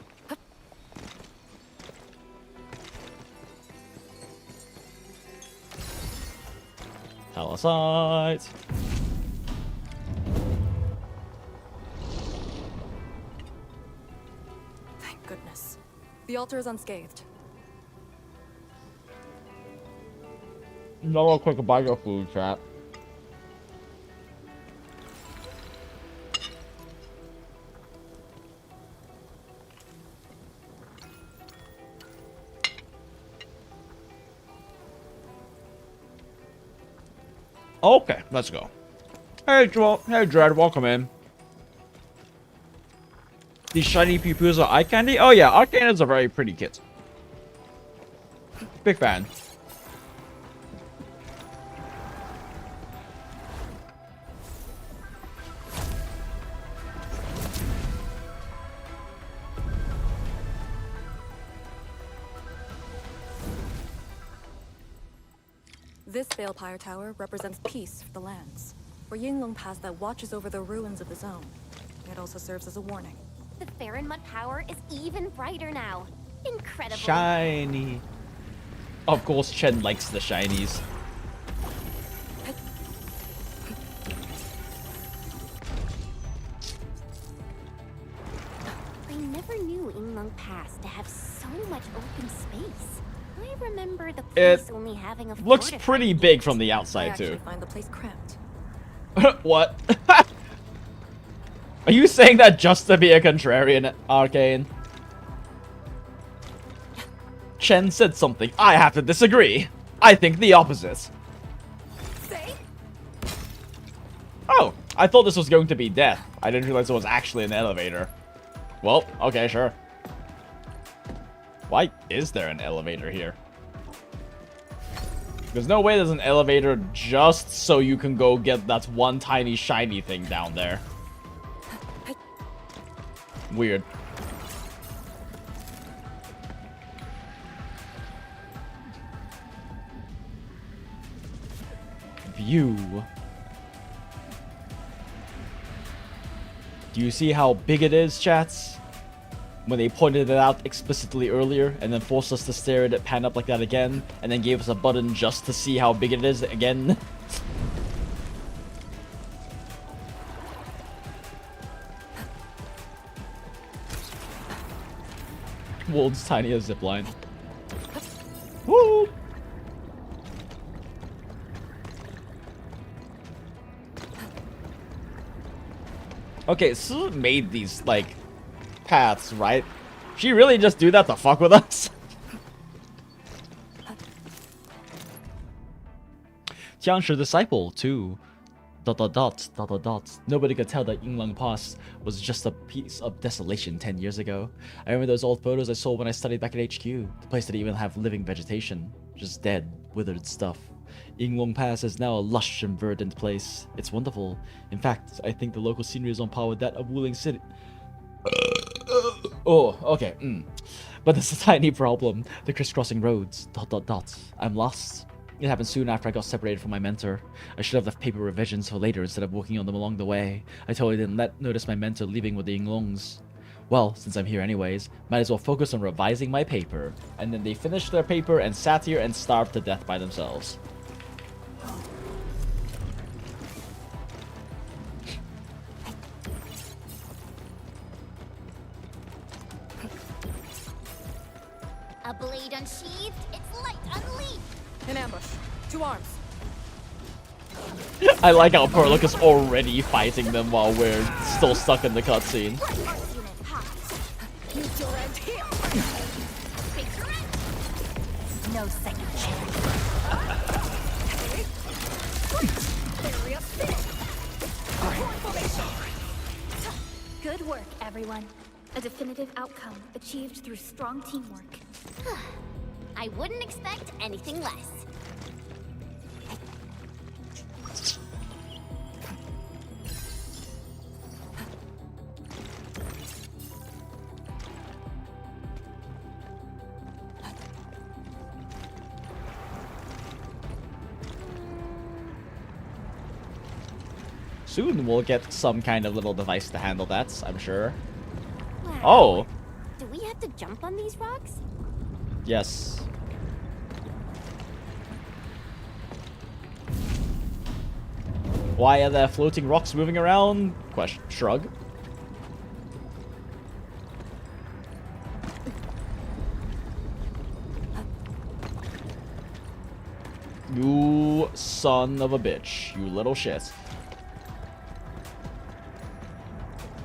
Palisades. Thank goodness. The altar is unscathed. No, real quick about your food, chat. Okay, let's go. Hey, Joel. Hey, Dread. Welcome in. These shiny PUUUUUUULLLL are eye candy? Oh, yeah. Arcane is a very pretty kit. Big fan. This Veilpire Tower represents peace for the lands, or Yinglong Pass that watches over the ruins of the zone. It also serves as a warning. The Farron Mud power is even brighter now. Incredible. Shiny. Of course, Chen likes the shinies. I never knew Yinglong Pass to have so much open space. I remember the place only having a Looks pretty big from the outside, I too. actually find the place cramped. What? Are you saying that just to be a contrarian, Arcane? Chen said something. I have to disagree. I think the opposite. Say? Oh, I thought this was going to be death. I didn't realize it was actually an elevator. Well, okay, sure. Why is there an elevator here? There's no way there's an elevator just so you can go get that one tiny shiny thing down there. Weird. View. Do you see how big it is, chats? When they pointed it out explicitly earlier and then forced us to stare at it pan up like that again and then gave us a button just to see how big it is again. World's tiniest zipline. Woo! Okay, Su made these, like, paths, right? She really just do that to fuck with us? Jiangshi Disciple, too. Dot dot dot dot dot dot. Nobody could tell that Yinglong Pass was just a piece of desolation 10 years ago. I remember those old photos I saw when I studied back at HQ. The place didn't even have living vegetation, just dead, withered stuff. Yinglong Pass is now a lush and verdant place. It's wonderful. In fact, I think the local scenery is on par with that of Wuling City. Oh, okay. But there's a tiny problem. The crisscrossing roads. Dot dot dot. I'm lost. It happened soon after I got separated from my mentor. I should have left paper revisions for later instead of working on them along the way. I totally didn't notice my mentor leaving with the Yinglongs. Well, since I'm here anyways, might as well focus on revising my paper. And then they finished their paper and sat here and starved to death by themselves. A blade unsheathed, its light unleashed. In ambush. 2 arms. I like how Porlock is already fighting them while we're still stuck in the cutscene. No second chance. Good work, everyone. A definitive outcome achieved through strong teamwork. I wouldn't expect anything less. Soon we'll get some kind of little device to handle that, I'm sure. Wow. Oh! Do we have to jump on these rocks? Yes. Why are there floating rocks moving around? Question. Shrug. You son of a bitch. You little shit.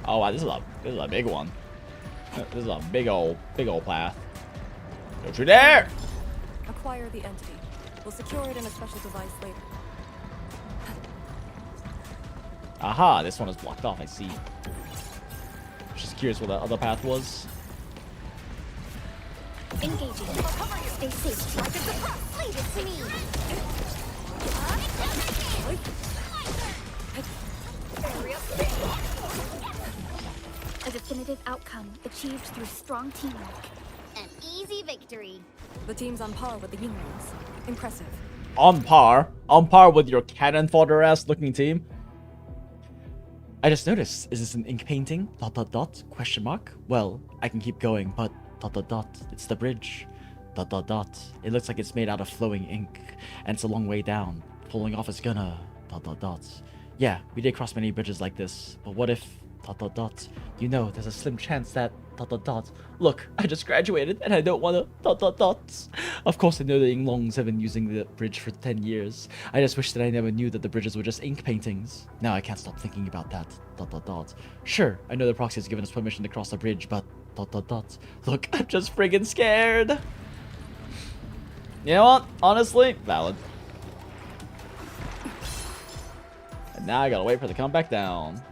Oh wow, this is a big one. This is a big old path. Don't you dare! Acquire the entity. We'll secure it in a special device later. Aha, this one is blocked off, I see. Just curious what that other path was. Engaging. Stay safe. Like it's a cross. Leave it to me. A definitive outcome achieved through strong teamwork. An easy victory. The team's on par with the Yinglongs. Impressive. On par? On par with your cannon fodder ass looking team? I just noticed. Is this an ink painting? Dot dot dot? Question mark? Well, I can keep going, but dot dot dot. It's the bridge. Dot dot dot. It looks like it's made out of flowing ink, and it's a long way down. Pulling off is gonna dot dot dot. Yeah, we did cross many bridges like this, but what if dot dot dot? You know, there's a slim chance that dot dot dot. Look, I just graduated and I don't wanna dot dot dot. Of course I know the Yinglongs have been using the bridge for 10 years. I just wish that I never knew that the bridges were just ink paintings. Now I can't stop thinking about that. Dot dot dot. Sure, I know the proxy has given us permission to cross the bridge, but dot dot dot. Look, I'm just friggin' scared. You know what? Honestly, valid. And now I gotta wait for it to come back down.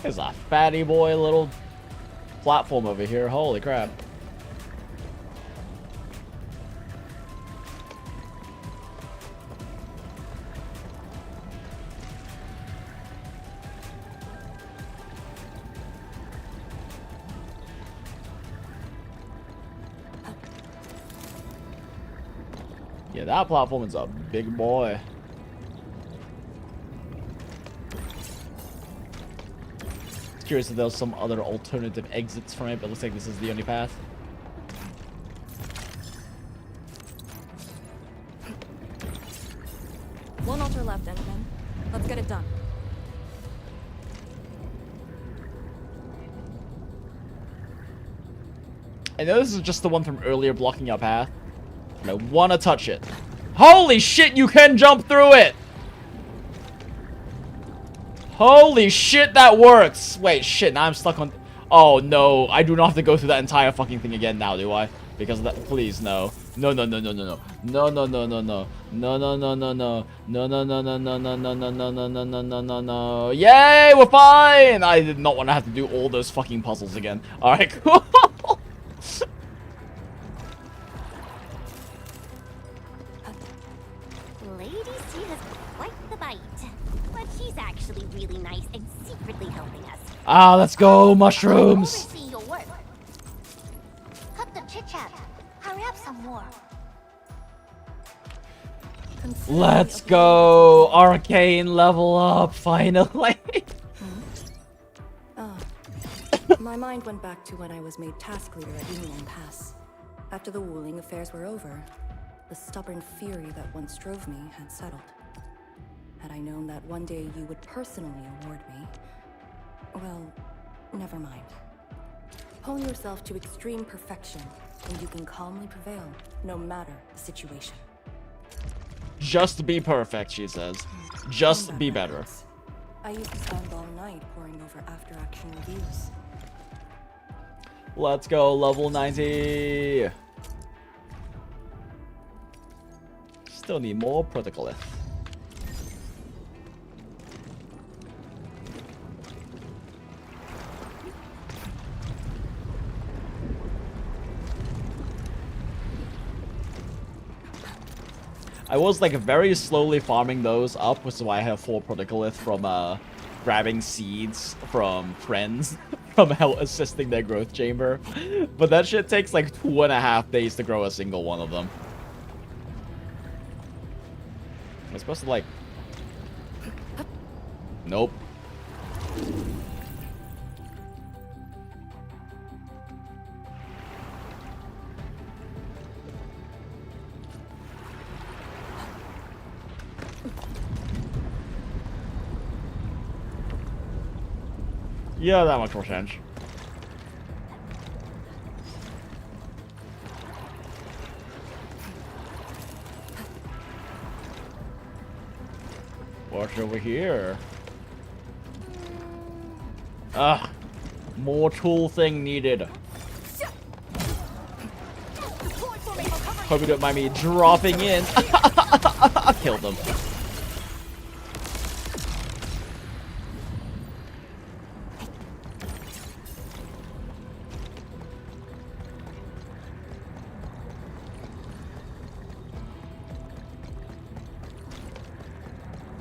There's a fatty boy little platform over here. Holy crap. Yeah, that platform is a big boy. Curious if there's some other alternative exits from it, but it looks like this is the only path. One altar left, Endman. Let's get it done. I know this is just the one from earlier blocking our path. But I want to touch it. Holy shit, you can jump through it! Holy shit, that works! Wait, shit, now I'm stuck on... Oh, no. I do not have to go through that entire fucking thing again now, do I? Because of that... Please, no. No, no, no, no, no, no. No, no, no, no, no. No, no, no, no, no. No, no, no, no, no, no, no, no, no, no, no, no, no, no, no. Yay, we're fine! I did not want to have to do all those fucking puzzles again. Alright, cool. Lady C has quite the bite, but she's actually really nice and secretly helping us. Ah, let's go, mushrooms! Oversee your work. Cut the chit-chat. Hurry up some more. Let's go! Arcane level up, finally! My mind went back to when I was made task leader at Liino Pass. After the Wuling affairs were over, the stubborn fury that once drove me had settled. Had I known that one day you would personally award me, well, never mind. Hone yourself to extreme perfection, and you can calmly prevail, no matter the situation. Just be perfect, she says. Just be better. I used to spend all night poring over after-action reviews. Let's go, level 90! Still need more protocol. I was like very slowly farming those up, which is why I have 4 protocol from grabbing seeds from friends from help assisting their growth chamber. But that shit takes like 2.5 days to grow a single one of them. I'm supposed to like... Nope. Yeah, that makes more sense. What's over here? Ah, more tool thing needed. Hope you don't mind me dropping in. Killed them.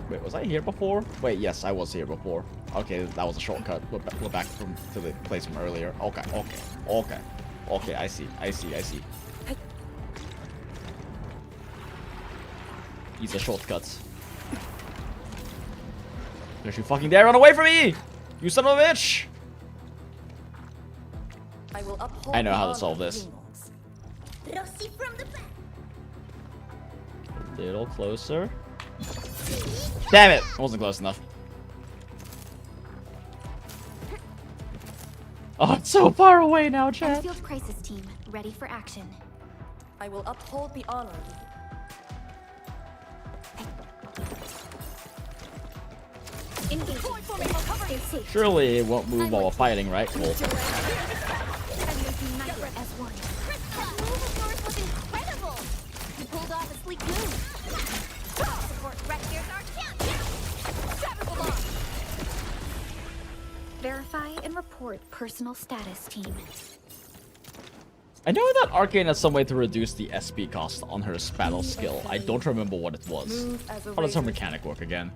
Wait, was I here before? Wait, yes, I was here before. Okay, that was a shortcut. We're back to the place from earlier. Okay, okay, okay. Okay, I see. These are shortcuts. Don't you fucking dare run away from me! You son of a bitch! I know how to solve this. A little closer. Damn it! I wasn't close enough. Oh, it's so far away now, chat. Enfield crisis team, ready for action. I will uphold the honor. Engage. Stay safe. Surely it won't move while we're fighting, right? Cool. Enemies united as one. That move of yours was incredible! You pulled off a sleek move. Support right here's our champion! Verify and report personal status team. I know that Arcane has some way to reduce the SP cost on her battle skill. I don't remember what it was. How does her mechanic work again?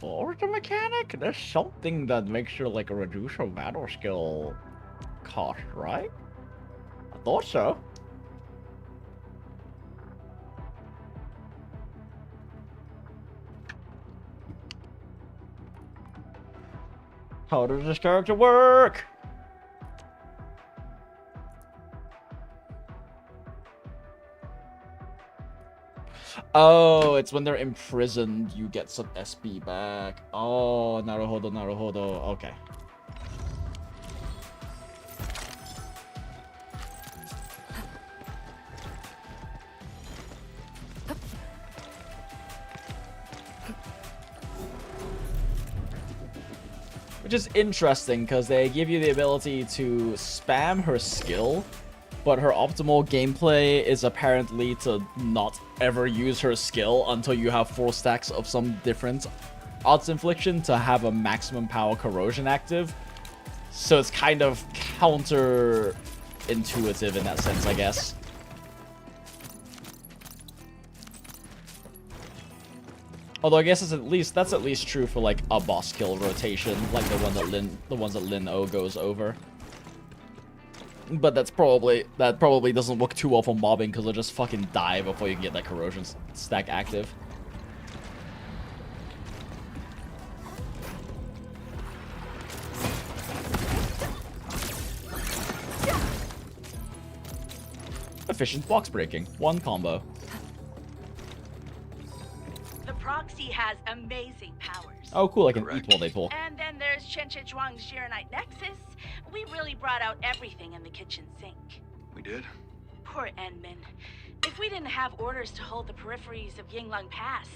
Or the mechanic? There's something that makes you like reduce your battle skill cost, right? I thought so. How does this character work? Oh, it's when they're imprisoned, you get some SP back. Oh, naruhodo, naruhodo. Okay. Which is interesting, because they give you the ability to spam her skill, but her optimal gameplay is apparently to not ever use her skill until you have 4 stacks of some different odds infliction to have a maximum power corrosion active. So it's kind of counter-intuitive in that sense, I guess. Although I guess it's that's at least true for like a boss kill rotation, like the ones that Liino goes over. But that probably doesn't work too well for mobbing because they'll just fucking die before you can get that corrosion stack active. Efficient box breaking, 1 combo. Proxy has amazing powers. Oh, cool, I can eat while they talk. And then there's Chencha Zhuang's Jiranite Nexus. We really brought out everything in the kitchen sink. We did? Poor Enmin. If we didn't have orders to hold the peripheries of Yinglong Pass,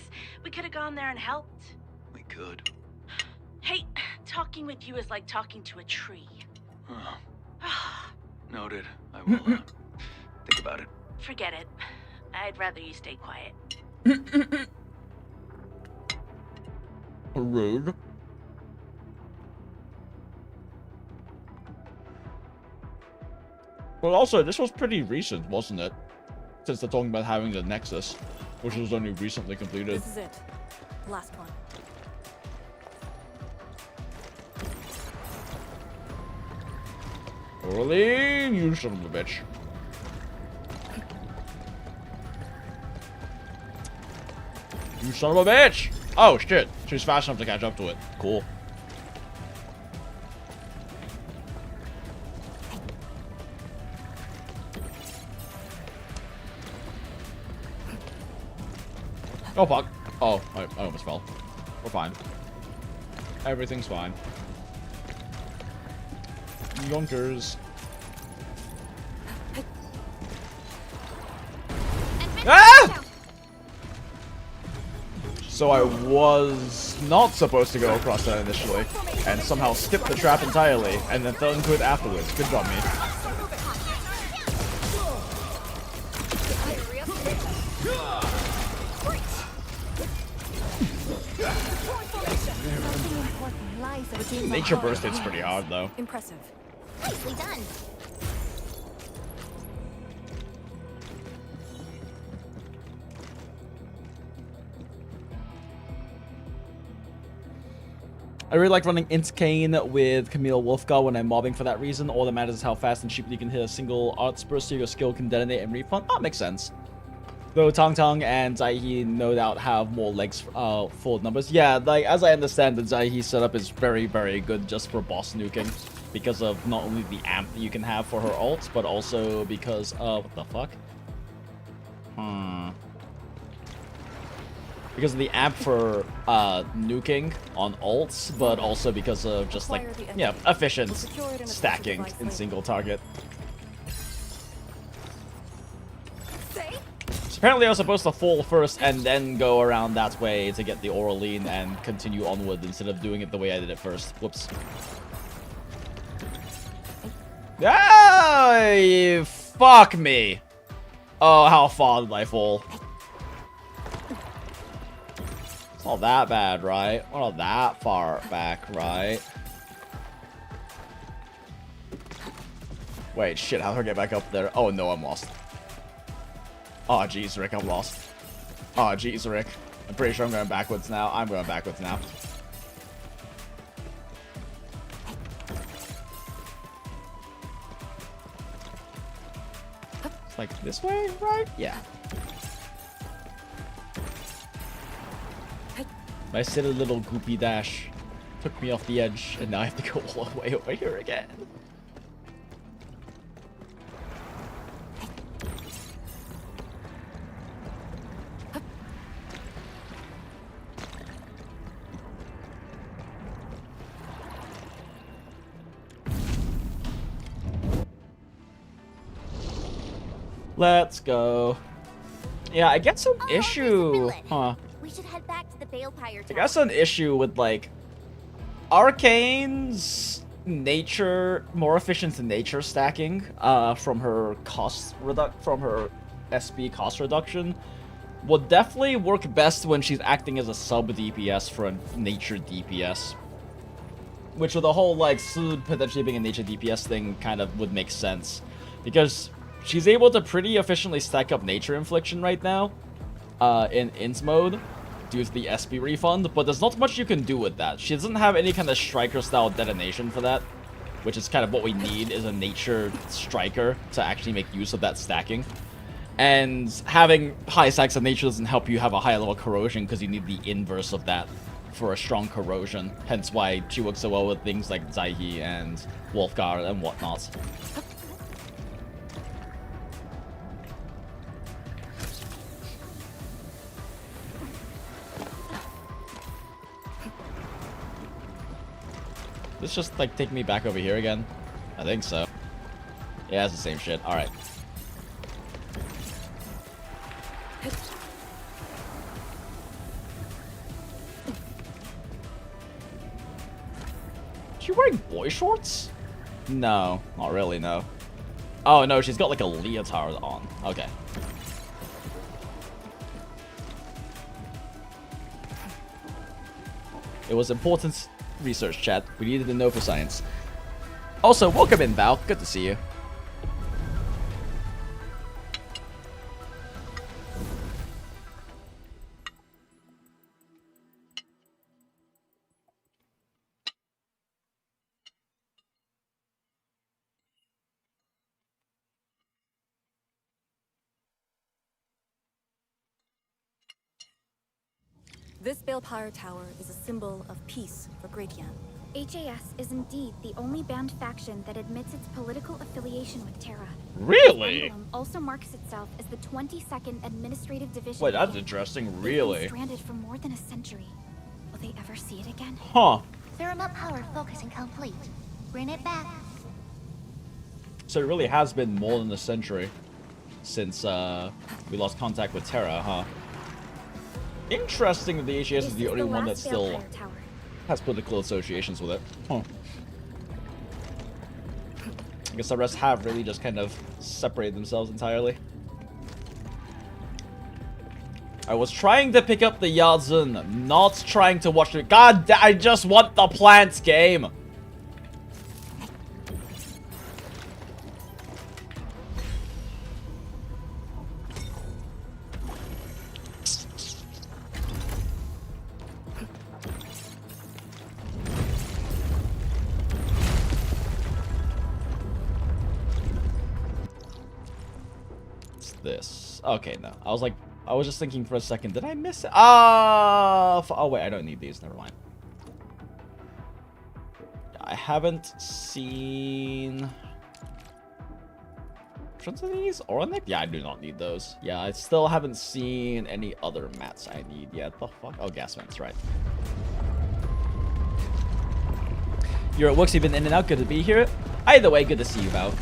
we could have gone there and helped. We could. Hey, talking with you is like talking to a tree. Noted. I will think about it. Forget it. I'd rather you stay quiet. Rude. Well, also, this was pretty recent, wasn't it? Since they're talking about having the Nexus, which was only recently completed. This is it. Last one. Orlean, you son of a bitch. You son of a bitch! Oh, shit. She's fast enough to catch up to it. Cool. Oh, fuck. Oh, I almost fell. We're fine. Everything's fine. Yonkers. Ah! So I was not supposed to go across that initially, and somehow skipped the trap entirely, and then fell into it afterwards. Good job, me. Nature burst hits pretty hard, though. Impressive. Nicely done. I really like running Arkane with Camille Wolfgar when I'm mobbing for that reason. All that matters is how fast and cheaply you can hit a single art burst so your skill can detonate and refund. That makes sense. Though Tang Tang and Zaihi no doubt have more legs for numbers. Yeah, like as I understand, the Zaihi setup is very, very good just for boss nuking. Because of not only the amp that you can have for her ult, but also because of... What the fuck? Because of the amp for nuking on ults, but also because of just like, yeah, efficient stacking in single target. So apparently I was supposed to fall first and then go around that way to get the Orlean and continue onward instead of doing it the way I did it first. Whoops. Ah, fuck me. Oh, how far did I fall? It's not that bad, right? We're not that far back, right? Wait, shit, how do I get back up there? Oh, no, I'm lost. Oh, jeez, Rick, I'm lost. Oh, jeez, Rick. I'm pretty sure I'm going backwards now. I'm going backwards now. It's like this way, right? Yeah. I said a little goopy dash. Took me off the edge, and now I have to go all the way over here again. Let's go. Yeah, I get some issue. Huh. We should head back to the Balefire I guess an issue with like Arcane's nature, more efficient than nature stacking, from her SB cost reduction, would definitely work best when she's acting as a sub DPS for a nature DPS. Which with the whole like Sud potentially being a nature DPS thing kind of would make sense, because she's able to pretty efficiently stack up nature infliction right now, in int mode, due to the SB refund, but there's not much you can do with that. She doesn't have any kind of striker-style detonation for that, which is kind of what we need, is a nature striker to actually make use of that stacking. And having high stacks of nature doesn't help you have a higher level corrosion, because you need the inverse of that for a strong corrosion. Hence why she works so well with things like Zaihi and Wolfguard and whatnot. This just like take me back over here again? I think so. Yeah, it's the same shit. Alright. Is she wearing boy shorts? No, not really, no. Oh no, she's got like a leotard on. Okay. It was important research, chat. We needed to know for science. Also, welcome in, Val. Good to see you. This Balefire Tower is a symbol of peace for Great Yan. HAS is indeed the only banned faction that admits its political affiliation with Terra. Really? The emblem also marks itself as the 22nd Administrative Division. Wait, that's interesting. Really? They've been stranded for more than a century. Will they ever see it again? Huh. Thermal power focusing complete. Bring it back. So it really has been more than a century since we lost contact with Terra, huh? Interesting that the HAS is the only one that still has political associations with it. Huh. I guess the rest have really just kind of separated themselves entirely. I was trying to pick up the Yazun, not trying to watch it. God, I just want the plants game. This. Okay, no. I was just thinking for a second, did I miss it? Oh, wait, I don't need these. Never mind. I haven't seen... Which ones are these? Oronic? Yeah, I do not need those. Yeah, I still haven't seen any other mats I need yet. The fuck? Oh, gas vents, right. You're at work, so you've been in and out. Good to be here. Either way, good to see you, Val.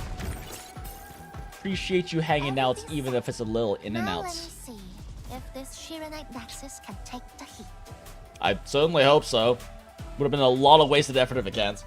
Appreciate you hanging out, even if it's a little in and out. Let me see if this Shiranite Nexus can take the heat. I certainly hope so. Would have been a lot of wasted effort if it can't.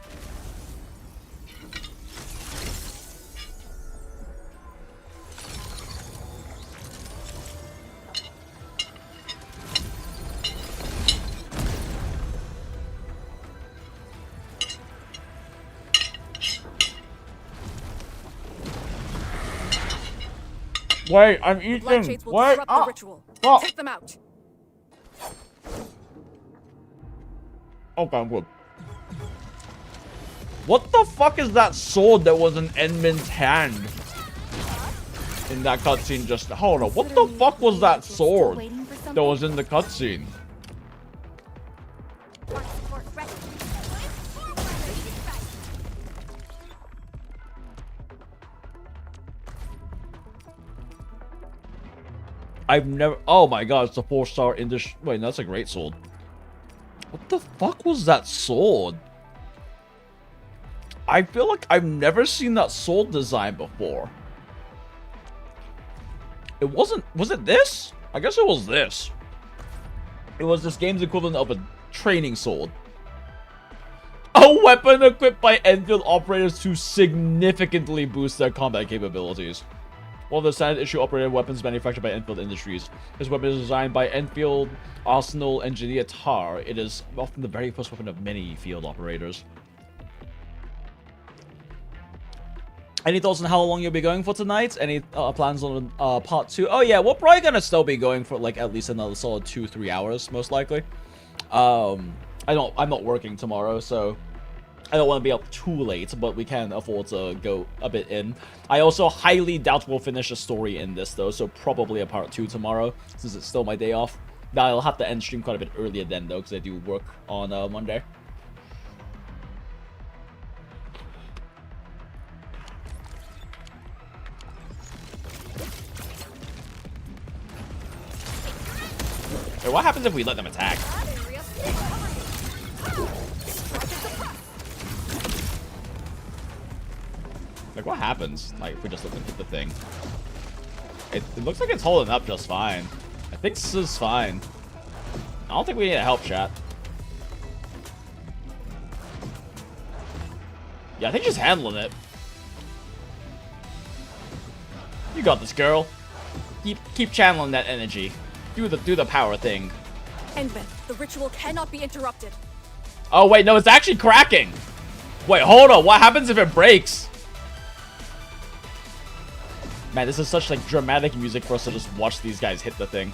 Wait, I'm eating. What? The ritual. Oh. Take them out. Okay, I'm good. What the fuck is that sword that was in Enmin's hand? In that cutscene just... Hold on, what the fuck was that sword that was in the cutscene? I've never... Oh my god, it's a 4-star industry... Wait, that's a great sword. What the fuck was that sword? I feel like I've never seen that sword design before. It wasn't... Was it this? I guess it was this. It was this game's equivalent of a training sword. A weapon equipped by Enfield operators to significantly boost their combat capabilities. One of the standard issue operated weapons manufactured by Enfield Industries. This weapon is designed by Enfield Arsenal engineer Tar. It is often the very first weapon of many field operators. Any thoughts on how long you'll be going for tonight? Any plans on part 2? Oh yeah, we're probably gonna still be going for like at least another solid 2-3 hours, most likely. I'm not working tomorrow, so I don't want to be up too late, but we can afford to go a bit in. I also highly doubt we'll finish a story in this though, so probably a part 2 tomorrow, since it's still my day off. Now I'll have to end stream quite a bit earlier then though, because I do work on Monday. Wait, what happens if we let them attack? Like, what happens? Like, if we just let them hit the thing? It looks like it's holding up just fine. I think this is fine. I don't think we need to help, chat. Yeah, I think she's handling it. You got this, girl. Keep channeling that energy. Do the power thing. Endman, the ritual cannot be interrupted. Oh wait, no, it's actually cracking. Wait, hold on. What happens if it breaks? Man, this is such like dramatic music for us to just watch these guys hit the thing.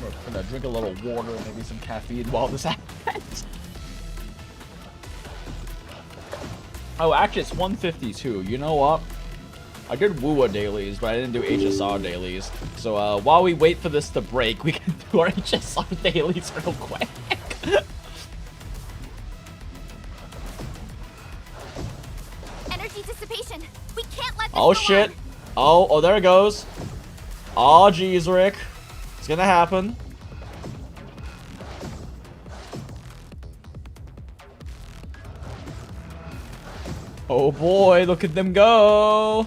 We're gonna drink a little water and maybe some caffeine while this happens. Oh, actually, it's 1:52. You know what? I did WERK dailies, but I didn't do HSR dailies. So while we wait for this to break, we can do our HSR dailies real quick. Energy dissipation. We can't let this Oh go shit. on. Oh, there it goes. Oh, jeez, Rick. It's gonna happen. Oh boy, look at them go.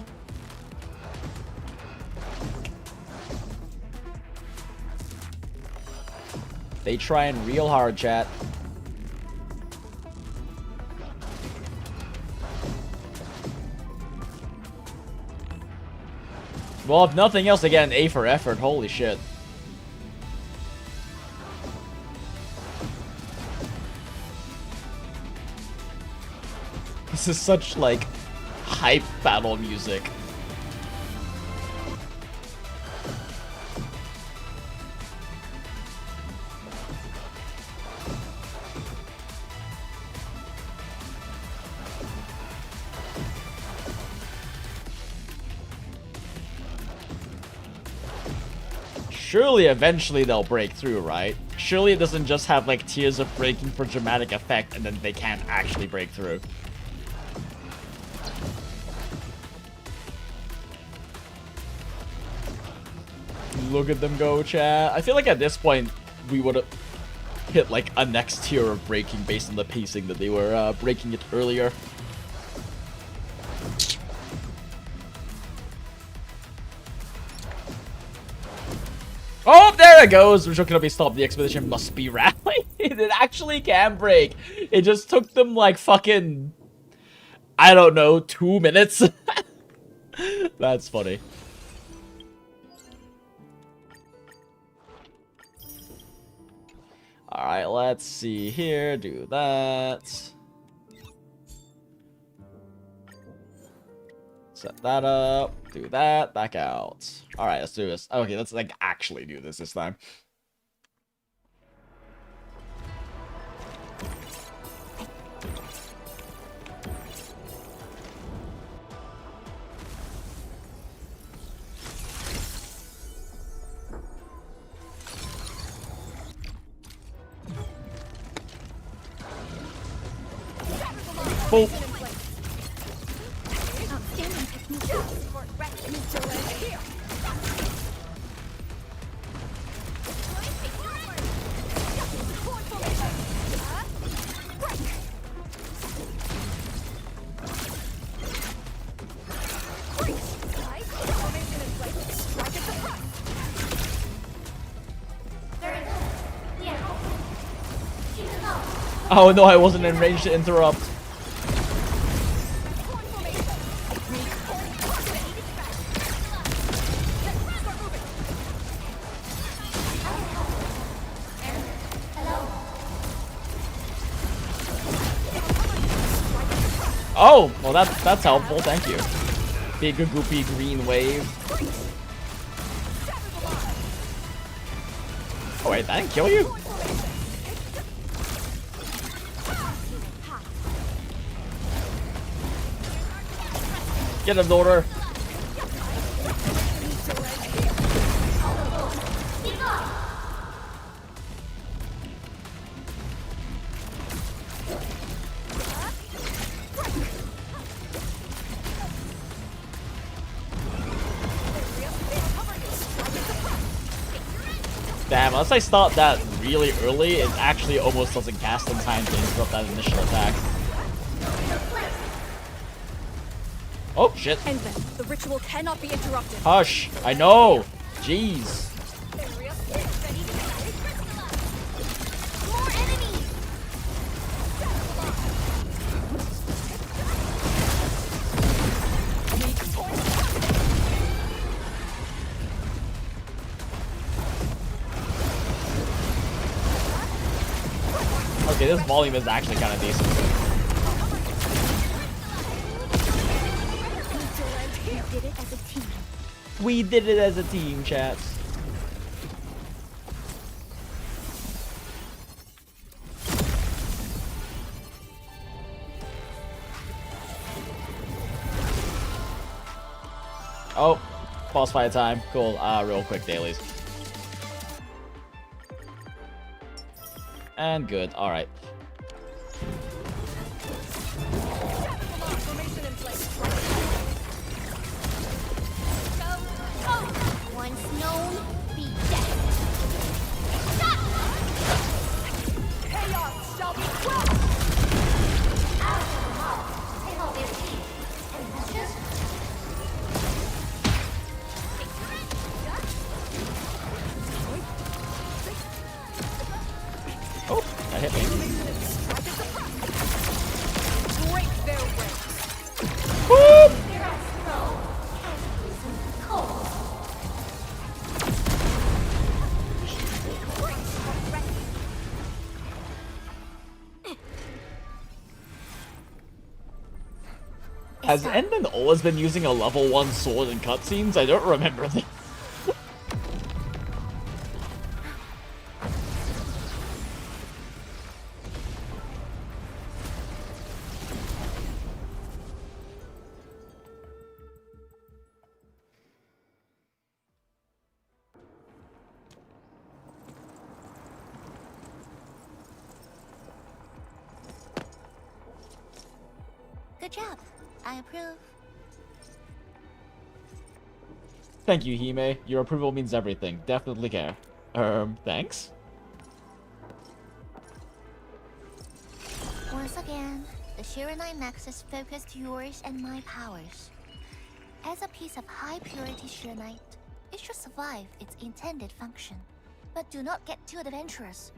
They trying real hard, chat. Well, if nothing else, they get an A for effort. Holy shit. This is such, like, hype battle music. Surely eventually they'll break through, right? Surely it doesn't just have like tears of breaking for dramatic effect and then they can't actually break through. Look at them go, chat. I feel like at this point we would have hit like a next tier of breaking based on the pacing that they were breaking it earlier. Oh, there it goes. Which can be stopped. The expedition must be rallied. It actually can break. It just took them like fucking, I don't know, 2 minutes. That's funny. Alright, let's see here. Do that. Set that up. Do that. Back out. Alright, let's do this. Okay, let's like actually do this time. Boop. Outstanding technique. Oh no, I wasn't in range to interrupt. Oh, well that's helpful, thank you. Big goopy green wave. Oh wait, that didn't kill you? Get him, daughter. Damn, unless I start that really early, it actually almost doesn't cast in time to interrupt that initial attack. Oh, shit. Enfield, the ritual cannot be interrupted. Hush. I know. Jeez. More enemies! Okay, this volume is actually kind of decent. We did it as a team, chats. Oh, boss fight time. Cool. Real quick dailies. And good. All right. Once known, be dead. Chaos shall be quelled! Oh, that hit me. Break their ranks. Whoop! Has Endman always been using a level 1 sword in cutscenes? I don't remember this. Good job. I approve. Thank you, Hime. Your approval means everything. Definitely care. Thanks? Once again, the Shiranite Nexus focused yours and my powers. As a piece of high-purity Shiranite, it should survive its intended function. But do not get too adventurous.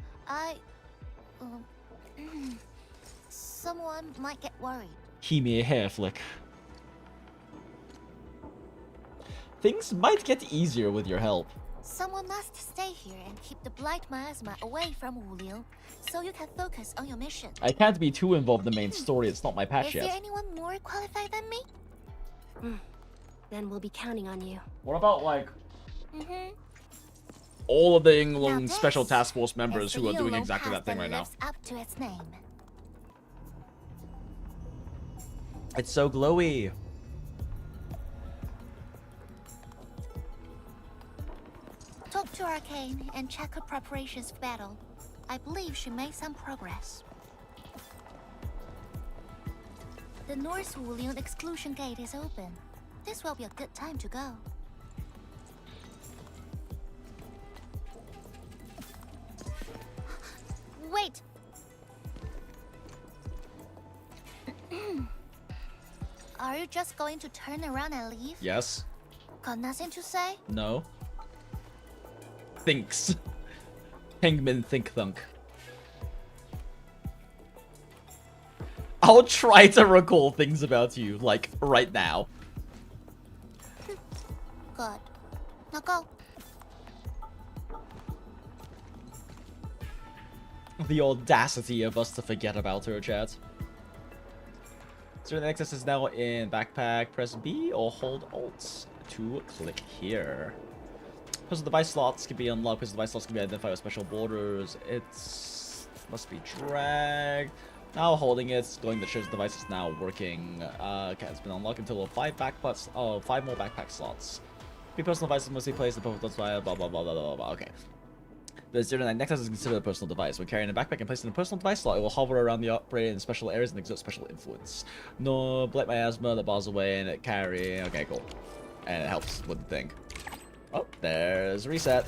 Someone might get worried. Hime hair flick. Things might get easier with your help. Someone must stay here and keep the Blight Miasma away from Wuliu, so you can focus on your mission. I can't be too involved in the main story, it's not my patch Is yet. there anyone more qualified than me? Then we'll be counting on you. What about, like, all of the Yinglong Now Special this Task Force members is who the are doing Yinglong exactly path that thing right now? lives up to its name. It's so glowy. Talk to Arcane and check her preparations for battle. I believe she made some progress. The North Wulian exclusion gate is open. This will be a good time to go. Wait! Are you just going to turn around and leave? Yes. Got nothing to say? No. Thinks. Hangman think thunk. I'll try to recall things about you, like, right now. Good. Now go. The audacity of us to forget about her, chat. So the access is now in backpack. Press B or hold Alt to click here. Personal device slots can be unlocked. Personal device slots can be identified with special borders. It's must be dragged. Now holding it, going to show the device is now working. Okay, it's been unlocked until 5 more backpack slots. Your personal devices must be placed in the perfect blah blah blah blah blah blah. Okay. The 09 Nexus is considered a personal device. When carrying a backpack and placed in a personal device slot, it will hover around the operator in special areas and exert special influence. No, blight miasma that bars away and it carry. Okay, cool. And it helps with the thing. Oh, there's reset.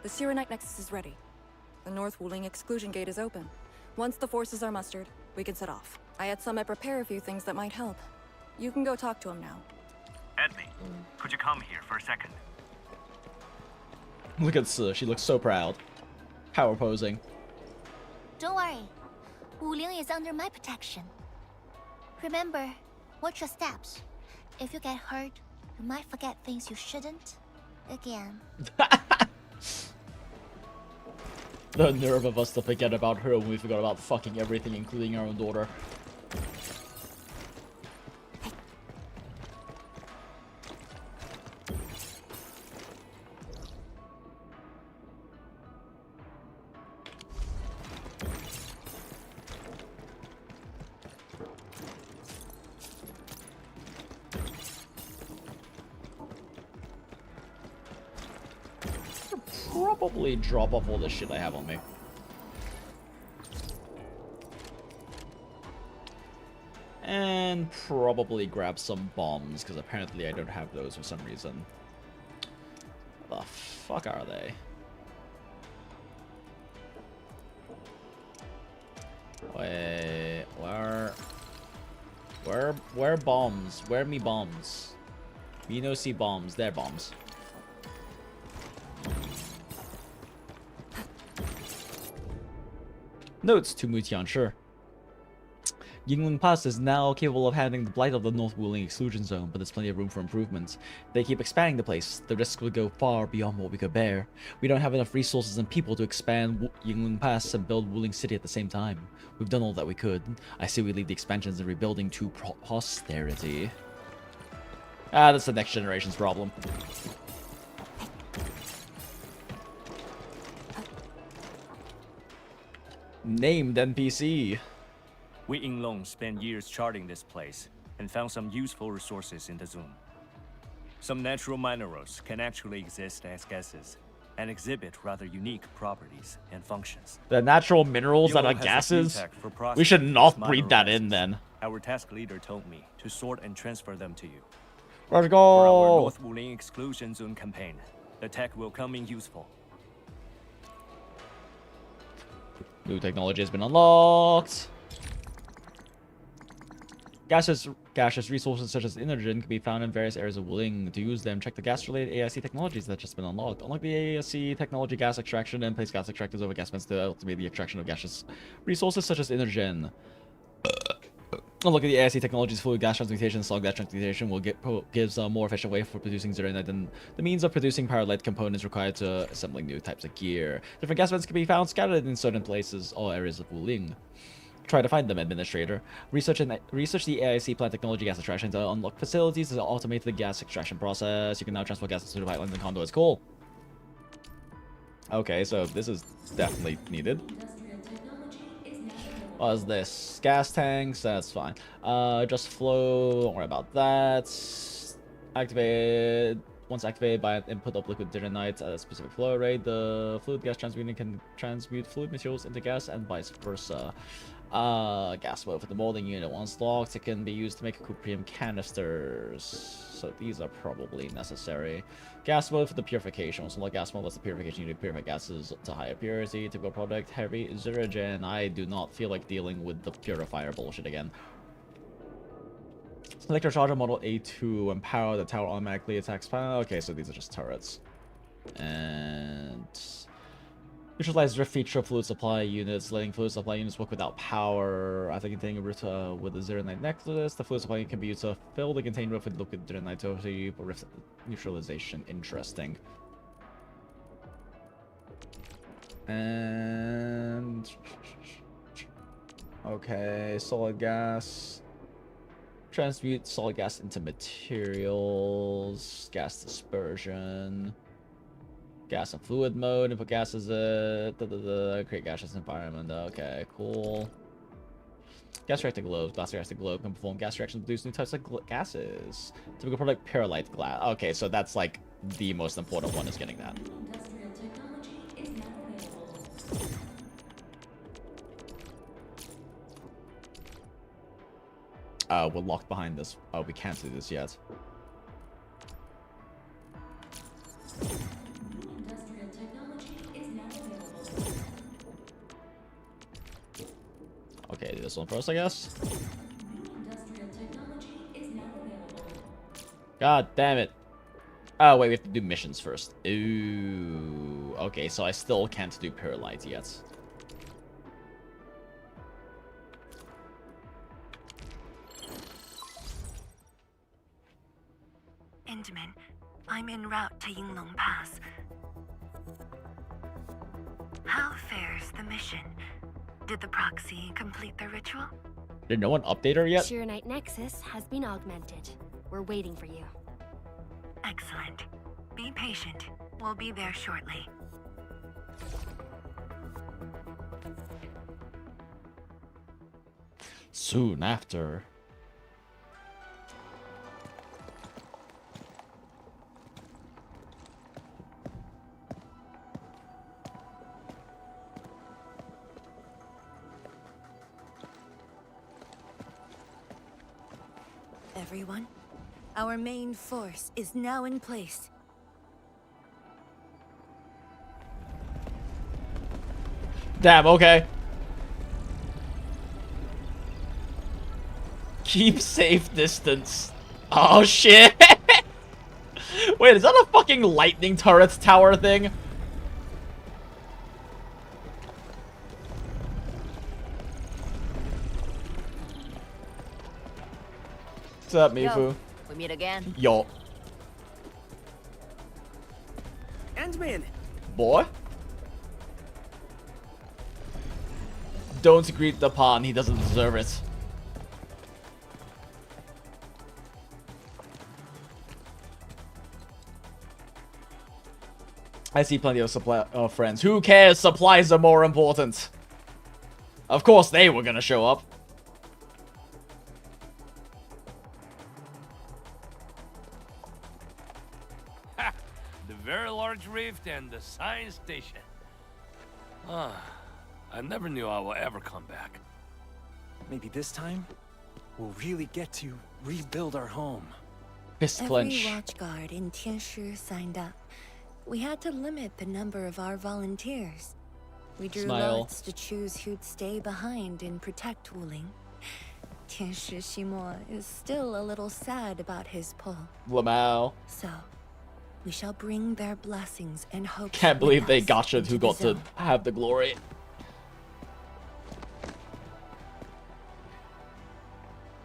The Sirenite Nexus is ready. The North Wuling exclusion gate is open. Once the forces are mustered, we can set off. I had Summit prepare a few things that might help. You can go talk to him now. Edley, could you come here for a second? Look at Su. She looks so proud. Power posing. Don't worry. Wuling is under my protection. Remember, watch your steps. If you get hurt, you might forget things you shouldn't. Again. The nerve of us to forget about her when we forgot about fucking everything, including our own daughter. Probably drop off all the shit I have on me. And probably grab some bombs, because apparently I don't have those for some reason. What the fuck are they? Wait, where bombs? Where me bombs? Me no see bombs, they're bombs. Notes to Mutian, sure. Yingling Pass is now capable of handling the blight of the North Wuling exclusion zone, but there's plenty of room for improvement. They keep expanding the place. The risks would go far beyond what we could bear. We don't have enough resources and people to expand Yingling Pass and build Wuling City at the same time. We've done all that we could. I say we leave the expansions and rebuilding to posterity. Ah, that's the next generation's problem. Named NPC. We Yinglong spent years charting this place and found some useful resources in the zone. Some natural minerals can actually exist as gases and exhibit rather unique properties and functions. The natural minerals that are Yinglong has a gases? few tech for We should processing not these breed that mineral in then. gases. Our task leader told me to sort and transfer them to you. Let's For our go! North Wuling exclusion zone campaign, the tech will come in useful. New technology has been unlocked. Gaseous resources such as energen can be found in various areas of Wuling. To use them, check the gas-related AIC technologies that have just been unlocked. Unlock the AIC technology gas extraction and place gas extractors over gas vents to automate the extraction of gaseous resources such as energen. Unlock the AIC technologies fluid gas transmutation. Solid gas transmutation will gives a more efficient way for producing zeronite than the means of producing power-led components required to assembling new types of gear. Different gas vents can be found scattered in certain places or areas of Wuling. Try to find them, Administrator. Research the AIC plant technology gas extraction to unlock facilities to automate the gas extraction process. You can now transport gases through the pipelines and conduits. Cool. Okay, so this is definitely needed. What is this? Gas tanks? That's fine. Just flow. Don't worry about that. Activate. Once activated by an input of liquid Dynamite at a specific flow rate, the fluid gas transmuting can transmute fluid materials into gas and vice versa. Gas mode for the molding unit. Once locked, it can be used to make cuprium canisters. So these are probably necessary. Gas mode for the purification. So like gas mode lets the purification unit purify gases to higher purity. Typical product, heavy Zeragen. I do not feel like dealing with the purifier bullshit again. Electrocharger model A2. When power, the tower automatically attacks power. Okay, so these are just turrets. And neutralize drift feature fluid supply units. Letting fluid supply units work without power. After containing a rift with the Zeronite necklace, the fluid supply unit can be used to fill the contained rift with liquid Zeronite for rift neutralization. Interesting. And okay, solid gas. Transmute solid gas into materials. Gas dispersion. Gas and fluid mode. Input gas is it. Create gaseous environment. Okay, cool. Gas reacting globe. Glass reacting globe can perform gas reactions to produce new types of gases. Typical product, Perlite glass. Okay, so that's like the most important one is getting that. We're locked behind this. Oh, we can't do this yet. Okay, do this one first, I guess. God damn it. Oh, wait, we have to do missions first. Ooh. Okay, so I still can't do Perlite yet. Intamin, I'm en route to Yinglong Pass. How fares the mission? Did the proxy complete the ritual? Did no one update her yet? Shironite Nexus has been augmented. We're waiting for you. Excellent. Be patient. We'll be there shortly. Soon after. Everyone, our main force is now in place. Damn, okay. Keep safe distance. Oh shit. Wait, is that a fucking lightning turret tower thing? What's up, Mifu? Yo, we meet again. Yo. Endman. Boy? Don't greet the pawn, he doesn't deserve it. I see plenty of supply friends. Who cares? Supplies are more important. Of course they were gonna show up. The very large rift and the science station. I never knew I will ever come back. Maybe this time, we'll really get to rebuild our home. Fist Every clench. watchguard in Tianshi signed up. We had to limit the number of our volunteers. We drew Smile. lots to choose who'd stay behind and protect Wuling. Tianshi Shimo is still a little sad about his pull. Lamau. So, we shall bring their blessings and hope. Can't believe they gotcha'd who got to have the glory.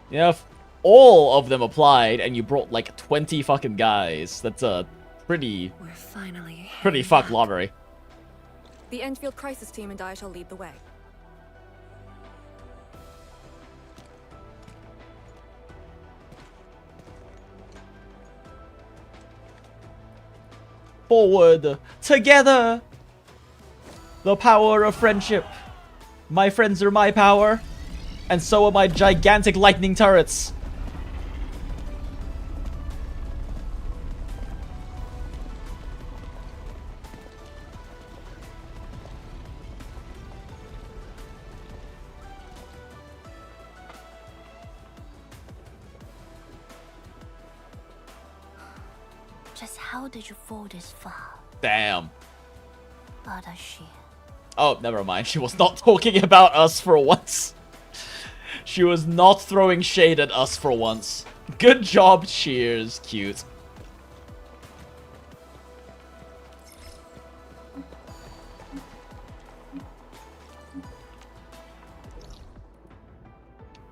Yeah, if all of them applied and you brought like 20 fucking guys, that's a pretty fuck lottery. The Enfield crisis team and I shall lead the way. Forward, together! The power of friendship. My friends are my power, and so are my gigantic lightning turrets. Just how did you fall this far? Damn. What a she. Oh, never mind. She was not talking about us for once. She was not throwing shade at us for once. Good job, cheers. Cute.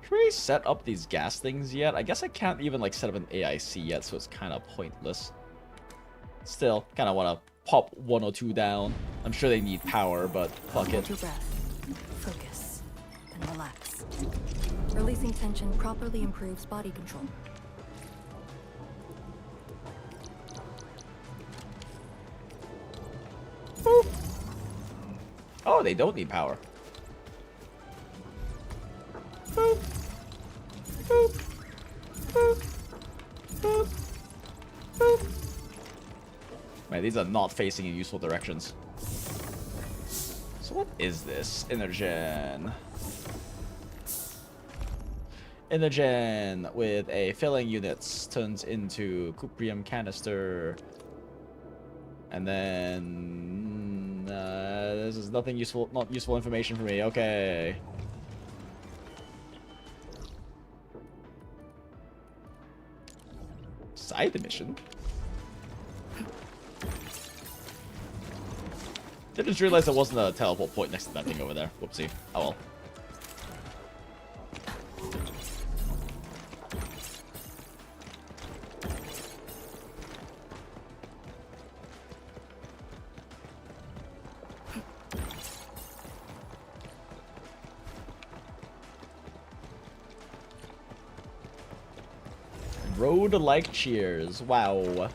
Should we set up these gas things yet? I guess I can't even like set up an AIC yet, so it's kind of pointless. Still, kind of want to pop 1 or 2 down. I'm sure they need power, but fuck it. Hold your breath, focus, and relax. Releasing tension properly improves body control. Oh, they don't need power. Boop. Boop. Boop. Boop. Boop. Man, these are not facing in useful directions. So what is this? Energen. Energen with a filling unit turns into cuprium canister. And then this is nothing useful, not useful information for me. Okay. Side mission. I just realized there wasn't a teleport point next to that thing over there. Whoopsie. Oh well. Road like cheers. Wow.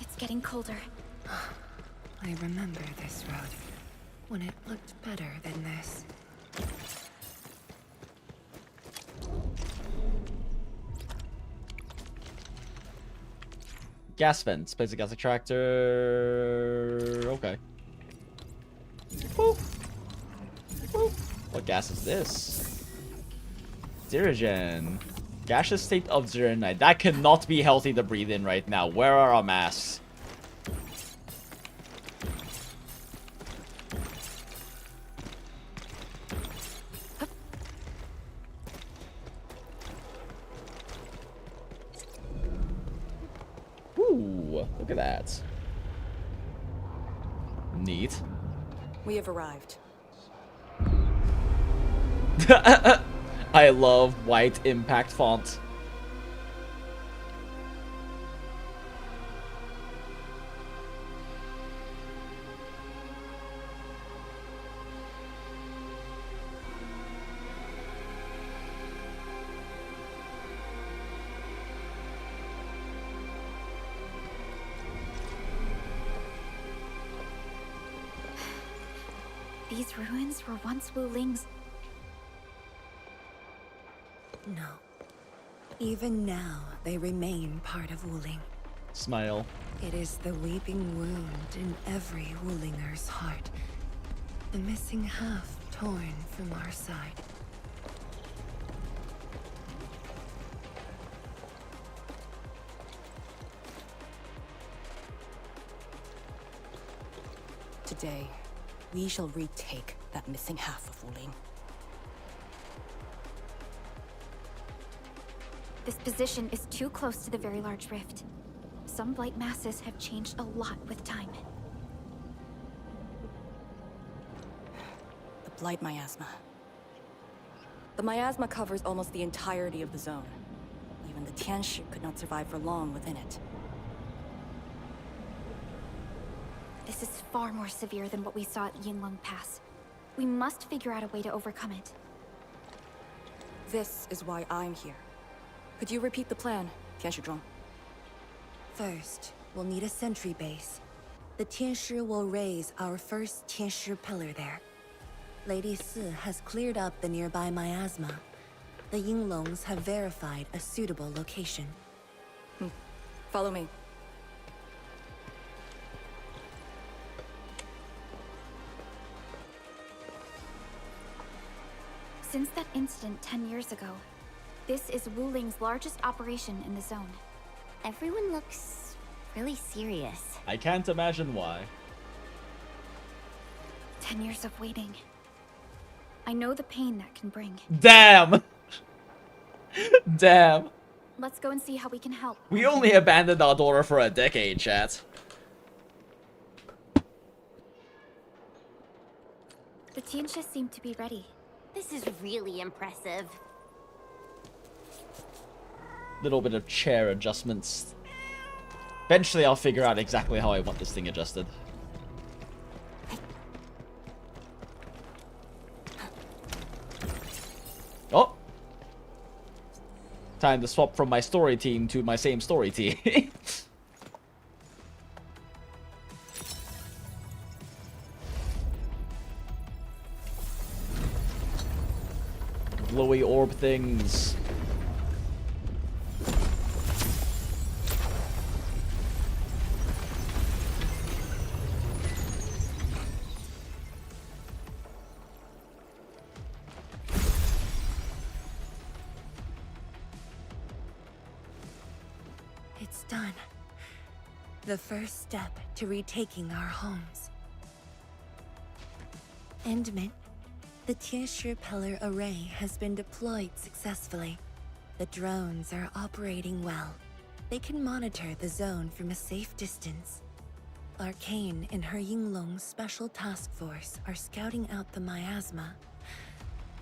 It's getting colder. I remember this road when it looked better than this. Gas vents. Place a gas extractor. Okay. Boop. Boop. What gas is this? Zirigen. Gaseous state of Zirinite. That cannot be healthy to breathe in right now. Where are our masks? Ooh, look at that. Neat. We have arrived. I love white impact font. These ruins were once Wuling's. No. Even now, they remain part of Wuling. Smile. It is the weeping wound in every Wulinger's heart. The missing half torn from our side. Today, we shall retake that missing half of Wuling. This position is too close to the very large rift. Some blight masses have changed a lot with time. The blight miasma. The miasma covers almost the entirety of the zone. Even the Tianshi could not survive for long within it. This is far more severe than what we saw at Yinglong Pass. We must figure out a way to overcome it. This is why I'm here. Could you repeat the plan, Tianshi? First, we'll need a sentry base. The Tianshi will raise our first Tianshi pillar there. Lady Si has cleared up the nearby miasma. The Yinglongs have verified a suitable location. Follow me. Since that incident 10 years ago, this is Wuling's largest operation in the zone. Everyone looks really serious. I can't imagine why. 10 years of waiting. I know the pain that can bring. Damn! Damn. Let's go and see how we can help. We only abandoned our daughter for a decade, chat. The Tianxia seem to be ready. This is really impressive. Little bit of chair adjustments. Eventually I'll figure out exactly how I want this thing adjusted. Oh! Time to swap from my story team to my same story team. Glowy orb things. It's done. The first step to retaking our homes. Endman, the Tianshi Pillar array has been deployed successfully. The drones are operating well. They can monitor the zone from a safe distance. Arcane and her Yinglong Special Task Force are scouting out the miasma.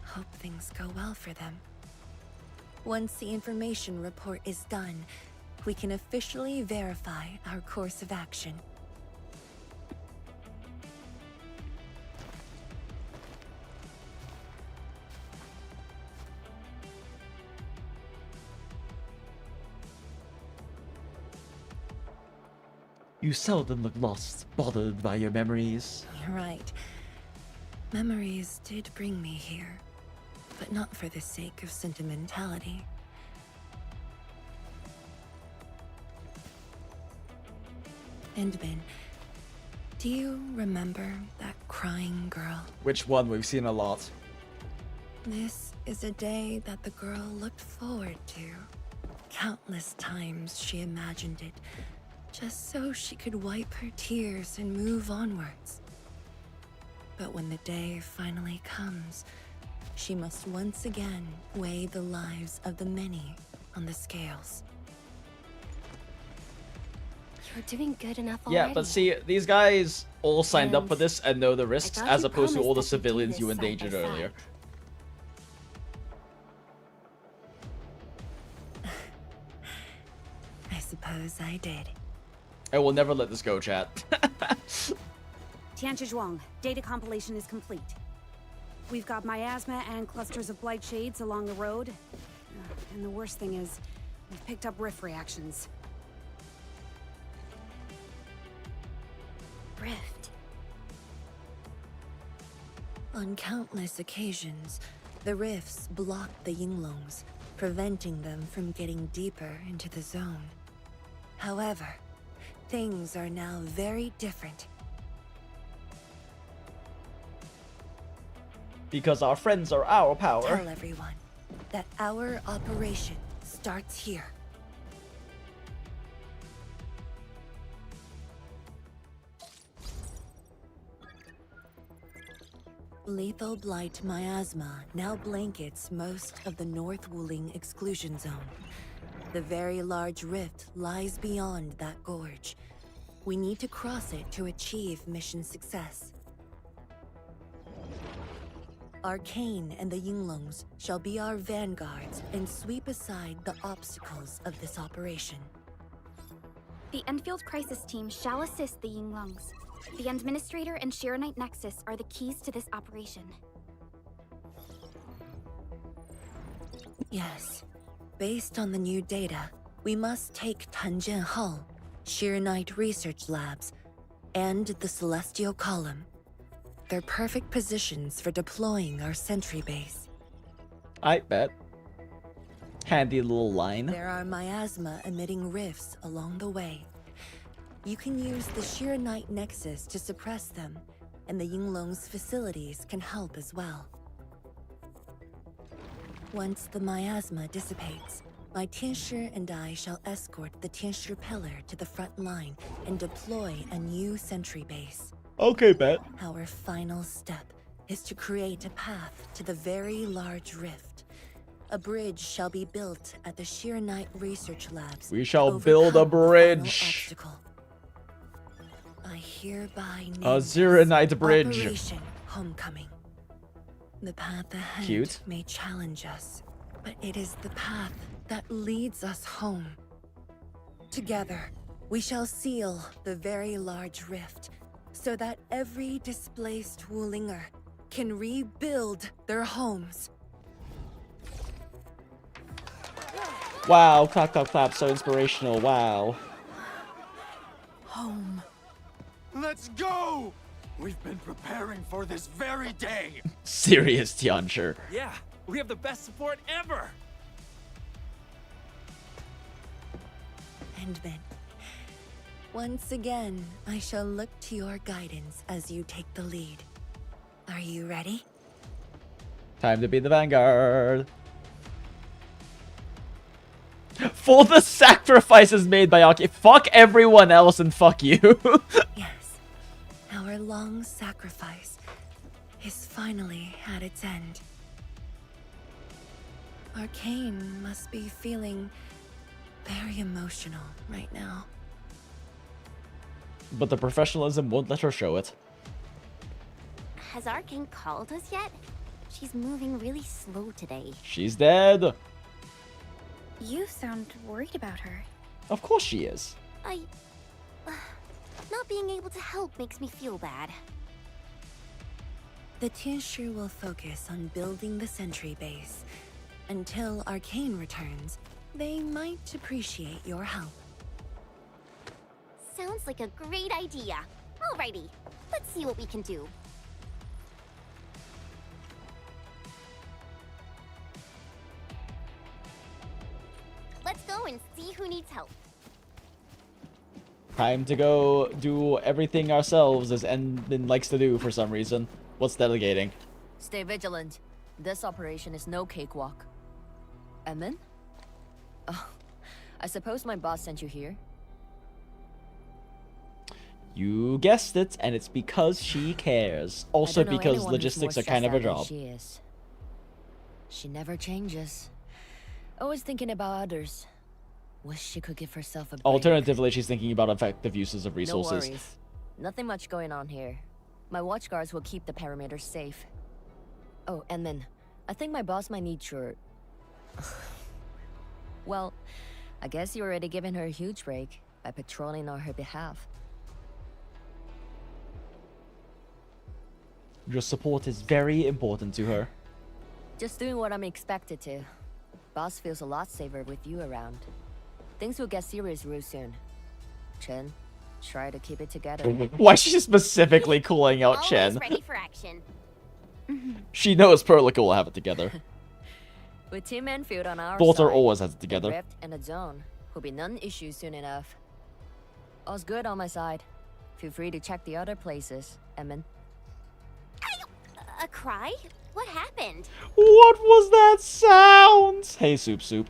Hope things go well for them. Once the information report is done, we can officially verify our course of action. You seldom look lost, bothered by your memories. You're right. Memories did bring me here, but not for the sake of sentimentality. Endman, do you remember that crying girl? Which one? We've seen a lot. This is a day that the girl looked forward to. Countless times she imagined it, just so she could wipe her tears and move onwards. But when the day finally comes, she must once again weigh the lives of the many on the scales. You're doing good enough already. Yeah, but see, these guys all signed up for this and know the risks, thought as you opposed to all the promised that we'd do civilians this you side by endangered side. earlier. I suppose I did. I will never let this go, chat. Tianzhuang, data compilation is complete. We've got miasma and clusters of blight shades along the road. And the worst thing is, we've picked up rift reactions. Rift. On countless occasions, the rifts blocked the Yinglongs, preventing them from getting deeper into the zone. However, things are now very different. Because our friends are our power. Tell everyone that our operation starts here. Lethal blight miasma now blankets most of the North Wuling exclusion zone. The very large rift lies beyond that gorge. We need to cross it to achieve mission success. Arcane and the Yinglongs shall be our vanguards and sweep aside the obstacles of this operation. The Enfield crisis team shall assist the Yinglongs. The Administrator and Shiranite Nexus are the keys to this operation. Yes. Based on the new data, we must take Tanjian Hull, Shiranite Research Labs, and the Celestial Column. They're perfect positions for deploying our sentry base. I bet. Handy little line. There are miasma-emitting rifts along the way. You can use the Shiranite Nexus to suppress them, and the Yinglong's facilities can help as well. Once the miasma dissipates, my Tianshi and I shall escort the Tianshi pillar to the front line and deploy a new sentry base. Okay, bet. Our final step is to create a path to the very large rift. A bridge shall be built at the Sheer Knight Research Labs. We shall build a bridge. I hereby name A Zero Night Bridge. Operation Homecoming. The path ahead Cute. may challenge us, but it is the path that leads us home. Together, we shall seal the very large rift, so that every displaced Wulinger can rebuild their homes. Wow, clap, clap, clap, so inspirational, wow. Home. Let's go! We've been preparing for this very day. Serious Tianshi. Yeah, we have the best support ever. Endman. Once again, I shall look to your guidance as you take the lead. Are you ready? Time to be the vanguard. For the sacrifices made by Aki. Fuck everyone else and fuck you. Yes. Our long sacrifice is finally at its end. Arcane must be feeling very emotional right now. But the professionalism won't let her show it. Has Arcane called us yet? She's moving really slow today. She's dead. You sound worried about her. Of course she is. Not being able to help makes me feel bad. The Tianshi will focus on building the sentry base. Until Arcane returns, they might appreciate your help. Sounds like a great idea. Alrighty, let's see what we can do. Let's go and see who needs help. Time to go do everything ourselves, as Endman likes to do for some reason. What's delegating? Stay vigilant. This operation is no cakewalk. Emin? Oh, I suppose my boss sent you here? You guessed it, and it's because she cares. Also because logistics are kind of her job. She is. She never changes. Always thinking about others. Wish she could give herself a break. Alternatively, she's thinking about effective uses of resources. No worries. Nothing much going on here. My watch guards will keep the perimeters safe. Oh, and then, I think my boss might need your... Well, I guess you already given her a huge break by patrolling on her behalf. Your support is very important to her. Just doing what I'm expected to. Boss feels a lot safer with you around. Things will get serious real soon. Chen, try to keep it together. Why is she specifically calling out Always Chen? ready for action. She knows Perlica will have it together. With Team Enfield on our Daughter side, always has it the together. Rift and the Zone will be non-issue soon enough. All's good on my side. Feel free to check the other places, Emin. A cry? What happened? What was that sound? Hey, Soup Soup.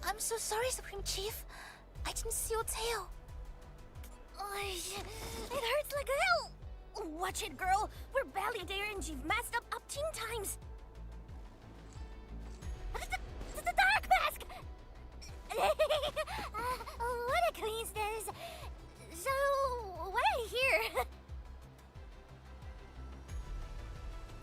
I'm so sorry, Supreme Chief. I didn't see your tail. It hurts like hell. Watch it, girl. We're barely there and you've messed up 10 times. The dark mask! What a coincidence. So, why are you here?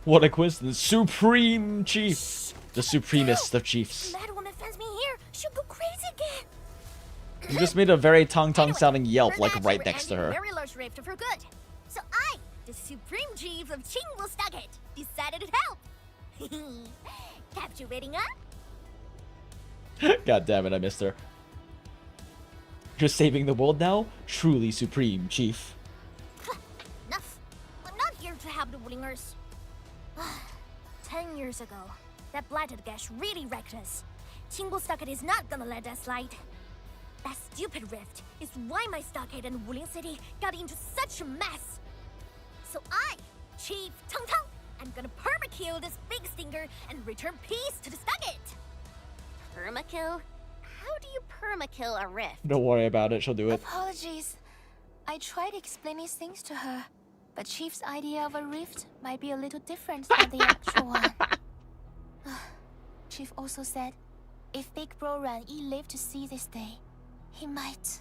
What a coincidence. Supreme Chief. The supremest of chiefs. Mad woman finds me here. She'll go crazy again. You just made a very tongue sounding yelp, For like that, right we're next to ending her. Very large rift for good. So I, the Supreme Chief of Chingwilstocket, decided to help. Captivating up? God damn it, I missed her. You're saving the world now? Truly Supreme Chief. Enough. I'm not here to help the Wulingers. 10 years ago, that blighted gash really wrecked us. Chingwilstocket is not gonna let that slide. That stupid rift is why my stockade and Wuling City got into such a mess. So I Chief Tung Tung, I'm gonna permakill this big stinker and return peace to the Nugget. Permakill? How do you permakill a rift? Don't worry about it, she'll do it. Apologies. I tried explaining things to her, but Chief's idea of a rift might be a little different than the actual one. Chief also said, if Big Bro Ran Yi lived to see this day, he might...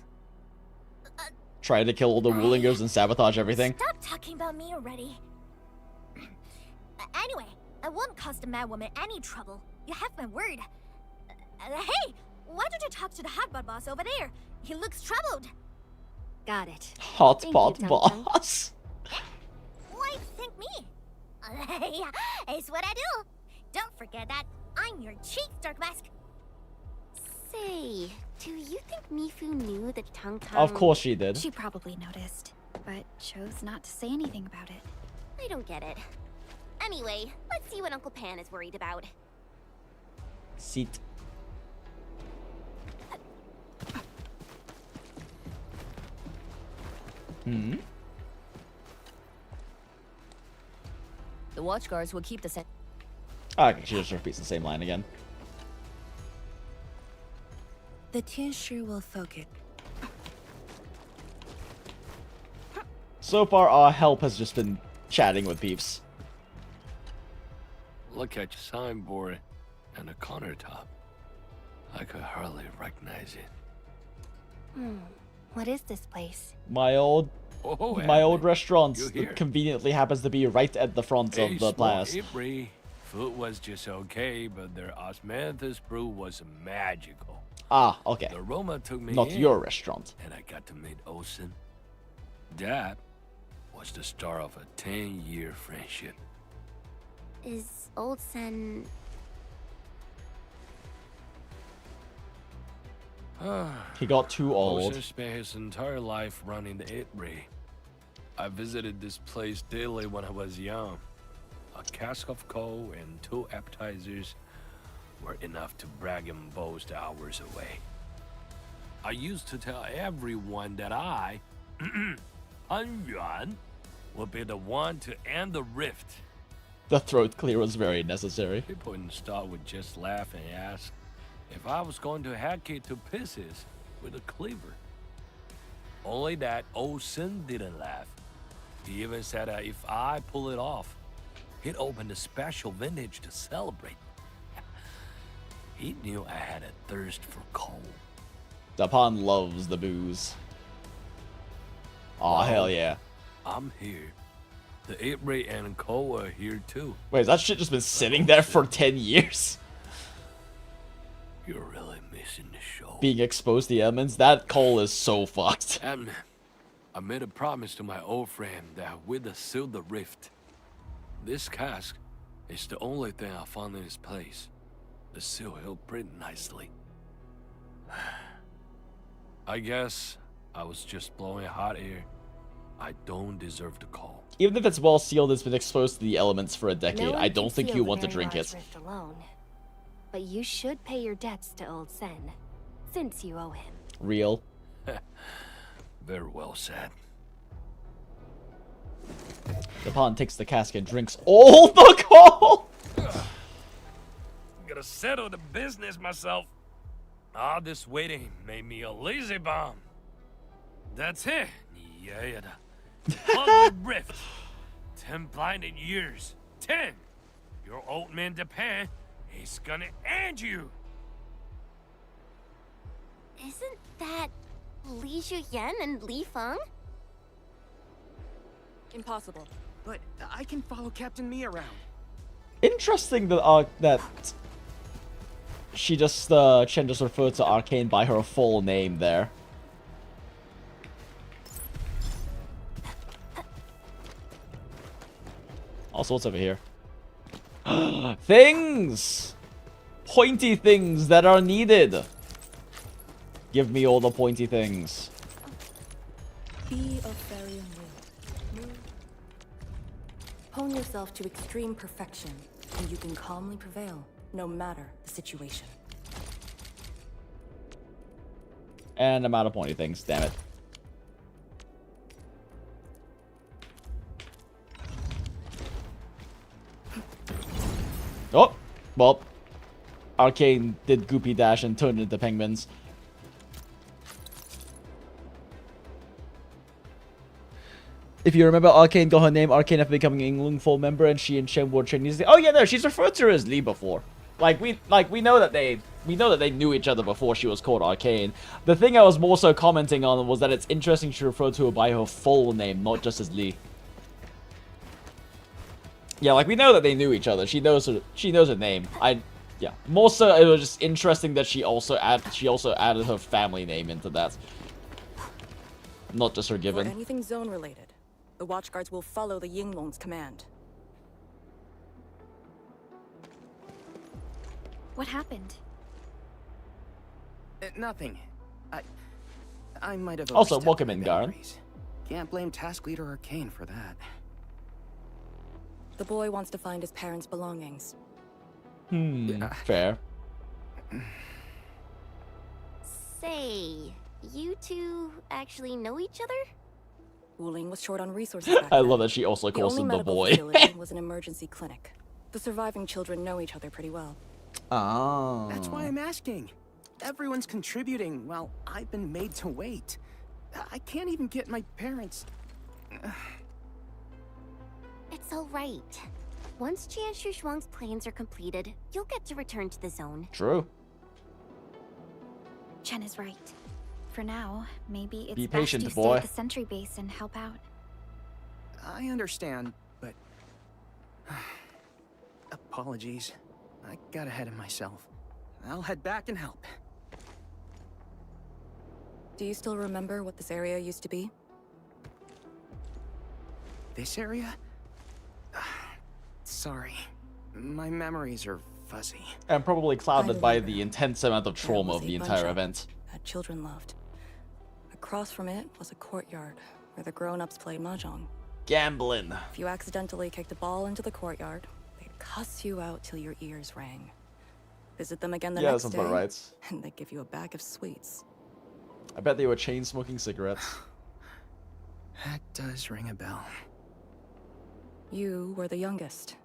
Try to kill all the Woolingers and sabotage everything. Stop talking about me already. Anyway, I won't cause the mad woman any trouble. You have my word. Hey, why don't you talk to the hotbot boss over there? He looks troubled. Got it. Hotbot boss. Why thank me? It's what I do. Don't forget that I'm your chief, Dark Mask. Say, do you think Mifu knew that Tung Tung... Of course she did. She probably noticed, but chose not to say anything about it. I don't get it. Anyway, let's see what Uncle Pan is worried about. Seat. The watch guards will keep the same. Okay, she just repeats the same line again. The Tianshi will focus. So far, our help has just been chatting with peeps. Look at your signboard and the countertop. I could hardly recognize it. What is this place? My old restaurant that conveniently happens to be right at the front of the place. Food was just okay, but their osmanthus brew was magical. Ah, okay. The aroma took me Not in, your restaurant. and I got to meet Olsen. That was the start of a 10-year friendship. Is Old Sen... He got too old. Olsen spent his entire life running the eatery. I visited this place daily when I was young. A cask of coal and 2 appetizers were enough to brag and boast hours away. I used to tell everyone that I, Han Yuan, would be the one to end the rift. The throat clear was very necessary. People in the stall would just laugh and ask if I was going to hack it to pieces with a cleaver. Only that Olsen didn't laugh. He even said that if I pull it off, he'd open a special vintage to celebrate. He knew I had a thirst for coal. Dapan loves the booze. Aw, hell yeah. I'm here. The eatery and coal are here too. Wait, has that shit just been sitting there for 10 years? You're really missing the show. Being exposed to the elements, that coal is so fucked. And I made a promise to my old friend that we'd seal the rift. This cask is the only thing I found in this place. The seal held pretty nicely. I guess I was just blowing hot air. I don't deserve the coal. Even if it's well sealed, it's been exposed to the elements for a decade. No I one don't can think seal you the want to very drink large it. rift alone. But you should pay your debts to Old Sen, since you owe him. Real. Very well said. Dapan takes the cask and drinks all the coal! Gotta settle the business myself. All this waiting made me a lazy bum. That's it. Yeah. Plug the rift. 10 blinded years. 10. Your old man Japan is gonna end you. Isn't that Li Zhuyan and Li Feng? Impossible. But I can follow Captain Me around. Interesting that that she just Chen just referred to Arcane by her full name there. Also, what's over here? Things! Pointy things that are needed. Give me all the pointy things. Be of very mood. Hone yourself to extreme perfection, and you can calmly prevail, no matter the situation. And I'm out of pointy things, damn it. Oh, well, Arcane did Goopy Dash and turned into penguins. If you remember, Arcane got her name Arcane after becoming an Yinglong full member, and she and Shen were Chinese. Oh yeah, no, she's referred to her as Lee before. We know that they knew each other before she was called Arcane. The thing I was more so commenting on was that it's interesting she referred to her by her full name, not just as Lee. Yeah, like we know that they knew each other. She knows her name. Yeah. More so, it was just interesting that she also added her family name into that. Not just her given. For anything zone related, the watchguards will follow the Yinglong's command. What happened? Nothing. I might have. Also, welcome in, Garen. Can't blame Task Leader Arcane for that. The boy wants to find his parents' belongings. Fair. Say, you two actually know each other? Wuling was short on resources back I then. love that she also calls him the boy. The only medical facility was an emergency clinic. The surviving children know each other pretty well. Oh. That's why I'm asking. Everyone's contributing while I've been made to wait. I can't even get my parents. It's all right. Once Jian Shuang's plans are completed, you'll get to return to the zone. True. Chen is right. For now, maybe it's Be best patient, you boy. stay at the sentry base and help out. I understand, but apologies. I got ahead of myself. I'll head back and help. Do you still remember what this area used to be? This area? Sorry. My memories are fuzzy. And probably clouded by the intense amount of trauma of the entire event. That children loved. Across from it was a courtyard where the grown-ups played mahjong. Gambling. If you accidentally kicked a ball into the courtyard, they'd cuss you out till your ears rang. Visit them again the next sounds day, about right. and they'd give you a bag of sweets. I bet they were chain-smoking cigarettes. That does ring a bell. You were the youngest,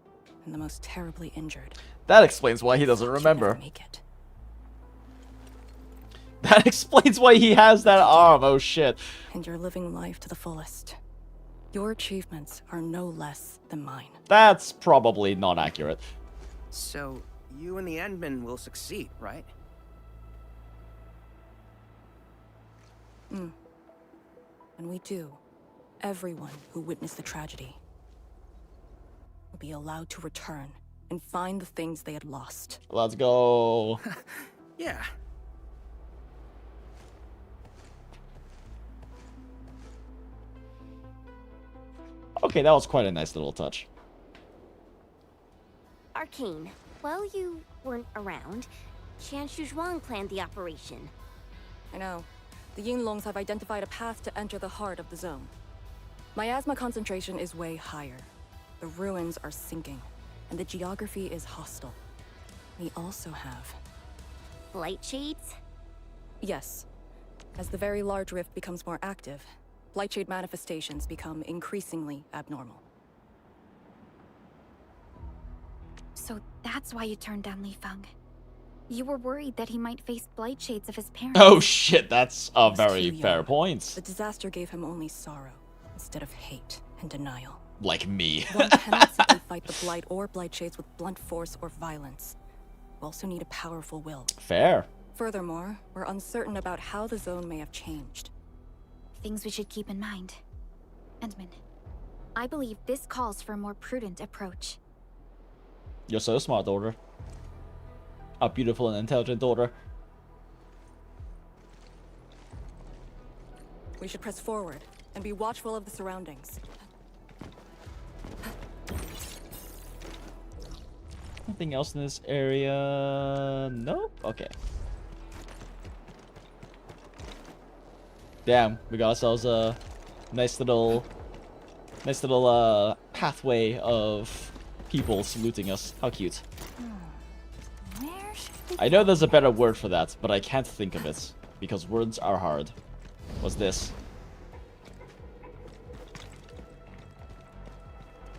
and the most terribly injured. That explains why he doesn't remember. Make it. That explains why he has that arm, oh shit. And you're living life to the fullest. Your achievements are no less than mine. That's probably not accurate. So, you and the Endmen will succeed, right? When we do, everyone who witnessed the tragedy will be allowed to return and find the things they had lost. Let's go. Yeah. Okay, that was quite a nice little touch. Arcane, while you weren't around, Jian Shuang planned the operation. I know. The Yinglongs have identified a path to enter the heart of the zone. Miasma concentration is way higher. The ruins are sinking, and the geography is hostile. We also have... Light shades? Yes. As the very large rift becomes more active, Blightshade manifestations become increasingly abnormal. So that's why you turned down Li Feng. You were worried that he might face blight shades of his parents. Oh shit, that's a very fair point. The disaster gave him only sorrow, instead of hate and denial. Like me. One cannot simply fight the blight or blight shades with blunt force or violence. You also need a powerful will. Fair. Furthermore, we're uncertain about how the zone may have changed. Things we should keep in mind. Endman, I believe this calls for a more prudent approach. You're so smart, daughter. A beautiful and intelligent daughter. We should press forward and be watchful of the surroundings. Nothing else in this area? Nope. Okay. Damn, we got ourselves a nice little pathway of people saluting us. How cute. I know there's a better word for that, but I can't think of it because words are hard. What's this?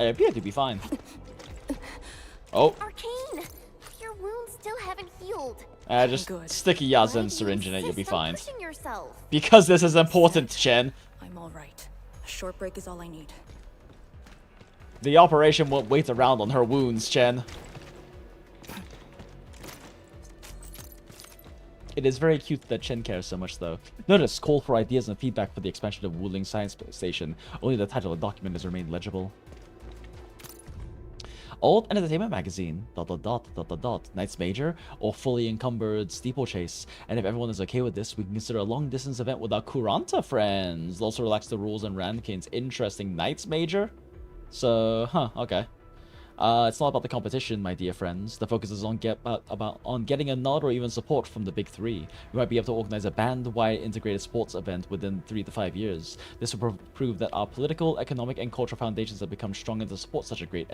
I appear to be fine. Oh. Arcane, your wounds still haven't healed. Just stick a Yazen syringe in it, you'll be fine. Pushing yourself. Because this is important, Chen. I'm all right. A short break is all I need. The operation won't wait around on her wounds, Chen. It is very cute that Chen cares so much, though. Notice, call for ideas and feedback for the expansion of Wuling Science Station. Only the title of the document has remained legible. Old entertainment magazine, ... Knights Major, or fully encumbered steeplechase. And if everyone is okay with this, we can consider a long-distance event with our Kuranta friends. They'll also relax the rules and rankings. Interesting. Knights Major? So, okay. It's not about the competition, my dear friends. The focus is on getting a nod or even support from the big three. We might be able to organize a band-wide integrated sports event within 3 to 5 years. This will prove that our political, economic, and cultural foundations have become stronger to support such a great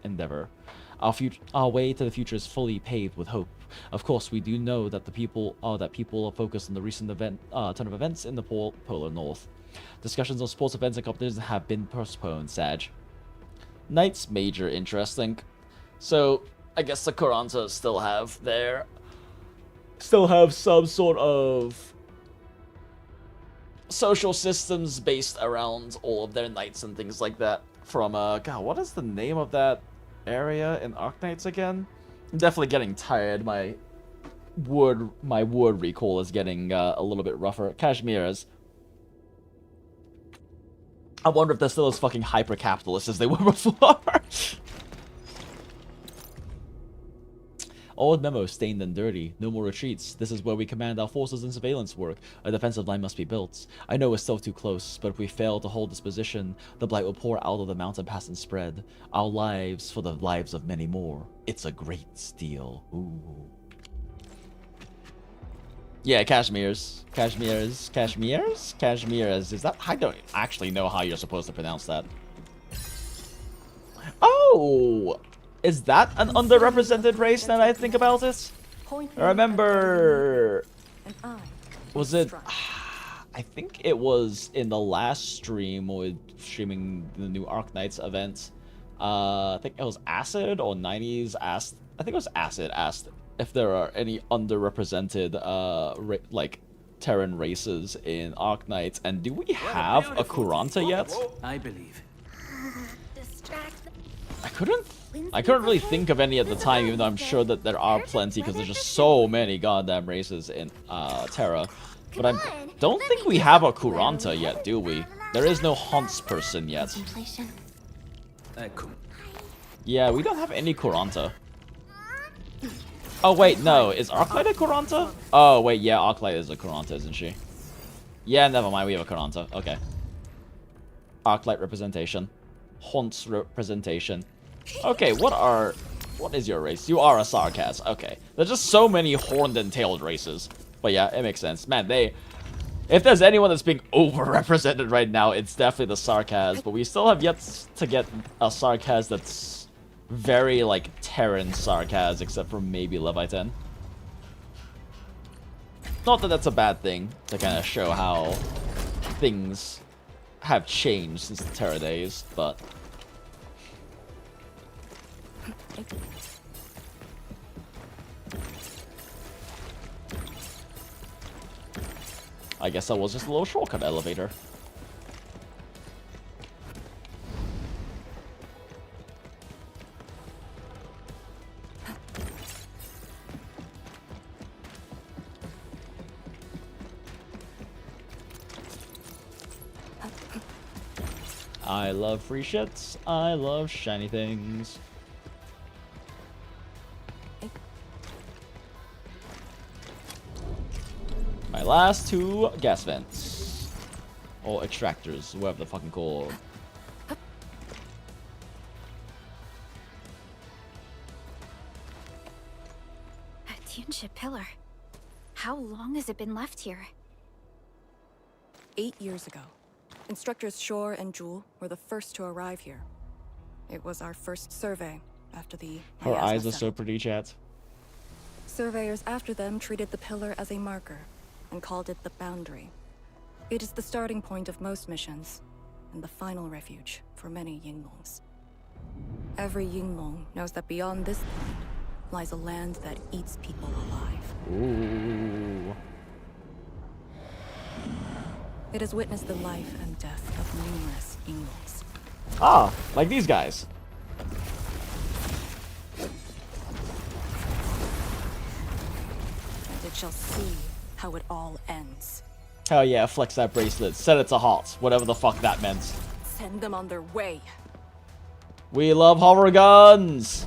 endeavor. Our way to the future is fully paved with hope. Of course, we do know that people are focused on the recent turn of events in the polar north. Discussions on sports events and competitions have been postponed, Sag. Knights Major, interesting. So, I guess the Kuranta still have some sort of social systems based around all of their knights and things like that. From, God, what is the name of that area in Arknights again? I'm definitely getting tired. My word recall is getting a little bit rougher. Kashmir's. I wonder if they're still as fucking hyper-capitalist as they were before. Old memo, stained and dirty. No more retreats. This is where we command our forces and surveillance work. A defensive line must be built. I know we're still too close, but if we fail to hold this position, the blight will pour out of the mountain pass and spread. Our lives for the lives of many more. It's a great steal. Ooh. Yeah, Kashmir's. Is that? I don't actually know how you're supposed to pronounce that. Oh! Is that an underrepresented race now that I think about it? I remember... Was it... I think it was in the last stream with streaming the new Arknights event. I think it was Acid or 90s asked... I think it was Acid asked if there are any underrepresented like Terran races in Arknights, and do we have a Kuranta yet? I believe. I couldn't really think of any at the time, even though I'm sure that there are plenty because there's just so many goddamn races in Terra. But I don't think we have a Kuranta yet, do we? There is no Hunts person yet. Yeah, we don't have any Kuranta. Oh wait, no. Is Arklight a Kuranta? Oh wait, yeah, Arklight is a Kuranta, isn't she? Yeah, never mind, we have a Kuranta. Okay. Arklight representation. Hunts representation. Okay, what is your race? You are a Sarkaz. Okay. There's just so many horned and tailed races. But yeah, it makes sense. Man, if there's anyone that's being overrepresented right now, it's definitely the Sarkaz. But we still have yet to get a Sarkaz that's very, like, Terran Sarkaz, except for maybe Leviathan. Not that that's a bad thing, to kind of show how things have changed since the Terra days, but... I guess that was just a little shortcut elevator. I love free shits. I love shiny things. My last 2 gas vents. Or extractors, whatever the fucking call. A Tianshi pillar. How long has it been left here? 8 years ago. Instructors Shore and Jewel were the first to arrive here. It was our first survey after the... Her eyes are so pretty, chat. Surveyors after them treated the pillar as a marker and called it the boundary. It is the starting point of most missions and the final refuge for many Yinglongs. Every Yinglong knows that beyond this point lies a land that eats people alive. Ooh. It has witnessed the life and death of numerous Yinglongs. Ah, like these guys. And it shall see how it all ends. Hell yeah, flex that bracelet. Set it to hot. Whatever the fuck that meant. Send them on their way. We love hover guns!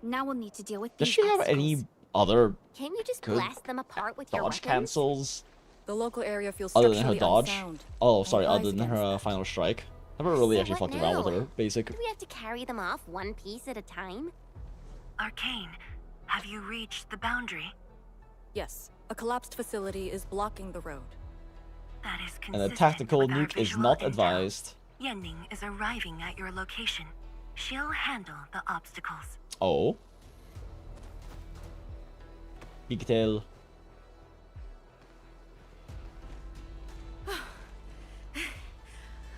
Now we'll need to deal with Does these she have obstacles. any other Can you just good blast them apart with your dodge weapons? cancels? The local area feels Other than her structurally dodge? unsound. Oh, sorry, and other than advised her against final strike. I haven't really So actually what fucked around with now? her. Basic. Do we have to carry them off one piece at a time? Arcane, have you reached the boundary? Yes, a collapsed facility is blocking the road. That is And a consistent tactical with our nuke is visual not intel. advised. Yenning is arriving at your location. She'll handle the obstacles. Oh. Big tail.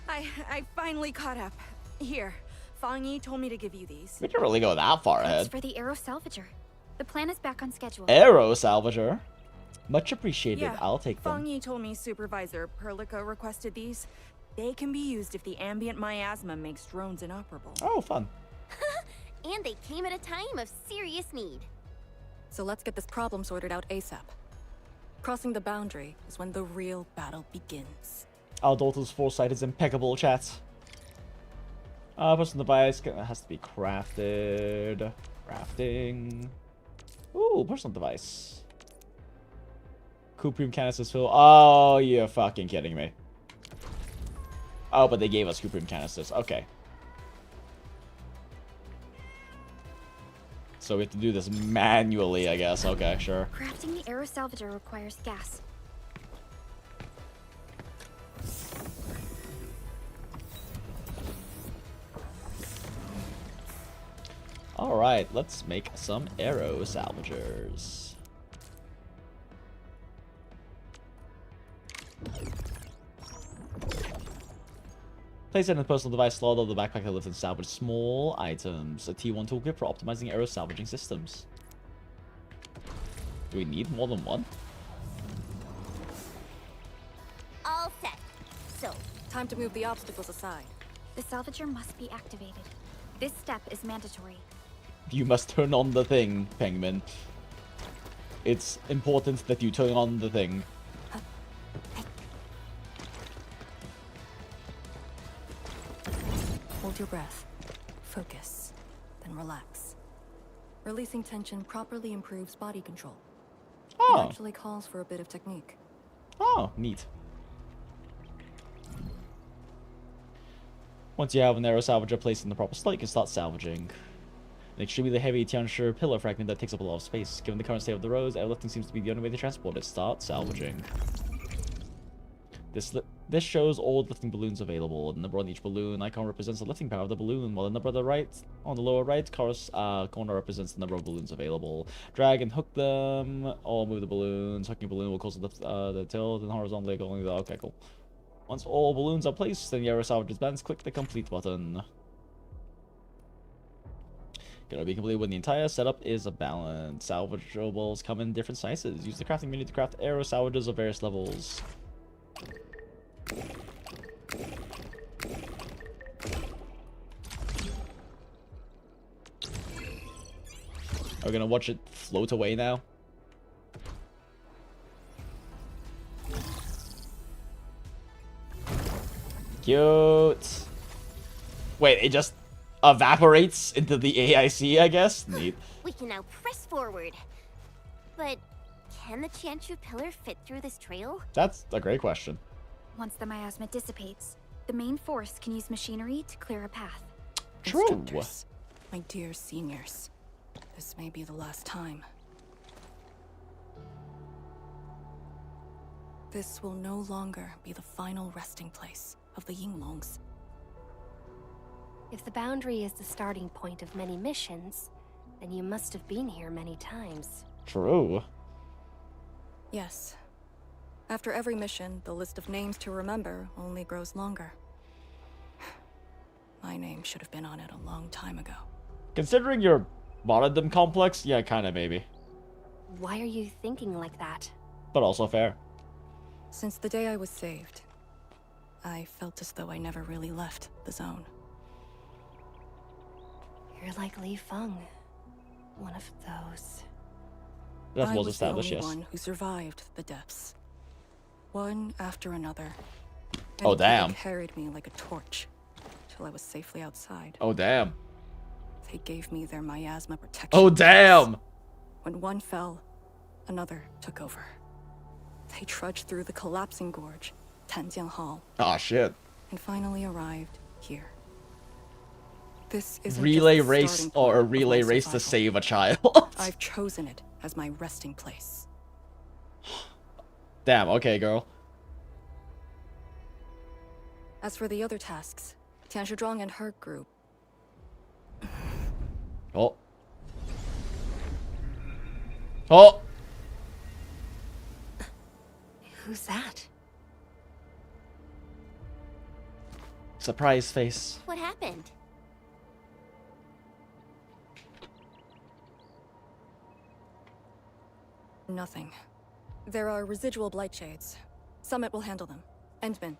I finally caught up. Here, Fang Yi told me to give you these. We didn't really go that far Thanks ahead. for the arrow salvager. The plan is back on schedule. Arrow salvager. Much appreciated. Yeah, I'll take them. Fang Yi told me Supervisor Perlica requested these. They can be used if the ambient miasma makes drones inoperable. Oh, fun. And they came at a time of serious need. So let's get this problem sorted out ASAP. Crossing the boundary is when the real battle begins. Our daughter's foresight is impeccable, chat. Personal device has to be crafted. Crafting. Ooh, personal device. Cuprium canisters fill. Oh, you're fucking kidding me. Oh, but they gave us Cuprium canisters. Okay. So we have to do this manually, I guess. Okay, sure. Crafting the arrow salvager requires gas. Alright, let's make some arrow salvagers. Place it in the personal device slot of the backpack that lifts and salvage small items. A T1 toolkit for optimizing arrow salvaging systems. Do we need more than one? All set. So, time to move the obstacles aside. The salvager must be activated. This step is mandatory. You must turn on the thing, Penguin. It's important that you turn on the thing. Hold your breath. Focus. Then relax. Releasing tension properly improves body control. Oh. It actually calls for a bit of technique. Oh, neat. Once you have an arrow salvager placed in the proper slot, you can start salvaging. An extremely heavy Tianshi pillar fragment that takes up a lot of space. Given the current state of the roads, airlifting seems to be the only way to transport it. Start salvaging. This shows all lifting balloons available. The number on each balloon icon represents the lifting power of the balloon, while the number on the lower right corner represents the number of balloons available. Drag and hook them, or move the balloons. Hooking a balloon will cause the tilt and horizontally going the... Okay, cool. Once all balloons are placed, then the arrow salvager's bands, click the complete button. Gonna be complete when the entire setup is a balance. Salvageables come in different sizes. Use the crafting menu to craft arrow salvagers of various levels. Are we gonna watch it float away now? Cute. Wait, it just evaporates into the AIC, I guess? Neat. we can now press forward. But can the Tianshi pillar fit through this trail? That's a great question. Once the miasma dissipates, the main force can use machinery to clear a path. True. Instructors, my dear seniors, this may be the last time. This will no longer be the final resting place of the Yinglongs. If the boundary is the starting point of many missions, then you must have been here many times. True. Yes. After every mission, the list of names to remember only grows longer. My name should have been on it a long time ago. Considering your martyrdom complex, yeah, kinda maybe. Why are you thinking like that? But also fair. Since the day I was saved, I felt as though I never really left the zone. You're like Li Feng. One of those. That was I established, the yes. only one who survived the depths. One after another. Oh, And they damn. carried me like a torch till I was safely outside. Oh, damn. They gave me their miasma protection. Oh, damn! When one fell, another took over. They trudged through the collapsing gorge, Tanjiang Hall, Oh, shit. and finally arrived here. This is Relay race or a relay race to save a child. I've chosen it as my resting place. Damn, okay, girl. As for the other tasks, Tian Shizhuang and her group. Oh. Oh! Who's that? Surprise face. What happened? Nothing. There are residual blight shades. Summit will handle them. Endman.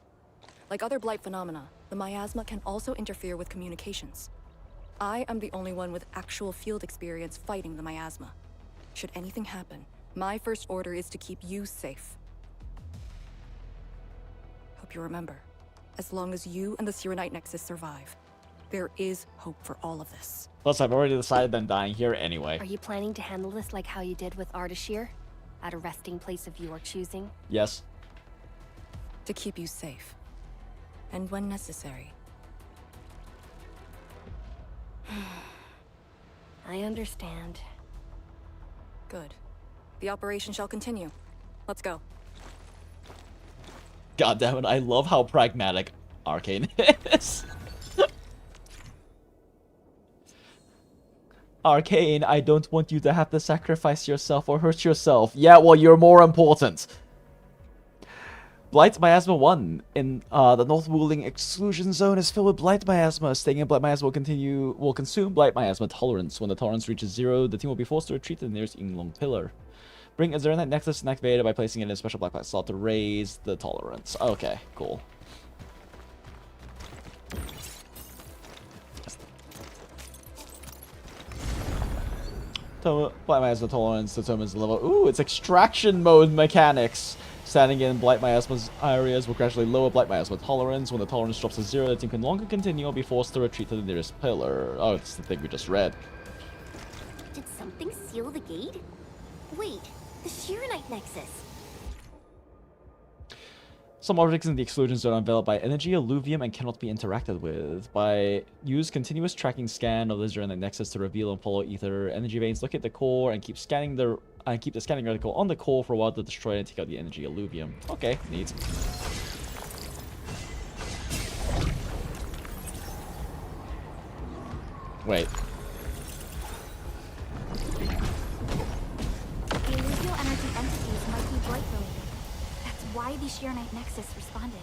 Like other blight phenomena, the miasma can also interfere with communications. I am the only one with actual field experience fighting the miasma. Should anything happen, my first order is to keep you safe. Hope you remember, as long as you and the Sirenite Nexus survive, there is hope for all of this. Plus, I've already decided I'm dying here anyway. Are you planning to handle this like how you did with Ardashir? At a resting place of your choosing? Yes. To keep you safe. And when necessary. I understand. Good. The operation shall continue. Let's go. God damn it, I love how pragmatic Arcane is. Arcane, I don't want you to have to sacrifice yourself or hurt yourself. Yeah, well, you're more important. Blight Miasma 1 in the North Wuling Exclusion Zone is filled with Blight Miasma. Staying in Blight Miasma will consume Blight Miasma tolerance. When the tolerance reaches 0, the team will be forced to retreat to the nearest Yinglong pillar. Bring a Zeronite Nexus and activate it by placing it in a special Black Light slot to raise the tolerance. Okay, cool. Blight Miasma tolerance determines the level. Ooh, it's extraction mode mechanics. Standing in Blight Miasma's areas will gradually lower Blight Miasma tolerance. When the tolerance drops to 0, the team can no longer continue or be forced to retreat to the nearest pillar. Oh, it's the thing we just read. Did something seal the gate? Wait, the Shirenite Nexus. Some objects in the exclusion zone are enveloped by energy alluvium and cannot be interacted with. Use continuous tracking scan of the Zeronite Nexus to reveal and follow ether energy veins. Look at the core and keep the scanning reticle on the core for a while to destroy and take out the energy alluvium. Okay, neat. Wait. The alluvial energy entities might be blight related. That's why the Shirenite Nexus responded.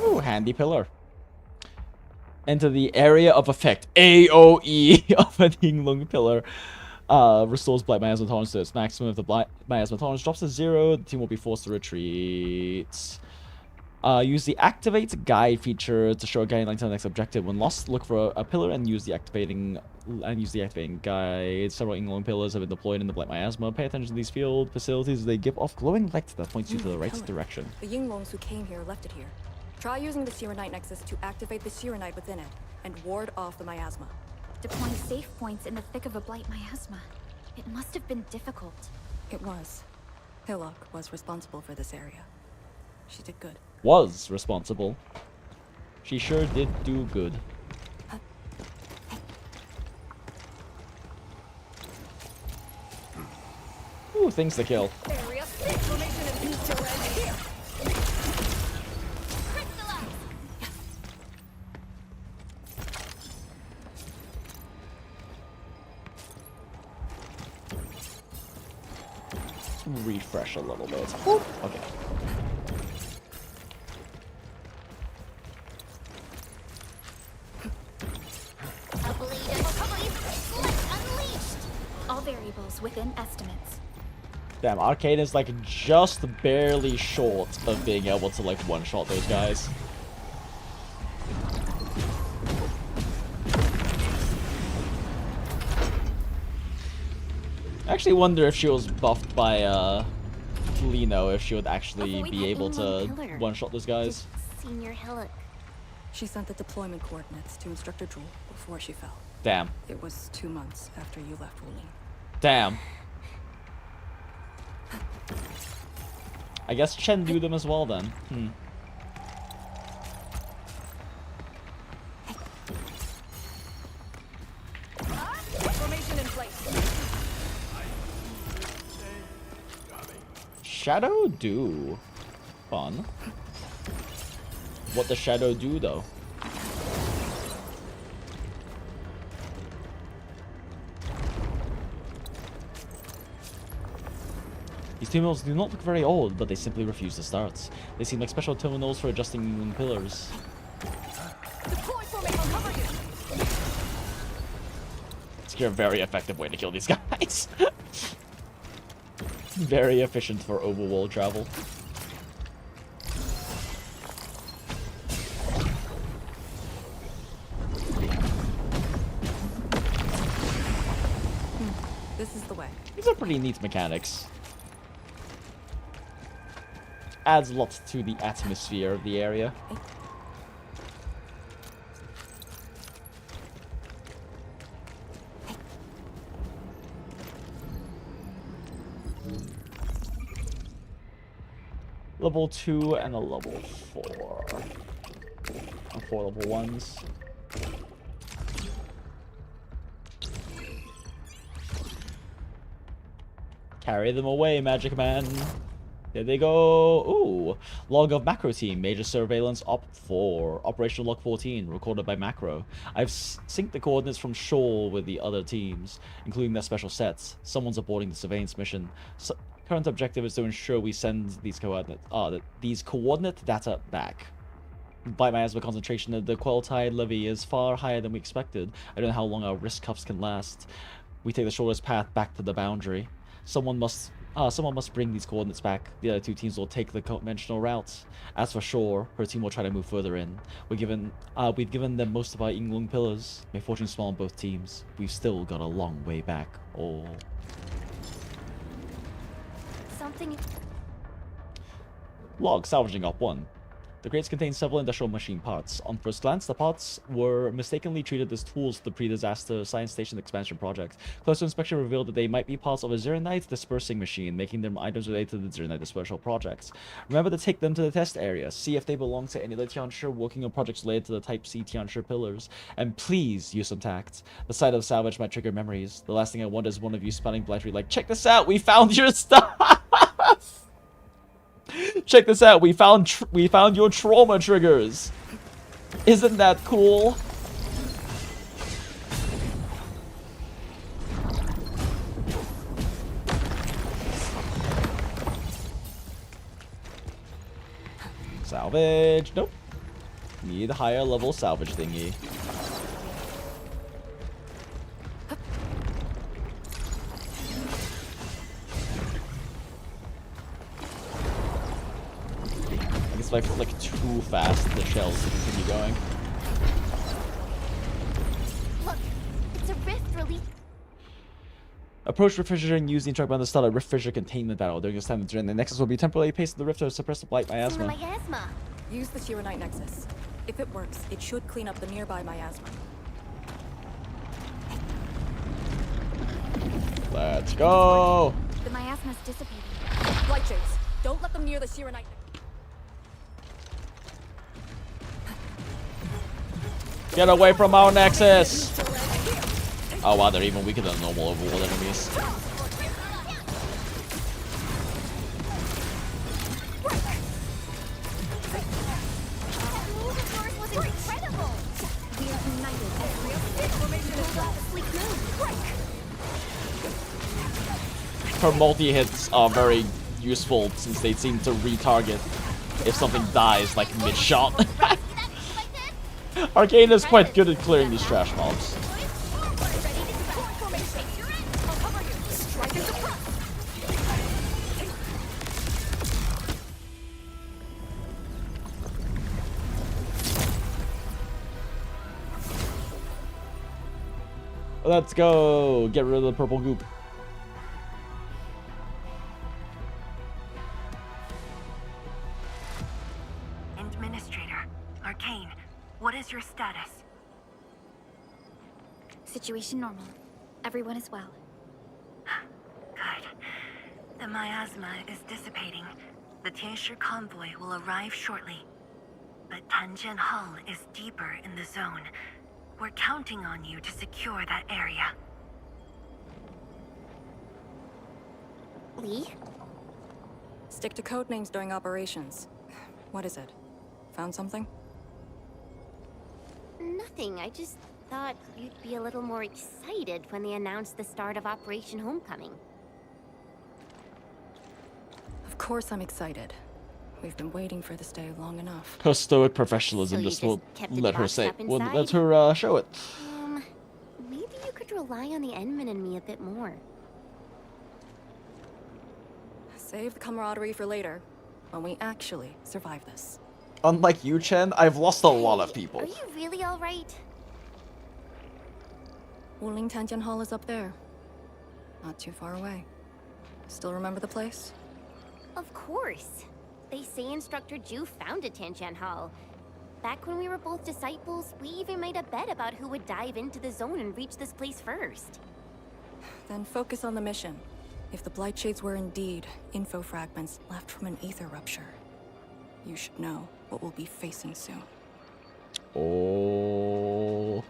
Ooh, handy pillar. Enter the area of effect, AOE, of an Yinglong pillar. Restores Blight Miasma tolerance to its maximum. If the Blight Miasma tolerance drops to 0, the team will be forced to retreat. Use the Activate Guide feature to show a guiding light to the next objective. When lost, look for a pillar and use the activating guide. Several Yinglong pillars have been deployed in the Blight Miasma. Pay attention to these field facilities as they give off glowing light that points you to the right direction. The Yinglongs who came here left it here. Try using the Sirenite Nexus to activate the Sirenite within it and ward off the miasma. Deploying safe points in the thick of a blight miasma. It must have been difficult. It was. Hillock was responsible for this area. She did good. Was responsible. She sure did do good. Ooh, things to kill. Area 6 remains refresh a little bit. Whoop. Okay. All variables within estimates. Damn, Arcane is like just barely short of being able to like one-shot those guys. I actually wonder if she was buffed by Liino, if she would actually be able to one-shot those guys. Senior Hillock. She sent the deployment coordinates to Instructor Drool before she fell. Damn. It was 2 months after you left Wuling. Damn. I guess Chen knew them as well then. Formation in place. Shadow do. Fun. What does Shadow do though? These terminals do not look very old, but they simply refuse to start. They seem like special terminals for adjusting pillars. It's a very effective way to kill these guys. Very efficient for overworld travel. This is the way. These are pretty neat mechanics. Adds lots to the atmosphere of the area. Level 2 and a level 4. And 4 level 1s. Carry them away, Magic Man. There they go. Ooh. Log of Macro Team. Major Surveillance Op 4. Operational Log 14. Recorded by Macro. I've synced the coordinates from shore with the other teams, including their special sets. Someone's aborting the surveillance mission. Current objective is to ensure we send these coordinate data back. By my asthma concentration, the Queltide levy is far higher than we expected. I don't know how long our wrist cuffs can last. We take the shortest path back to the boundary. Someone must bring these coordinates back. The other two teams will take the conventional route. As for Shore, her team will try to move further in. We've given them most of our Yinglong pillars. May fortune smile on both teams. We've still got a long way back. Oh. Something. Log salvaging Op 1. The crates contain several industrial machine parts. On first glance, the parts were mistakenly treated as tools for the pre-disaster science station expansion project. Closer inspection revealed that they might be parts of a Zeronite dispersing machine, making them items related to the Zeronite dispersal project. Remember to take them to the test area, see if they belong to any of the Tianshi working on projects related to the Type C Tianshi pillars, and please use some tact. The sight of the salvage might trigger memories. The last thing I want is one of you spouting blithely like, check this out, we found your stuff! Check this out, we found your trauma triggers. Isn't that cool? Salvage. Nope. Need higher level salvage thingy. If I flick too fast, the shells continue going. Look, it's a rift release. Approach rift fissure and use the interact button to start a rift fissure containment battle. During this time, the Nexus will be temporarily pasted to the rift to suppress the blight miasma. Use the Chironite Nexus. If it works, it should clean up the nearby miasma. Let's go! The miasma's dissipating. Blight Shades, don't let them near the Chironite Nexus. Get away from our Nexus! Oh wow, they're even weaker than normal overworld enemies. her multi-hits are very useful since they seem to retarget if something dies like mid-shot. Arcane is quite good at clearing these trash mobs. Let's go! Get rid of the purple goop. Administrator, Arcane, what is your status? Situation normal. Everyone is well. Good. The miasma is dissipating. The Tianshi convoy will arrive shortly. But Tanjian Hull is deeper in the zone. We're counting on you to secure that area. Lee? Stick to code names during operations. What is it? Found something? Nothing. I just thought you'd be a little more excited when they announced the start of Operation Homecoming. Of course I'm excited. We've been waiting for this day long enough. Her stoic professionalism So you just will kept it let her boxed say, up will inside? let her show it. Maybe you could rely on the Endman and me a bit more. Save the camaraderie for later, when we actually survive this. Unlike you, Chen, I've lost a lot of people. Are you really alright? Wuling Tanjian Hall is up there. Not too far away. Still remember the place? Of course. They say Instructor Ju founded Tanjian Hall. Back when we were both disciples, we even made a bet about who would dive into the zone and reach this place first. Then focus on the mission. If the Blight Shades were indeed info fragments left from an ether rupture, you should know what we'll be facing soon. Oh.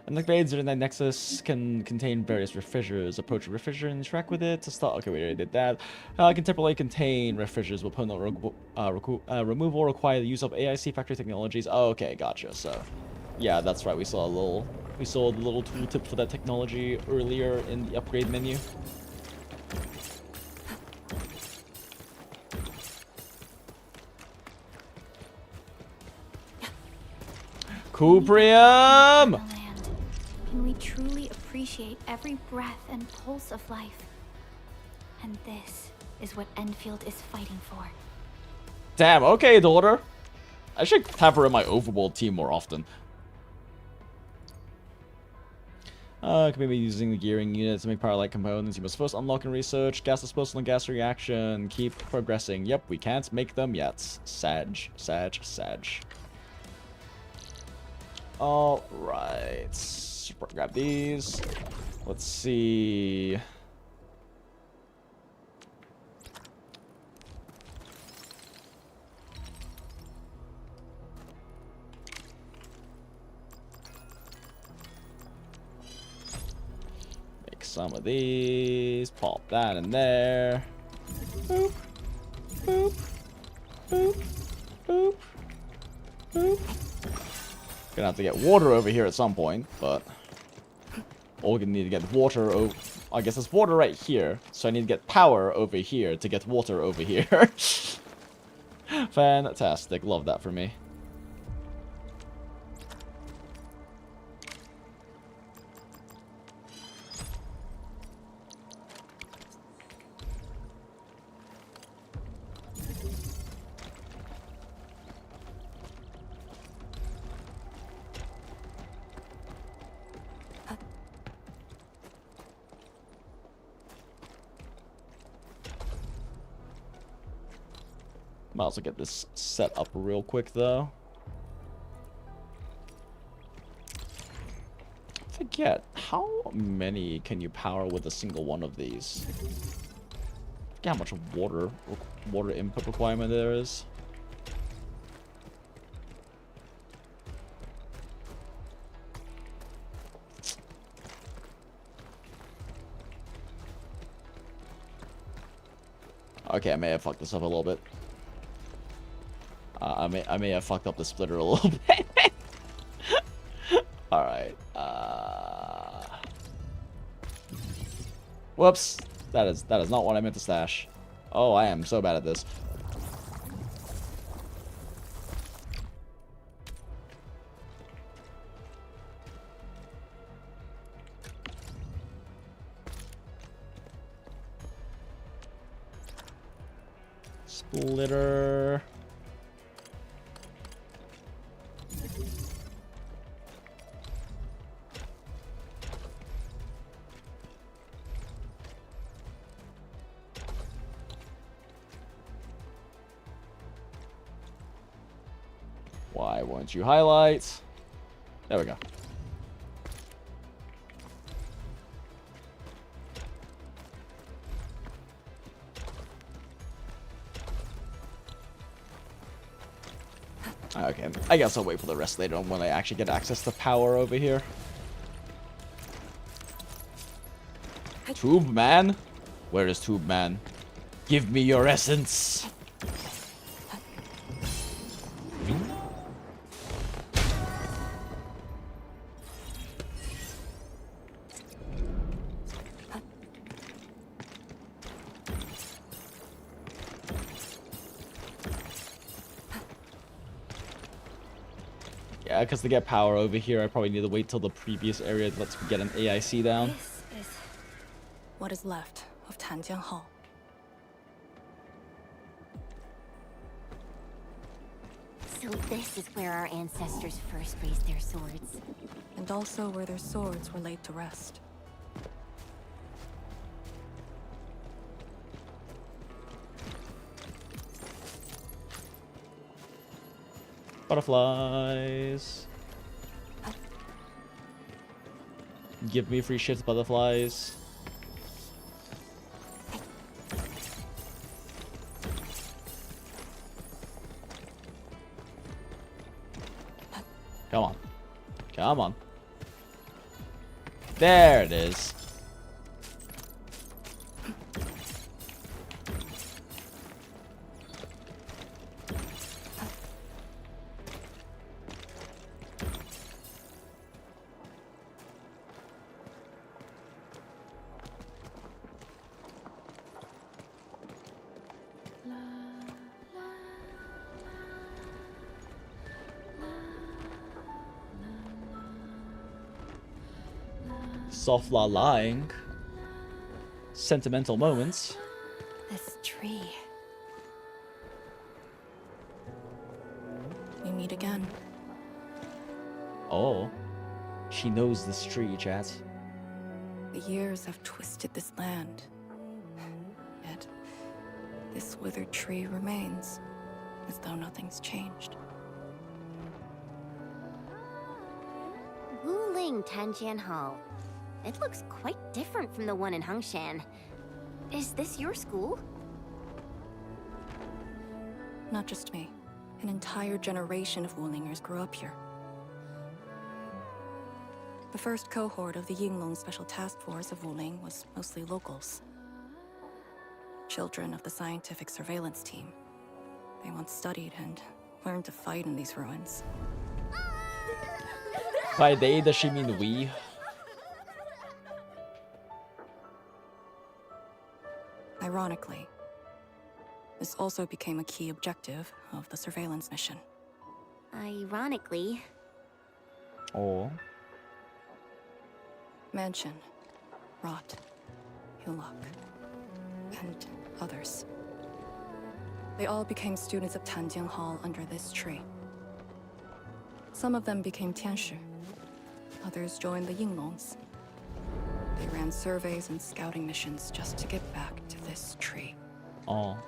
And the grades in that nexus can contain various refrigerators. Approach a refrigerator and interact with it to start. Okay, we already did that. Can temporarily contain refrigerators with permanent removal. Require the use of AIC factory technologies. Oh, okay, gotcha. So, yeah, that's right. We saw the little tooltip for that technology earlier in the upgrade menu. Cuprium! Can we truly appreciate every breath and pulse of life? And this is what Enfield is fighting for. Damn, okay, daughter. I should have her in my overworld team more often. Could maybe using the gearing unit to make power-like components. You must first unlock and research gas disposal and gas reaction. Keep progressing. Yep, we can't make them yet. Sag. Alright. Grab these. Let's see. Make some of these. Pop that in there. Boop. Boop. Boop. Boop. Boop. Gonna have to get water over here at some point, but we're gonna need to get water over. I guess there's water right here, so I need to get power over here to get water over here. Fantastic, love that for me. Might also get this set up real quick, though. I forget, how many can you power with a single one of these? I forget how much water input requirement there is. Okay, I may have fucked this up a little bit. I may have fucked up the splitter a little bit. Alright. Whoops. That is not what I meant to stash. Oh, I am so bad at this. Splitter. Why won't you highlight? There we go. Okay, I guess I'll wait for the rest later on when I actually get access to power over here. Tube Man? Where is Tube Man? Give me your essence! Yeah, because to get power over here, I probably need to wait till the previous area lets me get an AIC down. This is what is left of Tanjian Hall. So this is where our ancestors first raised their swords. And also where their swords were laid to rest. Butterflies. Give me free shits, butterflies. Come on. Come on. There it is. Soft la lying. Sentimental moments. This tree. We meet again. Oh. She knows this tree, chat. The years have twisted this land. Yet, this withered tree remains, as though nothing's changed. Wuling Tanjian Hall. It looks quite different from the one in Hongshan. Is this your school? Not just me. An entire generation of Wulingers grew up here. The first cohort of the Yinglong Special Task Force of Wuling was mostly locals. Children of the scientific surveillance team. They once studied and learned to fight in these ruins. By they, does she mean we? Ironically, this also became a key objective of the surveillance mission. Ironically. Oh. Mansion, Rot, Hillock, and others. They all became students of Tanjian Hall under this tree. Some of them became Tianshi. Others joined the Yinglongs. They ran surveys and scouting missions just to get back to this tree. Oh.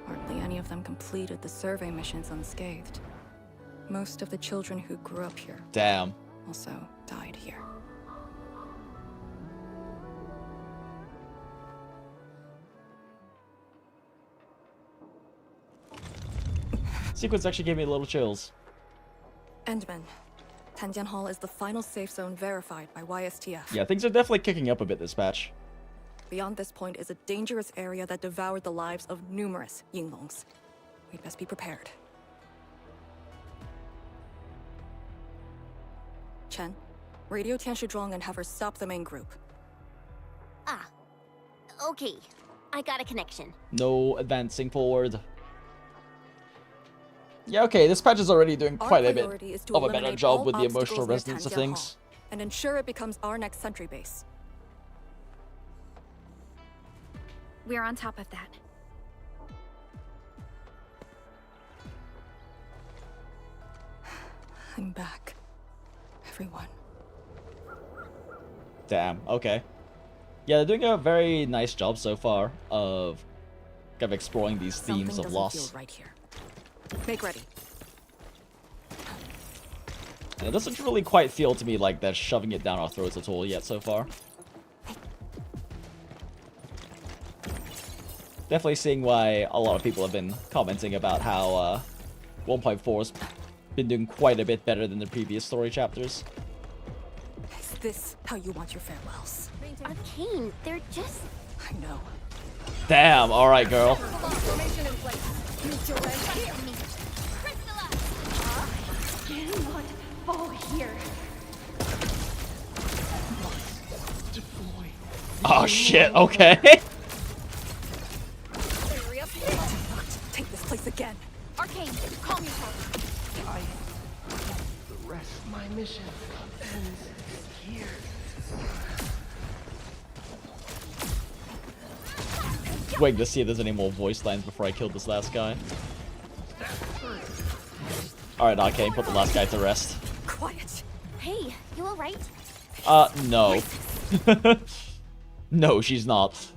Hardly any of them completed the survey missions unscathed. Most of the children who grew up here Damn. also died here. Sequence actually gave me a little chills. Endman. Tanjian Hall is the final safe zone verified by YSTF. Yeah, things are definitely kicking up a bit this patch. Beyond this point is a dangerous area that devoured the lives of numerous Yinglongs. We'd best be prepared. Chen, radio Tianshi Zhuang and have her stop the main group. Okay, I got a connection. No advancing forward. Yeah, okay, this patch is already doing quite a bit of a better job with the emotional resonance of things. And ensure it becomes our next sentry base. We're on top of that. I'm back. Everyone. Damn, okay. Yeah, they're doing a very nice job so far of kind of exploring these themes of loss. Feel right here. Make ready. And it doesn't really quite feel to me like they're shoving it down our throats at all yet so far. Definitely seeing why a lot of people have been commenting about how 1.4's been doing quite a bit better than the previous story chapters. Is this how you want your farewells? Arcane, they're just... I know. Damn, alright, girl. Formation in place. Fall here. Oh shit, okay. Take this place again. Arcane, calm yourself. The rest of my mission ends here. Waiting to see if there's any more voice lines before I kill this last guy. Alright, Arcane, put the last guy to rest. Quiet. Hey, you alright? No. No, she's not.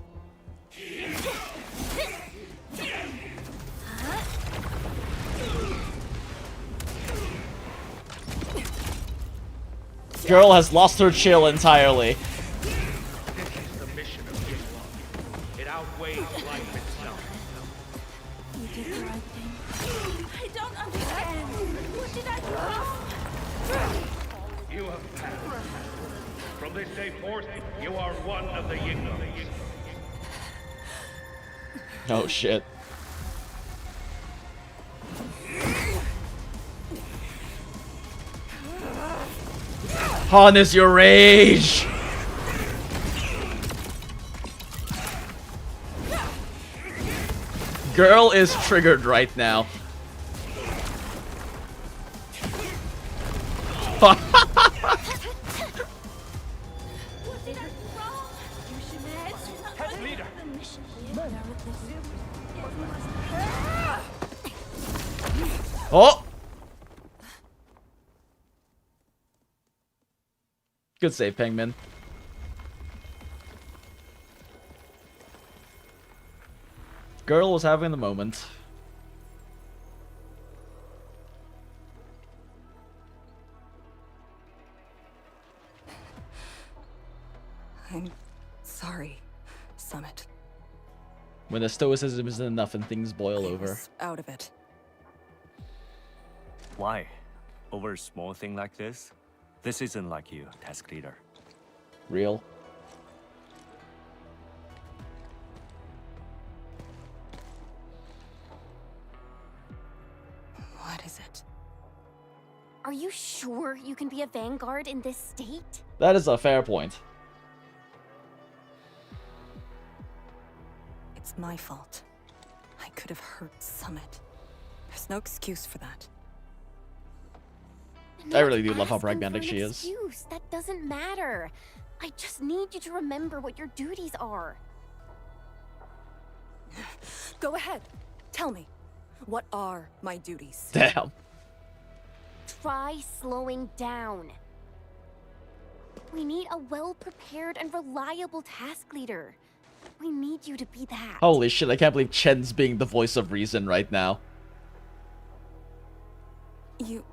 Girl has lost her chill entirely. This is the mission of Yinglong. It outweighs life itself. You did the right thing. I don't understand. What did I do? You have passed. From this day forth, you are one of the Yinglongs. Oh shit. Harness your rage! Girl is triggered right now. Oh! Good save, Penguin. Girl was having the moment. I'm sorry, Summit. When the stoicism isn't enough and things boil over. Out of it. Why? Over a small thing like this? This isn't like you, task leader. Real. What is it? Are you sure you can be a vanguard in this state? That is a fair point. It's my fault. I could have hurt Summit. There's no excuse for that. I really do love how Ask them pragmatic for she an is. excuse. That doesn't matter. I just need you to remember what your duties are. Go ahead. Tell me. What are my duties? Damn. Try slowing down. We need a well-prepared and reliable task leader. We need you to be that. Holy shit, I can't believe Chen's being the voice of reason right now. You...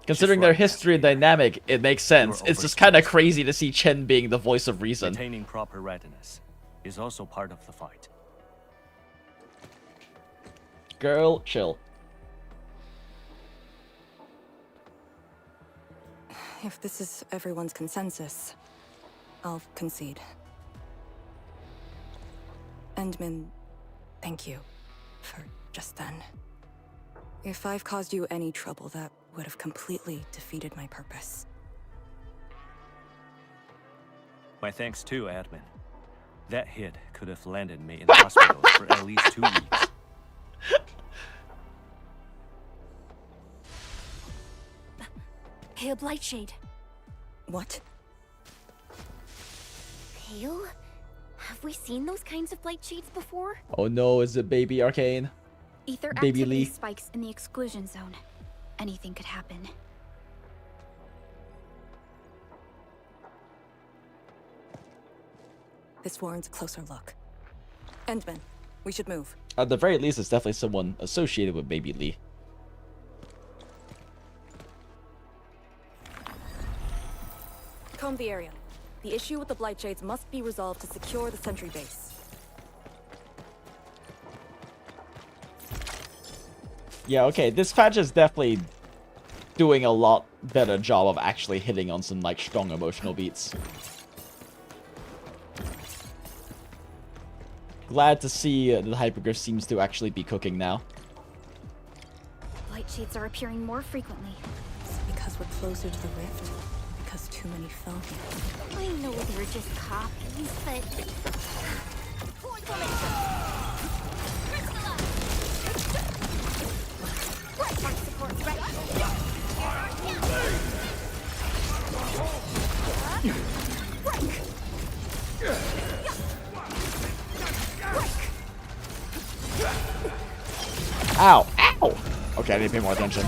Considering their history and dynamic, it makes sense. It's just kind of crazy to see Chen being the voice of reason. Maintaining proper readiness is also part of the fight. Girl, chill. If this is everyone's consensus, I'll concede. Endman, thank you for just then. If I've caused you any trouble, that would have completely defeated my purpose. My thanks too, admin. That hit could have landed me in the hospital for at least 2 weeks. Pale Blightshade. What? Pale? Have we seen those kinds of blight shades before? Oh no, is it baby Arcane? Ether Baby activity Lee. spikes in the exclusion zone. Anything could happen. This warrants a closer look. Endman, we should move. At the very least, it's definitely someone associated with Baby Lee. Comb the area. The issue with the Blightshades must be resolved to secure the sentry base. Yeah, okay, this patch is definitely doing a lot better job of actually hitting on some, like, strong emotional beats. Glad to see that the Hypergriff seems to actually be cooking now. Blightshades are appearing more frequently. Is it because we're closer to the rift? Because too many fell here? I know they were just copies, but... Ow! Ow! Okay, I need to pay more attention.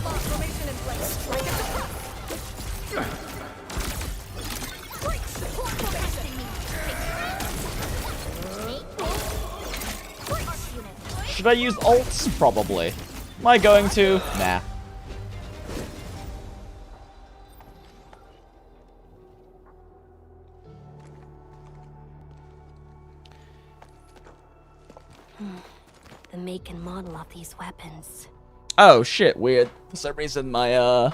Should I use ults? Probably. Am I going to? Nah. The make and model of these weapons. Oh shit, weird. For some reason my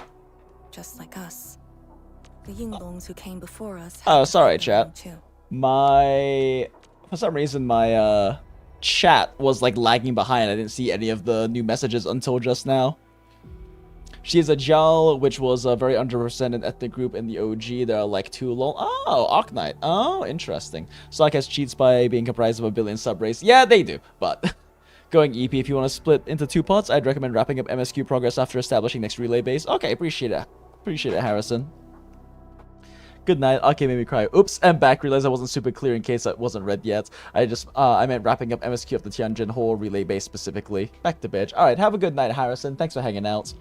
Just like us. The Yinglongs who came before us. Oh, sorry, chat. Too. For some reason my chat was like lagging behind. I didn't see any of the new messages until just now. She is a Jal, which was a very underrepresented ethnic group in the OG. There are like 2 lol. Oh, Arknight. Oh, interesting. Sark has cheats by being comprised of a billion subrace. Yeah, they do, but going EP, if you want to split into 2 parts, I'd recommend wrapping up MSQ progress after establishing next relay base. Okay, appreciate it. Appreciate it, Harrison. Good night. Okay, made me cry. Oops, I'm back. Realized I wasn't super clear in case that wasn't read yet. I meant wrapping up MSQ of the Tianjin Hall relay base specifically. Back to bitch. Alright, have a good night, Harrison. Thanks for hanging out.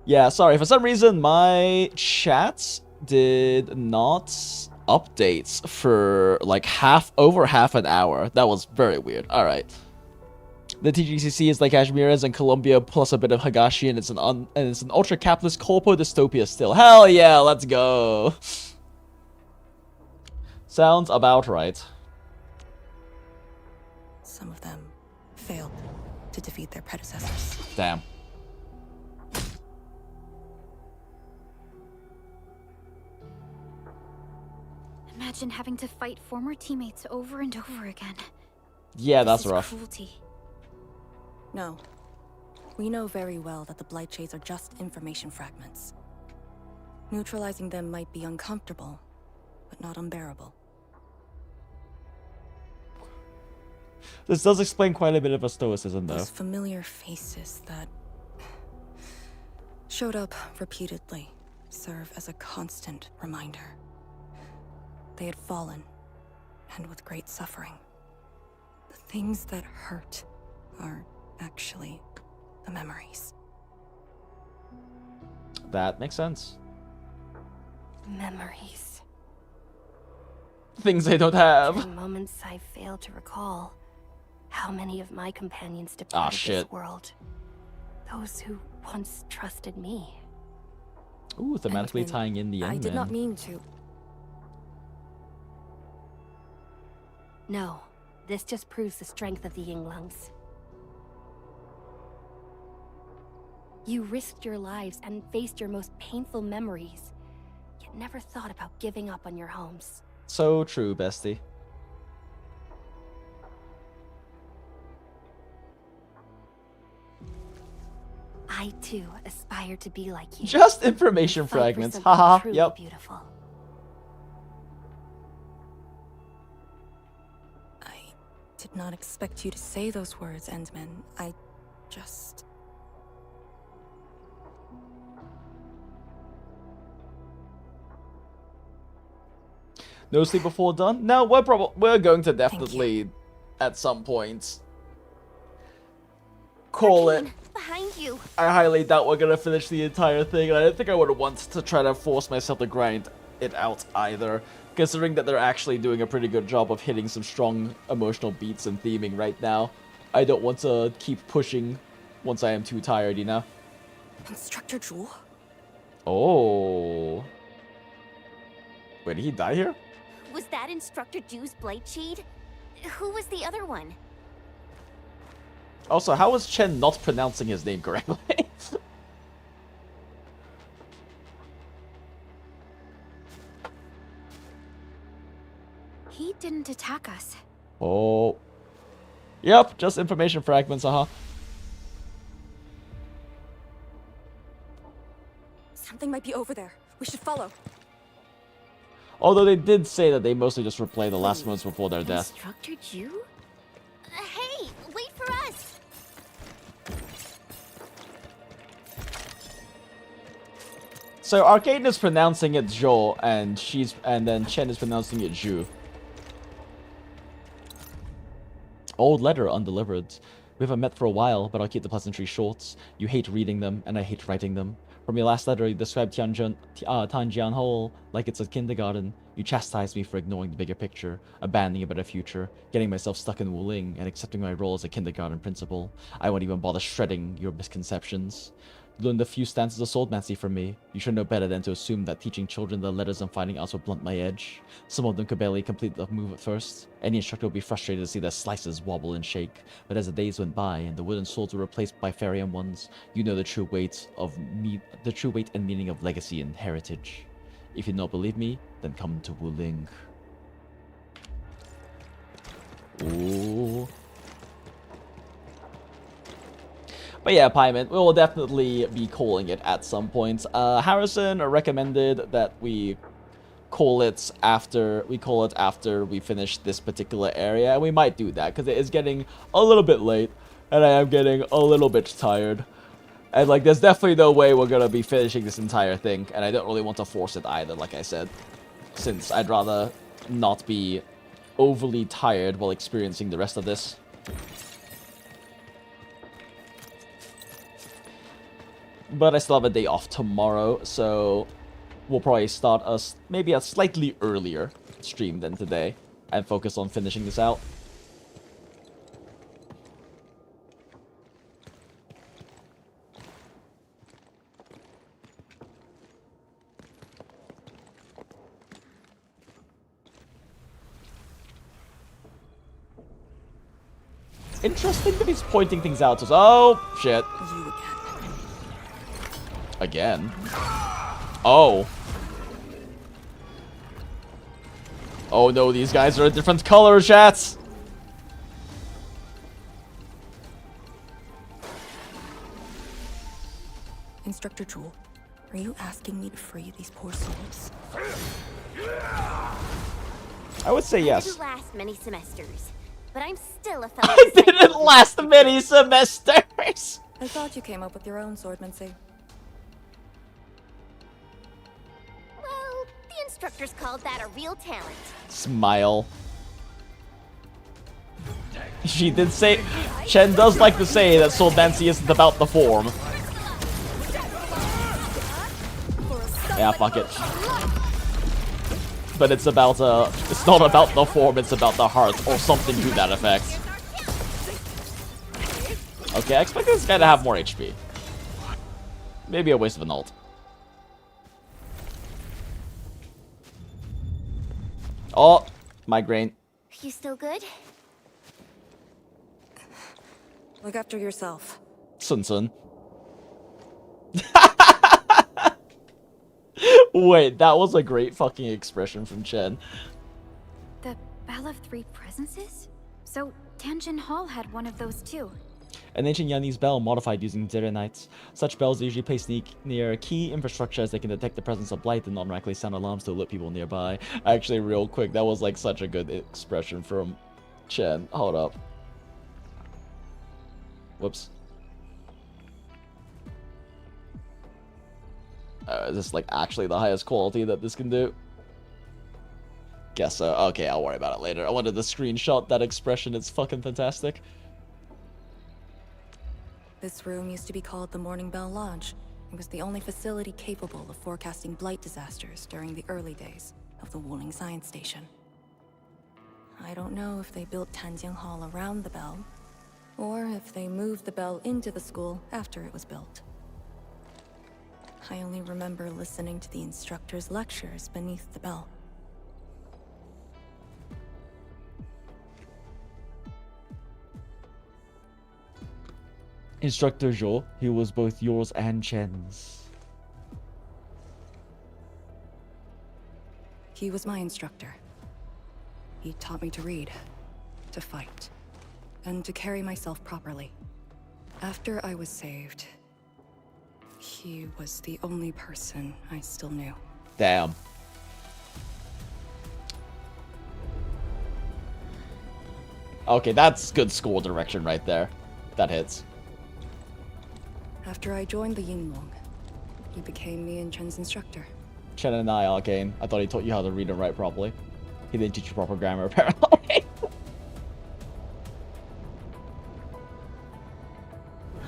Yeah, sorry. For some reason, my chat did not update for like over half an hour. That was very weird. Alright. The TGCC is like Kashmiras and Colombia plus a bit of Hagashi, and it's an ultra-capitalist corpo dystopia still. Hell yeah, let's go. Sounds about right. Some of them failed to defeat their predecessors. Damn. Imagine having to fight former teammates over and over again. Yeah, that's This is rough. Cruelty. No. We know very well that the Blightshades are just information fragments. Neutralizing them might be uncomfortable, but not unbearable. This does explain quite a bit of a stoicism, though. Those familiar faces that showed up repeatedly serve as a constant reminder. They had fallen, and with great suffering. The things that hurt are actually the memories. That makes sense. Memories. Things they don't have. During moments I fail to recall. How many of my companions departed this world? Those who once trusted me. Ooh, thematically tying in the end. I did not mean to. No, this just proves the strength of the Yinglongs. You risked your lives and faced your most painful memories, yet never thought about giving up on your homes. So true, bestie. I too aspire to be like you. Just information To fight for fragments. something Haha. truly Yep. Beautiful. not expect you to say those words, Endman. I just... No sleep before dawn? No, we're going to definitely, at some point, call it. Behind you. I highly doubt we're gonna finish the entire thing, and I don't think I would want to try to force myself to grind it out either, considering that they're actually doing a pretty good job of hitting some strong emotional beats and theming right now. I don't want to keep pushing once I am too tired, you know? Instructor Jewel? Oh. Wait, did he die here? Was that Instructor Jew's Blight Shade? Who was the other one? Also, how is Chen not pronouncing his name correctly? He didn't attack us. Oh. Yep, just information fragments, Something might be over there. We should follow. Although they did say that they mostly just replay the last moments before their death. Instructor Jew? Hey, wait for us! So Arcane is pronouncing it Jo, and then Chen is pronouncing it Zhu. Old letter undelivered. We haven't met for a while, but I'll keep the pleasantries short. You hate reading them, and I hate writing them. From your last letter, you described Tanjianhole like it's a kindergarten. You chastised me for ignoring the bigger picture, abandoning a better future, getting myself stuck in Wuling, and accepting my role as a kindergarten principal. I won't even bother shredding your misconceptions. You learned a few stances of swordmancy from me. You should know better than to assume that teaching children the letters and finding out would blunt my edge. Some of them could barely complete the move at first. Any instructor would be frustrated to see their slices wobble and shake. But as the days went by and the wooden swords were replaced by Farian ones, you know the true weight and meaning of legacy and heritage. If you don't believe me, then come to Wuling. Ooh. But yeah, Pyman, we will definitely be calling it at some point. Harrison recommended that we call it after we finish this particular area, and we might do that because it is getting a little bit late, and I am getting a little bit tired. And like, there's definitely no way we're gonna be finishing this entire thing, and I don't really want to force it either, like I said, since I'd rather not be overly tired while experiencing the rest of this. But I still have a day off tomorrow, so we'll probably start maybe a slightly earlier stream than today and focus on finishing this out. Interesting that he's pointing things out to us. Oh, shit. Again? Oh. Oh no, these guys are a different color, chats! Instructor Jewel, are you asking me to free these poor souls? I would say yes. It didn't last many semesters, but I'm still a fellow. It didn't last many semesters! I thought you came up with your own swordmancy. Well, the instructors called that a real talent. Smile. She did say... Chen does like to say that swordmancy isn't about the form. Yeah, fuck it. But it's about, it's not about the form, it's about the heart, or something to that effect. Okay, I expect this guy to have more HP. Maybe a waste of an ult. Oh, migraine. You still good? Look after yourself. Sun Sun. Wait, that was a great fucking expression from Chen. The Bell of Three Presences? So Tianjin Hall had one of those too. An ancient Yanese bell modified using Zerenites. Such bells are usually placed near key infrastructure as they can detect the presence of light and non-directly sound alarms to alert people nearby. Actually, real quick, that was like such a good expression from Chen. Hold up. Whoops. Is this like actually the highest quality that this can do? Guess so. Okay, I'll worry about it later. I wanted to screenshot that expression. It's fucking fantastic. This room used to be called the Morning Bell Lodge. It was the only facility capable of forecasting blight disasters during the early days of the Wuling Science Station. I don't know if they built Tanjiang Hall around the bell, or if they moved the bell into the school after it was built. I only remember listening to the instructor's lectures beneath the bell. Instructor Zhou, he was both yours and Chen's. He was my instructor. He taught me to read, to fight, and to carry myself properly. After I was saved, he was the only person I still knew. Damn. Okay, that's good school direction right there. That hits. After I joined the Yinglong, he became me and Chen's instructor. Chen and I, Arcane. I thought he taught you how to read and write properly. He didn't teach you proper grammar, apparently.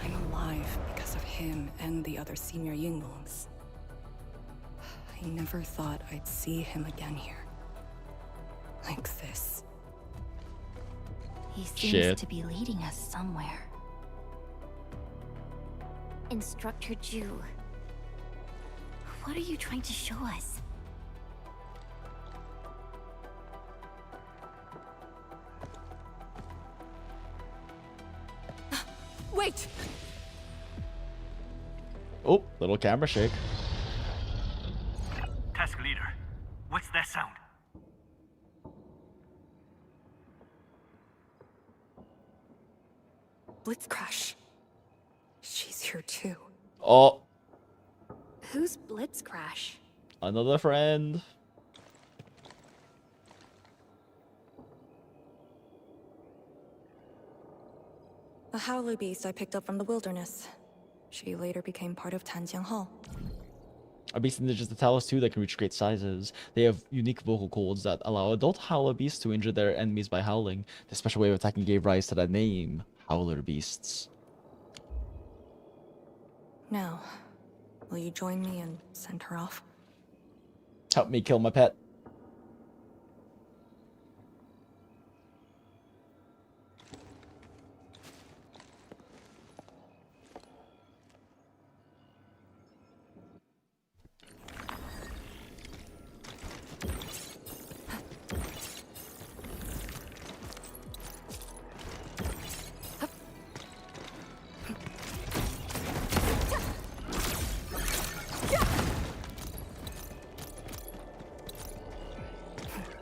I'm alive because of him and the other senior Yinglongs. I never thought I'd see him again here. Like this. He seems to be leading us somewhere. Instructor Ju, what are you trying to show us? Wait! Oh, little camera shake. Task leader, what's that sound? Blitz crash. She's here too. Oh, Who's Blitz Crash? another friend. A howler beast I picked up from the wilderness. She later became part of Tanjiang Hall. A beast ninjas the Talos too that can reach great sizes. They have unique vocal cords that allow adult howler beasts to injure their enemies by howling. The special way of attacking gave rise to that name, howler beasts. Now, will you join me and send her off? Help me kill my pet.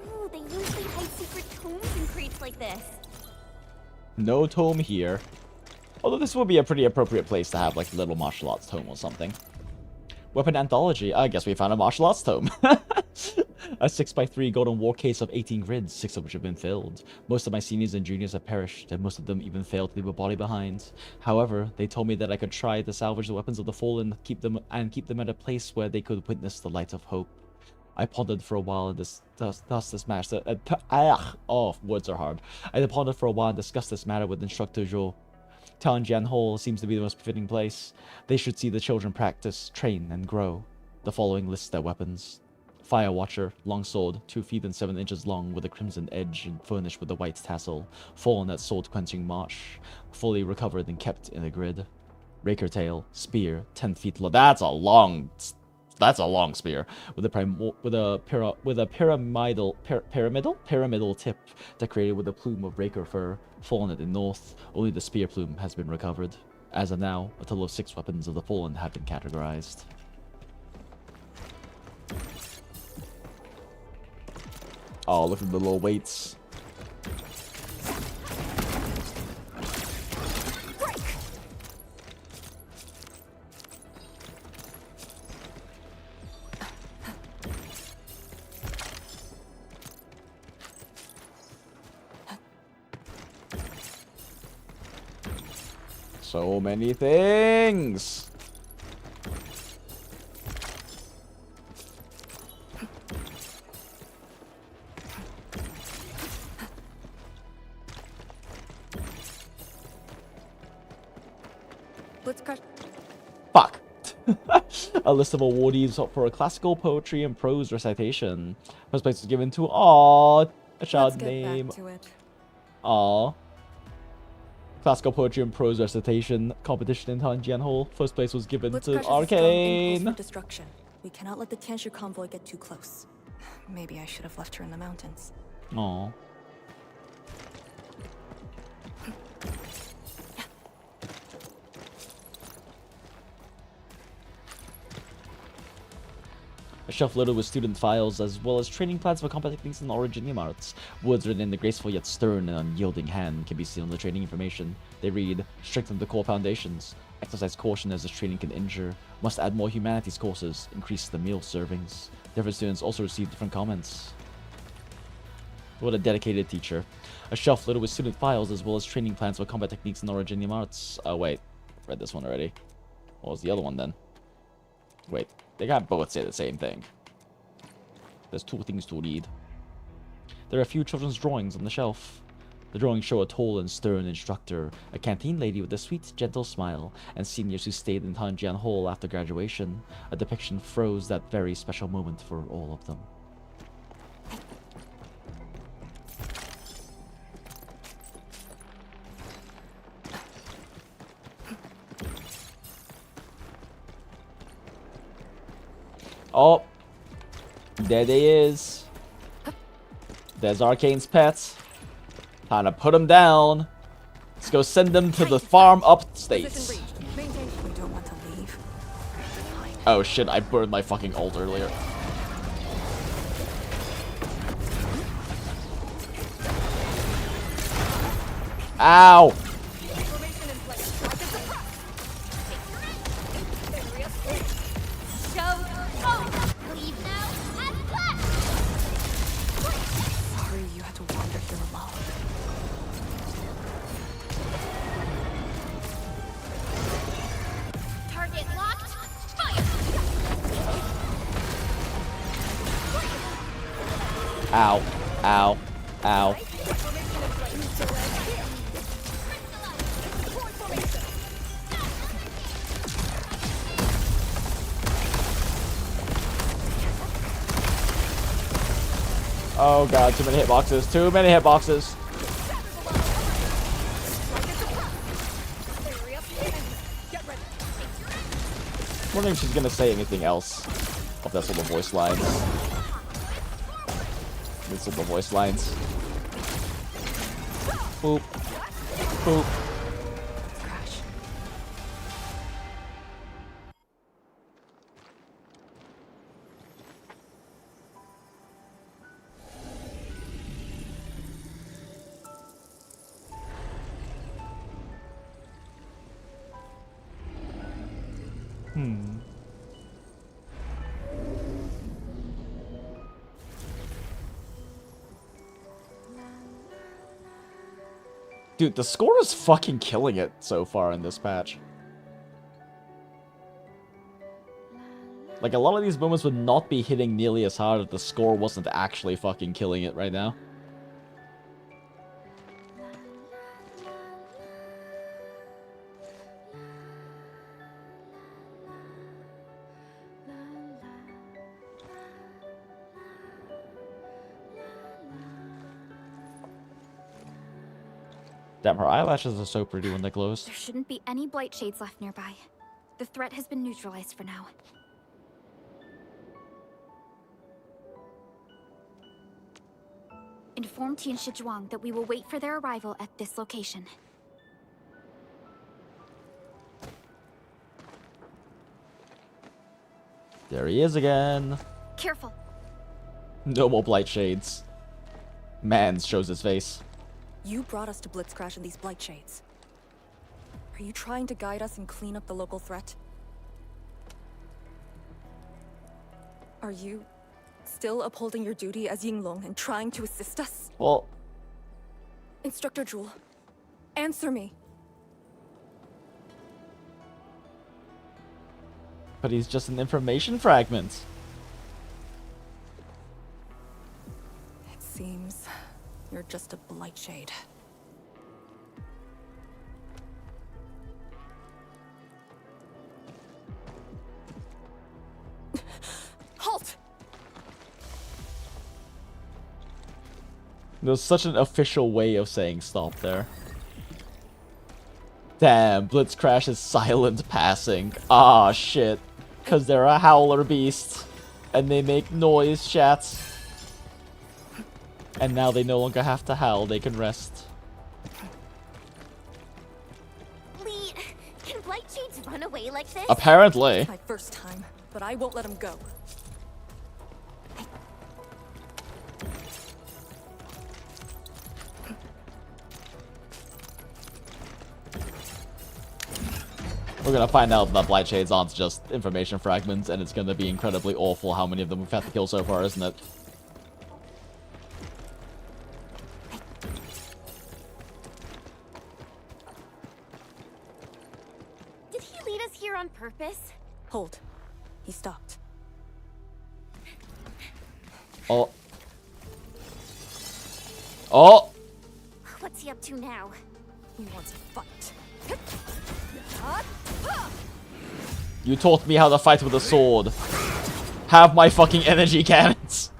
Ooh, they usually hide secret tomes in crates like this. No tome here. Although this would be a pretty appropriate place to have like a little martial arts tome or something. Weapon anthology. I guess we found a martial arts tome. A 6x3 golden war case of 18 grids, 6 of which have been filled. Most of my seniors and juniors have perished, and most of them even failed to leave a body behind. However, they told me that I could try to salvage the weapons of the fallen, keep them at a place where they could witness the light of hope. I pondered for a while and discussed this matter. Words are hard. I pondered for a while and discussed this matter with Instructor Zhou. Tanjian Hall seems to be the most befitting place. They should see the children practice, train, and grow. The following lists their weapons. Fire Watcher, longsword, 2 feet and 7 inches long with a crimson edge and furnished with a white tassel. Fallen at sword-quenching march, fully recovered and kept in a grid. Raker Tail, spear, 10 feet long. That's a long spear with a pyramidal tip decorated with a plume of raker fur. Fallen at the north, only the spear plume has been recovered. As of now, a total of 6 weapons of the fallen have been categorized. Oh, look at the little weights. So many things. Fuck. A list of awardees for a classical poetry and prose recitation. First place was given to a child name. Classical poetry and prose recitation competition in Tanjian Hall. First place was given to Arcane. Destruction. We cannot let the Tianshu convoy get too close. Maybe I should have left her in the mountains. Aww. A shelf loaded with student files, as well as training plans for combat techniques and originium arts. Words written in the graceful yet stern and unyielding hand can be seen on the training information. They read, strengthen the core foundations, exercise caution as this training can injure, must add more humanities courses, increase the meal servings. Different students also receive different comments. What a dedicated teacher. A shelf loaded with student files, as well as training plans for combat techniques and originium arts. Oh wait, read this one already. What was the other one then? Wait. They can't both say the same thing. There's two things to read. There are a few children's drawings on the shelf. The drawings show a tall and stern instructor, a canteen lady with a sweet, gentle smile, and seniors who stayed in Tanjian Hall after graduation. A depiction froze that very special moment for all of them. Oh, there they is. There's Arcane's pets. Time to put them down. Let's go send them to the farm upstate. Oh shit, I burned my fucking ult earlier. Ow! Ow. Ow. Ow. Oh god, too many hitboxes. Too many hitboxes. I'm wondering if she's gonna say anything else of that sort of voice lines. These sort of voice lines. Boop. Boop. Dude, the score is fucking killing it so far in this patch. Like, a lot of these moments would not be hitting nearly as hard if the score wasn't actually fucking killing it right now. Damn, her eyelashes are so pretty when they close. There shouldn't be any blight shades left nearby. The threat has been neutralized for now. Inform Tianshi Zhuang that we will wait for their arrival at this location. There he is again. Careful. No more blight shades. Man shows his face. You brought us to Blitzcrash in these blight shades. Are you trying to guide us and clean up the local threat? Are you still upholding your duty as Yinglong and trying to assist us? Well... Instructor Jewel, answer me. But he's just an information fragment. It seems you're just a blight shade. Halt! There's such an official way of saying stop there. Damn, Blitzcrash is silent passing. Ah, shit. Because they're a howler beast. And they make noise, chats. And now they no longer have to howl, they can rest. Lee, can blight shades run away like this? Apparently. It's my first time, but I won't let him go. We're gonna find out that Blight Shades aren't just information fragments, and it's gonna be incredibly awful how many of them we've had to kill so far, isn't it? Did he lead us here on purpose? Hold. He stopped. Oh. Oh! What's he up to now? He wants to fight. You taught me how to fight with a sword. Have my fucking energy cannons.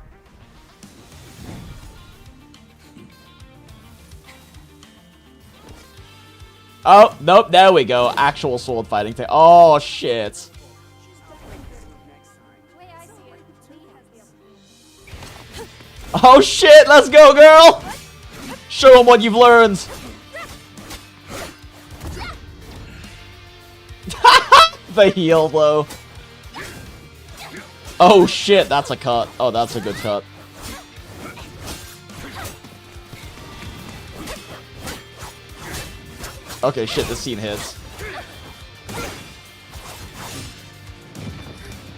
Oh, nope, there we go. Actual sword fighting thing. Oh, shit. Oh, shit, let's go, girl! Show them what you've learned. The heal blow. Oh shit, that's a cut. Oh, that's a good cut. Okay, shit, this scene hits.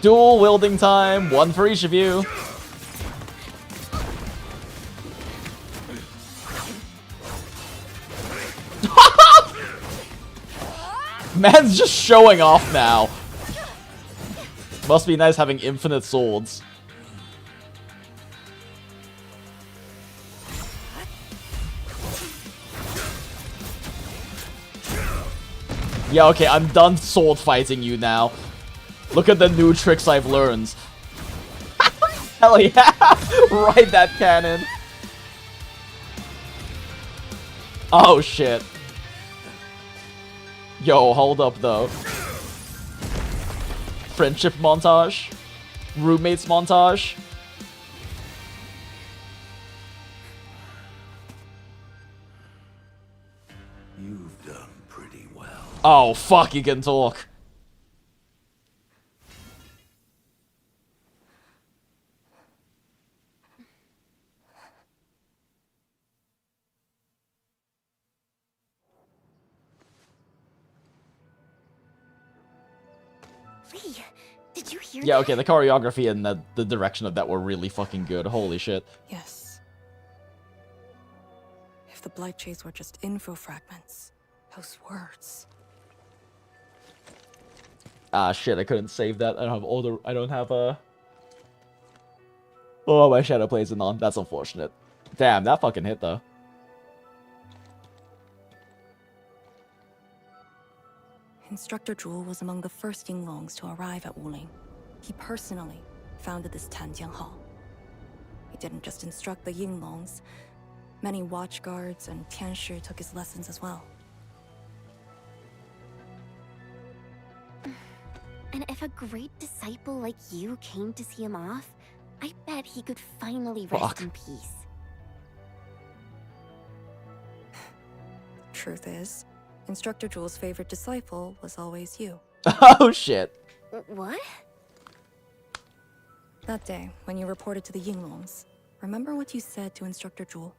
Dual wielding time, one for each of you. Man's just showing off now. Must be nice having infinite swords. Yeah, okay, I'm done sword fighting you now. Look at the new tricks I've learned. Hell yeah! Ride that cannon. Oh shit. Yo, hold up though. Friendship montage? Roommates montage? You've done pretty well. Oh fuck, you can talk. Lee, did you hear Yeah, that? okay, the choreography and the direction of that were really fucking good. Holy shit. Yes. If the blight shades were just info fragments, those words. Ah shit, I couldn't save that. I don't have all the I don't have oh, my shadow plays it on. That's unfortunate. Damn, that fucking hit though. Instructor Zhuo was among the first Yinglongs to arrive at Wuling. He personally founded this Tanjiang Hall. He didn't just instruct the Yinglongs. Many watchguards and Tianshi took his lessons as well. And if a great disciple like you came to see him off, I bet he could finally rest in peace. Truth is, Instructor Zhuo's favorite disciple was always you. Oh shit. What? That day, when you reported to the Yinglongs, remember what you said to Instructor Zhuo?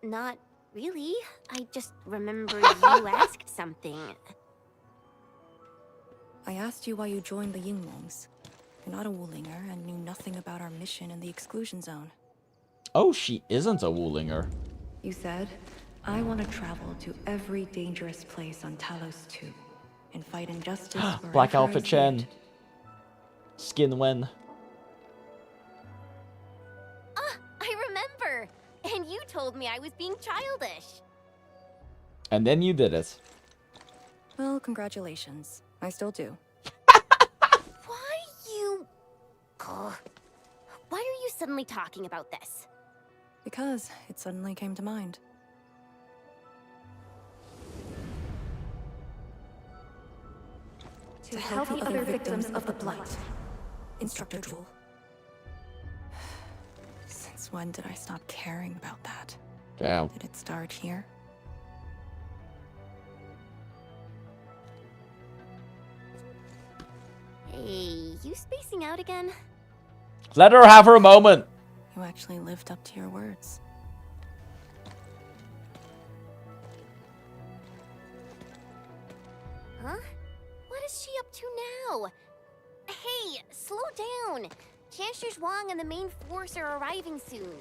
Not really. I just remember you asked something. I asked you why you joined the Yinglongs. You're not a Wulinger and knew nothing about our mission in the exclusion zone. Oh, she isn't a Wulinger. You said, I want to travel to every dangerous place on Talos 2. and fight injustice. Black wherever I outfit see Chen. it. Skin when. Ah, I remember! And you told me I was being childish. And then you did it. Well, congratulations. I still do. Why you... Ugh. Why are you suddenly talking about this? Because it suddenly came to mind. To help the other victims of the Blight. Instructor Jewel. Since when did I stop caring about that? Damn. Did it start here? Hey, you spacing out again? Let her have her moment. You actually lived up to your words. Huh? What is she up to now? Hey, slow down! Chancellor Zhuang and the main force are arriving soon.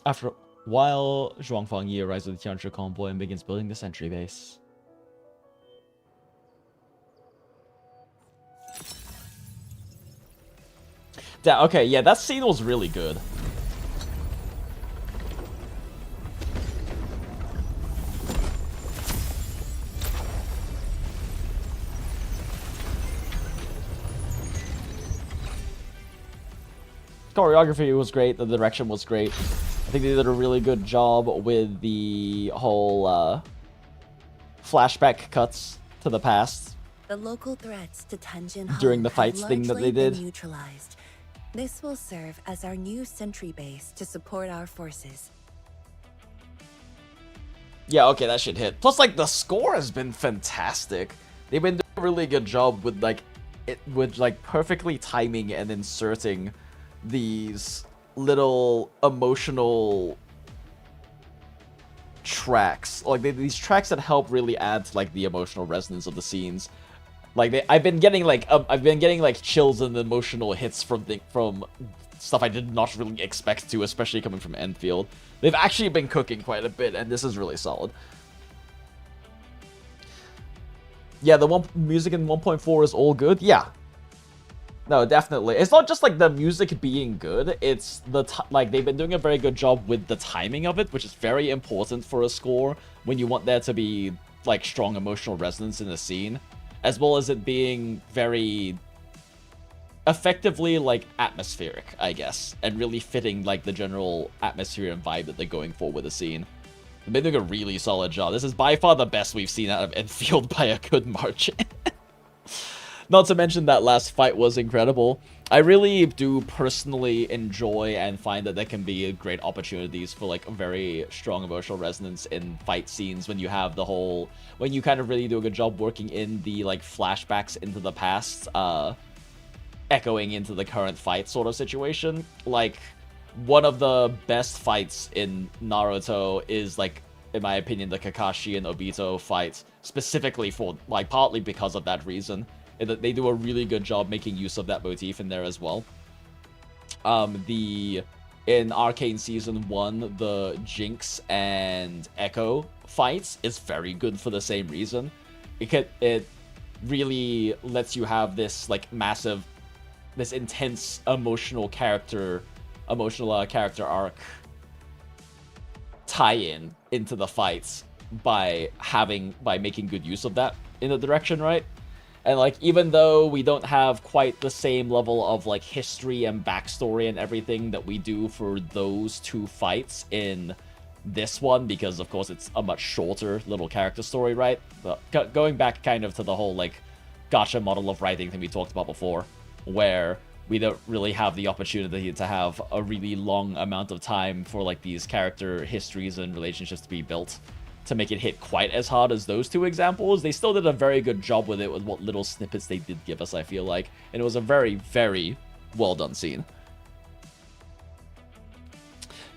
After a while, Zhuang Fangyi arrives with the Tianzhi convoy and begins building the sentry base. Okay, yeah, that scene was really good. Choreography was great, the direction was great. I think they did a really good job with the whole flashback cuts to the past. The local threats to Tianjin Hall During the have fights thing that largely they did. been neutralized. This will serve as our new sentry base to support our forces. Yeah, okay, that should hit. Plus, like, the score has been fantastic. They've been doing a really good job with, like, perfectly timing and inserting these little emotional tracks. Like, these tracks that help really add to, like, the emotional resonance of the scenes. Like, I've been getting chills and emotional hits from stuff I did not really expect to, especially coming from Enfield. They've actually been cooking quite a bit, and this is really solid. Yeah, the music in 1.4 is all good. No, definitely. It's not just like the music being good. It's like they've been doing a very good job with the timing of it, which is very important for a score when you want there to be like strong emotional resonance in the scene, as well as it being very effectively like atmospheric, I guess, and really fitting like the general atmosphere and vibe that they're going for with the scene. They've been doing a really solid job. This is by far the best we've seen out of Enfield by a good margin. Not to mention that last fight was incredible. I really do personally enjoy and find that there can be great opportunities for like a very strong emotional resonance in fight scenes when you have the whole, when you kind of really do a good job working in the like flashbacks into the past, echoing into the current fight sort of situation. Like, one of the best fights in Naruto is, like, in my opinion, the Kakashi and Obito fight, specifically for, like, partly because of that reason. They do a really good job making use of that motif in there as well. In Arcane Season 1, the Jinx and Echo fights is very good for the same reason. It really lets you have this, like, massive, this intense emotional character arc tie-in into the fights by making good use of that in the direction, right? And like, even though we don't have quite the same level of like history and backstory and everything that we do for those two fights in this one, because of course it's a much shorter little character story, right? But going back kind of to the whole like gacha model of writing thing we talked about before, where we don't really have the opportunity to have a really long amount of time for like these character histories and relationships to be built to make it hit quite as hard as those two examples. They still did a very good job with it with what little snippets they did give us, I feel like. And it was a very, very well done scene.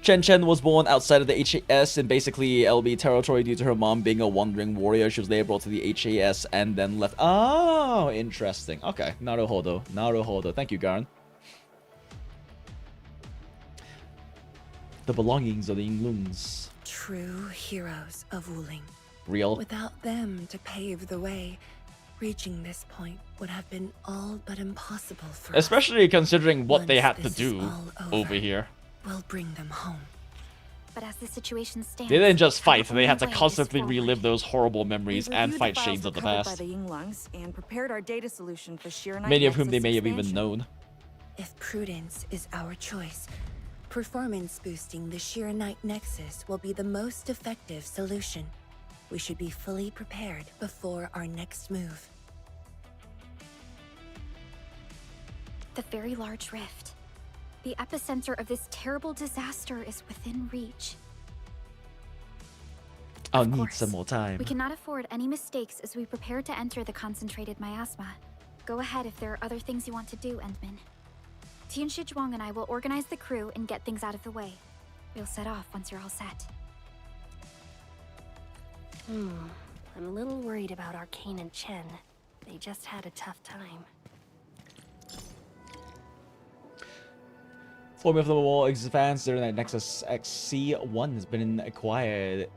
Chen was born outside of the HAS in basically LB territory due to her mom being a wandering warrior. She was later brought to the HAS and then left. Oh, interesting. Okay, naruhodo. Naruhodo. Thank you, Garen. the belongings of the Yinglungs. True heroes of Wuling. Real. Without them to pave the way, reaching this point would have been all but impossible for us. Especially considering what they had to Once this do is all over here. We'll bring them home. But as the situation stands, They didn't just fight, our they had to only way is constantly forward. relive those horrible memories We've and reviewed fight the files shades of the recovered past. by the Yinglungs and prepared our data solution for sheer Many of whom nexus they may have even expansion. known. If prudence is our choice, performance boosting the Sheer Night Nexus will be the most effective solution. We should be fully prepared before our next move. The very large rift. The epicenter of this terrible disaster is within reach. I'll need some more time. We cannot afford any mistakes as we prepare to enter the concentrated miasma. Go ahead if there are other things you want to do, Endman. Tian Shizhuang and I will organize the crew and get things out of the way. We'll set off once you're all set. I'm a little worried about Arcane and Chen. They just had a tough time. Formula of the Wall expands during that Nexus XC1 has been acquired.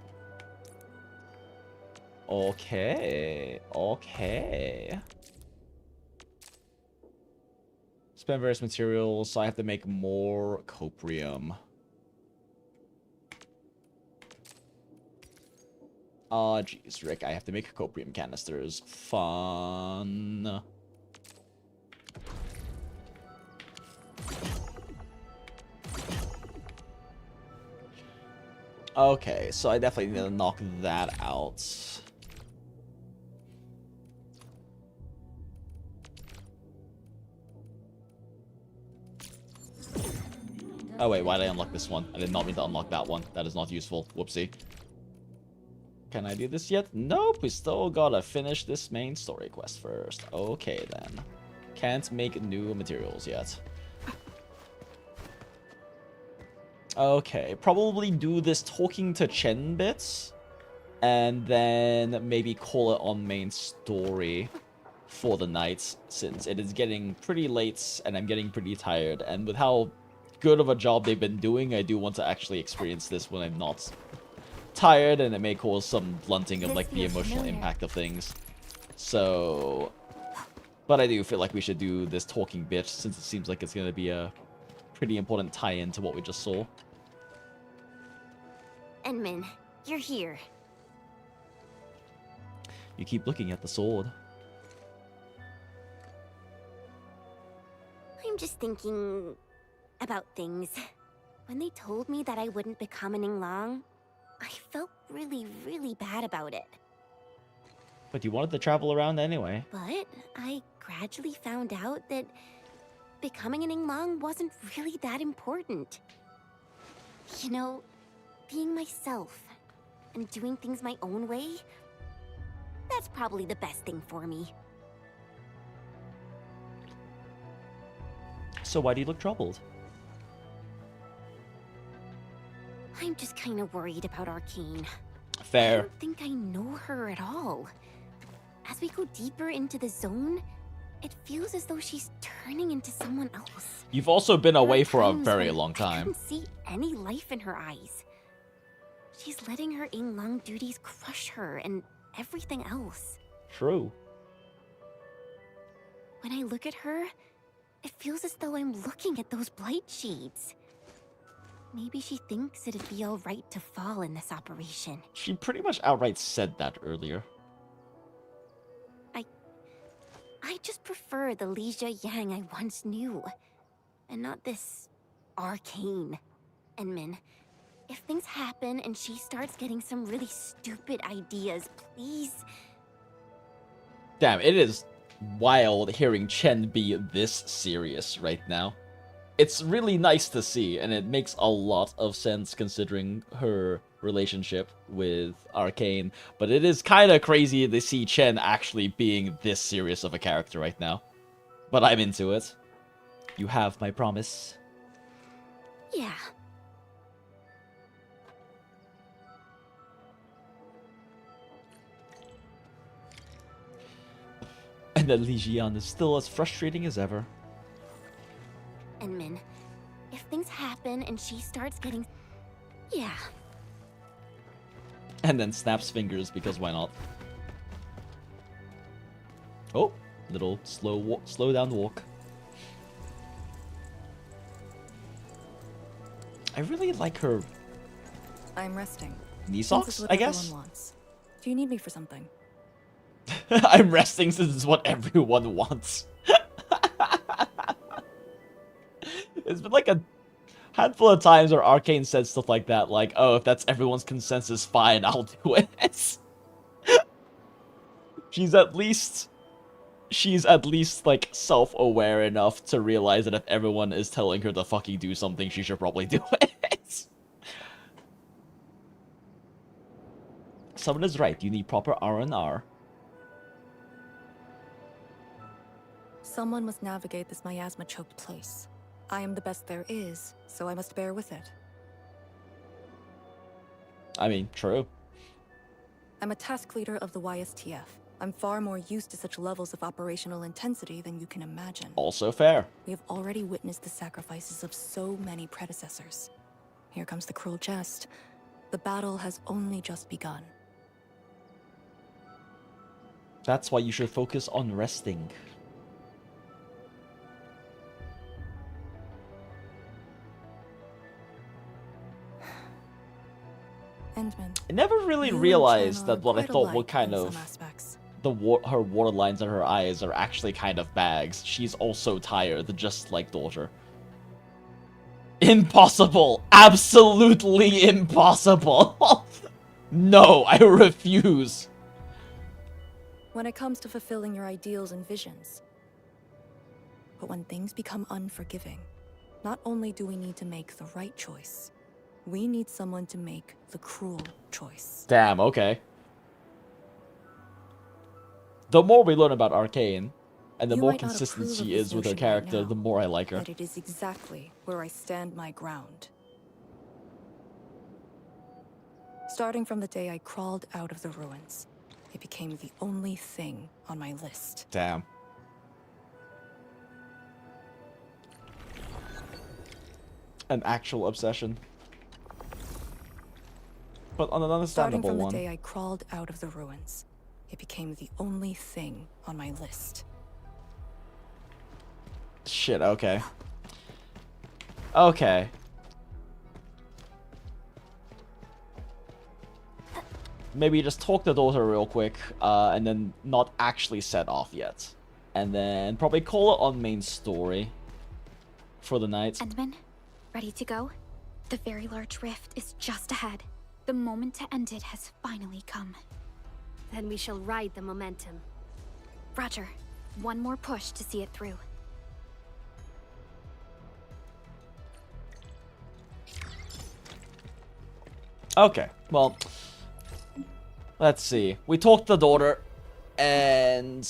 Okay. Okay. Spend various materials, so I have to make more coprium. Ah, jeez, Rick, I have to make coprium canisters. Fun. Okay, so I definitely need to knock that out. Oh wait, why did I unlock this one? I did not mean to unlock that one. That is not useful. Whoopsie. Can I do this yet? Nope, we still gotta finish this main story quest first. Okay then. Can't make new materials yet. Okay, probably do this talking to Chen bits, and then maybe call it on main story for the night, since it is getting pretty late and I'm getting pretty tired, and with how good of a job they've been doing, I do want to actually experience this when I'm not tired, and it may cause some blunting of like the emotional impact of things. So, but I do feel like we should do this talking bit, since it seems like it's going to be a pretty important tie-in to what we just saw. Endman, you're here. You keep looking at the sword. I'm just thinking about things. When they told me that I wouldn't become an Yinglong, I felt really, really bad about it. But you wanted to travel around anyway. But I gradually found out that becoming an Yinglong wasn't really that important. You know, being myself and doing things my own way, that's probably the best thing for me. So why do you look troubled? I'm just kind of worried about Arcane. I Fair. don't think I know her at all. As we go deeper into the zone, it feels as though she's turning into someone else. You've also been away for a Times very when long I time. couldn't see any life in her eyes. She's letting her Yinglong duties crush her and everything else. True. When I look at her, it feels as though I'm looking at those blight shades. Maybe she thinks it'd be alright to fall in this operation. She pretty much outright said that earlier. I just prefer the Lizha Yang I once knew, and not this Arcane. Enmin, if things happen and she starts getting some really stupid ideas, please. Damn, it is wild hearing Chen be this serious right now. It's really nice to see, and it makes a lot of sense considering her relationship with Arcane, but it is kind of crazy to see Chen actually being this serious of a character right now. But I'm into it. You have my promise. Yeah. And that Li Jian is still as frustrating as ever. Enmin, if things happen and she starts getting... Yeah. And then snaps fingers because why not? Oh, little slow down walk. I really like her I'm resting. knee Since it's socks, what I everyone guess? wants. Do you need me for something? I'm resting since it's what everyone wants. It's been like a handful of times where Arcane said stuff like that, like, oh, if that's everyone's consensus, fine, I'll do it. She's at least, like, self-aware enough to realize that if everyone is telling her to fucking do something, she should probably do it. Someone is right, you need proper R&R. Someone must navigate this miasma-choked place. I am the best there is, so I must bear with it. I mean, true. I'm a task leader of the YSTF. I'm far more used to such levels of operational intensity than you can imagine. Also fair. We have already witnessed the sacrifices of so many predecessors. Here comes the cruel jest. The battle has only just begun. That's why you should focus on resting. Endman, I never really you and realized Chen that are what I quite thought were alike kind in some of aspects. her waterlines and her eyes are actually kind of bags. She's also tired, just like daughter. Impossible! Absolutely impossible! No, I refuse. When it comes to fulfilling your ideals and visions. But when things become unforgiving, not only do we need to make the right choice, we need someone to make the cruel choice. Damn, okay. The more we learn about Arcane, and the You more might not consistent approve of she this is with her notion right character, now, the more I like her. But it is exactly where I stand my ground. Starting from the day I crawled out of the ruins, it became the only thing on my list. Damn. An actual obsession. But on an Starting understandable from the one. day I crawled out of the ruins, it became the only thing on my list. Shit, okay. Okay. Maybe just talk to daughter real quick, and then not actually set off yet. And then probably call it on main story for the night. Endman, ready to go? The very large rift is just ahead. The moment to end it has finally come. Then we shall ride the momentum. Roger. One more push to see it through. Okay, well, let's see. We talked to the daughter, and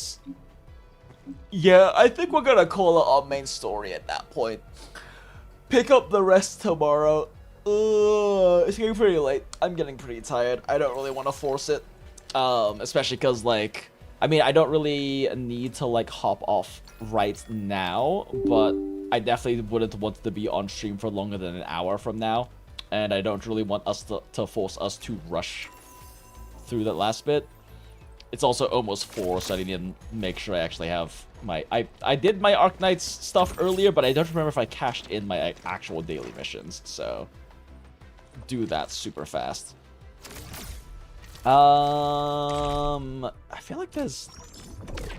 yeah, I think we're gonna call it our main story at that point. Pick up the rest tomorrow. It's getting pretty late. I'm getting pretty tired. I don't really want to force it, especially because, like, I mean, I don't really need to, like, hop off right now, but I definitely wouldn't want to be on stream for longer than an hour from now. And I don't really want us to force us to rush through that last bit. It's also almost 4, so I need to make sure I actually have my... I did my Arknights stuff earlier, but I don't remember if I cashed in my actual daily missions, so... do that super fast. I feel like there's...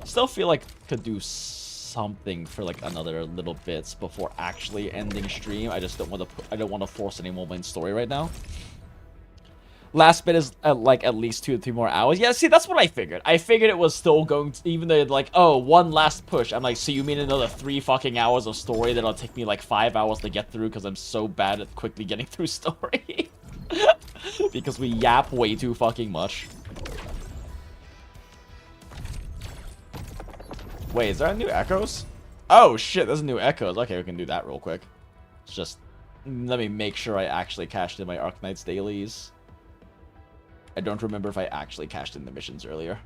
still feel like could do something for like another little bits before actually ending stream. I just don't want to. I don't want to force any more main story right now. Last bit is like at least 2 to 3 more hours. Yeah, see, that's what I figured. I figured it was still going to, even though like, oh, one last push. I'm like, so you mean another 3 fucking hours of story that'll take me like 5 hours to get through because I'm so bad at quickly getting through story. Because we yap way too fucking much. Wait, is there a new Echoes? Oh shit, there's a new Echoes. Okay, we can do that real quick. It's just, let me make sure I actually cashed in my Arknights dailies. I don't remember if I actually cashed in the missions earlier.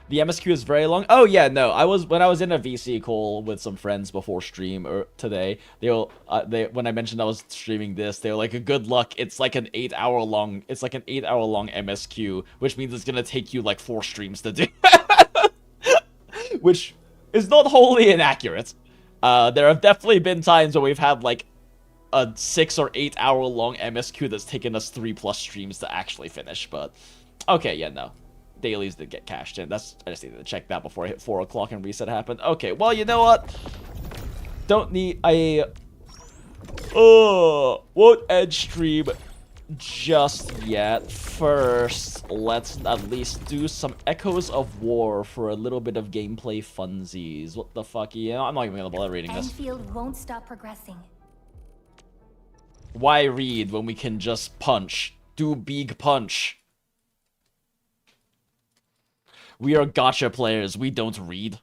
The MSQ is very long. Oh yeah, no. When I was in a VC call with some friends before stream today. When I mentioned I was streaming this, they were like, "Good luck. It's like an 8-hour long. It's like an 8-hour long MSQ, which means it's gonna take you like 4 streams to do." Which is not wholly inaccurate. There have definitely been times where we've had like a 6 or 8 hour long MSQ that's taken us 3+ streams to actually finish. But okay, yeah, no. Dailies did get cashed in. I just needed to check that before I hit 4 o'clock and reset happened. Okay, well, you know what? Don't need won't end stream just yet. First, let's at least do some Echoes of War for a little bit of gameplay funsies. What the fuck? Yeah, I'm not even gonna bother reading this. Enfield won't stop progressing. Why read when we can just punch? Do big punch. We are gacha players. We don't read.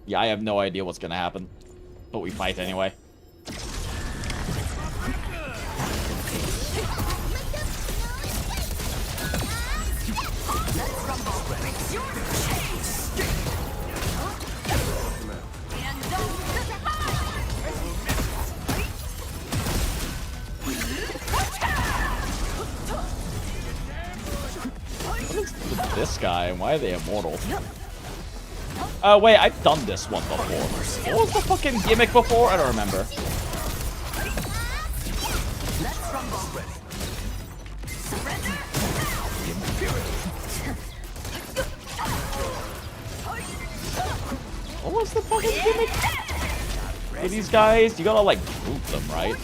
Yeah, I have no idea what's gonna happen. But we fight anyway. What is this guy and why are they immortal? Oh wait, I've done this one before. What was the fucking gimmick before? I don't remember. What was the fucking gimmick? For these guys, you gotta like group them, right?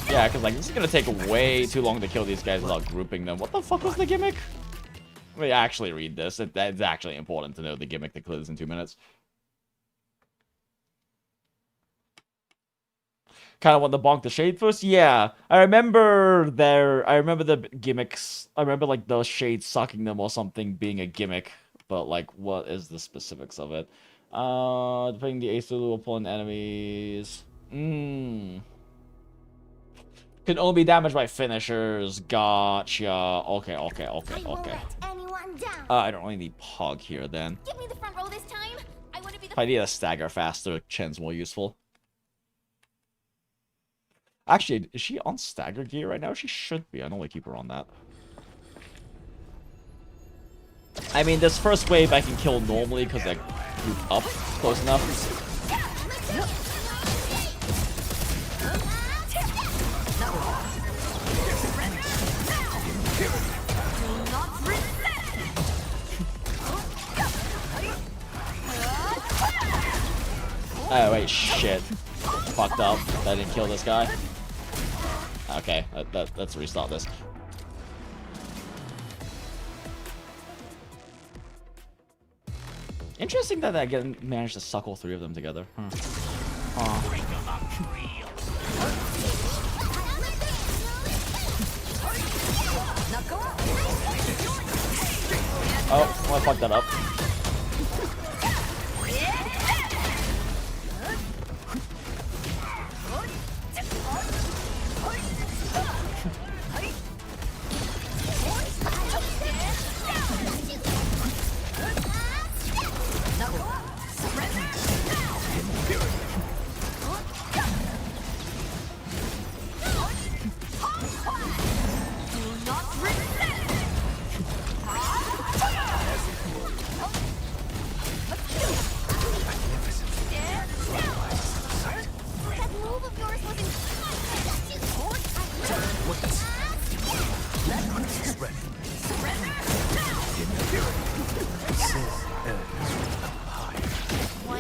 Yeah, because like this is gonna take way too long to kill these guys without grouping them. What the fuck was the gimmick? Let me actually read this. It's actually important to know the gimmick that clears in 2 minutes. Kind of want to bonk the shade first? Yeah. I remember the gimmicks. I remember like the shade sucking them or something being a gimmick. But like, what is the specifics of it? Depending the ace upon enemies. Can only be damaged by finishers. Gotcha. Okay. I don't really need Pog here then. Give me the front row this time. I want to be the If I need a stagger faster, Chen's more useful. Actually, is she on stagger gear right now? She should be. I normally keep her on that. I mean, this first wave I can kill normally because I group up close enough. Oh wait, shit. Fucked up. I didn't kill this guy. Okay, let's restart this. Interesting that I managed to suck all 3 of them together. Oh, well, I fucked that up.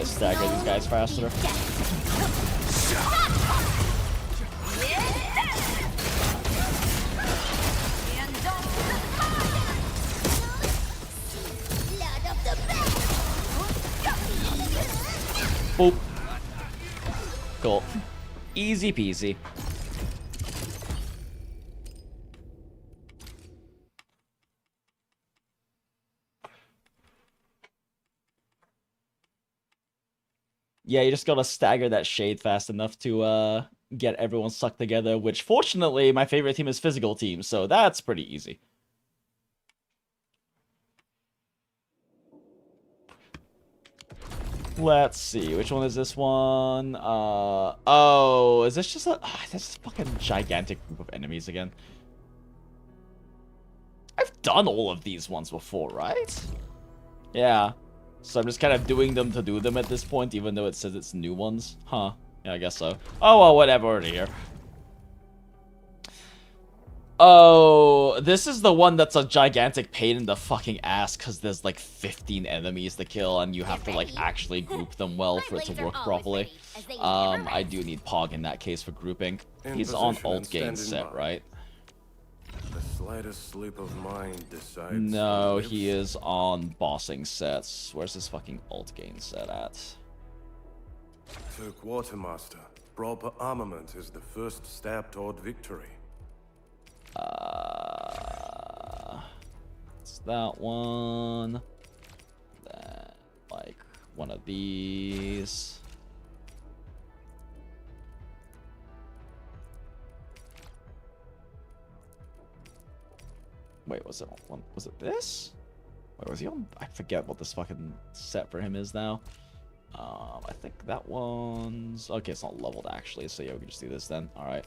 Stagger these guys faster. Boop. Cool. Easy peasy. Yeah, you just gotta stagger that shade fast enough to get everyone stuck together, which fortunately my favorite team is physical team, so that's pretty easy. Let's see, which one is this one? Oh, is this just a... this fucking gigantic group of enemies again. I've done all of these ones before, right? Yeah. So I'm just kind of doing them to do them at this point, even though it says it's new ones. Huh. Yeah, I guess so. Oh, well, whatever, already here. Oh, this is the one that's a gigantic pain in the fucking ass because there's like 15 enemies to kill and you have to like actually group them well for it to work properly. I do need Pog in that case for grouping. He's on alt gain set, right? The slightest slip of mind decides. No, he is on bossing sets. Where's his fucking alt gain set at? To Quartermaster, proper armament is the first step toward victory. It's that one. Then, like, one of these. Wait, was it one? Was it this? Wait, was he on? I forget what this fucking set for him is now. I think that one's... Okay, it's not leveled actually, so yeah, we can just do this then. Alright.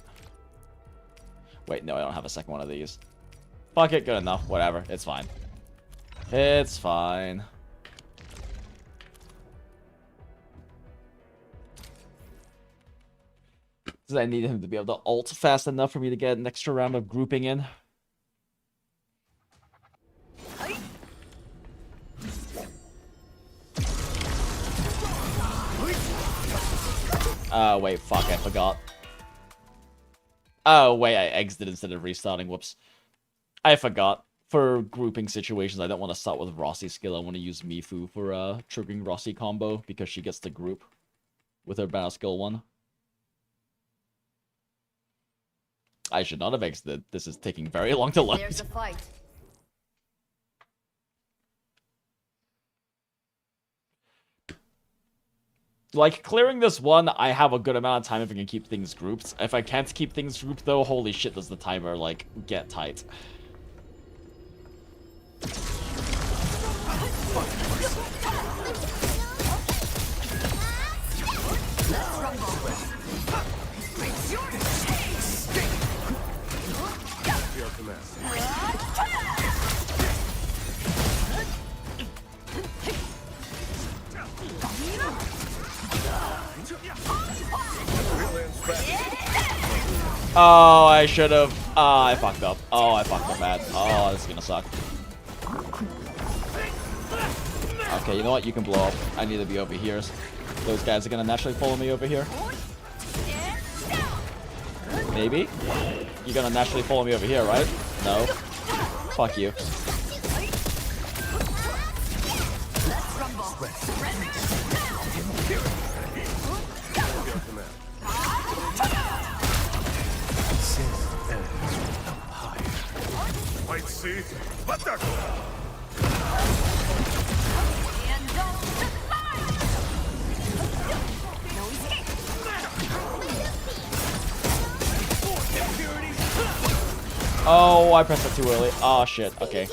Wait, no, I don't have a second one of these. Fuck it, good enough. Whatever, it's fine. It's fine. Does I need him to be able to ult fast enough for me to get an extra round of grouping in? Oh, wait, fuck, I forgot. Oh, wait, I exited instead of restarting, whoops. I forgot. For grouping situations, I don't want to start with Rossi's skill, I want to use Mifu for triggering Rossi combo, because she gets to group with her battle skill 1. I should not have exited, this is taking very long to load. There's a fight. Like, clearing this one, I have a good amount of time if I can keep things grouped. If I can't keep things grouped, though, holy shit, does the timer, like, get tight. Oh, I should have. I fucked up. Oh, I fucked up bad. Oh, this is gonna suck. Okay, you know what? You can blow up. I need to be over here. Those guys are gonna naturally follow me over here. Maybe? You're gonna naturally follow me over here, right? No. Fuck you. Might see, but Oh, I pressed it too early. Oh shit. Okay.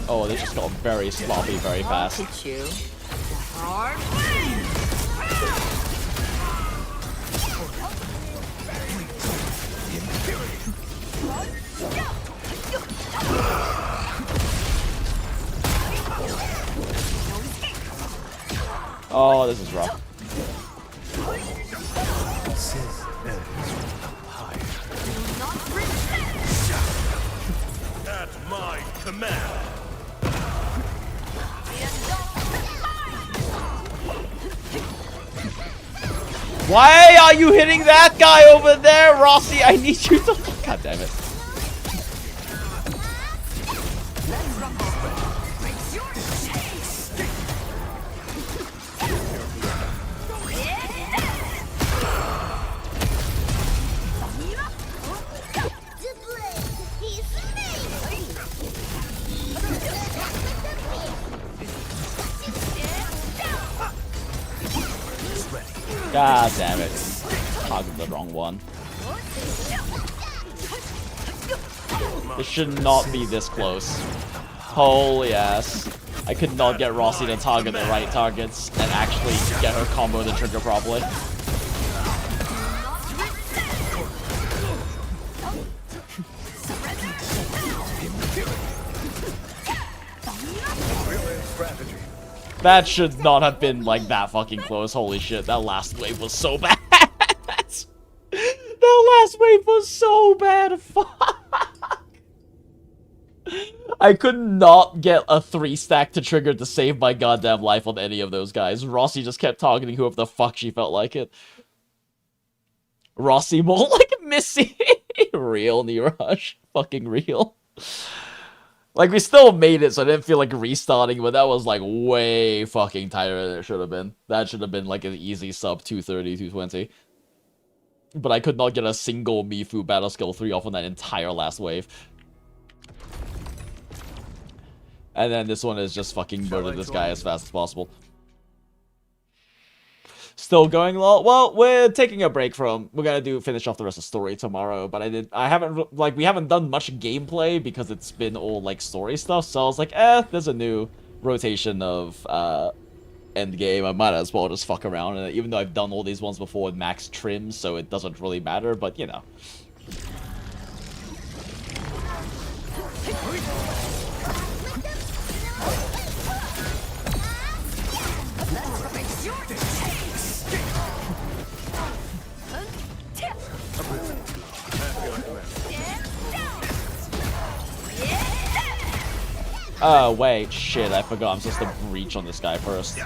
Oh, they just got very sloppy very fast. Oh, this is rough. at my command. Why are you hitting that guy over there, Rossi? I need you to... God damn it. God damn it. Targeted the wrong one. It should not be this close. Holy ass. I could not get Rossi to target the right targets and actually get her combo the trigger properly. That should not have been like that fucking close. Holy shit, that last wave was so bad. That last wave was so bad. Fuck. I could not get a 3-stack to trigger to save my goddamn life on any of those guys. Rossi just kept targeting whoever the fuck she felt like it. Rossi more like Missy. Real Nirush. Fucking real. Like, we still made it, so I didn't feel like restarting, but that was, like, way fucking tighter than it should have been. That should have been, like, an easy sub 230, 220. But I could not get a single Mifu Battle Skill 3 off on that entire last wave. And then this one is just fucking murder this guy as fast as possible. Still going low. Well, we're taking a break from. We're gonna finish off the rest of the story tomorrow. But we haven't done much gameplay because it's been all like story stuff. So I was like, there's a new rotation of end game. I might as well just fuck around. And even though I've done all these ones before with max trims, so it doesn't really matter. But you know. Oh, wait, shit, I forgot I'm supposed to breach on this guy first.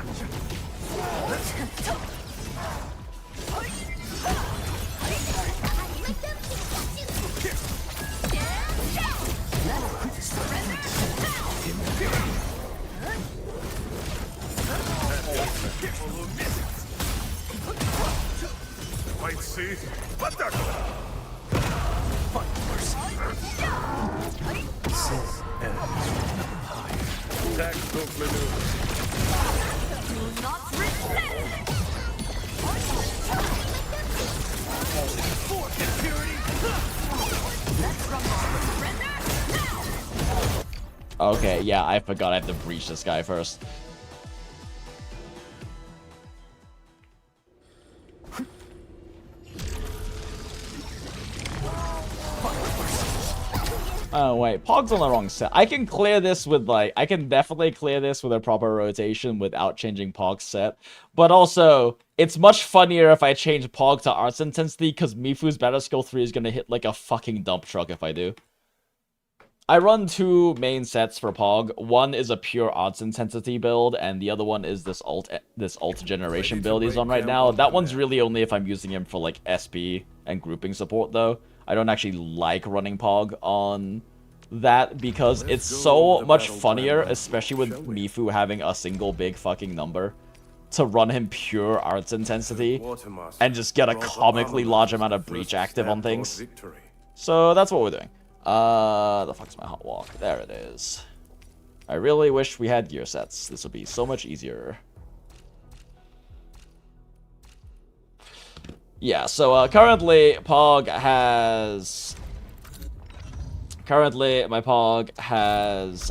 Might see. What the? Textbook maneuver. Do not resist! For security! Let's surrender now! Okay, yeah, I forgot I have to breach this guy first. Oh wait, Pog's on the wrong set. I can clear this with like, I can definitely clear this with a proper rotation without changing Pog's set. But also, it's much funnier if I change Pog to Arts Intensity because Mifu's Battle Skill 3 is gonna hit like a fucking dump truck if I do. I run 2 main sets for Pog. One is a pure Arts Intensity build, and the other one is this alt generation build he's on right now. That one's really only if I'm using him for like SP and grouping support though. I don't actually like running Pog on that because it's so much funnier, especially with Mifu having a single big fucking number, to run him pure Arts Intensity and just get a comically large amount of breach active on things. So that's what we're doing. The fuck's my hot walk? There it is. I really wish we had gear sets. This would be so much easier. Yeah, so currently my Pog has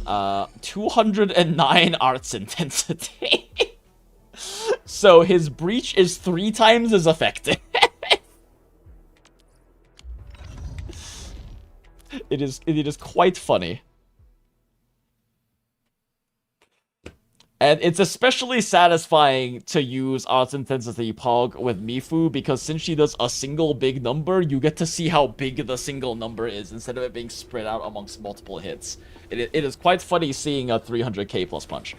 209 Arts Intensity. So his breach is 3 times as effective. It is quite funny. And it's especially satisfying to use Arts Intensity Pog with Mifu because since she does a single big number, you get to see how big the single number is instead of it being spread out amongst multiple hits. It is quite funny seeing a 300k plus punch.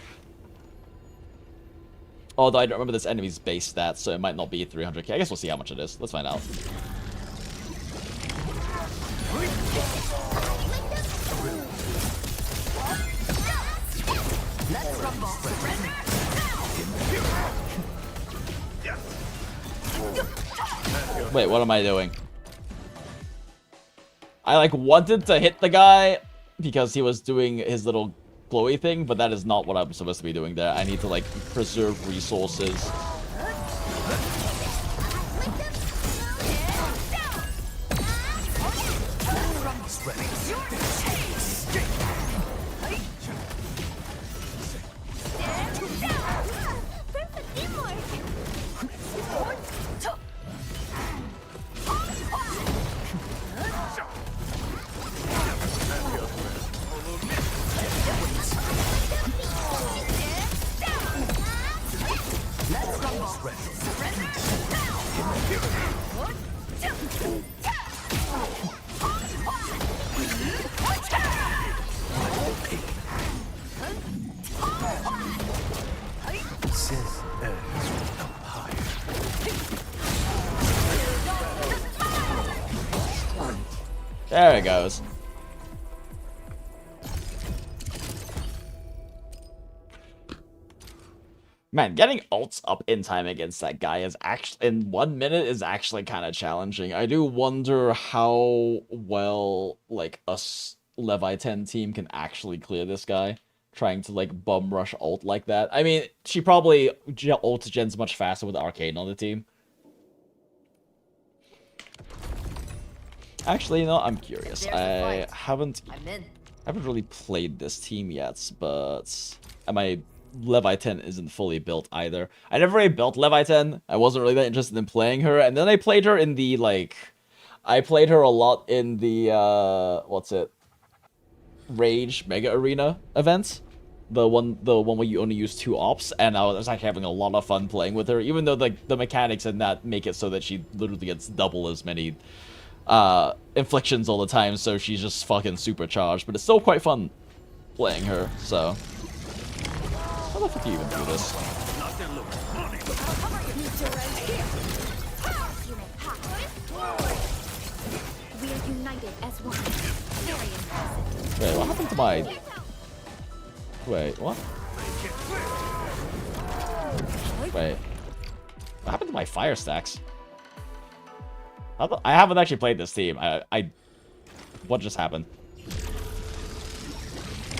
Although I don't remember this enemy's base stats, so it might not be 300k. I guess we'll see how much it is. Let's find out. Wait, what am I doing? I like wanted to hit the guy because he was doing his little glowy thing, but that is not what I'm supposed to be doing there. I need to like preserve resources. There it goes. Man, getting ults up in time against that guy is actually, in 1 minute, is actually kind of challenging. I do wonder how well, like, a Leviathan team can actually clear this guy, trying to, like, bum rush ult like that. I mean, she probably ult gens much faster with Arcane on the team. Actually, you know, I'm curious. I haven't really played this team yet, but my Leviathan isn't fully built either. I never really built Leviathan. I wasn't really that interested in playing her, and then I played her in the, like, I played her a lot in the, what's it? Rage Mega Arena events. The one where you only use 2 ops, and I was actually having a lot of fun playing with her, even though, like, the mechanics in that make it so that she literally gets double as many inflictions all the time, so she's just fucking supercharged, but it's still quite fun playing her, so. How the fuck do you even do this? We are united as one. Wait, what happened to my... Wait, what? Wait. What happened to my fire stacks? I haven't actually played this team. What just happened?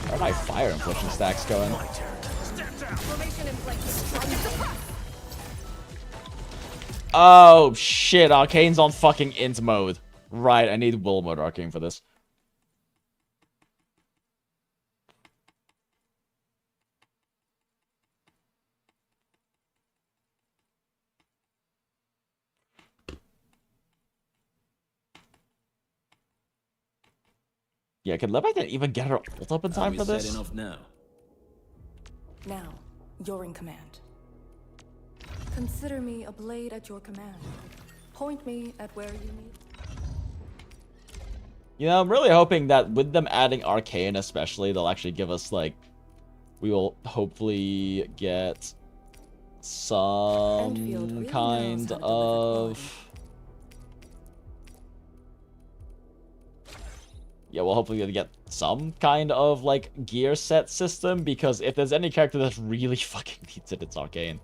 Where are my fire infliction stacks going? Oh shit, Arcane's on fucking int mode. Right, I need will mode Arcane for this. Yeah, can Leviathan even get her ult up in time for this? Now, you're in command. Consider me a blade at your command. Point me at where you need. You know, I'm really hoping that with them adding Arcane especially, they'll actually give us, like, we will hopefully get some really kind of... Yeah, we'll hopefully get some kind of, like, gear set system, because if there's any character that really fucking needs it, it's Arcane.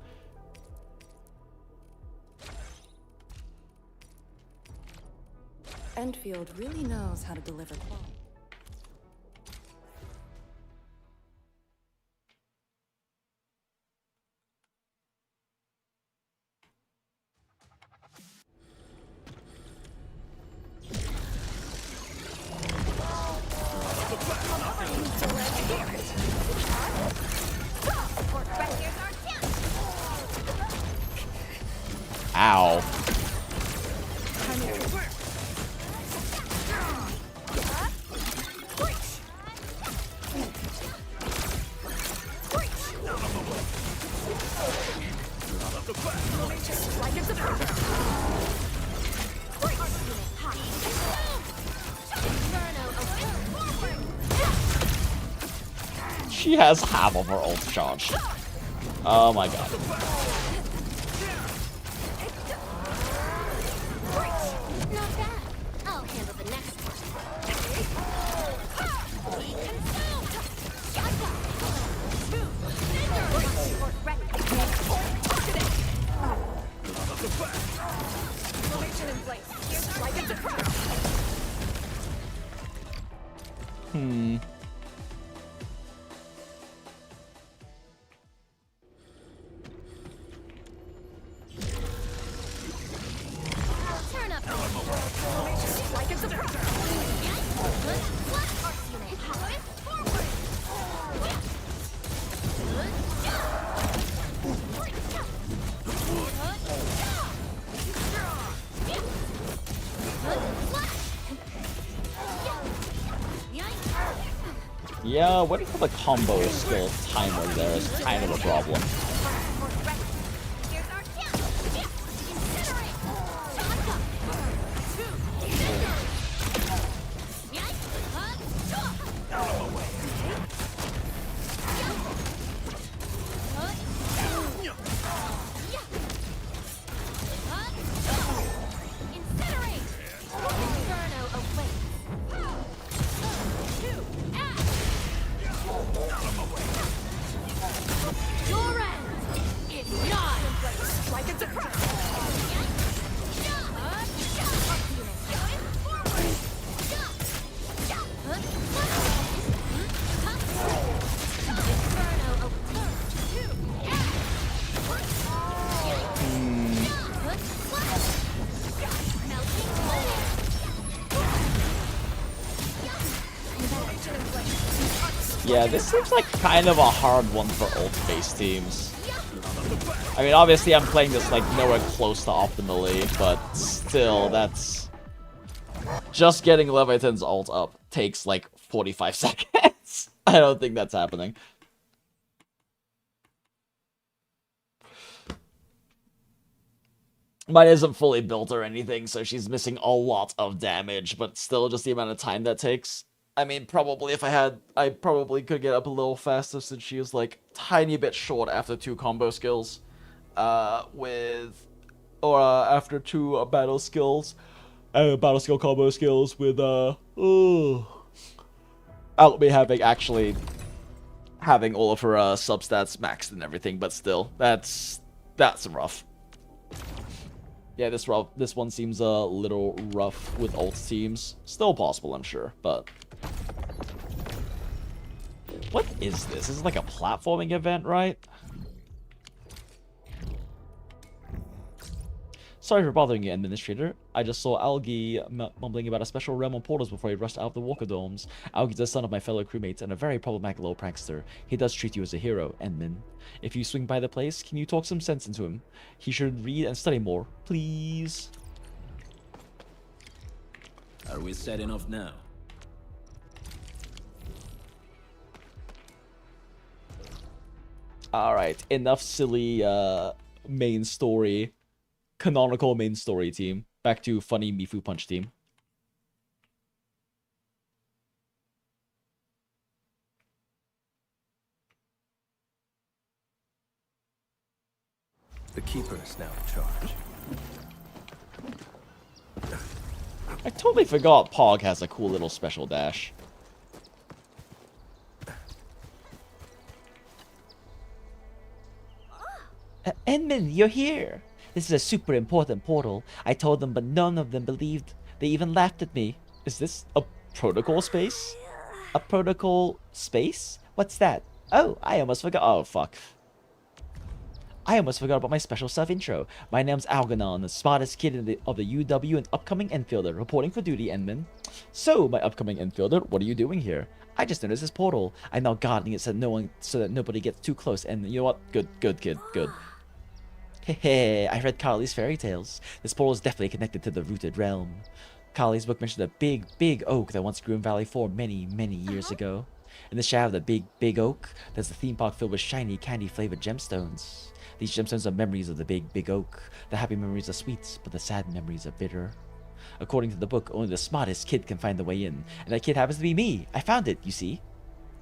Enfield really knows how to deliver quality. Ow. She has half of her ult charged. Oh my god. Yeah, waiting for the combo skill timer there is kind of a problem. Yeah, this seems like kind of a hard one for ult-based teams. I mean, obviously I'm playing this like nowhere close to optimally, but still, that's... Just getting Leviathan's ult up takes like 45 seconds. I don't think that's happening. Mine isn't fully built or anything, so she's missing a lot of damage, but still just the amount of time that takes. I mean, probably if I had, I probably could get up a little faster since she is like tiny bit short after 2 combo skills, after 2 battle skills, battle skill combo skills with I'll be having all of her substats maxed and everything, but still, that's rough. Yeah, this one seems a little rough with ult teams. Still possible, I'm sure, but... What is this? This is like a platforming event, right? Sorry for bothering you, Administrator. I just saw Algie mumbling about a special realm of portals before he rushed out of the Walker Domes. Algie's the son of my fellow crewmates and a very problematic little prankster. He does treat you as a hero, Endman. If you swing by the place, can you talk some sense into him? He should read and study more, please. Are we setting off now? Alright, enough silly main story. Canonical main story team. Back to funny Mifu Punch team. The Keeper is now in charge. I totally forgot Pog has a cool little special dash. Endman, you're here! This is a super important portal. I told them, but none of them believed. They even laughed at me. Is this a protocol space? A protocol space? What's that? Oh, I almost forgot. Oh, fuck. I almost forgot about my special self-intro. My name's Algernon, the smartest kid of the UW and upcoming Enfielder, reporting for duty, Endman. So, my upcoming Enfielder, what are you doing here? I just noticed this portal. I'm now guarding it so that nobody gets too close, and you know what? Good, kid, good. Hey, I read Carly's fairy tales. This portal is definitely connected to the rooted realm. Carly's book mentioned a big oak that once grew in Valley 4 many years ago. In the shadow of the big oak, there's a theme park filled with shiny, candy-flavored gemstones. These gemstones are memories of the big oak. The happy memories are sweet, but the sad memories are bitter. According to the book, only the smartest kid can find the way in. And that kid happens to be me. I found it, you see.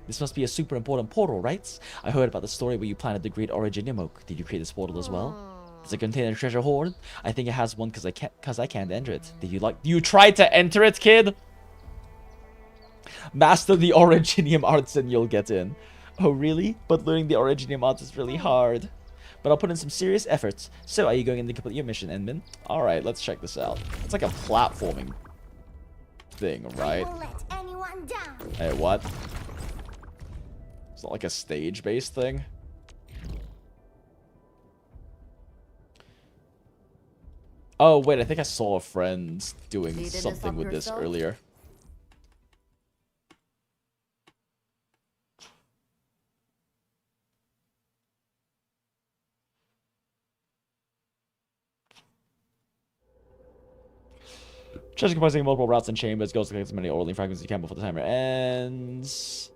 This must be a super important portal, right? I heard about the story where you planted the great Originium Oak. Did you create this portal as well? Does it contain a treasure hoard? I think it has one because I can't enter it. Did you you tried to enter it, kid? Master the Originium arts and you'll get in. Oh, really? But learning the Originium arts is really hard. But I'll put in some serious efforts. So, are you going in to complete your mission, Endman? Alright, let's check this out. It's like a platforming thing, right? Hey, what? It's not like a stage-based thing? Oh, wait, I think I saw a friend doing something with this earlier. Treasure comprising multiple routes and chambers. Goes to collect as many orderly fragments as you can before the timer ends.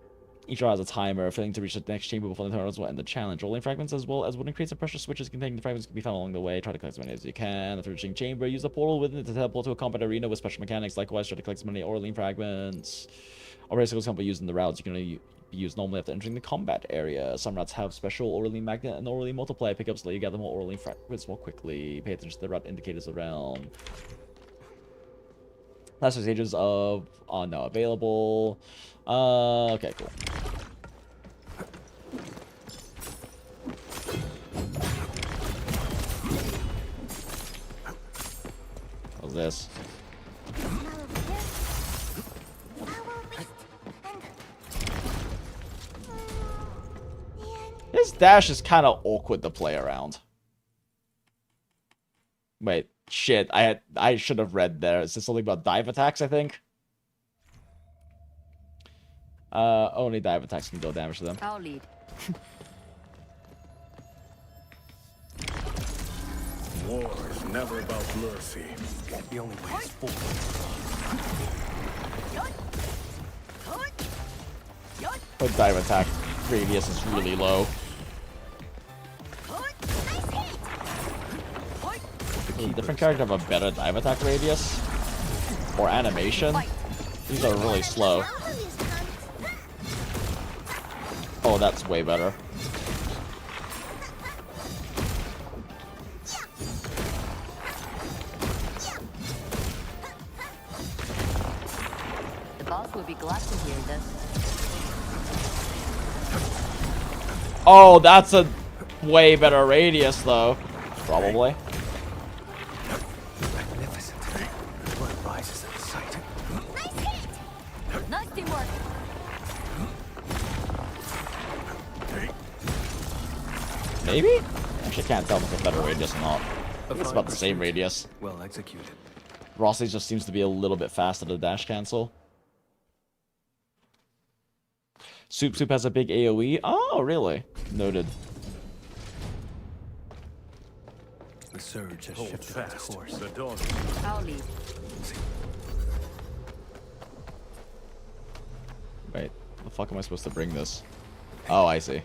Each round has a timer. Failing to reach the next chamber before the turtles will end the challenge. Rolling fragments as well as wooden crates and pressure switches containing the fragments can be found along the way. Try to collect as many as you can. After reaching chamber, use a portal within it to teleport to a combat arena with special mechanics. Likewise, try to collect as many Orlean fragments. All particles can be used in the routes. You can only be used normally after entering the combat area. Some routes have special Orlean magnet and Orlean multiplier pickups that let you gather more Orlean fragments more quickly. Pay attention to the route indicators around. Last stages of now available. Okay, cool. What's this? His dash is kind of awkward to play around. Wait, shit, I should have read there. Is this something about dive attacks, I think? Only dive attacks can deal damage to them. I'll lead. War is never about mercy. The only way is forward. Her dive attack radius is really low. Does a different character have a better dive attack radius? Or animation? These are really slow. Oh, that's way better. The boss would be glad to hear this. Oh, that's a way better radius, though. Probably. Magnificent. Blood rises at the sight. Nice teamwork. Maybe? Actually, can't tell if it's a better radius or not. It's about the same radius. Well executed. Rossi just seems to be a little bit faster to dash cancel. Soup has a big AoE. Oh, really? Noted. The surge has shifted its course. I'll lead. Wait, the fuck am I supposed to bring this? Oh, I see.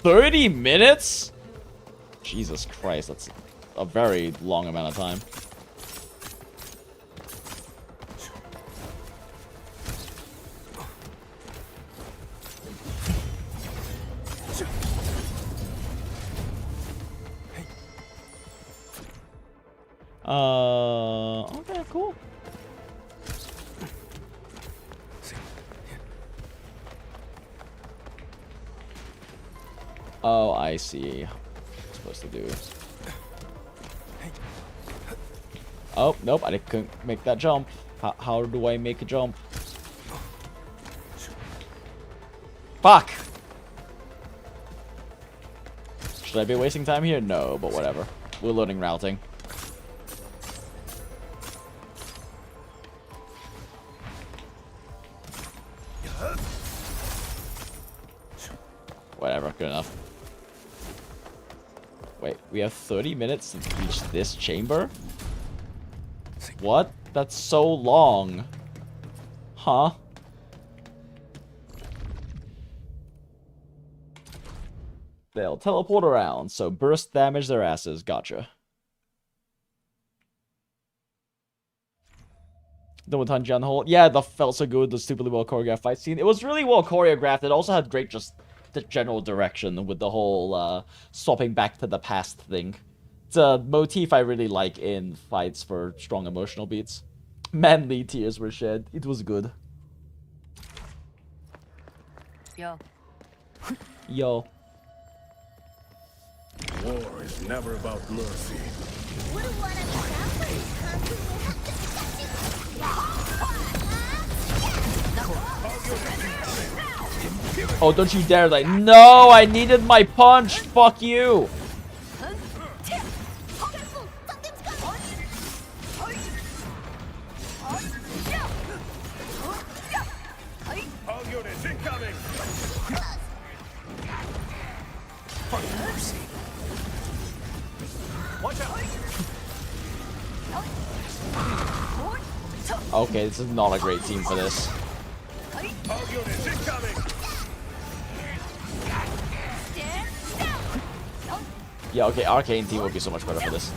30 minutes? Jesus Christ, that's a very long amount of time. Okay, cool. Oh, I see. What I'm supposed to do. Oh, nope, I couldn't make that jump. How do I make a jump? Fuck! Should I be wasting time here? No, but whatever. We're learning routing. Whatever, good enough. Wait, we have 30 minutes to reach this chamber? What? That's so long. Huh? They'll teleport around, so burst damage their asses. Gotcha. The Watanji on the whole. Yeah, the felt so good, the stupidly well choreographed fight scene. It was really well choreographed. It also had great just the general direction with the whole swapping back to the past thing. It's a motif I really like in fights for strong emotional beats. Manly tears were shed. It was good. Yo. Yo. War is never about mercy. Oh, don't you dare, like, no, I needed my punch, fuck you. All units incoming! Okay, this is not a great team for this. All units incoming! Yeah, okay, Arcane team would be so much better for this.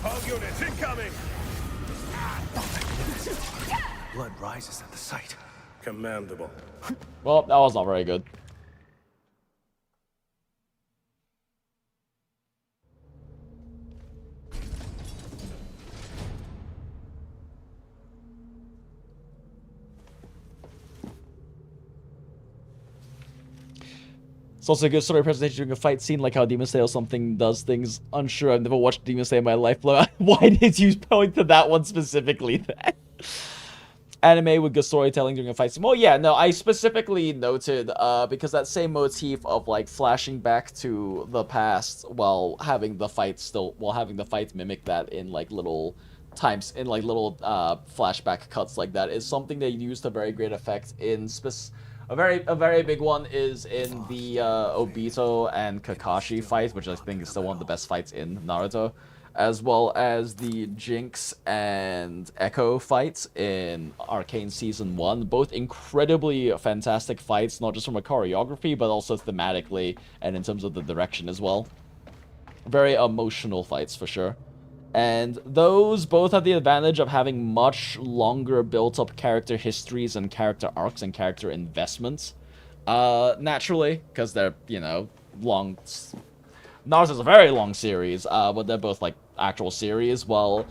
All units incoming! Blood rises at the sight. Commendable. Well, that was not very good. It's also a good story presentation during a fight scene, like how Demon Slayer or something does things. Unsure, I've never watched Demon Slayer in my life. Why did you point to that one specifically then? Anime with good storytelling during a fight scene. Well, yeah, no, I specifically noted, because that same motif of, like, flashing back to the past while having the fight mimic that in, like, little times, in, like, little, flashback cuts like that, is something they used to very great effect in a very big one is in the Obito and Kakashi fight, which I think is still one of the best fights in Naruto, as well as the Jinx and Echo fights in Arcane Season 1. Both incredibly fantastic fights, not just from a choreography, but also thematically and in terms of the direction as well. Very emotional fights for sure. And those both have the advantage of having much longer built-up character histories and character arcs and character investments. Naturally, because they're, you know, long... Naruto's a very long series, but they're both, like, actual series, while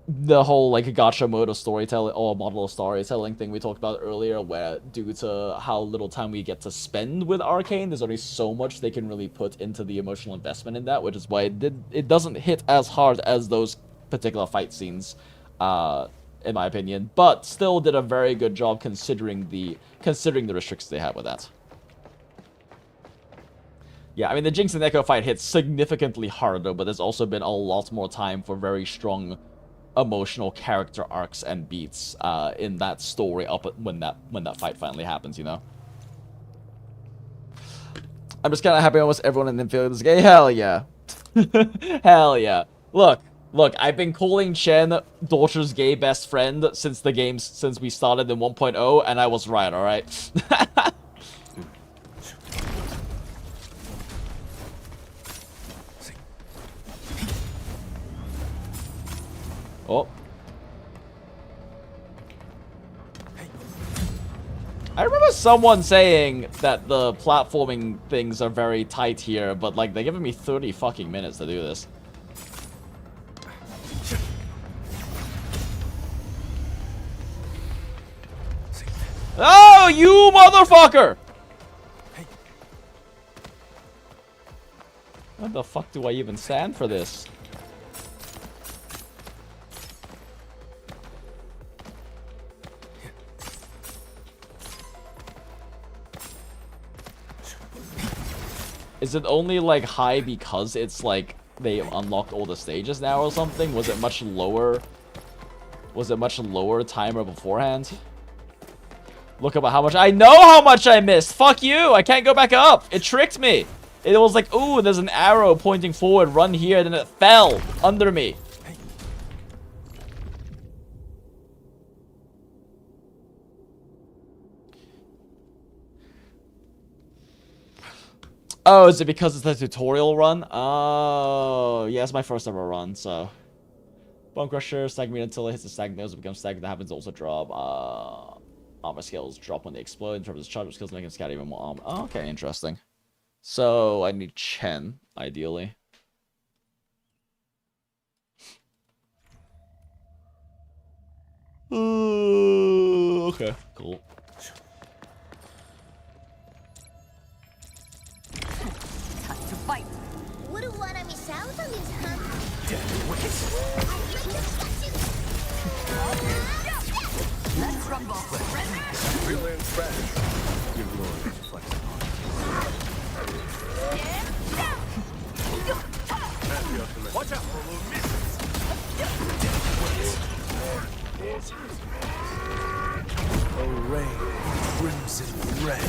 the whole, like, gacha mode of storytelling, or model of storytelling thing we talked about earlier, where due to how little time we get to spend with Arcane, there's only so much they can really put into the emotional investment in that, which is why it doesn't hit as hard as those particular fight scenes, in my opinion, but still did a very good job considering the restrictions they have with that. Yeah, I mean, the Jinx and Echo fight hits significantly harder, but there's also been a lot more time for very strong emotional character arcs and beats in that story when that fight finally happens, you know? I'm just kind of happy almost everyone in Enfield is gay. Hell yeah. Hell yeah. Look, I've been calling Chen Daughter's gay best friend since we started in 1.0, and I was right, alright? Oh. I remember someone saying that the platforming things are very tight here, but, like, they're giving me 30 fucking minutes to do this. Oh, you motherfucker! What the fuck do I even stand for this? Is it only, like, high because it's, like, they unlocked all the stages now or something? Was it much lower? Was it much lower timer beforehand? Look about how much... I know how much I missed! Fuck you! I can't go back up! It tricked me! It was like, ooh, there's an arrow pointing forward, run here, then it fell under me. Oh, is it because it's the tutorial run? Oh, yeah, it's my first ever run, so. Bone Crusher, stagnate until it hits the stagnate nose, it becomes stagnant. That happens also drop. Armor skills drop when they explode. In terms of charge skills, making scout even more armor. Oh, okay, interesting. So, I need Chen, ideally. Okay, cool. Fight. Wouldn't want to miss out on this, huh? Let's rumble. Brilliant friend. Your glory is reflected on it. Watch out for little misses. Array crimson red.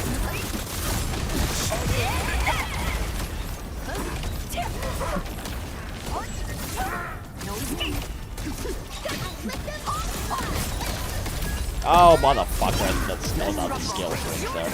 Oh, motherfucker. That's not the skill right there.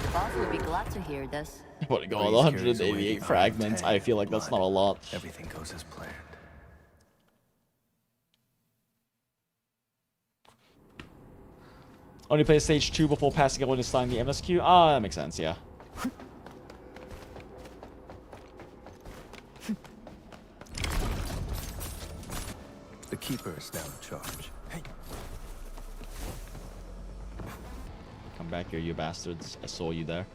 The boss would be glad to hear this. What a god, 188 fragments. I feel like that's not a lot. Everything goes as planned. Only play stage 2 before passing on and starting the MSQ? Ah, that makes sense, yeah. The Keeper is now in charge. Hey. Come back here, you bastards. I saw you there.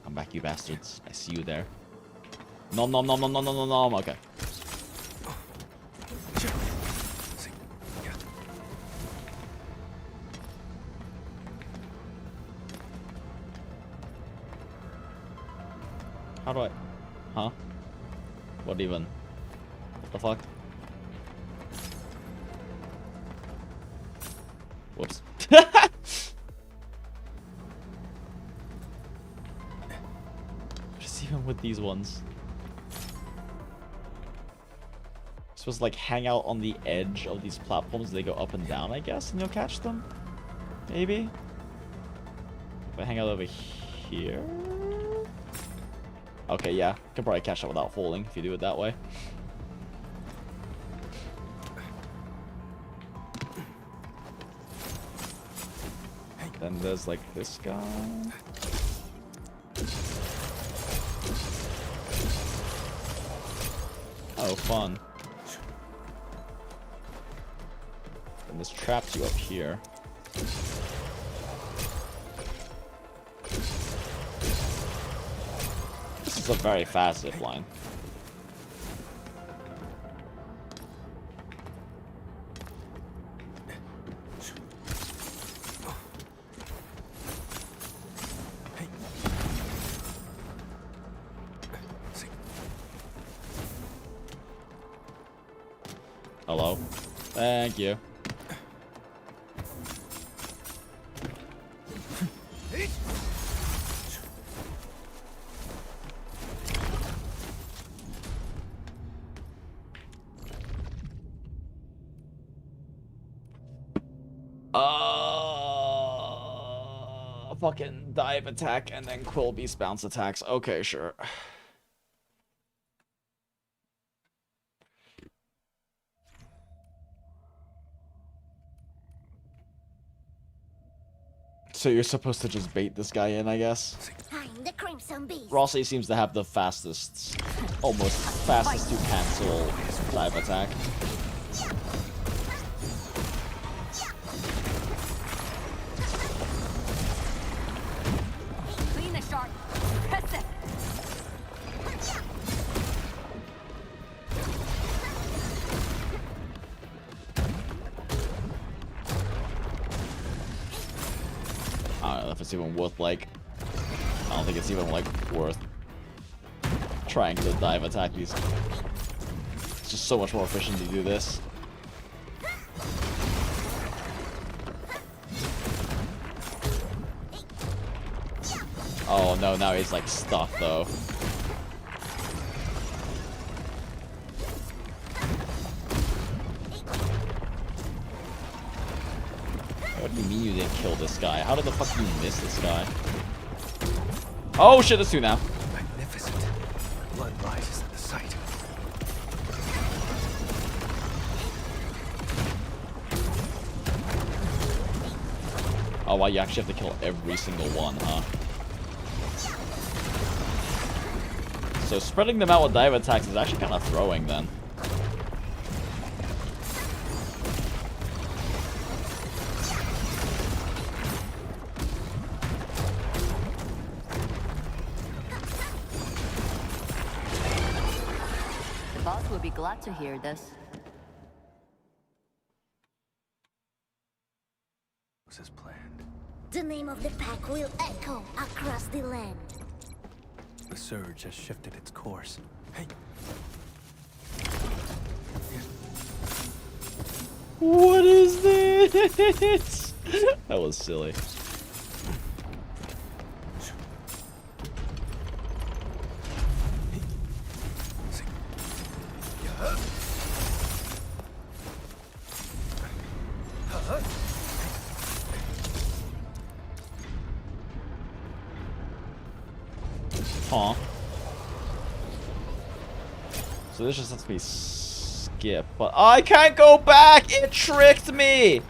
Come back, you bastards. I see you there. Nom nom nom nom nom nom nom nom. Okay. How do I... Huh? What even? What the fuck? Whoops. Just even with these ones. Supposed to like hang out on the edge of these platforms. They go up and down, I guess, and you'll catch them? Maybe? If I hang out over here? Okay, yeah. Can probably catch up without falling if you do it that way. Then there's like this guy. Oh, fun. And this traps you up here. This is a very fast zip line. Hello. Thank you. Fucking dive attack and then Quill Beast bounce attacks. Okay, sure. So you're supposed to just bait this guy in, I guess? I'm the Crimson Beast. Rossi seems to have the fastest, almost fastest to cancel dive attack. Clean the shark. Press it. I don't know if it's even worth, like... I don't think it's even, like, worth trying to dive attack these. It's just so much more efficient to do this. Oh no, now he's, like, stuck, though. What do you mean you didn't kill this guy? How did the fuck you miss this guy? Oh shit, it's two now. Magnificent. Blood rises at the sight. Oh wow, you actually have to kill every single one, huh? So spreading them out with dive attacks is actually kind of throwing then. be glad to hear this. Was as planned. The name of the pack will echo across the land. The surge has shifted its course. Hey. What is this? That was silly. Huh. So this just has to be skip, but I can't go back! It tricked me!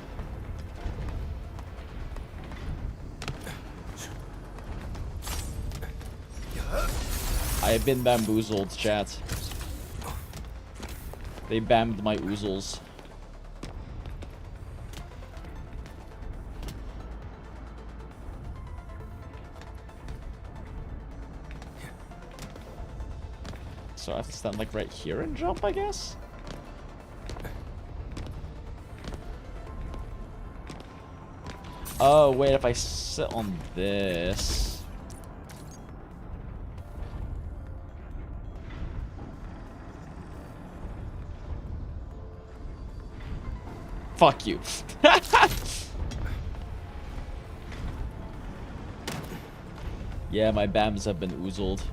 I have been bamboozled, chat. They bammed my oozles. So I have to stand like right here and jump, I guess? Oh, wait, if I sit on this... Fuck you. Yeah, my BAMs have been oozled.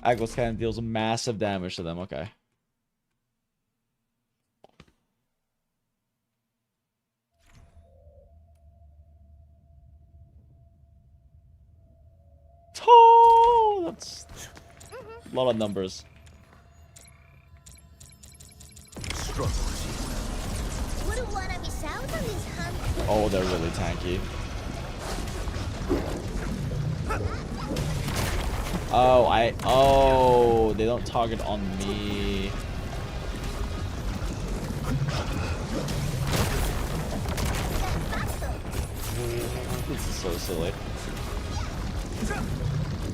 Agos cannon deals massive damage to them, okay. Oh, that's a lot of numbers. Wouldn't wanna miss out on this hunt. Oh, they're really tanky. Oh, they don't target on me. This is so silly.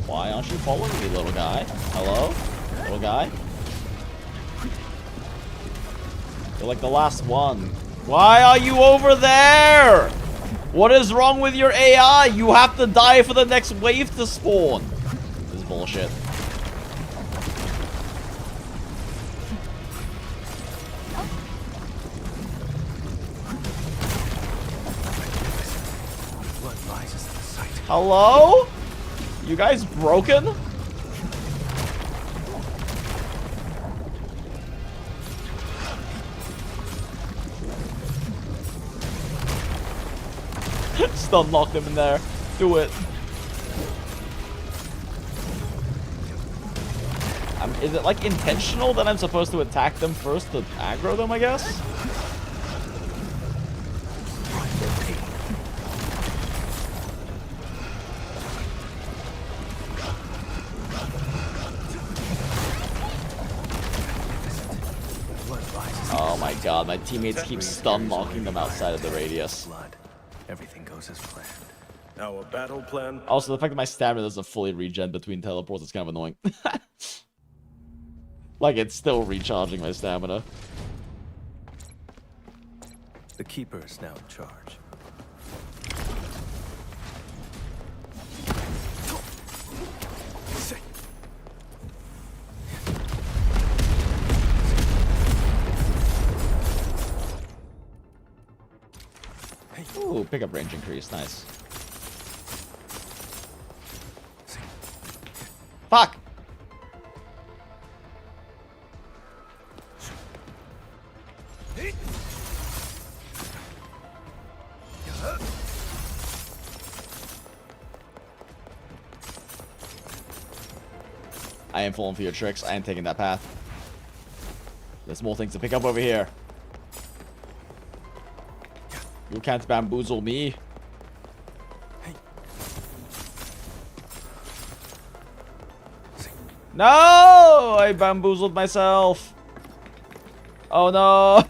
Why aren't you following me, little guy? Hello? Little guy? You're like the last one. Why are you over there? What is wrong with your AI? You have to die for the next wave to spawn. This is bullshit. Hello? You guys broken? Stun lock them in there. Do it. Is it like intentional that I'm supposed to attack them first to aggro them, I guess? Oh my god, my teammates keep stun locking them outside of the radius. Everything goes as planned. Our battle plan. Also, the fact that my stamina doesn't fully regen between teleports is kind of annoying. Like, it's still recharging my stamina. The Keeper is now in charge. Ooh, pickup range increase. Nice. Fuck! I am falling for your tricks. I am taking that path. There's more things to pick up over here. You can't bamboozle me. No! I bamboozled myself. Oh no!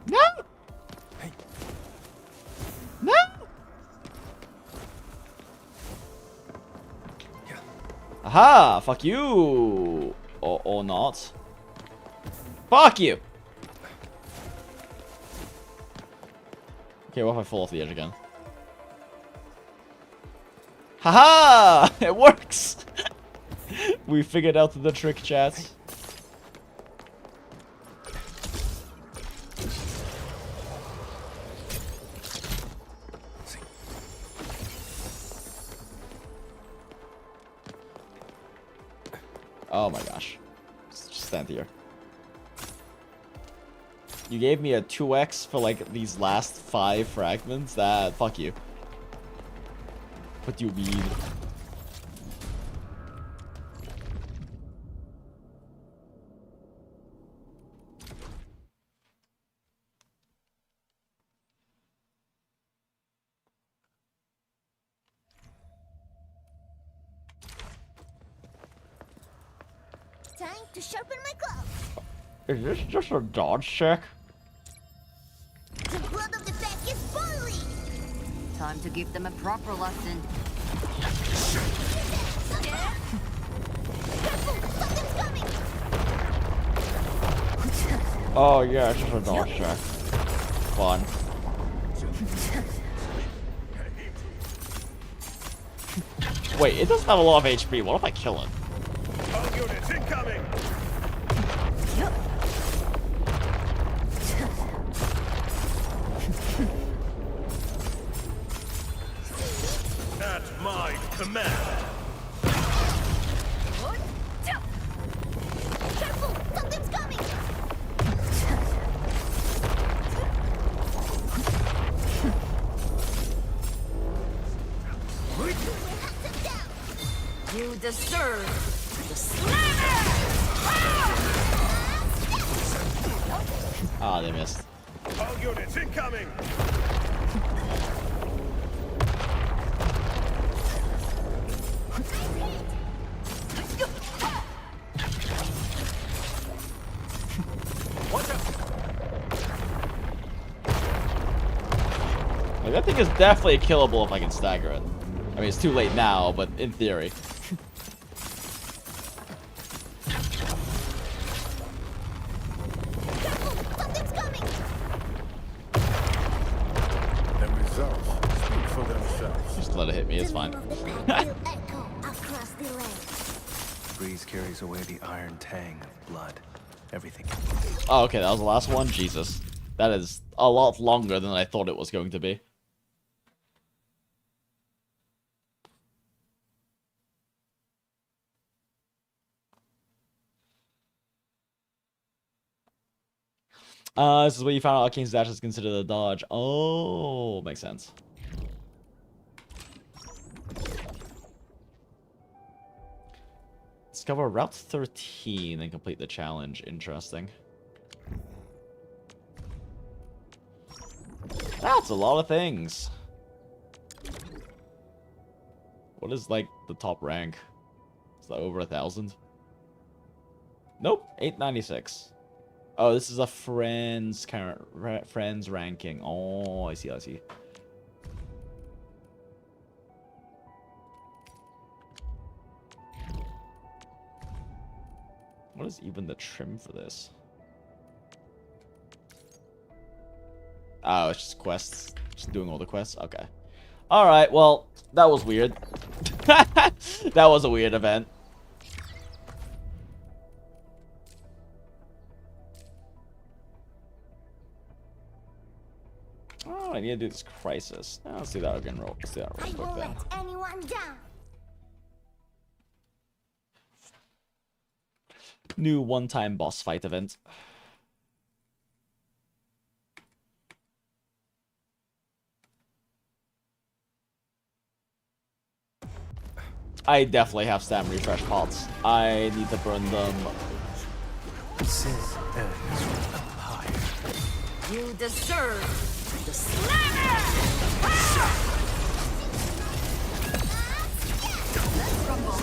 No! No! Aha! Fuck you! Or not. Fuck you! Okay, what if I fall off the edge again? Haha! It works! We figured out the trick, chat. Oh my gosh. Just stand here. You gave me a 2x for like these last 5 fragments. That fuck you. What do you mean? Time to sharpen my claws. Is this just a dodge check? The blood of the pack is boiling. Time to give them a proper lesson. Oh yeah, it's just a dodge check. Fun. Wait, it doesn't have a lot of HP. What if I kill it? All units incoming. At my command. Careful, something's coming. You deserve the Ah, they missed. All units incoming. Like, that thing is definitely killable if I can stagger it. I mean, it's too late now, but in theory. The results speak for themselves. Just let it hit me, it's fine. Breeze carries away the iron tang of blood. Everything. Oh, okay, that was the last one? Jesus. That is a lot longer than I thought it was going to be. This is where you found out Arcane's dash is considered a dodge. Oh, makes sense. Discover Route 13 and complete the challenge. Interesting. That's a lot of things. What is, like, the top rank? Is that over 1,000? Nope, 896. Oh, this is a friends friends ranking. Oh, I see, I see. What is even the trim for this? Oh, it's just quests. Just doing all the quests? Okay. Alright, well, that was weird. That was a weird event. Oh, I need to do this crisis. Oh, let's do that again. Let's do that real quick then. Anyone down. New one-time boss fight event. I definitely have stam refresh pots. I need to burn them. This is empire. You deserve the slammer! Let's rumble.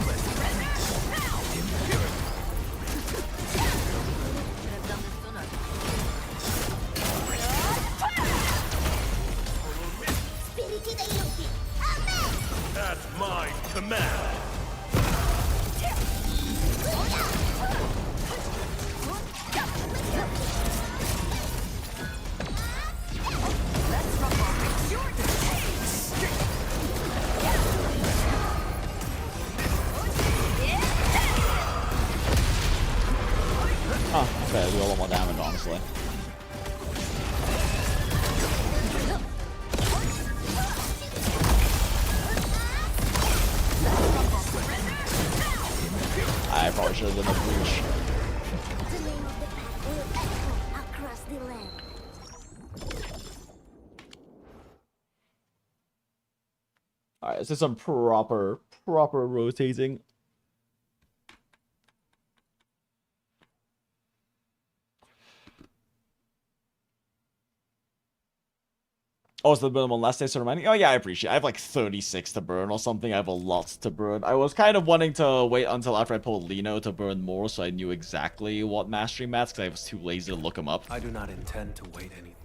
At my command. Huh, okay, do a lot more damage, honestly. I probably should have done a breach. The name of the path will echo across the land. Alright, this is some proper rotating. Oh, it's the minimum last day ceremony? Oh yeah, I appreciate it. I have like 36 to burn or something. I have a lot to burn. I was kind of wanting to wait until after I pulled Liino to burn more so I knew exactly what mastery mats because I was too lazy to look them up. I do not intend to wait any.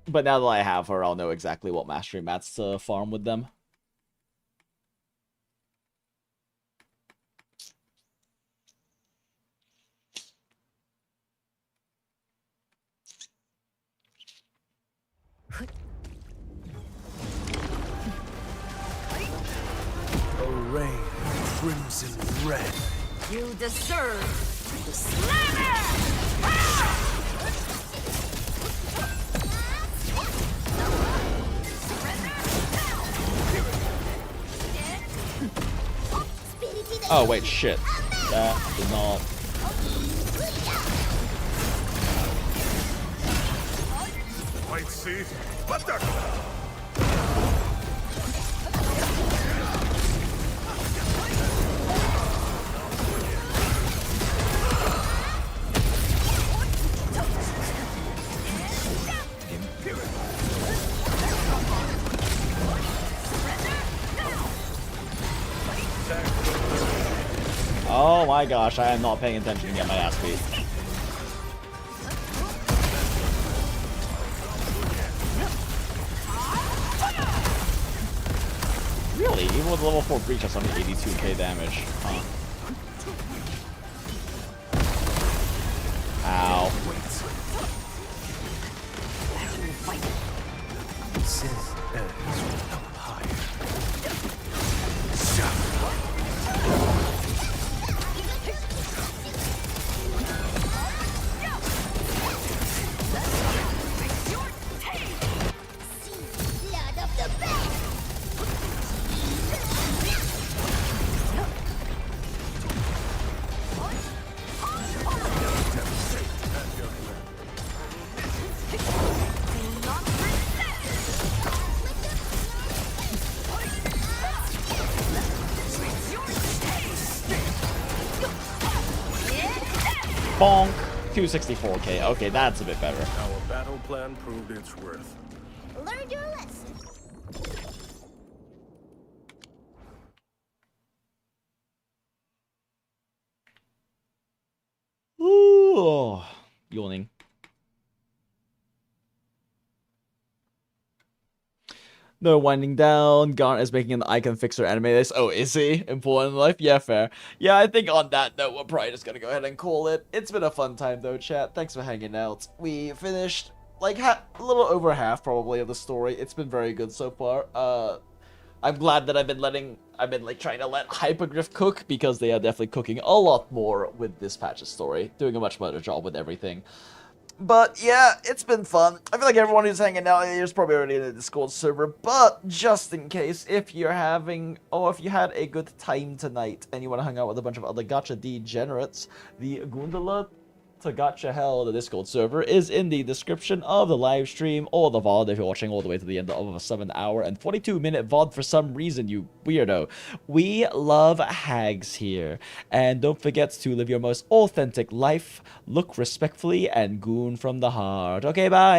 But now that I have her, I'll know exactly what mastery mats to farm with them. Array crimson red. You deserve the slammer! Oh wait, shit. That did not. White seat, butter. Oh my gosh, I am not paying attention to get my ass beat. Really? Even with level 4 breach, that's only 82k damage. Huh. Ow. Sin ends with empire. Bonk. 264k. Okay, that's a bit better. Our battle plan proved its worth. Learn your lesson. Ooh. Yawning. No winding down. Garnt is making an icon fixer anime this. Oh, is he? Important in life? Yeah, fair. Yeah, I think on that note, we're probably just gonna go ahead and call it. It's been a fun time though, chat. Thanks for hanging out. We finished like a little over half probably of the story. It's been very good so far. I'm glad that I've been like trying to let Hypergriff cook because they are definitely cooking a lot more with this patch's story. Doing a much better job with everything. But yeah, it's been fun. I feel like everyone who's hanging out here is probably already in the Discord server, but just in case, if you're having, or if you had a good time tonight and you want to hang out with a bunch of other gacha degenerates, the Goondola To Gacha Hell, the Discord server, is in the description of the live stream or the VOD if you're watching all the way to the end of a 7-hour and 42-minute VOD for some reason, you weirdo. We love hags here. And don't forget to live your most authentic life, look respectfully, and goon from the heart. Okay, bye!